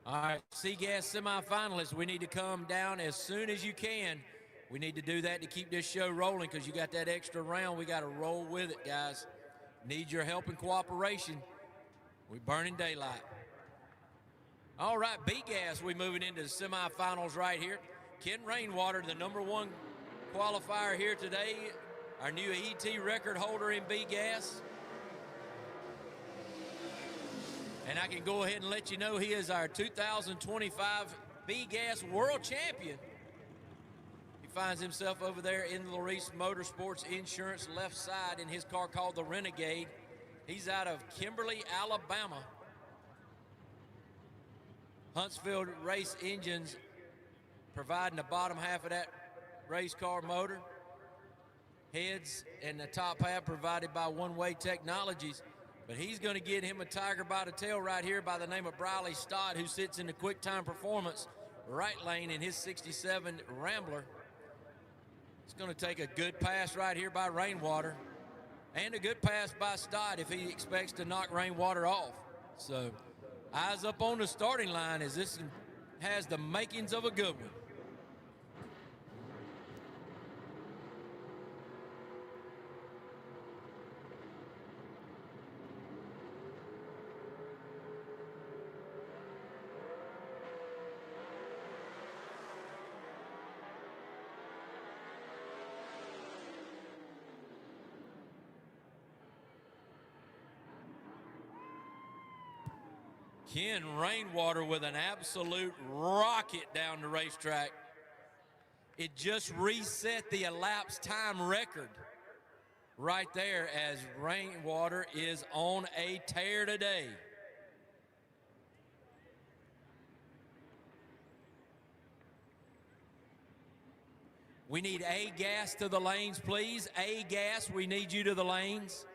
[SPEAKER 9] All right, SEGA semifinalists, we need to come down as soon as you can. We need to do that to keep this show rolling because you got that extra round. We got to roll with it, guys. Need your help and cooperation. We burning daylight. All right, B-Gas, we moving into the semifinals right here. Ken Rainwater, the #1 qualifier here today, our new ET record holder in B-Gas. And I can go ahead and let you know he is our 2025 B-Gas World Champion. He finds himself over there in the Larice Motorsports Insurance left side in his car called the Renegade. He's out of Kimberly, Alabama. Huntsville Race Engines providing the bottom half of that race car motor. Heads and the top half provided by One Way Technologies. But he's going to get him a tiger by the tail right here by the name of Briley Stott, who sits in the Quick Time Performance right lane in his 67 Rambler. It's going to take a good pass right here by Rainwater and a good pass by Stott if he expects to knock Rainwater off. So eyes up on the starting line as this has the makings of a good one. Ken Rainwater with an absolute rocket down the racetrack. It just reset the elapsed time record right there as Rainwater is on a tear today. We need A-Gas to the lanes, please. A-Gas, we need you to the lanes.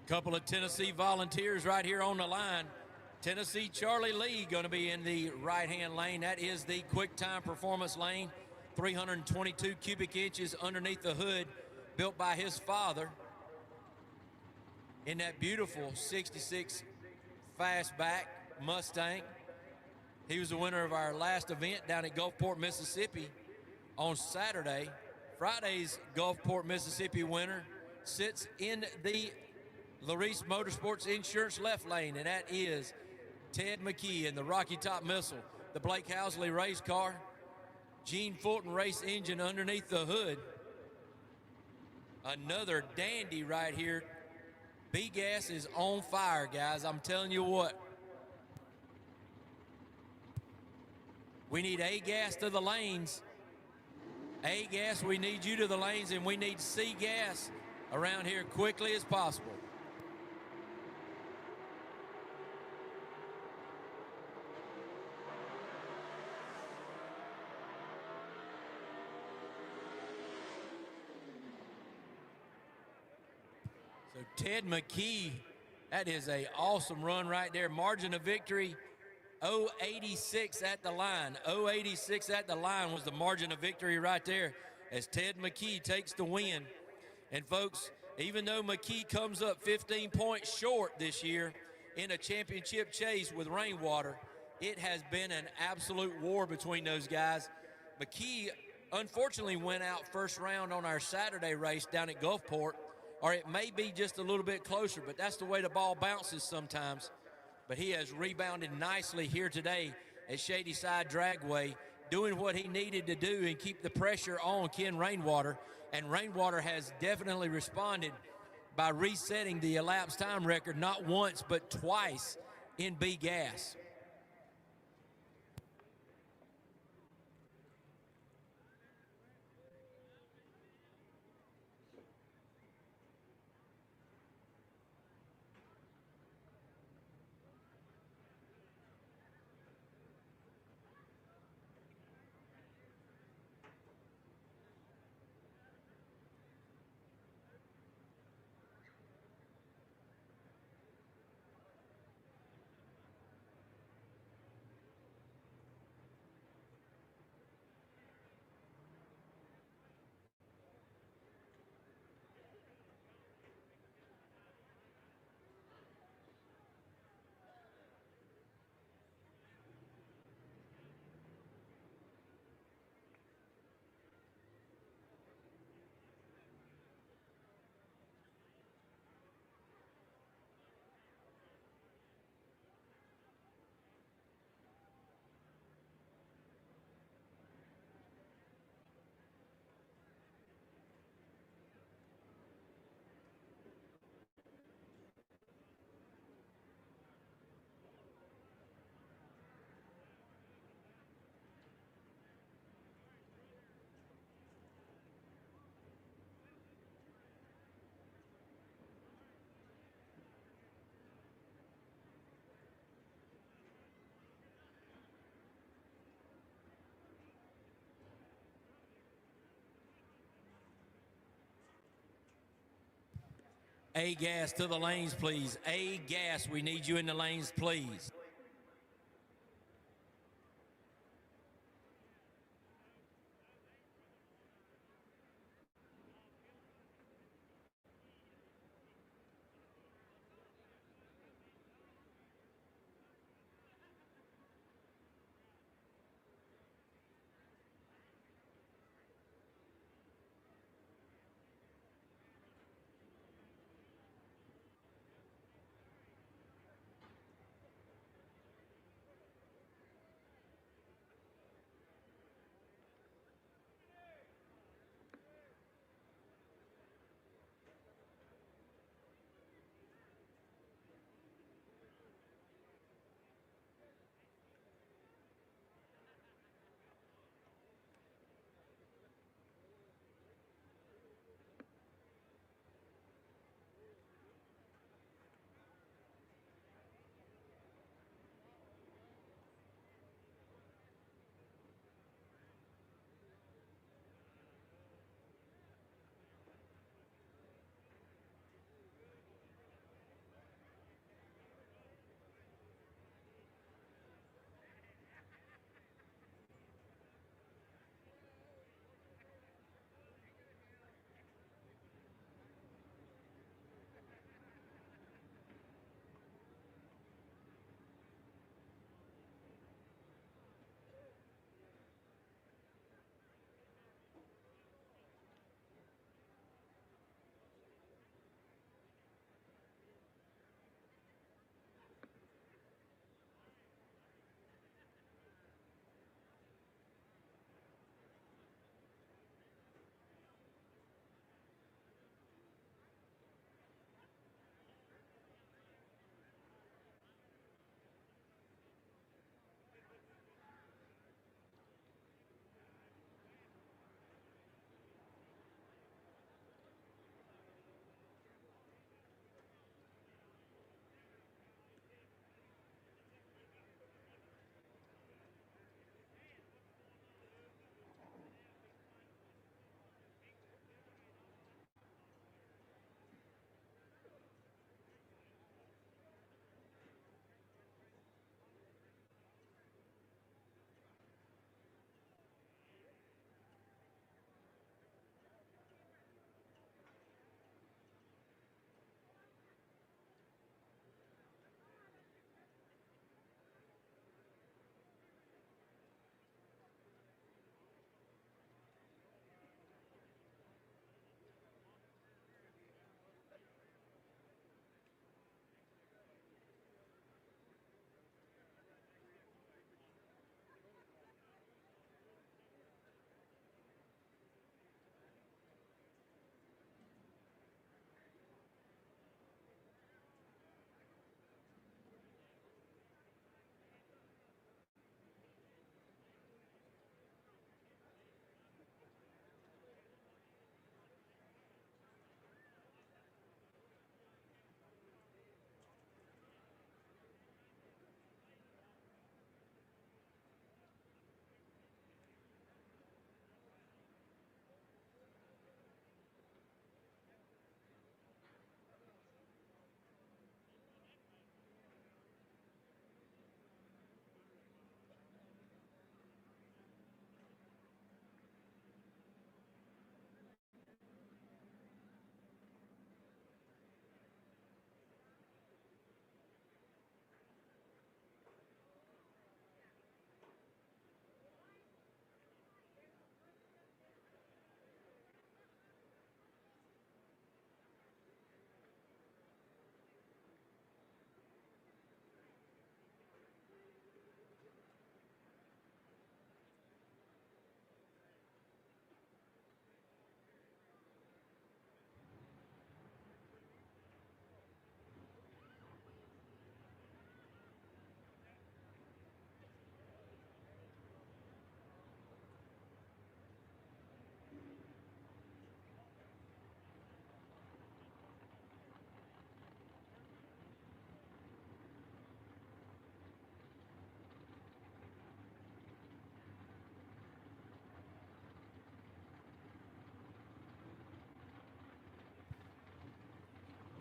[SPEAKER 9] Couple of Tennessee volunteers right here on the line. Tennessee Charlie Lee going to be in the right-hand lane. That is the Quick Time Performance lane. 322 cubic inches underneath the hood, built by his father in that beautiful 66 fastback Mustang. He was the winner of our last event down at Gulfport, Mississippi on Saturday. Friday's Gulfport, Mississippi winner sits in the Larice Motorsports Insurance left lane, and that is Ted McKee in the Rocky Top Missile, the Blake Housley race car, Gene Fulton race engine underneath the hood. Another dandy right here. B-Gas is on fire, guys. I'm telling you what. We need A-Gas to the lanes. A-Gas, we need you to the lanes, and we need C-Gas around here quickly as possible. So Ted McKee, that is an awesome run right there. Margin of victory, 0.86 at the line. 0.86 at the line was the margin of victory right there as Ted McKee takes the win. And folks, even though McKee comes up 15 points short this year in a championship chase with Rainwater, it has been an absolute war between those guys. McKee unfortunately went out first round on our Saturday race down at Gulfport, or it may be just a little bit closer, but that's the way the ball bounces sometimes. But he has rebounded nicely here today at Shadyside Dragway, doing what he needed to do and keep the pressure on Ken Rainwater. And Rainwater has definitely responded by resetting the elapsed time record not once but twice in B-Gas. A gas to the lanes, please. A gas, we need you in the lanes, please.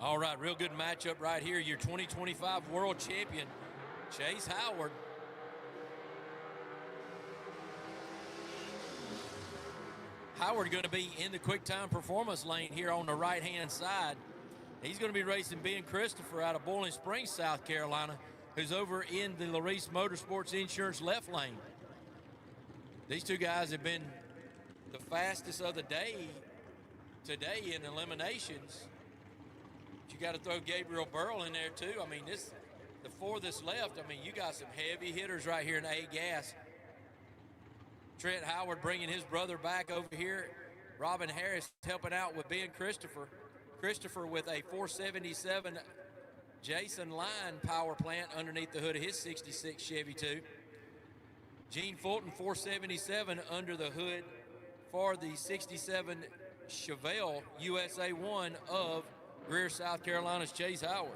[SPEAKER 9] All right, real good matchup right here. Your 2025 world champion, Chase Howard. Howard going to be in the quick time performance lane here on the right-hand side. He's going to be racing Ben Christopher out of Boiling Springs, South Carolina, who's over in the Larice Motorsports Insurance left lane. These two guys have been the fastest of the day today in eliminations. But you got to throw Gabriel Burrell in there too. I mean, the four that's left, I mean, you got some heavy hitters right here in A gas. Trent Howard bringing his brother back over here. Robin Harris helping out with Ben Christopher. Christopher with a 477 Jason Line power plant underneath the hood of his 66 Chevy 2. Gene Fulton 477 under the hood for the 67 Chevelle USA 1 of Greer, South Carolina's Chase Howard.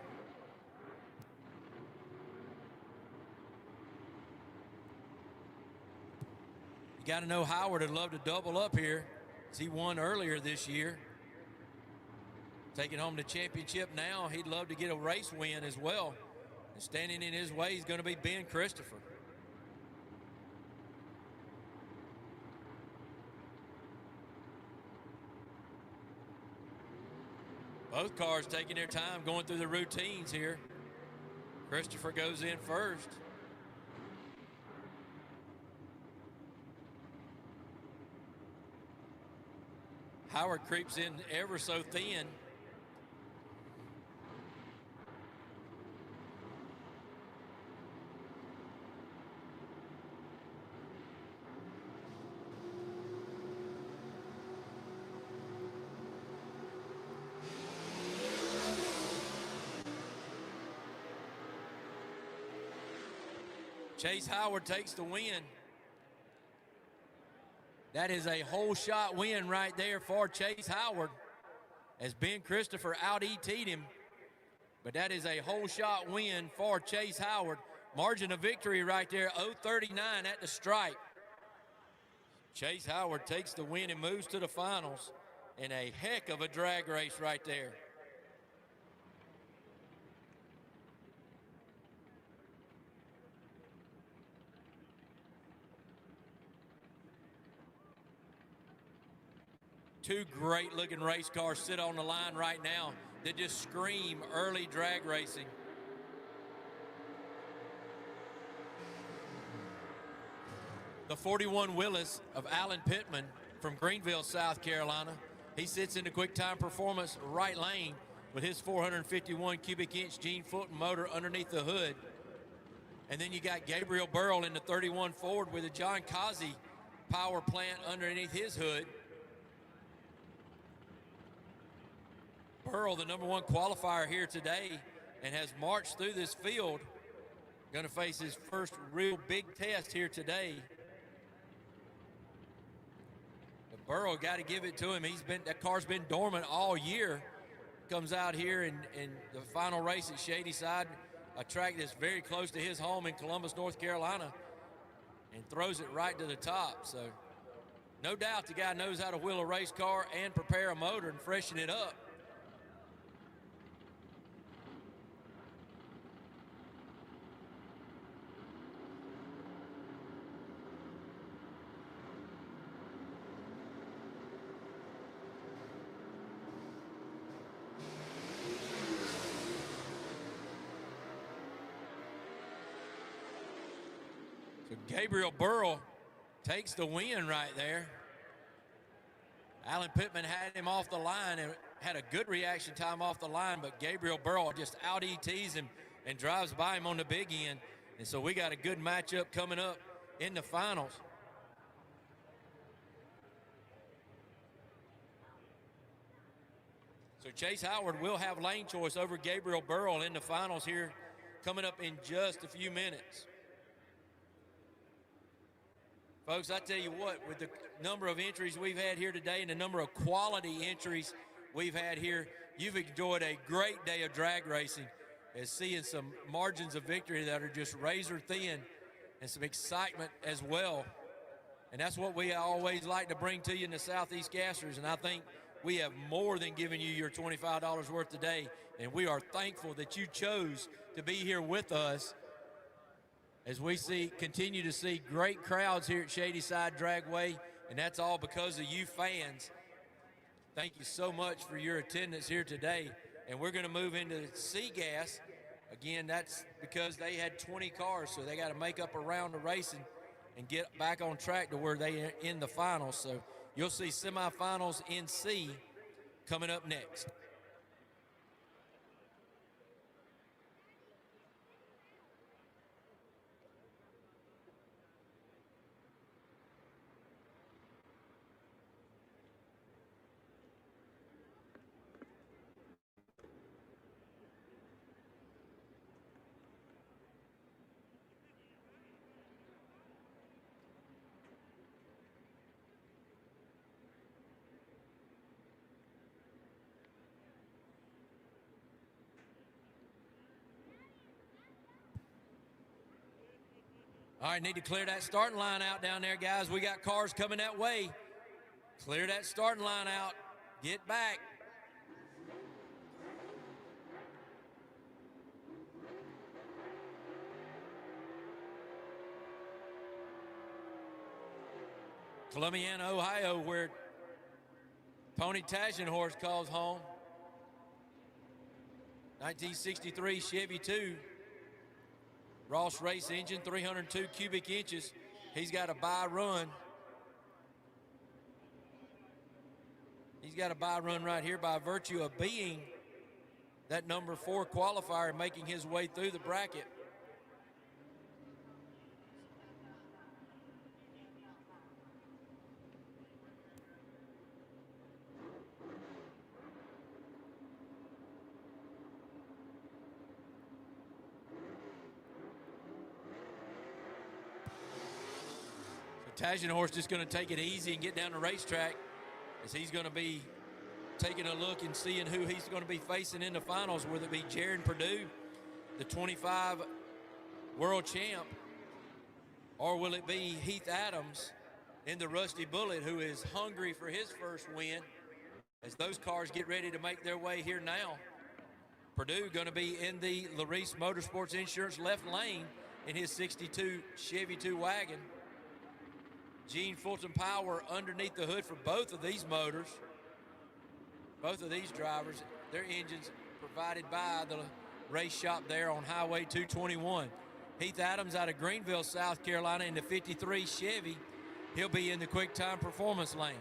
[SPEAKER 9] You got to know Howard would love to double up here as he won earlier this year. Taking home the championship now, he'd love to get a race win as well. And standing in his way is going to be Ben Christopher. Both cars taking their time going through the routines here. Christopher goes in first. Howard creeps in ever so thin. Chase Howard takes the win. That is a whole shot win right there for Chase Howard as Ben Christopher out-ET'd him. But that is a whole shot win for Chase Howard. Margin of victory right there, 0.39 at the stripe. Chase Howard takes the win and moves to the finals in a heck of a drag race right there. Two great looking race cars sit on the line right now that just scream early drag racing. The 41 Willis of Alan Pittman from Greenville, South Carolina. He sits in the quick time performance right lane with his 451 cubic inch Gene Fulton motor underneath the hood. And then you got Gabriel Burrell in the 31 Ford with a John Kazi power plant underneath his hood. Burrell, the #1 qualifier here today, and has marched through this field. Going to face his first real big test here today. But Burrell, got to give it to him. That car's been dormant all year. Comes out here in the final race at Shadyside, a track that's very close to his home in Columbus, North Carolina, and throws it right to the top. So no doubt the guy knows how to wheel a race car and prepare a motor and freshen it up. So Gabriel Burrell takes the win right there. Alan Pittman had him off the line and had a good reaction time off the line, but Gabriel Burrell just out-ETs him and drives by him on the big end. And so we got a good matchup coming up in the finals. So Chase Howard will have lane choice over Gabriel Burrell in the finals here coming up in just a few minutes. Folks, I tell you what, with the number of entries we've had here today and the number of quality entries we've had here, you've enjoyed a great day of drag racing, as seeing some margins of victory that are just razor thin and some excitement as well. And that's what we always like to bring to you in the Southeast Gassers, and I think we have more than given you your $25 worth today, and we are thankful that you chose to be here with us as we continue to see great crowds here at Shadyside Dragway, and that's all because of you fans. Thank you so much for your attendance here today, and we're going to move into SEGA. Again, that's because they had 20 cars, so they got to make up a round of racing and get back on track to where they are in the finals. So you'll see semifinals in C coming up next. All right, need to clear that starting line out down there, guys. We got cars coming that way. Clear that starting line out. Get back. Columbiana, Ohio, where Tony Tagenhorst calls home. 1963 Chevy 2. Ross race engine, 302 cubic inches. He's got a buy run. He's got a buy run right here by virtue of being that number 4 qualifier, making his way through the bracket. Tagenhorst just going to take it easy and get down the racetrack, as he's going to be taking a look and seeing who he's going to be facing in the finals, whether it be Jared Perdue, the 25 world champ, or will it be Heath Adams in the Rusty Bullet, who is hungry for his first win, as those cars get ready to make their way here now. Perdue going to be in the Larice Motorsports Insurance left lane in his 62 Chevy 2 wagon. Gene Fulton Power underneath the hood for both of these motors. Both of these drivers, their engines provided by the race shop there on Highway 221. Heath Adams out of Greenville, South Carolina in the 53 Chevy. He'll be in the quick time performance lane.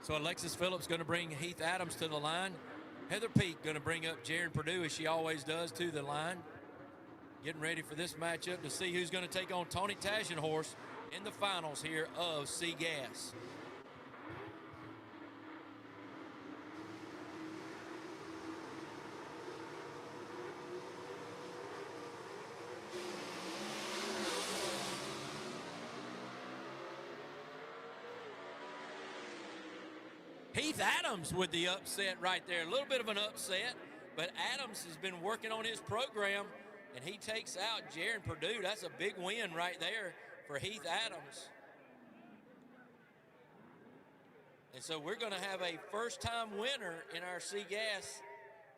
[SPEAKER 9] So Alexis Phillips going to bring Heath Adams to the line. Heather Peak going to bring up Jared Perdue, as she always does, to the line. Getting ready for this matchup to see who's going to take on Tony Tagenhorst in the finals here of SEGA. Heath Adams with the upset right there. A little bit of an upset, but Adams has been working on his program, and he takes out Jared Perdue. That's a big win right there for Heath Adams. And so we're going to have a first-time winner in our SEGA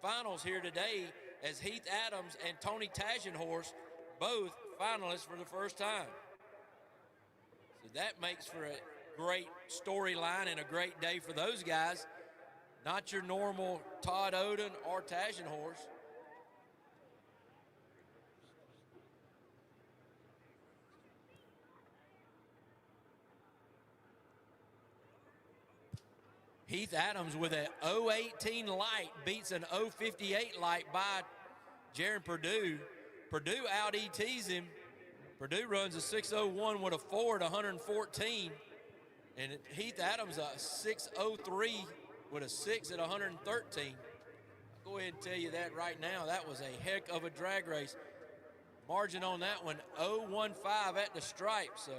[SPEAKER 9] finals here today, as Heath Adams and Tony Tagenhorst, both finalists for the first time. So that makes for a great storyline and a great day for those guys. Not your normal Todd Oden or Tagenhorst. Heath Adams with an 018 light beats an 058 light by Jaron Purdue. Purdue out ETs him. Purdue runs a 601 with a 4 at 114. And Heath Adams a 603 with a 6 at 113. I'll go ahead and tell you that right now. That was a heck of a drag race. Margin on that one, 015 at the stripe. So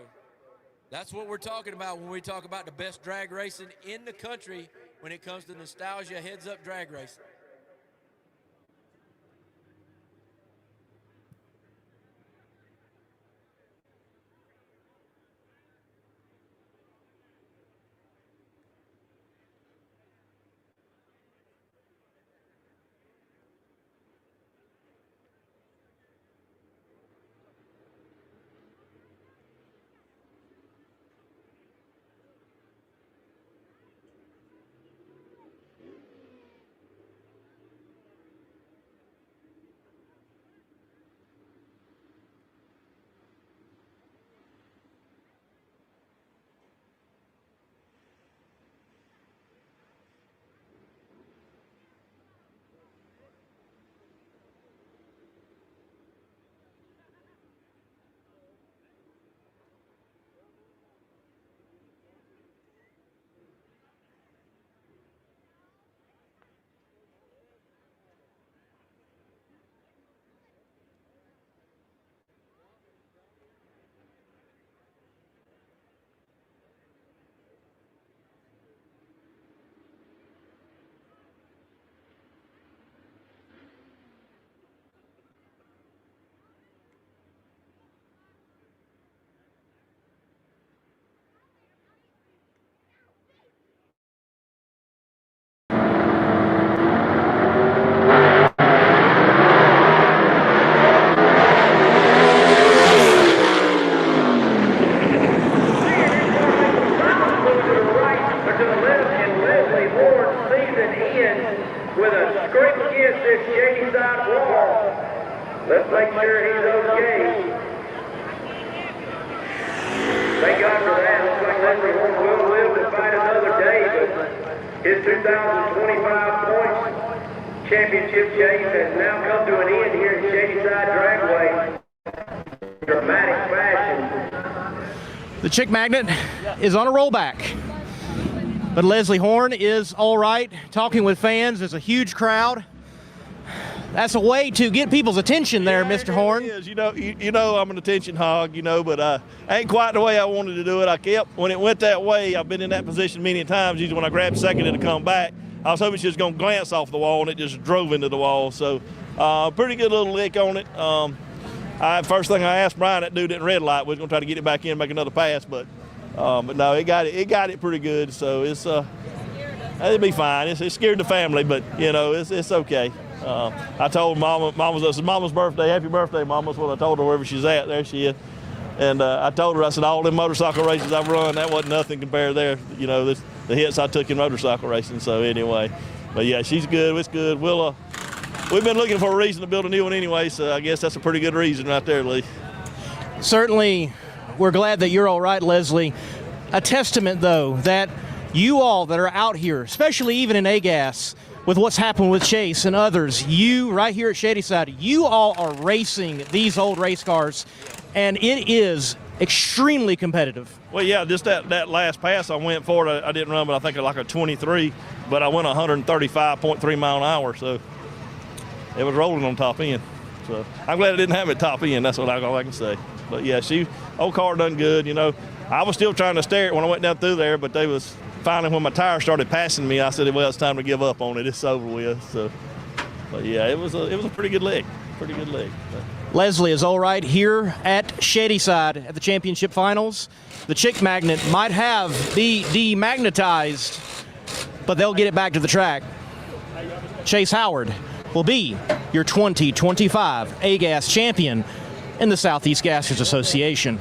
[SPEAKER 9] that's what we're talking about when we talk about the best drag racing in the country when it comes to nostalgia heads-up drag racing.
[SPEAKER 10] With a scrape against this Shadyside wall. Let's make sure he's okay. Thank God for that. Looks like Leslie Horn will live to fight another day, but his 2025 points championship chase has now come to an end here in Shadyside Dragway. Dramatic fashion.
[SPEAKER 6] The Chick Magnet is on a rollback. But Leslie Horn is all right, talking with fans. There's a huge crowd. That's a way to get people's attention there, Mr. Horn.
[SPEAKER 1] It is. You know I'm an attention hog, but ain't quite the way I wanted to do it. When it went that way, I've been in that position many times. Usually when I grabbed second and to come back, I was hoping she was going to glance off the wall, and it just drove into the wall. So pretty good little lick on it. First thing I asked Brian, that dude at red light, was going to try to get it back in and make another pass, but no, it got it pretty good. So it'll be fine. It scared the family, but it's okay. I told Mama's birthday, happy birthday, Mama. That's what I told her wherever she's at. There she is. And I told her, I said, all them motorcycle races I've run, that wasn't nothing compared there. The hits I took in motorcycle racing. So anyway, but yeah, she's good. It's good. We've been looking for a reason to build a new one anyway. So I guess that's a pretty good reason right there, Lee.
[SPEAKER 6] Certainly. We're glad that you're all right, Leslie. A testament, though, that you all that are out here, especially even in AGAS, with what's happened with Chase and others, you right here at Shadyside, you all are racing these old race cars, and it is extremely competitive.
[SPEAKER 1] Well, yeah, just that last pass I went for it, I didn't run, but I think like a 23, but I went 135.3 mile an hour, so it was rolling on top end. So I'm glad I didn't have it top end. That's all I can say. But yeah, old car done good. I was still trying to steer it when I went down through there, but they was finally when my tire started passing me, I said, well, it's time to give up on it. It's over with. So, but yeah, it was a pretty good leg. Pretty good leg.
[SPEAKER 6] Leslie is all right here at Shadyside at the championship finals. The Chick Magnet might have be demagnetized, but they'll get it back to the track. Chase Howard will be your 2025 AGAS champion in the Southeast Gassers Association.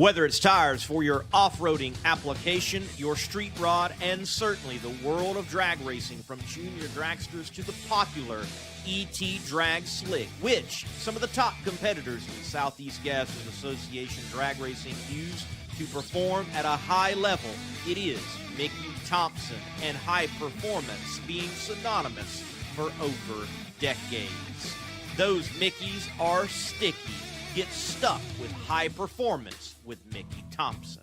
[SPEAKER 6] Whether it's tires for your off-roading application, your street rod, and certainly the world of drag racing, from junior dragsters to the popular ET Drag Slick, which some of the top competitors in Southeast Gassers Association drag racing use to perform at a high level. It is Mickey Thompson, and high performance being synonymous for over decades. Those Mickeys are sticky. Get stuck with high performance with Mickey Thompson.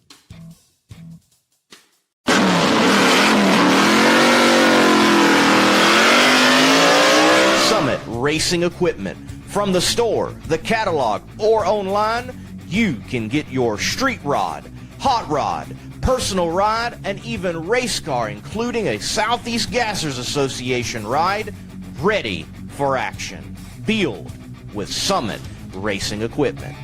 [SPEAKER 6] Summit Racing Equipment. From the store, the catalog, or online, you can get your street rod, hot rod, personal ride, and even race car, including a Southeast Gassers Association ride, ready for action. Build with Summit Racing Equipment.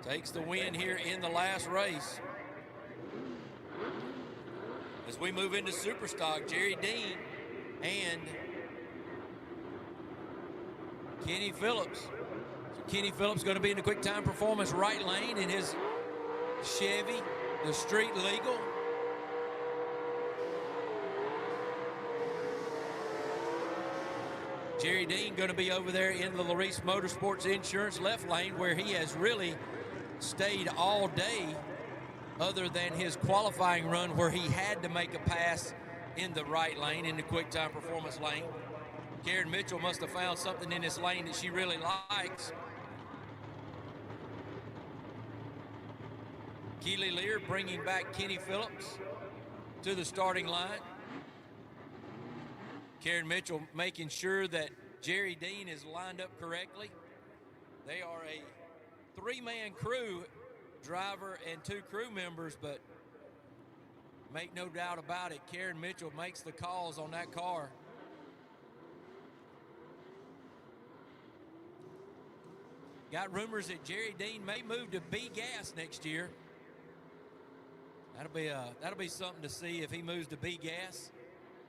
[SPEAKER 9] takes the win here in the last race. As we move into Superstock, Jerry Dean and Kenny Phillips. So Kenny Phillips going to be in the quick time performance right lane in his Chevy, the street legal. Jerry Dean going to be over there in the Larice Motorsports Insurance left lane, where he has really stayed all day, other than his qualifying run where he had to make a pass in the right lane, in the quick time performance lane. Karen Mitchell must have found something in this lane that she really likes. Keely Lear bringing back Kenny Phillips to the starting line. Karen Mitchell making sure that Jerry Dean is lined up correctly. They are a three-man crew, driver and two crew members, but make no doubt about it, Karen Mitchell makes the calls on that car. Got rumors that Jerry Dean may move to B gas next year. That'll be something to see if he moves to B gas.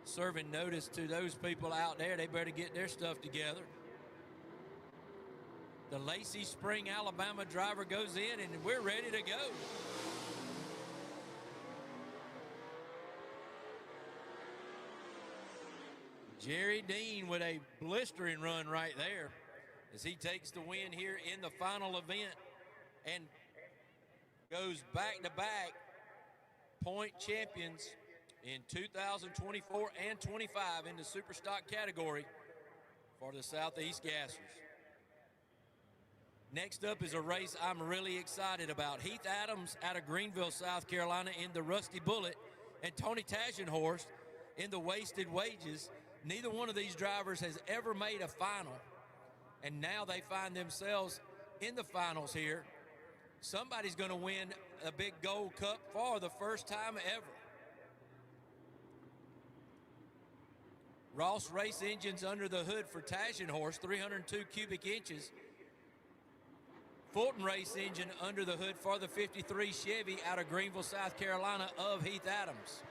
[SPEAKER 9] Serving notice to those people out there, they better get their stuff together. The Lacey Spring, Alabama driver goes in, and we're ready to go. Jerry Dean with a blistering run right there as he takes the win here in the final event and goes back-to-back point champions in 2024 and 25 in the super stock category for the Southeast Gassers. Next up is a race I'm really excited about. Heath Adams out of Greenville, South Carolina in the Rusty Bullet, and Tony Tagenhorst in the Wasted Wages. Neither one of these drivers has ever made a final, and now they find themselves in the finals here. Somebody's going to win a big gold cup for the first time ever. Ross Race Engines under the hood for Tagenhorst, 302 cubic inches. Fulton Race Engine under the hood for the 53 Chevy out of Greenville, South Carolina of Heath Adams.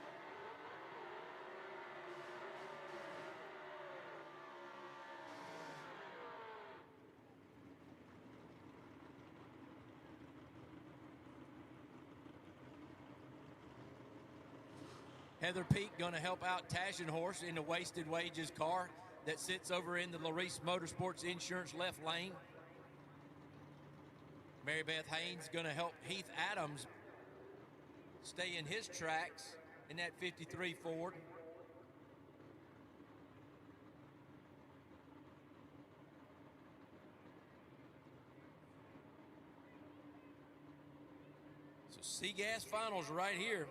[SPEAKER 9] Heather Peak going to help out Tagenhorst in the Wasted Wages car that sits over in the Larice Motorsports Insurance left lane. Mary Beth Haynes going to help Heath Adams stay in his tracks in that 53 Ford. So SEGA Finals right here.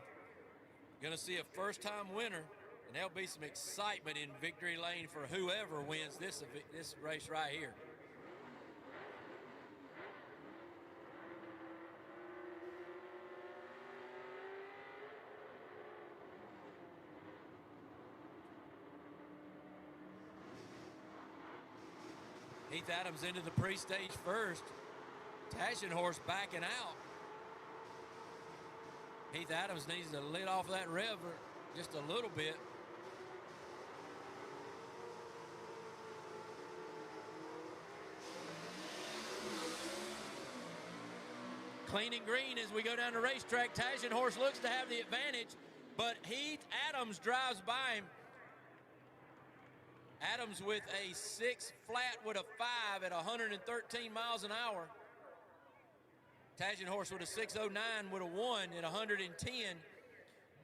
[SPEAKER 9] Going to see a first-time winner, and there'll be some excitement in victory lane for whoever wins this race right here. Heath Adams into the pre-stage first. Tagenhorst backing out. Heath Adams needs to let off that rev just a little bit. Clean and green as we go down the racetrack. Tagenhorst looks to have the advantage, but Heath Adams drives by him. Adams with a 6 flat with a 5 at 113 miles an hour. Tagenhorst with a 609 with a 1 at 110.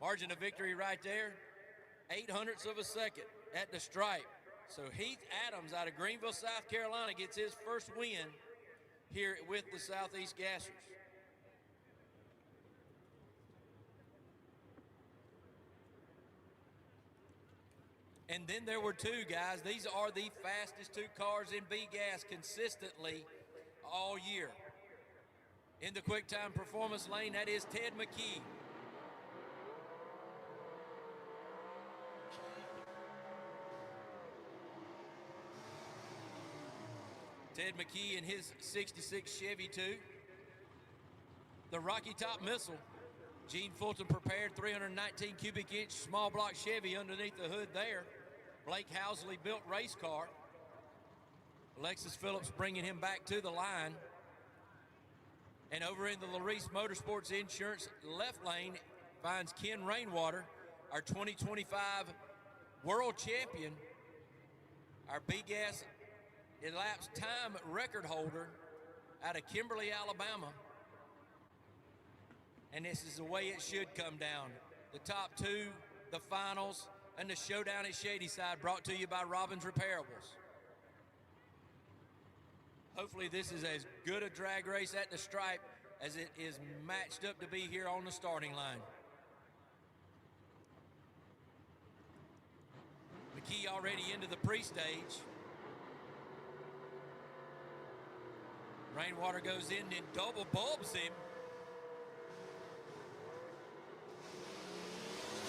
[SPEAKER 9] Margin of victory right there, 0.08 of a second at the stripe. So Heath Adams out of Greenville, South Carolina gets his first win here with the Southeast Gassers. And then there were two guys. These are the fastest two cars in B-Gas consistently all year. In the quick time performance lane, that is Ted McKee. Ted McKee in his 66 Chevy 2. the Rocky Top Missile. Gene Fulton prepared 319 cubic inch small block Chevy underneath the hood there. Blake Housley built race car. Alexis Phillips bringing him back to the line. And over in the Larice Motorsports Insurance left lane finds Ken Rainwater, our 2025 world champion, our B-Gas elapsed time record holder out of Kimberly, Alabama. And this is the way it should come down. The top two, the finals, and the showdown at Shadyside, brought to you by Robbins Repairables. Hopefully this is as good a drag race at the stripe as it is matched up to be here on the starting line. McKee already into the pre-stage. Rainwater goes in and double bulbs him.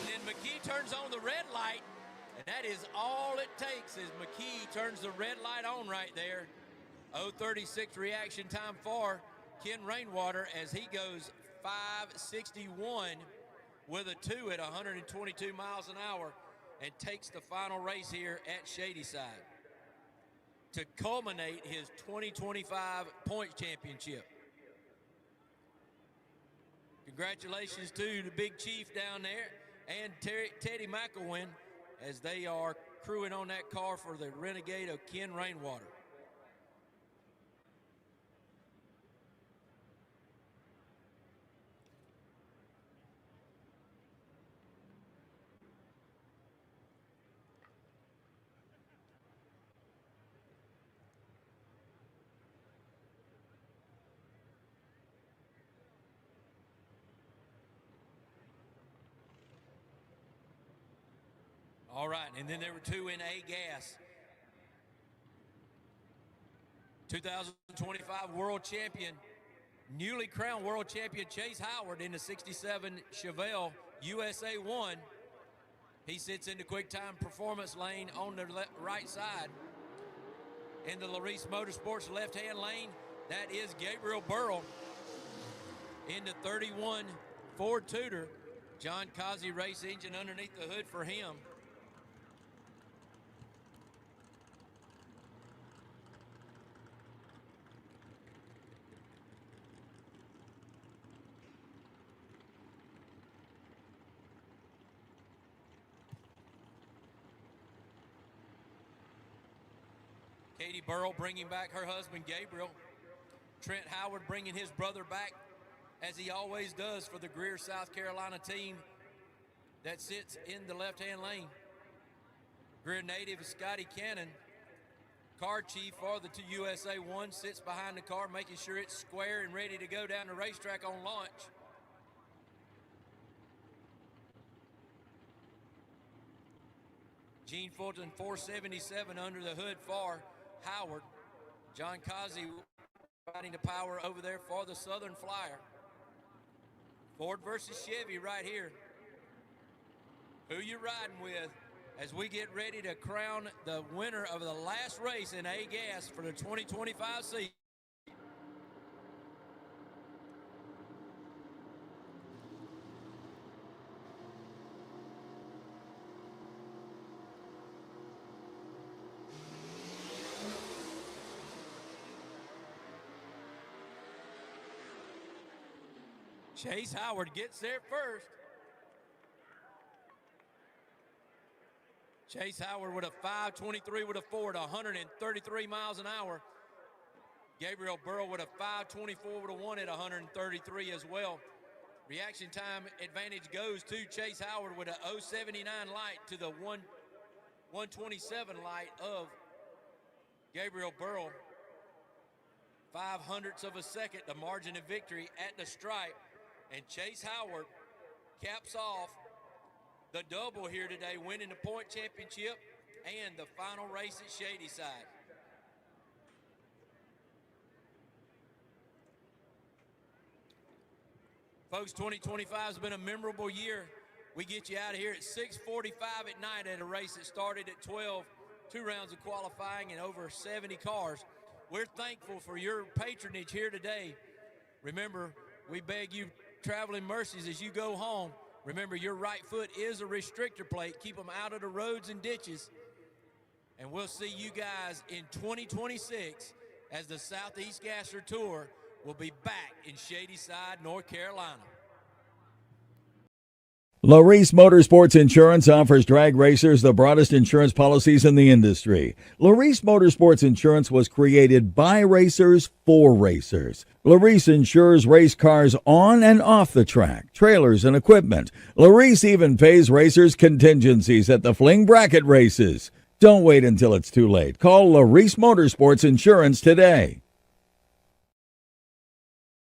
[SPEAKER 9] And then McKee turns on the red light, and that is all it takes is McKee turns the red light on right there. 0:36 reaction time for Ken Rainwater as he goes 5:61 with a 2 at 122 miles an hour and takes the final race here at Shadyside to culminate his 2025 points championship. Congratulations to the big chief down there and Teddy McElwain as they are crewing on that car for the renegade of Ken Rainwater. All right, and then there were two in A-Gas. 2025 world champion, newly crowned world champion Chase Howard in the 67 Chevelle USA 1. He sits in the quick time performance lane on the right side. In the Larice Motorsports left-hand lane, that is Gabriel Burrell. In the 31 Ford Tudor, John Kazi race engine underneath the hood for him. Katie Burrell bringing back her husband, Gabriel. Trent Howard bringing his brother back, as he always does for the Greer, South Carolina team that sits in the left-hand lane. Greer native Scotty Cannon, car chief for the USA 1, sits behind the car, making sure it's square and ready to go down the racetrack on launch. Gene Fulton, 477 under the hood for Howard. John Kazi riding the power over there for the Southern Flyer. Ford versus Chevy right here. Who you riding with as we get ready to crown the winner of the last race in A-Gas for the 2025 season. Chase Howard gets there first. Chase Howard with a 5:23 with a Ford, 133 miles an hour. Gabriel Burrell with a 5:24 with a 1 at 133 as well. Reaction time advantage goes to Chase Howard with a 079 light to the 127 light of Gabriel Burrell. 0.05 of a second, the margin of victory at the stripe. And Chase Howard caps off the double here today, winning the point championship and the final race at Shadyside. Folks, 2025 has been a memorable year. We get you out of here at 6:45 at night at a race that started at 12, 2 rounds of qualifying and over 70 cars. We're thankful for your patronage here today. Remember, We beg you, traveling mercies, as you go home, remember your right foot is a restrictor plate. Keep them out of the roads and ditches. And we'll see you guys in 2026 as the Southeast Gasser Tour will be back in Shadyside, North Carolina.
[SPEAKER 2] Larice Motorsports Insurance offers drag racers the broadest insurance policies in the industry. Larice Motorsports Insurance was created by racers for racers. Larice insures race cars on and off the track, trailers and equipment. Larice even pays racers contingencies at the fling bracket races. Don't wait until it's too late. Call Larice Motorsports Insurance today.